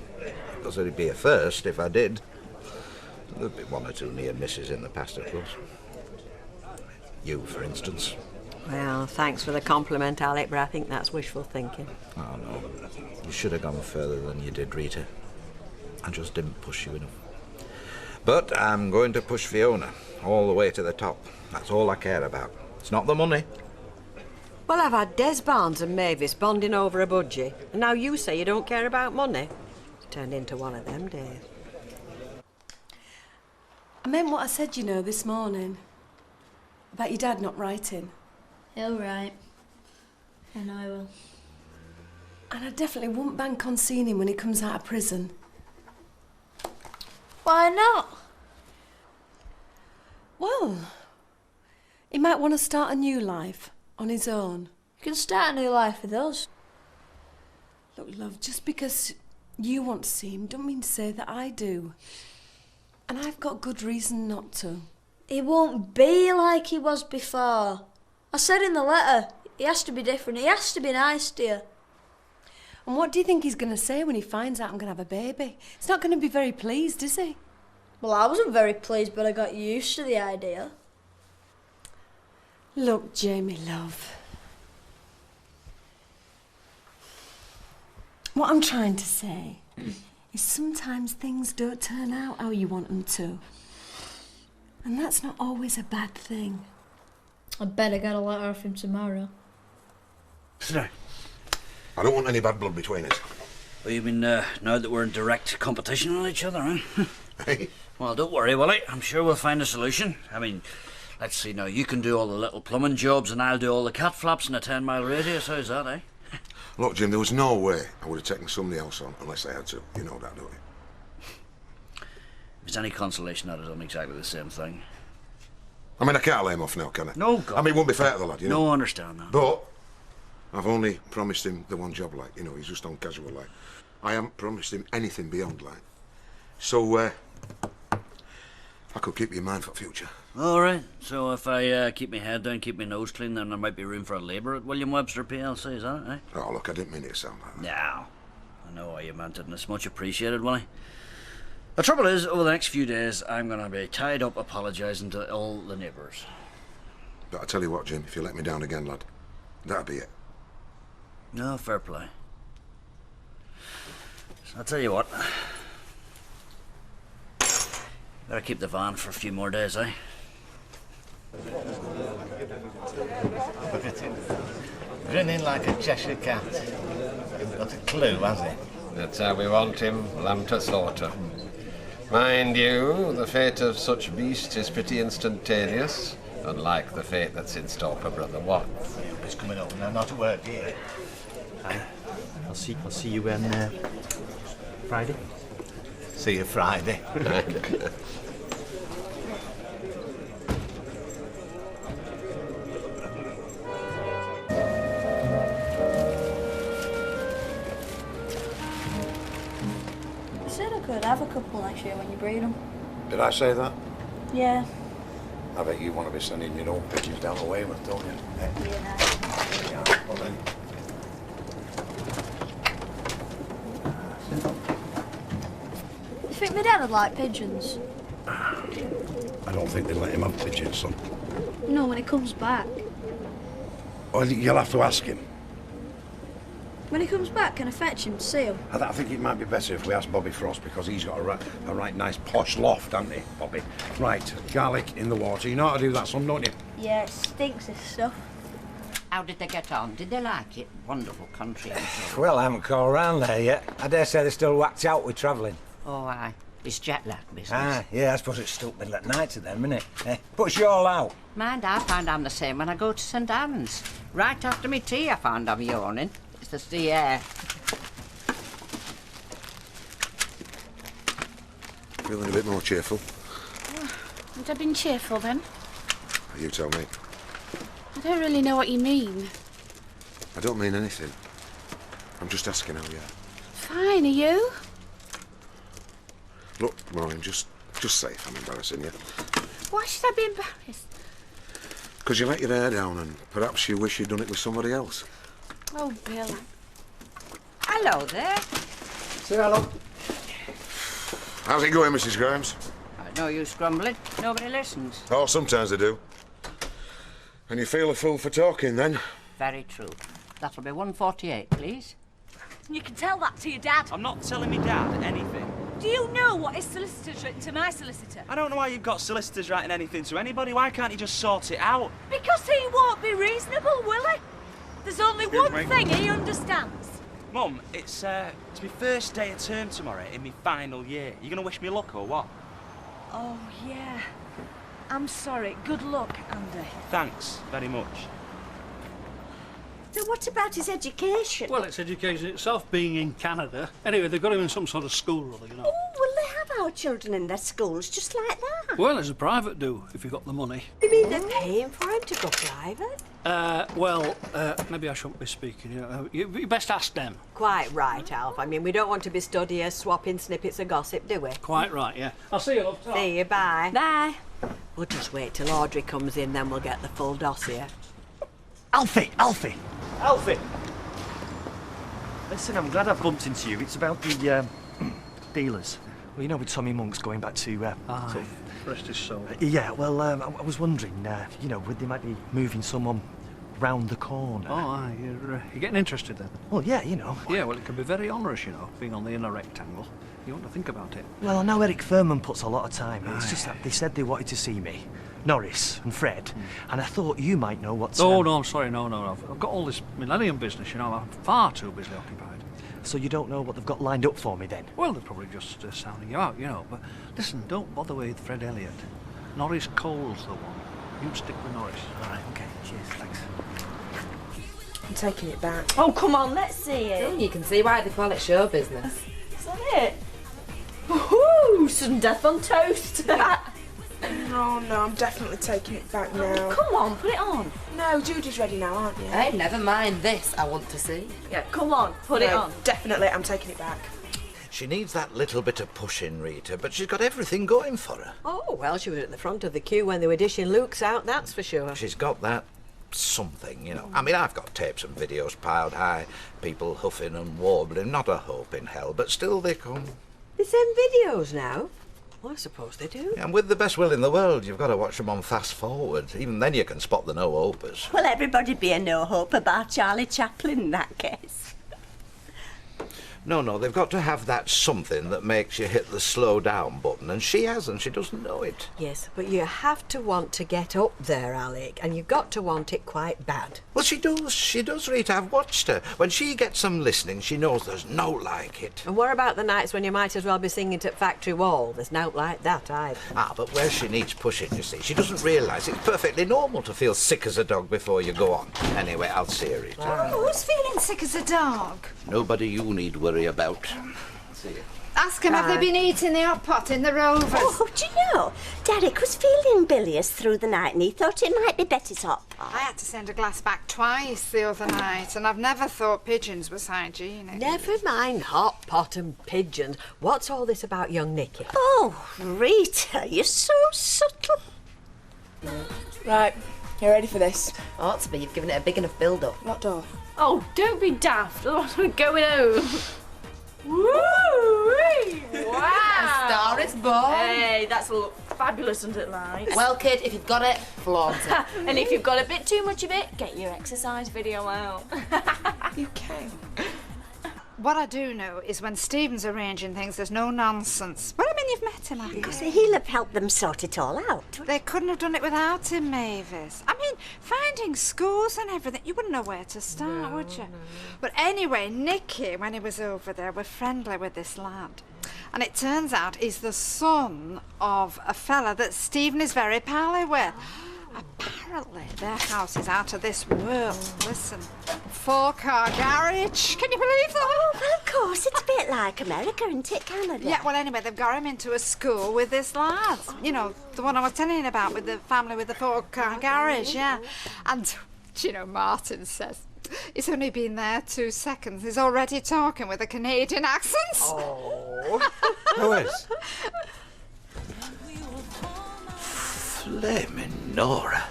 Because it'd be a first if I did. There'd be one or two near misses in the past, of course. You, for instance. Well, thanks for the compliment, Alec, but I think that's wishful thinking. Oh, no. You should have gone further than you did, Rita. I just didn't push you enough. But I'm going to push Fiona all the way to the top. That's all I care about. It's not the money. Well, I've had Des Barnes and Mavis bonding over a budgie, and now you say you don't care about money. It's turned into one of them days. I meant what I said, you know, this morning. About your dad not writing. He'll write. And I will. And I definitely wouldn't bank on seeing him when he comes out of prison. Why not? Well, he might want to start a new life on his own. You can start a new life with us. Look, love, just because you want to see him don't mean to say that I do. And I've got good reason not to. He won't be like he was before. I said in the letter, he has to be different. He has to be nice to you. And what do you think he's going to say when he finds out I'm going to have a baby? He's not going to be very pleased, is he? Well, I wasn't very pleased, but I got used to the idea. Look, Jamie, love. What I'm trying to say is sometimes things don't turn out how you want them to. And that's not always a bad thing. I bet I got a letter off him tomorrow. Sit I don't want any bad blood between us. Well, you mean now that we're in direct competition on each other, huh? Hey? Well, don't worry, Willie. I'm sure we'll find a solution. I mean, let's see now. You can do all the little plumbing jobs and I'll do all the cat flaps in a 10-mile radius. How's that, eh? Look, Jim, there was no way I would have taken somebody else on unless I had to. You know that, don't you? If it's any consolation, I'd have done exactly the same thing. I mean, I can't lay him off now, can I? No, God. I mean, it wouldn't be fair to the lad, you know? No, I understand that. But I've only promised him the one job, like, you know, he's just on casual, like. I haven't promised him anything beyond, like. So, I could keep you in mind for the future. All right. So if I keep my head down, keep my nose clean, then there might be room for a labourer at William Webster PLC, is that it, eh? Oh, look, I didn't mean it to sound like that. No. I know why you meant it, and it's much appreciated, Willie. The trouble is, over the next few days, I'm going to be tied up apologising to all the neighbours. But I tell you what, Jim, if you let me down again, lad, that'll be it. No, fair play. So I'll tell you what. Better keep the van for a few more days, eh? Grinning like a Cheshire cat. He's got a clue, has he? That's how we want him, lamb to slaughter. Mind you, the fate of such beasts is pretty instantaneous, unlike the fate that's in store for Brother Watt. He's coming up now, not at work here. I'll see you when Friday. See you Friday. You said I could have a couple next year when you breed them. Did I say that? Yeah. I bet you want to be sending your own pigeons down the Weymouth, don't you? Yeah. Well then. You think my dad would like pigeons? I don't think they let him have pigeons, son. No, when he comes back. Well, you'll have to ask him. When he comes back, can I fetch him to see him? I think it might be better if we ask Bobby Frost, because he's got a right nice posh loft, hasn't he, Bobby? Right, garlic in the water. You know how to do that, son, don't you? Yeah, it stinks, this stuff. How did they get on? Did they like it? Wonderful country. Well, I haven't called round there yet. I dare say they're still whacked out with travelling. Oh, aye. It's jet lag business. Ah, yeah, I suppose it's still middle at night to them, innit? Puts you all out. Mind, I find I'm the same when I go to St Anne's. Right after me tea, I find I'm yawning. It's the sea air. Feeling a bit more cheerful? Haven't I been cheerful then? You tell me. I don't really know what you mean. I don't mean anything. I'm just asking how you are. Fine, are you? Look, Maureen, just say if I'm embarrassing you. Why should I be embarrassed? Because you let your hair down and perhaps you wish you'd done it with somebody else. Oh, Bill. Hello there. Say hello. How's it going, Mrs. Grimes? No use grumbling. Nobody listens. Oh, sometimes they do. And you feel a fool for talking, then? Very true. That'll be 148, please. You can tell that to your dad. I'm not telling me dad anything. Do you know what his solicitor's written to my solicitor? I don't know why you've got solicitors writing anything to anybody. Why can't you just sort it out? Because he won't be reasonable, will he? There's only one thing he understands. Mum, it's my first day of term tomorrow in my final year. You gonna wish me luck or what? Oh, yeah. I'm sorry. Good luck, Andy. Thanks very much. So what about his education? Well, it's education itself, being in Canada. Anyway, they've got him in some sort of school, really, you know. Oh, will they have our children in their schools just like that? Well, as a private do, if you've got the money. You mean they're paying for him to go private? Maybe I shouldn't be speaking. You best ask them. Quite right, Alf. I mean, we don't want to be stood here swapping snippets of gossip, do we? Quite right, yeah. I'll see you, love. See you, bye. Bye. We'll just wait till Audrey comes in, then we'll get the full dossier. Alfie! Listen, I'm glad I've bumped into you. It's about the dealers. Well, you know, with Tommy Monk's going back to... sort of, rest his soul. yeah, well, I was wondering, you know, they might be moving someone round the corner. Oh, aye, you're getting interested then? Well, yeah, you know. Yeah, well, it can be very onerous, you know, being on the inner rectangle. You want to think about it. Well, I know Eric Furman puts a lot of time in. It's just that they said they wanted to see me. Norris and Fred. And I thought you might know what's... Oh, no, I'm sorry, no. I've got all this Millennium business, you know. I'm far too busy occupied. So you don't know what they've got lined up for me, then? Well, they're probably just sounding you out, you know. But listen, don't bother with Fred Elliott. Norris Cole's the one. You stick with Norris. All right, OK. Cheers, thanks. I'm taking it back. Oh, come on, let's see it. You can see why they call it show business. Is that it? Woohoo! Sudden death on toast. No, I'm definitely taking it back now. Come on, put it on. No, Judy's ready now, aren't you? Hey, never mind this, I want to see. Yeah, come on, put it on. Definitely, I'm taking it back. She needs that little bit of pushing, Rita, but she's got everything going for her. Oh, well, she was at the front of the queue when they were dishing Luke's out, that's for sure. She's got that something, you know. I mean, I've got tapes and videos piled high, people huffing and warbling, not a hope in hell, but still they come. They send videos now? Well, I suppose they do. And with the best will in the world, you've got to watch them on fast forward. Even then you can spot the no-hopers. Well, everybody'd be a no-hope about Charlie Chaplin in that case. No, they've got to have that something that makes you hit the slow down button, and she hasn't. She doesn't know it. Yes, but you have to want to get up there, Alec, and you've got to want it quite bad. Well, she does, Rita. I've watched her. When she gets some listening, she knows there's no like it. And what about the nights when you might as well be singing to factory wall? There's no like that either. Ah, but where she needs pushing, you see, she doesn't realise it's perfectly normal to feel sick as a dog before you go on. Anyway, I'll see her, Rita. Oh, who's feeling sick as a dog? Nobody you need worry about. See you. Ask him, have they been eating the hot pot in the Rovers? Oh, do you know, Derek was feeling bilious through the night and he thought it might be Betty's hot pot. I had to send a glass back twice the other night, and I've never thought pigeons was hygienic. Never mind hot pot and pigeons. What's all this about young Nicky? Oh, Rita, you're so subtle. Right, you ready for this? Ought to be, you've given it a big enough build-up. What door? Oh, don't be daft. We're going home. Woo! Wow! A star is born. Hey, that's look fabulous under lights. Well, kid, if you've got it, flaunt it. And if you've got a bit too much of it, get your exercise video out. You can. What I do know is when Stephen's arranging things, there's no nonsense. Well, I mean, you've met him, haven't you? Because he'll have helped them sort it all out. They couldn't have done it without him, Mavis. I mean, finding schools and everything, you wouldn't know where to start, would you? But anyway, Nicky, when he was over there, were friendly with this lad. And it turns out he's the son of a fella that Stephen is very pally with. Apparently, their house is out of this world. Listen, 4-car garage. Can you believe that? Oh, well, of course. It's a bit like America, isn't it, Canada? Yeah, well, anyway, they've got him into a school with this lad. You know, the one I was telling you about with the family with the 4-car garage, yeah. And, do you know, Martin says he's only been there 2 seconds. He's already talking with a Canadian accent. Oh. Who is? Flaming Nora.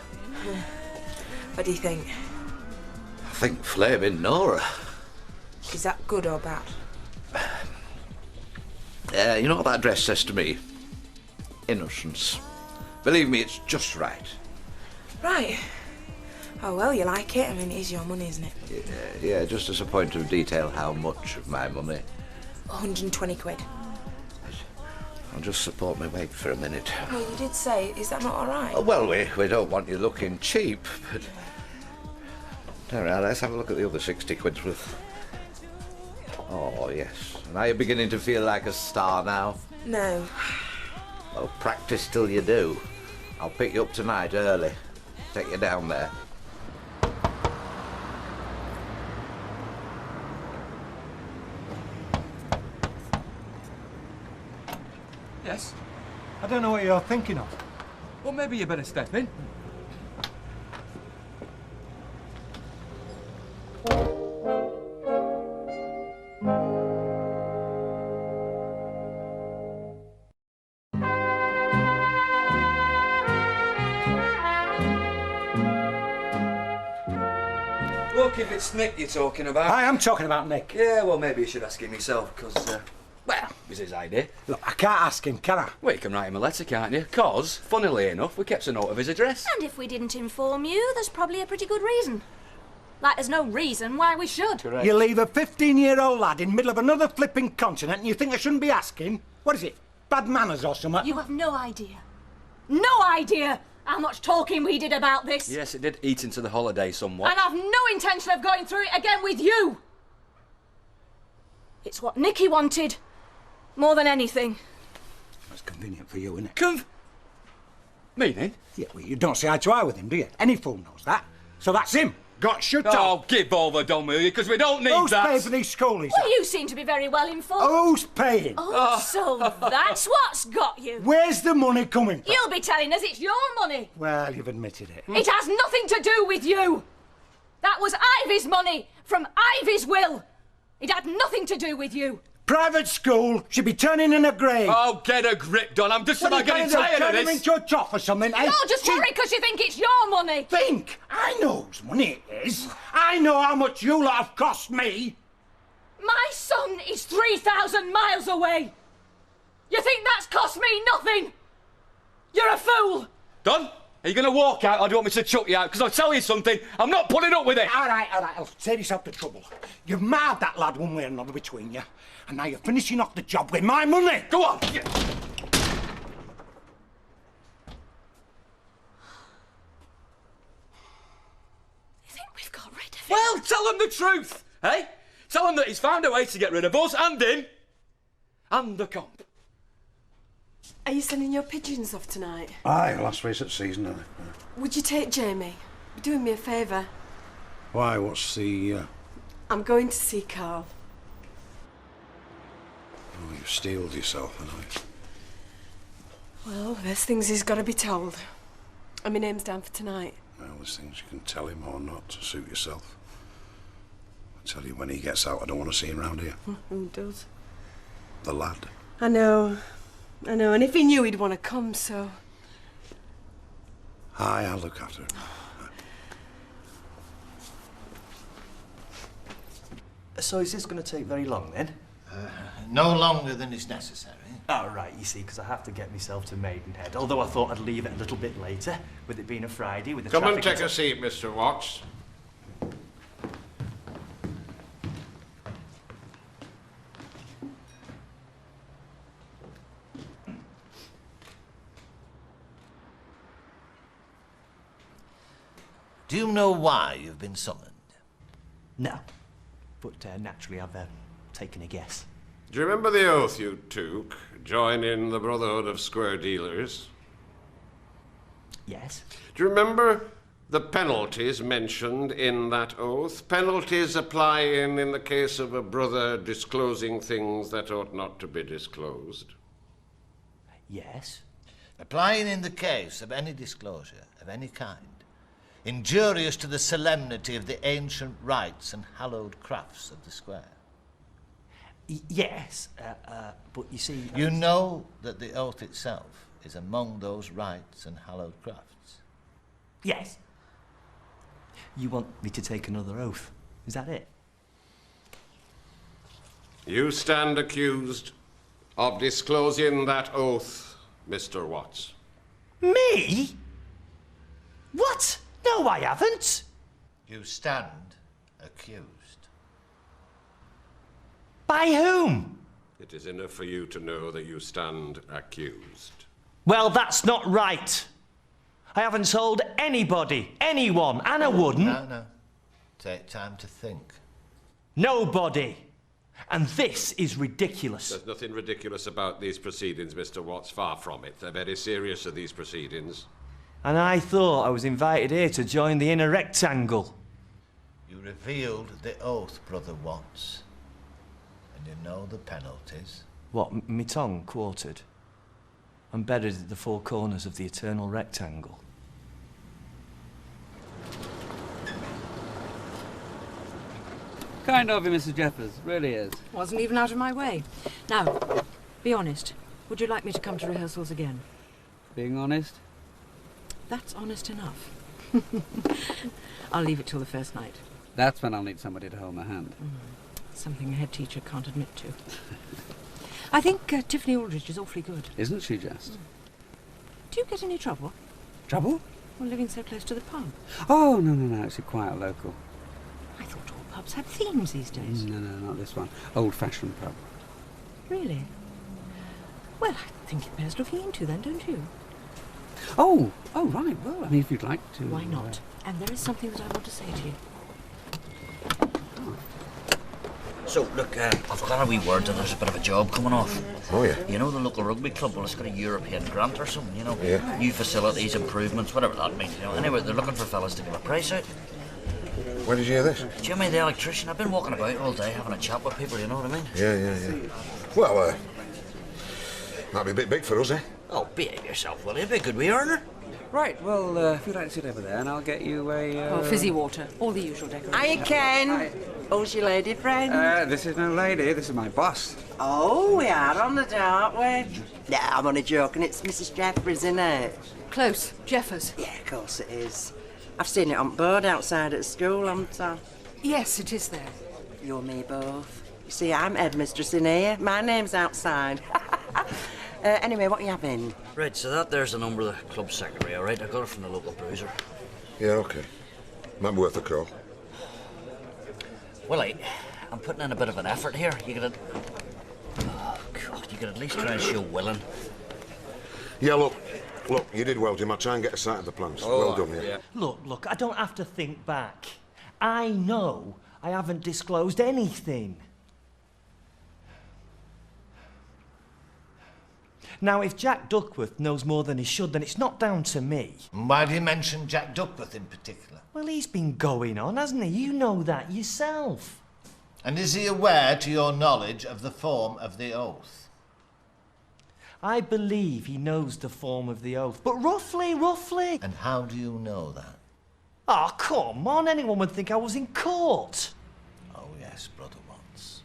What do you think? think flaming Nora. Is that good or bad? You know what that dress says to me? Innocence. Believe me, it's just right. Right. Oh, well, you like it. I mean, it is your money, isn't it? Yeah, just as a point of detail, how much of my money? 120 quid. I'll just support my weight for a minute. Well, you did say, is that not all right? Oh, well, we don't want you looking cheap, but... All right, let's have a look at the other 60 quid's worth. Oh, yes. And are you beginning to feel like a star now? No. Well, practice till you do. I'll pick you up tonight early. Take you down there. Yes? I don't know what you're thinking of. Well, maybe you better step in. Look, if it's Nick you're talking about... I am talking about Nick. Yeah, well, maybe you should ask him yourself, because, well, it was his idea. Look, I can't ask him, can I? Well, you can write him a letter, can't you? 'Cause, funnily enough, we kept a note of his address. And if we didn't inform you, there's probably a pretty good reason. Like, there's no reason why we should. Correct. You leave a 15-year-old lad in the middle of another flipping continent and you think I shouldn't be asking? What is it? Bad manners or something? You have no idea. No idea how much talking we did about this. Yes, it did eat into the holiday somewhat. And I've no intention of going through it again with you. It's what Nicky wanted, more than anything. That's convenient for you, isn't it? Meaning? Yeah, well, you don't see eye to eye with him, do you? Any fool knows that. So that's him. Got shut up. Oh, give over, Don, will you? Because we don't need Who's that. paying for these schoolies? Well, you seem to be very well informed. Who's paying? Oh, so that's what's got you. Where's the money coming from? You'll be telling us it's your money. Well, you've admitted it. It has nothing to do with you. That was Ivy's money from Ivy's will. It had nothing to do with you. Private school should be turning in a grave. Oh, get a grip, Don. I'm just about getting tired of Turn him this. into a toff or something, eh? You're just worried because you think it's your money. Think? I know whose money it is. I know how much you lot have cost me. My son is 3,000 miles away. You think that's cost me nothing? You're a fool. Don, are you going to walk out or do you want me to chuck you out? Because I'll tell you something, I'm not putting up with it. All right, I'll save yourself the trouble. You've marred that lad one way or another between you, and now you're finishing off the job with my money. Go on. You think we've got rid of him? Well, tell them the truth, eh? Tell them that he's found a way to get rid of us and him and the comp. Are you sending your pigeons off tonight? Aye, last race at season, aye. Would you take Jamie? You're doing me a favour. Why, what's the... I'm going to see Carl. Oh, you've steeled yourself, haven't you? Well, there's things he's got to be told. And my name's down for tonight. Well, there's things you can tell him or not to suit yourself. I tell you, when he gets out, I don't want to see him round here. Who does? The lad. I know, and if he knew he'd want to come, so... Aye, I'll look after him. So is this going to take very long then? No longer than is necessary. Oh, right, you see, because I have to get myself to Maidenhead. Although I thought I'd leave it a little bit later, with it being a Friday, with the Come traffic... and take a seat, Mr. Watts. Do you know why you've been summoned? No. But naturally I've taken a guess. Do you remember the oath you took? Joining the Brotherhood of Square Dealers? Yes. Do you remember the penalties mentioned in that oath? Penalties applying in the case of a brother disclosing things that ought not to be disclosed? Yes. Applying in the case of any disclosure of any kind, injurious to the solemnity of the ancient rites and hallowed crafts of the square. Yes, but you see... You know that the oath itself is among those rites and hallowed crafts? Yes. You want me to take another oath? Is that it? You stand accused of disclosing that oath, Mr. Watts. Me? What? No, I haven't. You stand accused. By whom? It is enough for you to know that you stand accused. Well, that's not right. I haven't told anybody, anyone, and I wouldn't. No. Take time to think. Nobody. And this is ridiculous. There's nothing ridiculous about these proceedings, Mr. Watts. Far from it. They're very serious, are these proceedings. And I thought I was invited here to join the inner rectangle. You revealed the oath, Brother Watts. And you know the penalties. What, me tongue quartered? I'm buried at the four corners of the eternal rectangle. Kind of you, Mrs. Jeffers, really is. Wasn't even out of my way. Now, be honest. Would you like me to come to rehearsals again? Being honest? That's honest enough. I'll leave it till the first night. That's when I'll need somebody to hold my hand. Something a head teacher can't admit to. I think Tiffany Aldridge is awfully good. Isn't she just? Do you get any trouble? Trouble? Well, living so close to the pub. Oh, no, it's quite local. I thought all pubs had themes these days. No, not this one. Old-fashioned pub. Really? Well, I think it bears looking into then, don't you? Oh, right. Well, I mean, if you'd like to... Why not? And there is something that I want to say to you. So, look, I've got a wee word that there's a bit of a job coming off. Oh, yeah? You know the local rugby club? Well, it's got a European grant or something, you know? Yeah. New facilities, improvements, whatever that means, you know? Anyway, they're looking for fellas to give a price out. Where did you hear this? Jimmy, the electrician, I've been walking about all day having a chat with people, you know what I mean? Yeah. Well, might be a bit big for us, eh? Oh, behave yourself, will you? Be a good wee earner. Right, well, if you'd like to sit over there, and I'll get you a... Oh, fizzy water. All the usual decorations. Hiya, Ken. Who's your lady friend? This is no lady, this is my boss. Oh, we are on the door, aren't we? Yeah, I'm only joking. It's Mrs. Jeffries, isn't it? Close. Jeffers. Yeah, of course it is. I've seen it on board outside at school, haven't I? Yes, it is there. You and me both. You see, I'm headmistress in here. My name's outside. Anyway, what are you having? Right, so there's the number of the club secretary, all right? I got it from the local bruiser. Yeah, OK. Might be worth a call. Well, I'm putting in a bit of an effort here. You could at least try and show willing. Yeah, look, you did well, Jim. I'll try and get a sight of the plans. Well done, yeah. Look, I don't have to think back. I know I haven't disclosed anything. Now, if Jack Duckworth knows more than he should, then it's not down to me. Why do you mention Jack Duckworth in particular? Well, he's been going on, hasn't he? You know that yourself. And is he aware, to your knowledge, of the form of the oath? I believe he knows the form of the oath, but roughly. And how do you know that? Oh, come on, anyone would think I was in court. Oh, yes, Brother Watts.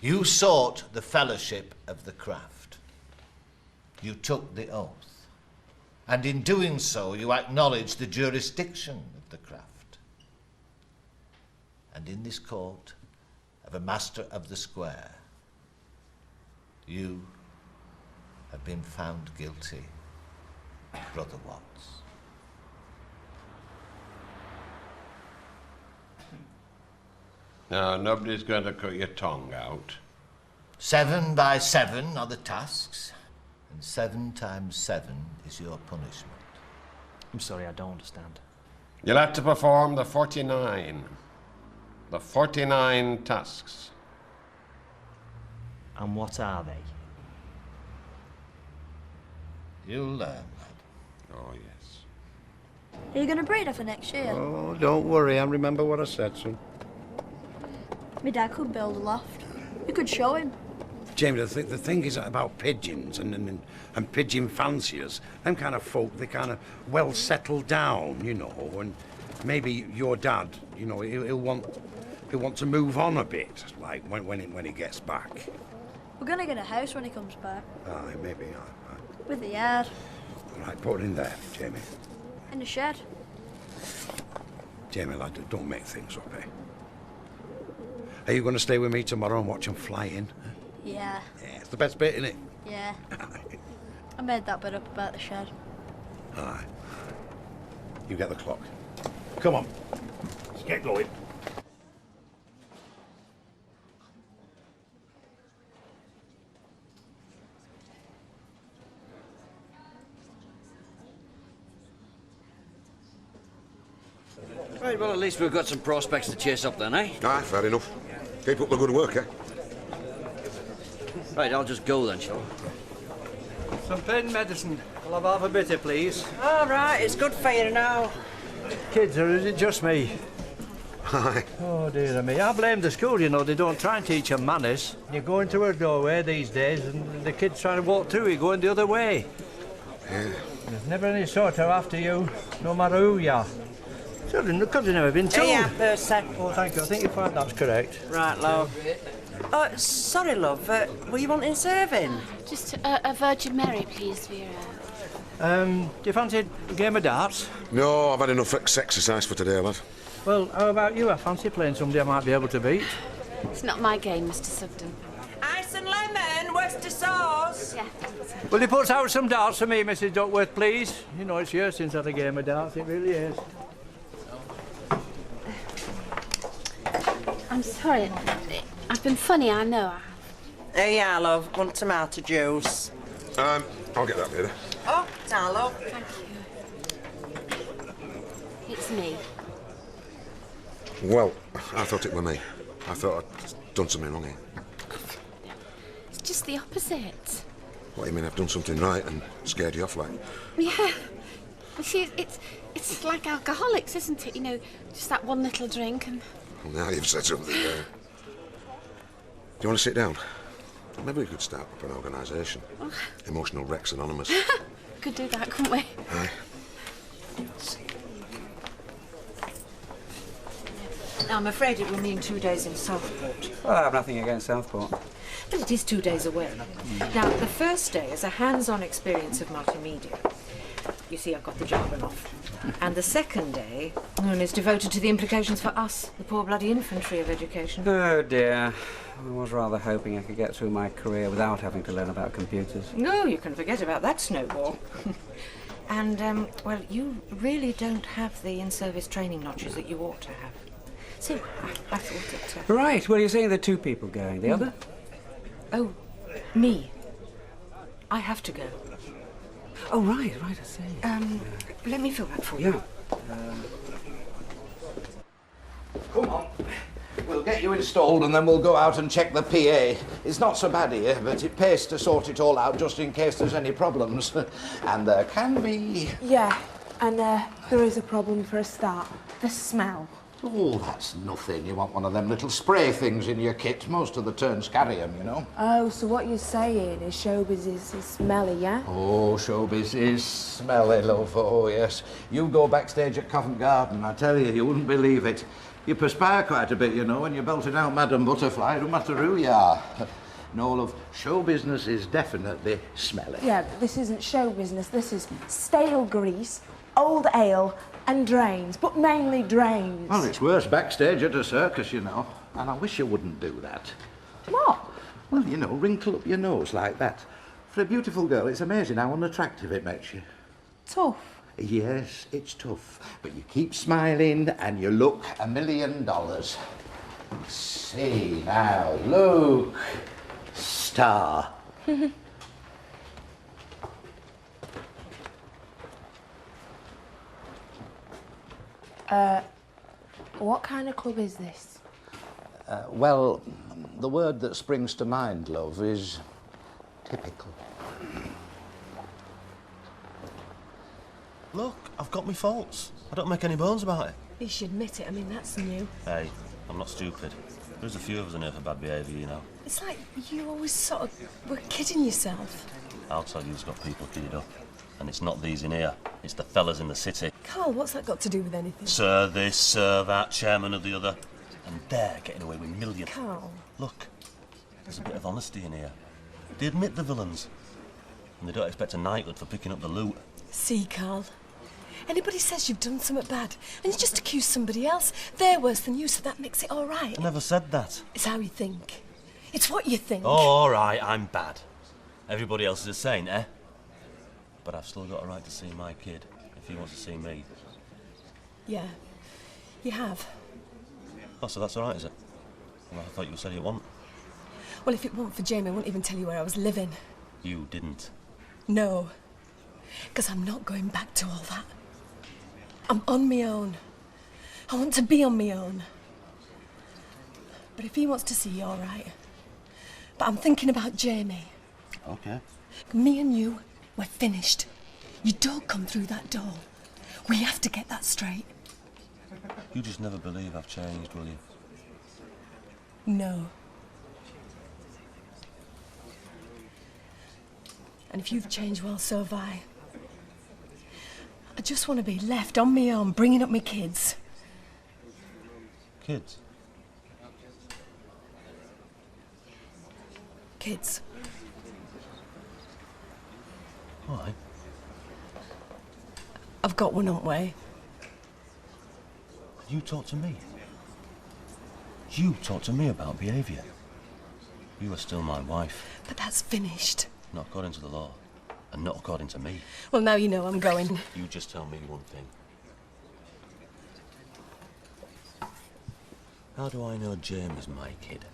You sought the fellowship of the craft. You took the oath. And in doing so, you acknowledged the jurisdiction of the craft. And in this court of a master of the square, you have been found guilty, Brother Watts. Now, nobody's going to cut your tongue out. 7 by 7 are the tasks, and 7 times 7 is your punishment. I'm sorry, I don't understand. You'll have to perform the 49. The 49 tasks. And what are they? You'll learn. Oh, yes. Are you going to breed her for next year? Oh, don't worry. I remember what I said, son. My dad could build a loft. You could show him. Jamie, the thing is about pigeons and pigeon fanciers. Them kind of folk, they're kind of well settled down, you know, and maybe your dad, you know, he'll want to move on a bit, like when he gets back. We're going to get a house when he comes back. Aye, maybe, aye. With a yard. Right, put it in there, Jamie. In the shed. Jamie, lad, don't make things up, eh? Are you going to stay with me tomorrow and watch them fly in? Yeah. Yeah, it's the best bit, innit? Yeah. I made that bit up about the shed. Aye. You get the clock. Come on. Let's get going. Right, well, at least we've got some prospects to chase up then, eh? Aye, fair enough. Keep up the good work, eh? Right, I'll just go then, shall I? Some pain medicine. I'll have half a bitter, please. All right, it's good for you now. Kids, or is it just me? Aye. Oh, dear me. I blame the school, you know. They don't try and teach them manners. You go into a doorway these days and the kids trying to walk through, you're going the other way. Yeah. There's never any sort of after you, no matter who you are. Children, because they've never been told. Yeah, Percy. Oh, thank you. I think you find that's correct. Right, love. Oh, sorry, love. Were you wanting serving? Just a Virgin Mary, please, Vera. Do you fancy a game of darts? No, I've had enough exercise for today, lad. Well, how about you? I fancy playing somebody I might be able to beat. It's not my game, Mr. Sugden. Ice and lemon, Worcester sauce. Yeah. Will you put out some darts for me, Mrs. Duckworth, please? You know, it's years since I had a game of darts. It really is. I'm sorry. I've been funny, I know. Yeah, love. Want tomato juice? I'll get that later. Oh, ta, love. Thank you. It's me. Well, I thought it were me. I thought I'd done something wrong here. It's just the opposite. What, you mean I've done something right and scared you off, like? Yeah. You see, it's like alcoholics, isn't it? You know, just that one little drink and... Well, now you've said something there. Do you want to sit down? Maybe we could start up an organisation. Oh. Emotional Wrecks Anonymous. Could do that, couldn't we? Aye. I'm afraid it will mean 2 days in Southport. Well, I have nothing against Southport. Well, it is 2 days away. Now, the first day is a hands-on experience of multimedia. You see, I've got the jargon off. And the second day is devoted to the implications for us, the poor bloody infantry of education. Oh, dear. I was rather hoping I could get through my career without having to learn about computers. No, you can forget about that snowball. And, well, you really don't have the in-service training notches that you ought to have. So, I thought it... Right, well, you're saying there are 2 people going. The other? Oh, me. I have to go. Oh, right, I see. Let me fill that for you. Yeah. Come on. We'll get you installed and then we'll go out and check the PA. It's not so bad here, but it pays to sort it all out just in case there's any problems. And there can be... Yeah, and there is a problem for a start. The smell. Oh, that's nothing. You want one of them little spray things in your kit. Most of the turns carry them, you know. Oh, so what you're saying is showbiz is smelly, yeah? Oh, showbiz is smelly, love. Oh, yes. You go backstage at Covent Garden, I tell you, you wouldn't believe it. You perspire quite a bit, you know, when you're belting out Madam Butterfly, no matter who you are. No, love, show business is definitely smelly. Yeah, but this isn't show business. This is stale grease, old ale, and drains, but mainly drains. Well, it's worse backstage at a circus, you know. And I wish you wouldn't do that. What? Well, you know, wrinkle up your nose like that. For a beautiful girl, it's amazing how unattractive it makes you. Tough. Yes, it's tough. But you keep smiling and you look $1 million. See now, look. Star. What kind of club is this? Well, the word that springs to mind, love, is typical. Look, I've got my faults. I don't make any bones about it. You should admit it. I mean, that's new. Hey, I'm not stupid. There's a few of us in here for bad behaviour, you know. It's like you always sort of were kidding yourself. I'll tell you who's got people kidded up. And it's not these in here. It's the fellas in the city. Carl, what's that got to do with anything? Sir this, sir that, chairman of the other. And they're getting away with millions. Carl. Look, there's a bit of honesty in here. They admit the villains. And they don't expect a knighthood for picking up the loot. See, Carl, Anybody says you've done something bad and you just accuse somebody else, they're worse than you, so that makes it all right. I never said that. It's how you think. It's what you think. Oh, all right, I'm bad. Everybody else is a saint, eh? But I've still got a right to see my kid, if he wants to see me. Yeah, you have. Oh, so that's all right, is it? Well, I thought you said you wouldn't. Well, if it weren't for Jamie, I wouldn't even tell you where I was living. You didn't. No, because I'm not going back to all that. I'm on my own. I want to be on my own. But if he wants to see you, all right. But I'm thinking about Jamie. Okay. Me and you, we're finished. You don't come through that door. We have to get that straight. You just never believe I've changed, will you? No. And if you've changed, well, so have I. I just want to be left on my own, bringing up my kids. Kids? Kids. Why? I've got one, haven't we? You talk to me. You talk to me about behaviour. You are still my wife. But that's finished. Not according to the law. And not according to me. Well, now you know I'm going. You just tell me one thing. How do I know Jamie's my kid?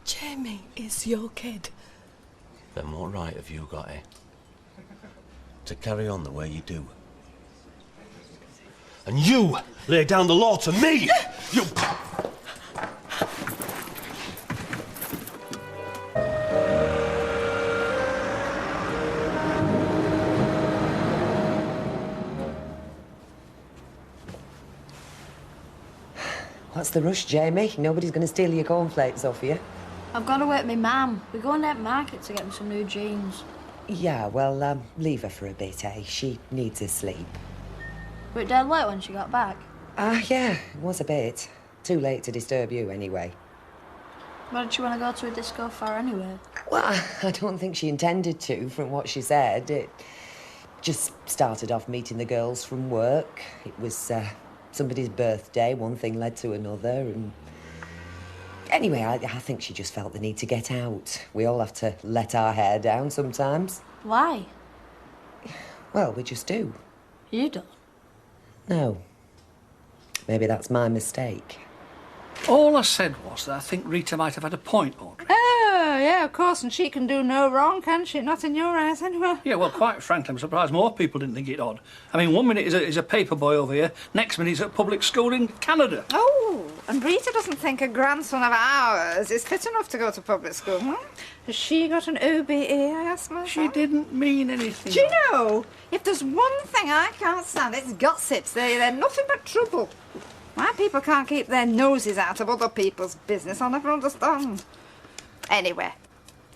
Jamie is your kid. Then what right have you got, eh? To carry on the way you do? And you lay down the law to me! You... What's the rush, Jamie? Nobody's going to steal your cornflakes off you. I've got to wait my mum. We're going down to market to get me some new jeans. Yeah, well, leave her for a bit, eh? She needs her sleep. Were it dead late when she got back? Yeah, it was a bit. Too late to disturb you, anyway. Why did she want to go to a disco for anyway? Well, I don't think she intended to, from what she said. It just started off meeting the girls from work. It was somebody's birthday. One thing led to another, and... Anyway, I think she just felt the need to get out. We all have to let our hair down sometimes. Why? Well, we just do. You don't? No. Maybe that's my mistake. All I said was that I think Rita might have had a point, Audrey. Oh, yeah, of course, and she can do no wrong, can she? Not in your eyes, anyway. Yeah, well, quite frankly, I'm surprised more people didn't think it odd. I mean, one minute he's a paper boy over here, next minute he's at public school in Canada. Oh, and Rita doesn't think a grandson of ours is fit enough to go to public school, huh? Has she got an OBE, I ask myself? She didn't mean anything. Do you know, if there's one thing I can't stand, it's gossips. They're nothing but trouble. Why people can't keep their noses out of other people's business, I'll never understand. Anyway,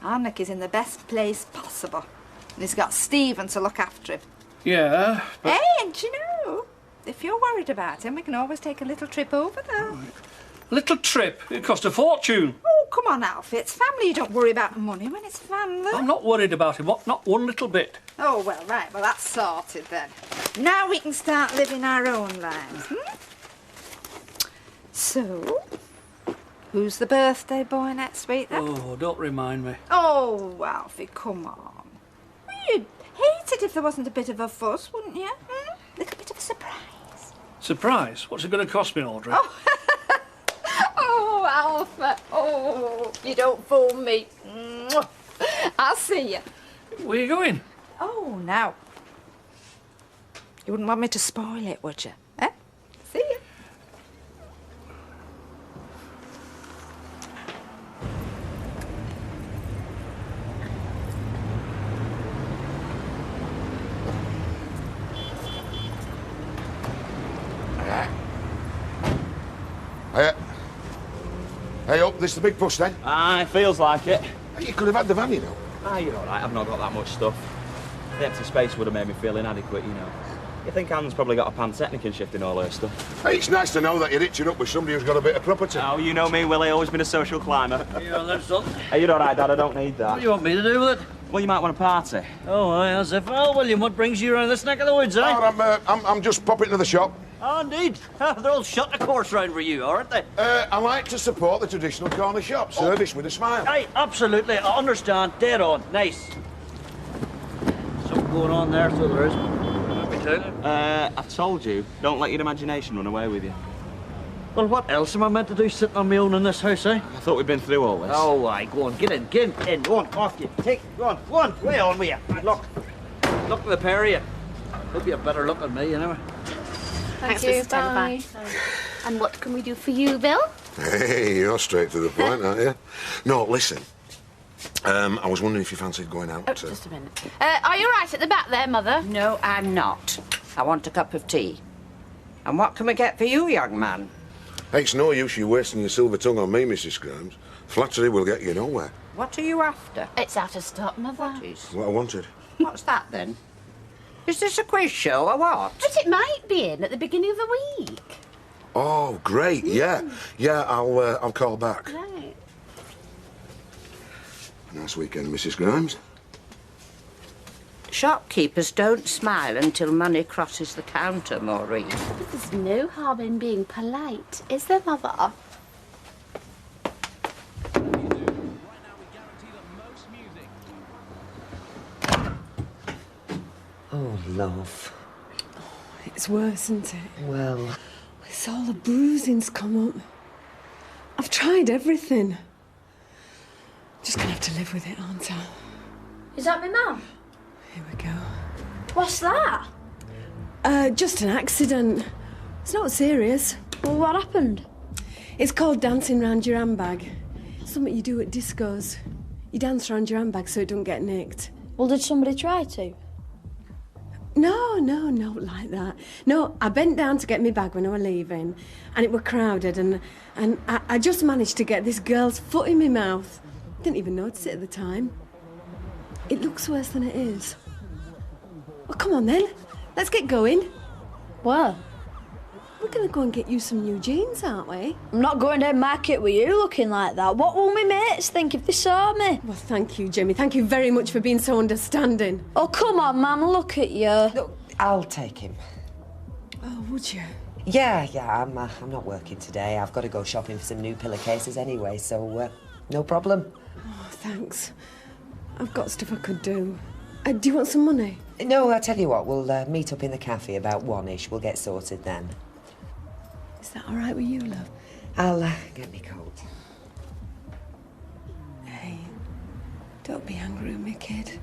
our Nick is in the best place possible. And he's got Stephen to look after him. Yeah, but... Hey, and do you know, if you're worried about him, we can always take a little trip over there. Right. Little trip? It cost a fortune. Oh, come on, Alfie. It's family. You don't worry about money when it's family. I'm not worried about him, not one little bit. Oh, well, right. Well, that's sorted then. Now we can start living our own lives, So, who's the birthday boy next week then? Oh, don't remind me. Oh, Alfie, come on. You'd hate it if there wasn't a bit of a fuss, wouldn't you? Little bit of a surprise. Surprise? What's it going to cost me, Audrey? Oh, Alfie. Oh, you don't fool me. I'll see you. Where are you going? Oh, now. You wouldn't want me to spoil it, would you? Eh? See you. Hey, up, this is the big push then? Aye, feels like it. You could have had the van, you know. Ah, you're all right, I've not got that much stuff. The empty space would have made me feel inadequate, you know. You think Anne's probably got a pantechnic and shifting all her stuff? Hey, it's nice to know that you're hitching up with somebody who's got a bit of property. Oh, you know me, Willie, always been a social climber. Yeah, that's done. Hey, you're all right, Dad, I don't need that. What do you want me to do with it? Well, you might want a party. Oh, aye, as if. Oh, William, what brings you around this neck of the woods, eh? Oh, I'm just popping to the shop. Oh, indeed. They're all shut the course round for you, aren't they? I like to support the traditional corner shop. Service with a smile. Aye, absolutely. I understand. Dead on. Nice. Something going on there, so there is. Let me tell you. I've told you, don't let your imagination run away with you. Well, what else am I meant to do sitting on my own in this house, eh? I thought we'd been through all this. Oh, aye, go on, get in, go on, off you. Go on, way on with you. Look at the pair of you. Hope you have better luck than me, anyway. Thanks, Mrs. Bye. And what can we do for you, Bill? Hey, you're straight to the point, aren't you? No, listen. I was wondering if you fancied going out. Just a minute. Are you right at the back there, Mother? No, I'm not. I want a cup of tea. And what can we get for you, young man? Hey, it's no use you wasting your silver tongue on me, Mrs. Grimes. Flattery will get you nowhere. What are you after? It's out of stock, Mother. What is? What I wanted. What's that, then? Is this a quiz show or what? But it might be in at the beginning of the week. Oh, great, yeah. Yeah, I'll call back. Right. Nice weekend, Mrs. Grimes. Shopkeepers don't smile until money crosses the counter, Maureen. But there's no harm in being polite, is there, Mother? Oh, love. It's worse, isn't it? Well, It's all the bruising's come up. I've tried everything. Just gonna have to live with it, aren't I? Is that my mum? Here we go. What's that? Just an accident. It's not serious. Well, what happened? It's called dancing round your handbag. It's something you do at discos. You dance round your handbag so it don't get nicked. Well, did somebody try to? No, not like that. No, I bent down to get my bag when I was leaving, and it were crowded, and I just managed to get this girl's foot in my mouth. Didn't even notice it at the time. It looks worse than it is. Well, come on then. Let's get going. Where? We're going to go and get you some new jeans, aren't we? I'm not going to market with you looking like that. What will my mates think if they saw me? Well, thank you, Jimmy. Thank you very much for being so understanding. Oh, come on, Mum. Look at you. Look, I'll take him. Oh, would you? Yeah, I'm not working today. I've got to go shopping for some new pillowcases anyway, so no problem. Oh, thanks. I've got stuff I could do. Do you want some money? No, I'll tell you what, we'll meet up in the cafe about 1-ish. We'll get sorted then. Is that all right with you, love? I'll get me coat. Hey, don't be angry with me, kid.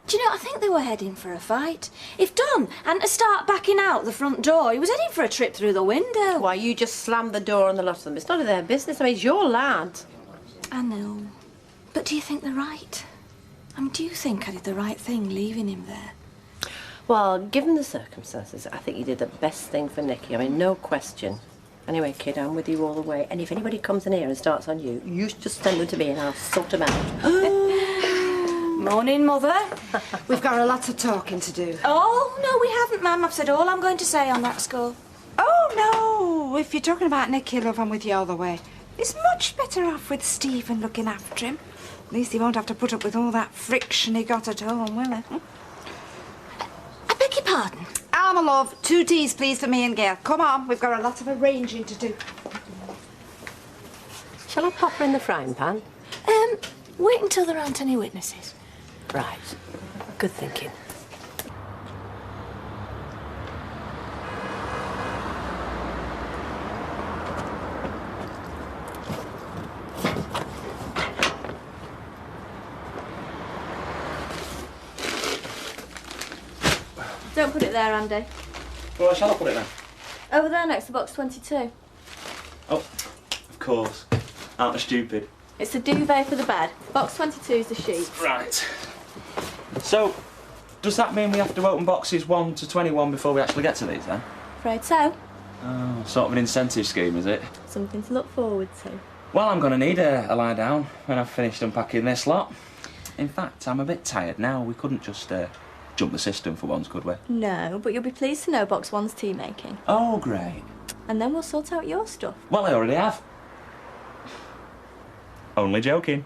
Do you know, I think they were heading for a fight. If Don hadn't to start backing out the front door, he was heading for a trip through the window. Why, you just slammed the door on the lot of them. It's none of their business. I mean, it's your lad. I know. But do you think they're right? I mean, do you think I did the right thing leaving him there? Well, given the circumstances, I think you did the best thing for Nicky. I mean, no question. Anyway, kid, I'm with you all the way. And if anybody comes in here and starts on you, you just send them to me and I'll sort them out. Morning, Mother. We've got a lot of talking to do. Oh, no, we haven't, Ma'am. I've said all I'm going to say on that score. Oh, no. If you're talking about Nicky, love, I'm with you all the way. He's much better off with Stephen looking after him. At least he won't have to put up with all that friction he got at home, will he? I beg your pardon? Alma, love, 2 teas, please, for me and Gail. Come on, we've got a lot of arranging to do. Shall I pop her in the frying pan? Wait until there aren't any witnesses. Right. Good thinking. Don't put it there, Andy. Well, shall I put it then? Over there next to box 22. Oh, of course. Aren't I stupid? It's the duvet for the bed. Box 22 is the sheet. Right. So, does that mean we have to open boxes 1 to 21 before we actually get to these, then? Afraid so. Oh, sort of an incentive scheme, is it? Something to look forward to. Well, I'm going to need a lie down when I've finished unpacking this lot. In fact, I'm a bit tired now. We couldn't just jump the system for once, could we? No, but you'll be pleased to know box 1's tea making. Oh, great. and then we'll sort out your stuff. Well, I already have. Only joking.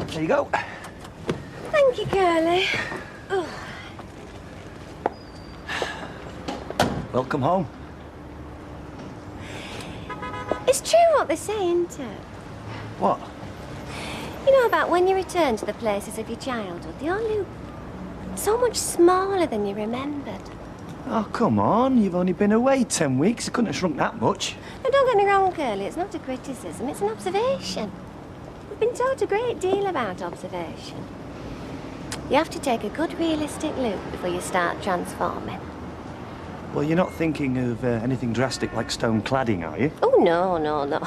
There you go. Thank you, Curly. Oh. Welcome home. It's true what they say, isn't it? What? You know about when you return to the places of your childhood, they all look so much smaller than you remembered. Oh, come on. You've only been away 10 weeks. You couldn't have shrunk that much. Now, don't get me wrong, Curly, it's not a criticism, it's an observation. We've been taught a great deal about observation. You have to take a good realistic look before you start transforming. Well, you're not thinking of anything drastic like stone cladding, are you? Oh, no, no, no.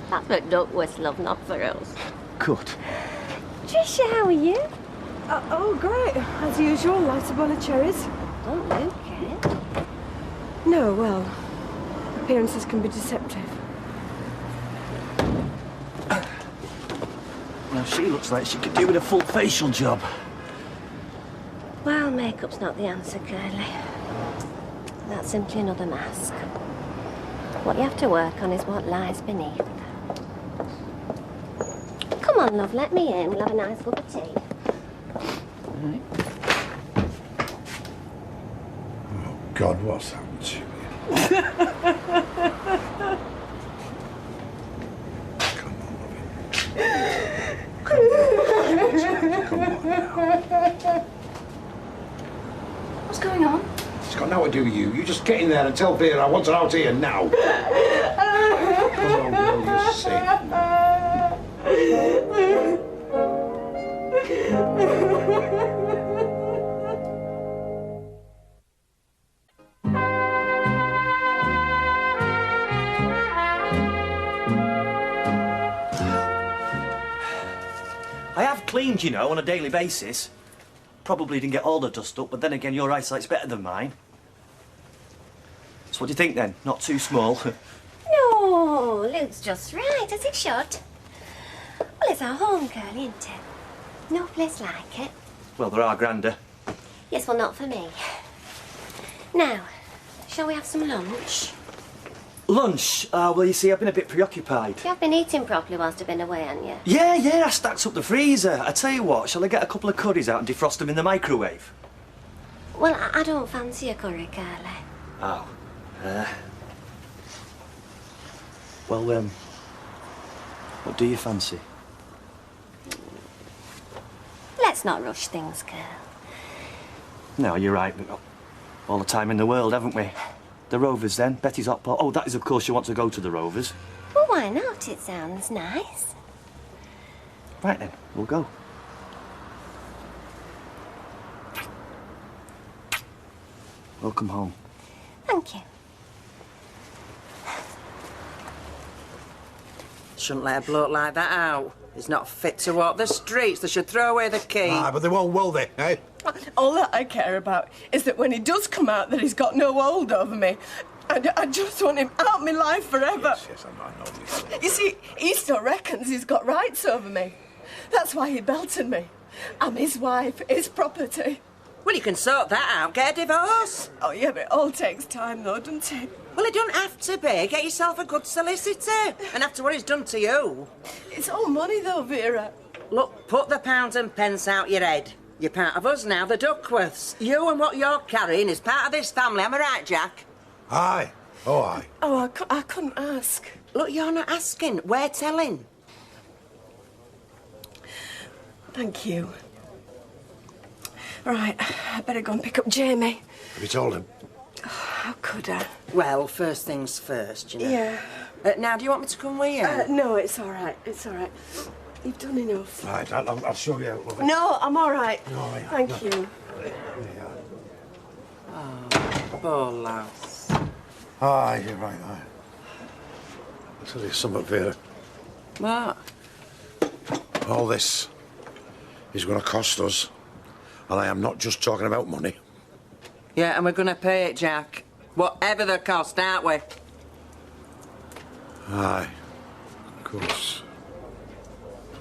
That's for Duckworth's love, not for us. Good. Tricia, how are you? Oh, great. As usual, light a bowl of cherries. Don't look it. No, well, appearances can be deceptive. Now, she looks like she could do with a full facial job. Well, makeup's not the answer, Curly. That's simply another mask. What you have to work on is what lies beneath. Come on, love, let me in. We'll have a nice cup of tea. Oh, God, what's happened to you? What's going on? It's got nothing to do with you. You just get in there and tell Vera I want her out here now. Come on, girl, you're sick. I have cleaned, you know, on a daily basis. Probably didn't get all the dust up, but then again, your eyesight's better than mine. So what do you think, then? Not too small? No, Luke's just right, as it should. Well, it's our home, Curly, isn't it? No place like it. Well, there are grander. Yes, well, not for me. Now, shall we have some lunch? Lunch? Well, you see, I've been a bit preoccupied. You have been eating properly whilst I've been away, haven't you? Yeah, I stacked up the freezer. I tell you what, shall I get a couple of curries out and defrost them in the microwave? Well, I don't fancy a curry, Curly. Oh. Well, what do you fancy? Let's not rush things, Curl. No, you're right. We've got all the time in the world, haven't we? The Rovers, then. Betty's hot pot. Oh, that is, of course, you want to go to the Rovers. Well, why not? It sounds nice. Right, then. We'll go. Welcome home. Thank you. Shouldn't let a bloke like that out. He's not fit to walk the streets. They should throw away the key. Ah, but they won't, will they, eh? All that I care about is that when he does come out, that he's got no hold over me. I just want him out of my life forever. Yes, I know this. You see, he still reckons he's got rights over me. That's why he belted me. I'm his wife, his property. Well, you can sort that out. Get a divorce. Oh, yeah, but it all takes time, though, doesn't it? Well, it don't have to be. Get yourself a good solicitor. And after what he's done to you... It's all money, though, Vera. Look, put the pounds and pence out your head. You're part of us now, the Duckworths. You and what you're carrying is part of this family. Am I right, Jack? Aye. Oh, aye. Oh, I couldn't ask. Look, you're not asking. We're telling. Thank you. Right, I better go and pick up Jamie. Have you told him? Oh, how could I? Well, first things first, you know. Yeah. Now, do you want me to come with you? No, it's all right. It's all right. You've done enough. Right, I'll show you out, love. No, I'm all right. No, yeah. Thank you. Oh, poor lass. Aye, you're right, aye. I'll tell you something, Vera. What? All this is going to cost us. And I am not just talking about money. Yeah, and we're going to pay it, Jack. Whatever the cost, aren't we? Aye. course.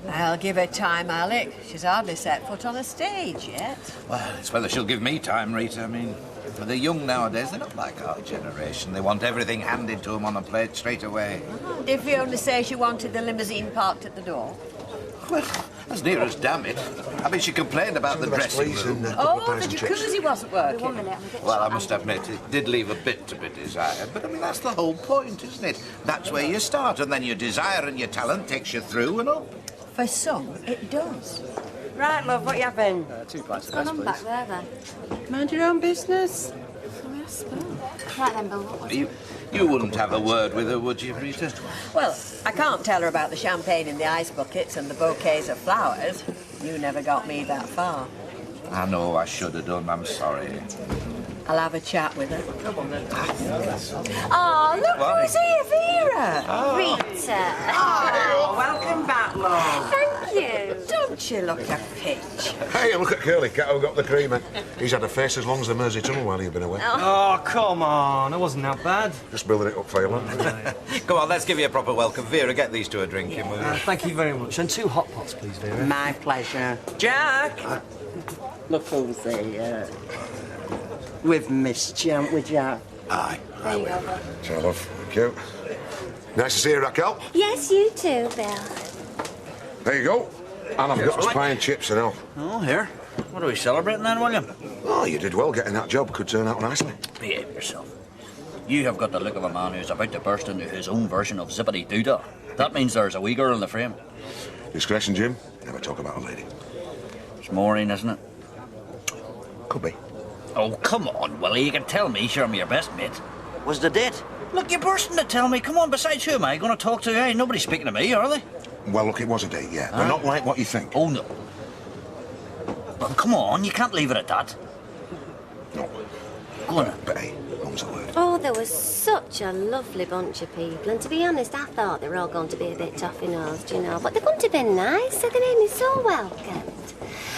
I'll give her time, Alec. She's hardly set foot on a stage yet. Well, it's whether she'll give me time, Rita. I mean, they're young nowadays. They're not like our generation. They want everything handed to them on a plate straight away. Did Fiona say she wanted the limousine parked at the door? Well, as near as damn it. I mean, she complained about the dressing room. Oh, the jacuzzi wasn't working. Well, I must admit, it did leave a bit to be desired. But, I mean, that's the whole point, isn't it? That's where you start, and then your desire and your talent takes you through and up. For some, it does. Right, love, what you having? What's Two pints going of ice, on please. back there, then? Mind your own business. Sorry, I spoke. Right then, Bill, what was it? You wouldn't have a word with her, would you, Rita? Well, I can't tell her about the champagne in the ice buckets and the bouquets of flowers. You never got me that far. I know I should have done. I'm sorry. I'll have a chat with her. Come on, then. Oh, look What? who's here, Vera. Rita. Oh, welcome back, love. Thank you. Don't you look a pitch? Hey, look at Curly Cat who got the creamer. He's had a face as long as the Mersey Tunnel while you've been away. Oh, come on. It wasn't that bad. Just building it up for you, lad. Come on, let's give you a proper welcome. Vera, get these two a drink, will you? Thank you very much. And 2 hot pots, please, Vera. My pleasure. Jack! Look who's here. We've missed you, haven't we, Jack? Aye. There you go. Ciao, love. Thank you. Nice to see you, Raquel. Yes, you too, Bill. There you go. And I've got us pie and chips and all. Oh, here. What are we celebrating then, William? Oh, you did well getting that job. Could turn out nicely. Behave yourself. You have got the look of a man who's about to burst into his own version of Zippity Doodah. That means there's a wee girl in the frame. Discretion, Jim. Never talk about a lady. It's Maureen, isn't it? Could be. Oh, come on, Willie. You can tell me. Sure, I'm your best mate. Was the date? Look, you're bursting to tell me. Come on, besides, who am I going to talk to? Hey, nobody's speaking to me, are they? Well, look, it was a date, yeah. But not like what you think. Oh, no. But come on, you can't leave it at that. No. Go on. But hey, mum's a word. Oh, there was such a lovely bunch of people, and to be honest, I thought they were all going to be a bit toffee-nosed, you know, but they're going to be nice, so they made me so welcomed.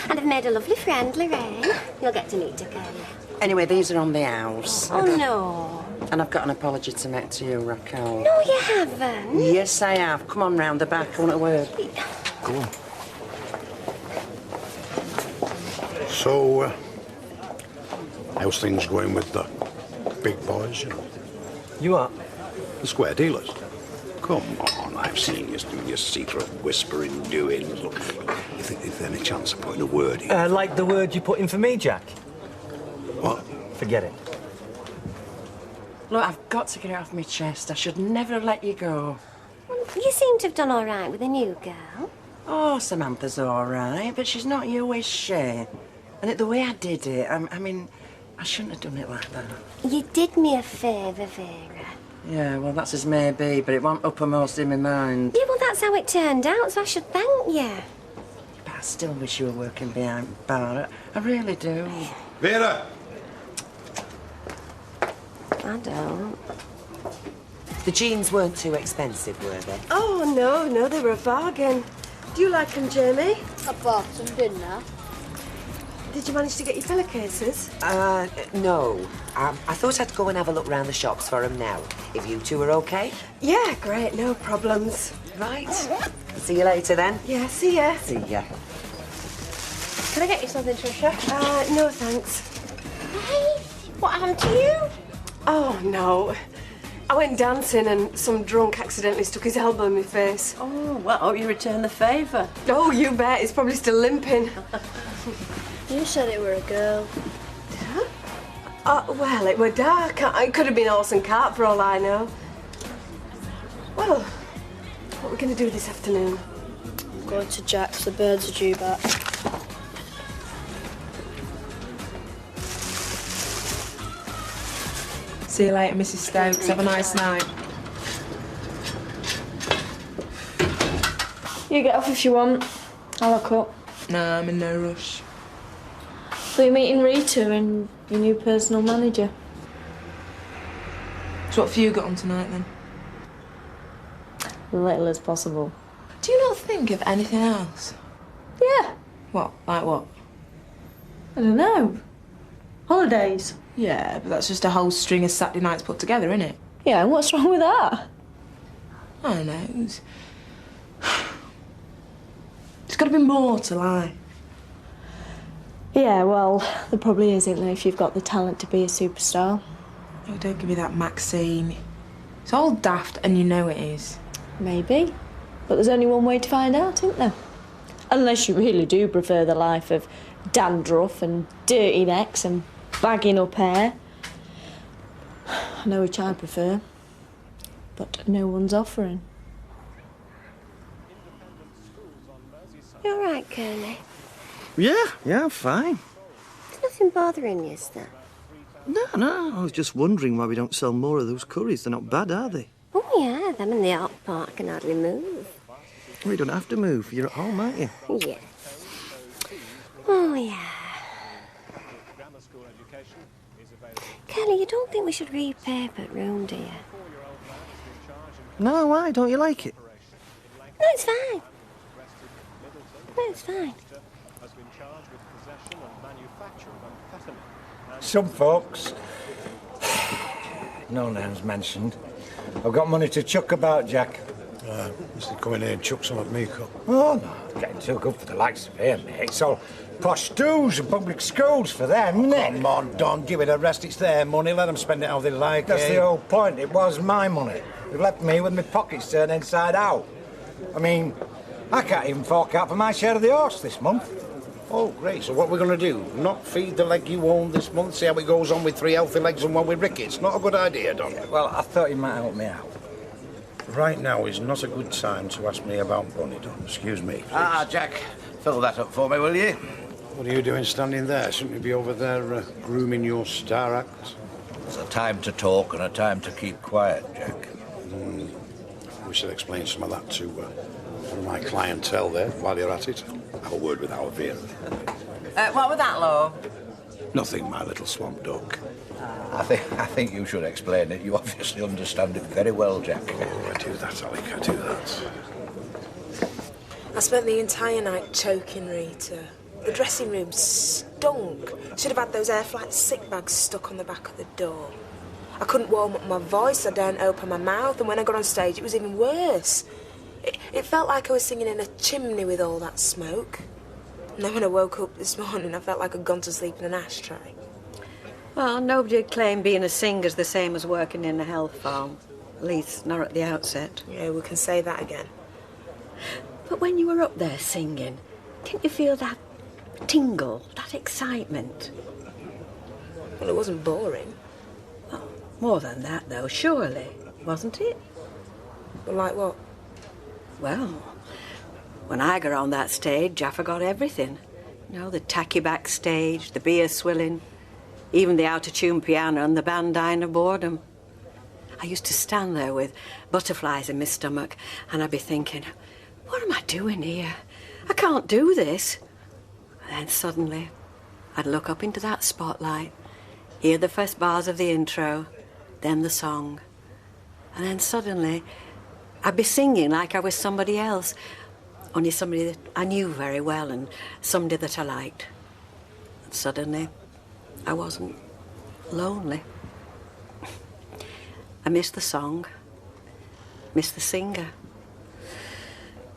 And I've made a lovely friend, Lorraine. You'll get to meet her, Curly. Anyway, these are on the house. Oh, no. And I've got an apology to make to you, Raquel. No, you haven't. Yes, I have. Come on round the back. I want a word. Go on. So, how's things going with the big boys, you know? You are? The square dealers. Come on, I've seen you doing your secret whispering doings. Look, you think there's any chance of putting a word in? Like the word you put in for me, Jack? What? Forget it. Look, I've got to get it off my chest. I should never have let you go. You seem to have done all right with the new girl. Oh, Samantha's all right, but she's not you, is she? And the way I did it, I mean, I shouldn't have done it like that. You did me a favour, Vera. Yeah, well, that's as may be, but it wasn't uppermost in my mind. Yeah, well, that's how it turned out, so I should thank you. But I still wish you were working behind bar. I really do. Vera! I don't. The jeans weren't too expensive, were they? Oh, no, they were a bargain. Do you like them, Jamie? I bought some dinner. Did you manage to get your pillowcases? No. I thought I'd go and have a look round the shops for them now. If you two are okay? Yeah, great, no problems. Right. See you later, then. Yeah, see ya. See ya. Can I get you something, Trisha? No, thanks. Hey, what happened to you? Oh, no. I went dancing and some drunk accidentally stuck his elbow in my face. Oh, well, I hope you return the favour. Oh, you bet. He's probably still limping. You said it were a girl. Well, it were dark. It could have been horse and cart for all I know. Well, what are we going to do this afternoon? I'm going to Jack's. The birds are due back. See you later, Mrs. Stokes. Have a nice night. You get off if you want. I'll look up. Nah, I'm in no rush. So you're meeting Rita and your new personal manager. So what have you got on tonight, then? Little as possible. Do you not think of anything else? Yeah. What? Like what? I don't know. Holidays. Yeah, but that's just a whole string of Saturday nights put together, isn't it? Yeah, and what's wrong with that? I don't know. to be more to life. Yeah, well, there probably isn't though if you've got the talent to be a superstar. Oh, don't give me that, Maxine. It's all daft and you know it is. Maybe. But there's only one way to find out, isn't there? Unless you really do prefer the life of dandruff and dirty necks and bagging up hair. I know which I prefer. But no one's offering. You all right, Curly? Yeah, I'm fine. There's nothing bothering you, is there? No, I was just wondering why we don't sell more of those curries. They're not bad, are they? Oh, yeah, them in the hot pot can hardly move. Well, you don't have to move. You're at home, aren't you? Yes. Oh, yeah. Kelly, you don't think we should repaper at room, do you? No, why? Don't you like it? No, it's fine. No, it's fine. Some folks, no names mentioned, I've got money to chuck about, Jack. Must come in here and chuck some at me, cup. Oh, no, getting too good for the likes of him, mate. It's all posh doos and public schools for them, isn't it? Come on, Don, give it a rest. It's their money. Let them spend it how they like. That's the whole point. It was my money. They've left me with my pockets turned inside out. I mean, I can't even fork out for my share of the horse this month. Oh, great. So what we're going to do? Not feed the leg you own this month? See how it goes on with 3 healthy legs and 1 with rickets? Not a good idea, Don. Yeah, well, I thought you might help me out. Right now is not a good time to ask me about Bonnie, Don. Excuse me. Please. Jack, fill that up for me, will you? What are you doing standing there? Shouldn't you be over there grooming your star act? There's a time to talk and a time to keep quiet, Jack. We should explain some of that to my clientele there while you're at it. Have a word with our Vera. What was that, Lo? Nothing, my little swamp duck. I think you should explain it. You obviously understand it very well, Jack. Oh, I do that, Alec, I do that. I spent the entire night choking Rita. The dressing room stunk. Should have had those air flight sick bags stuck on the back of the door. I couldn't warm up my voice, I daren't open my mouth, and when I got on stage it was even worse. It felt like I was singing in a chimney with all that smoke. And then when I woke up this morning, I felt like I'd gone to sleep in an ashtray. Well, nobody would claim being a singer's the same as working in a health farm. At least, not at the outset. Yeah, we can say that again. But when you were up there singing, didn't you feel that tingle, that excitement? Well, it wasn't boring. Oh, more than that, though, surely, wasn't it? Well, like what? Well, when I got on that stage, I forgot everything. You know, the tacky backstage, the beer swilling, even the out-of-tune piano and the band dying of boredom. I used to stand there with butterflies in my stomach, and I'd be thinking, what am I doing here? I can't do this. And then suddenly, I'd look up into that spotlight, hear the first bars of the intro, then the song. And then suddenly, I'd be singing like I was somebody else, only somebody that I knew very well and somebody that I liked. And suddenly, I wasn't lonely. I missed the song, missed the singer.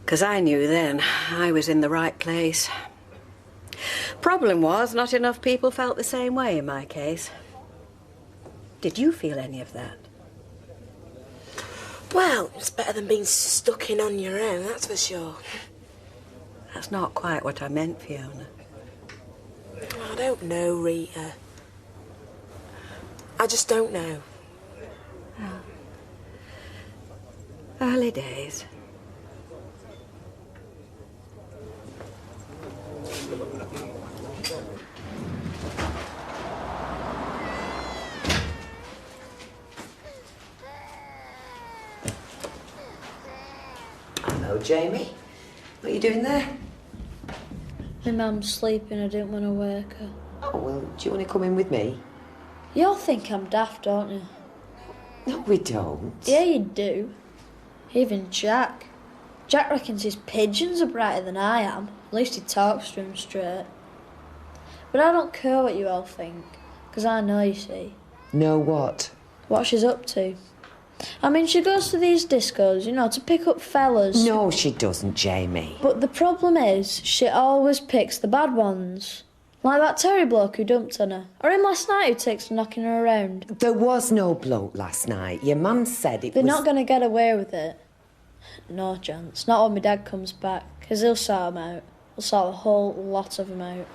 'Cause I knew then I was in the right place. Problem was, not enough people felt the same way in my case. Did you feel any of that? Well, it's better than being stuck in on your own, that's for sure. That's not quite what I meant, Fiona. I don't know, Rita. I just don't know. Oh. Early days. Hello, Jamie. What are you doing there? My mum's sleeping, I didn't want to wake her. Oh, well, do you want to come in with me? You all think I'm daft, don't you? No, we don't. Yeah, you do. Even Jack. Jack reckons his pigeons are brighter than I am. At least he talks to him straight. But I don't care what you all think, because I know, you see. Know what? What she's up to. I mean, she goes to these discos, you know, to pick up fellas. No, she doesn't, Jamie. But the problem is, she always picks the bad ones. Like that Terry bloke who dumped on her. Or him last night who takes to knocking her around. There was no bloke last night. Your mum said it They're was... not going to get away with it. No chance. Not when my dad comes back. Because he'll sort them out. He'll sort a whole lot of them out.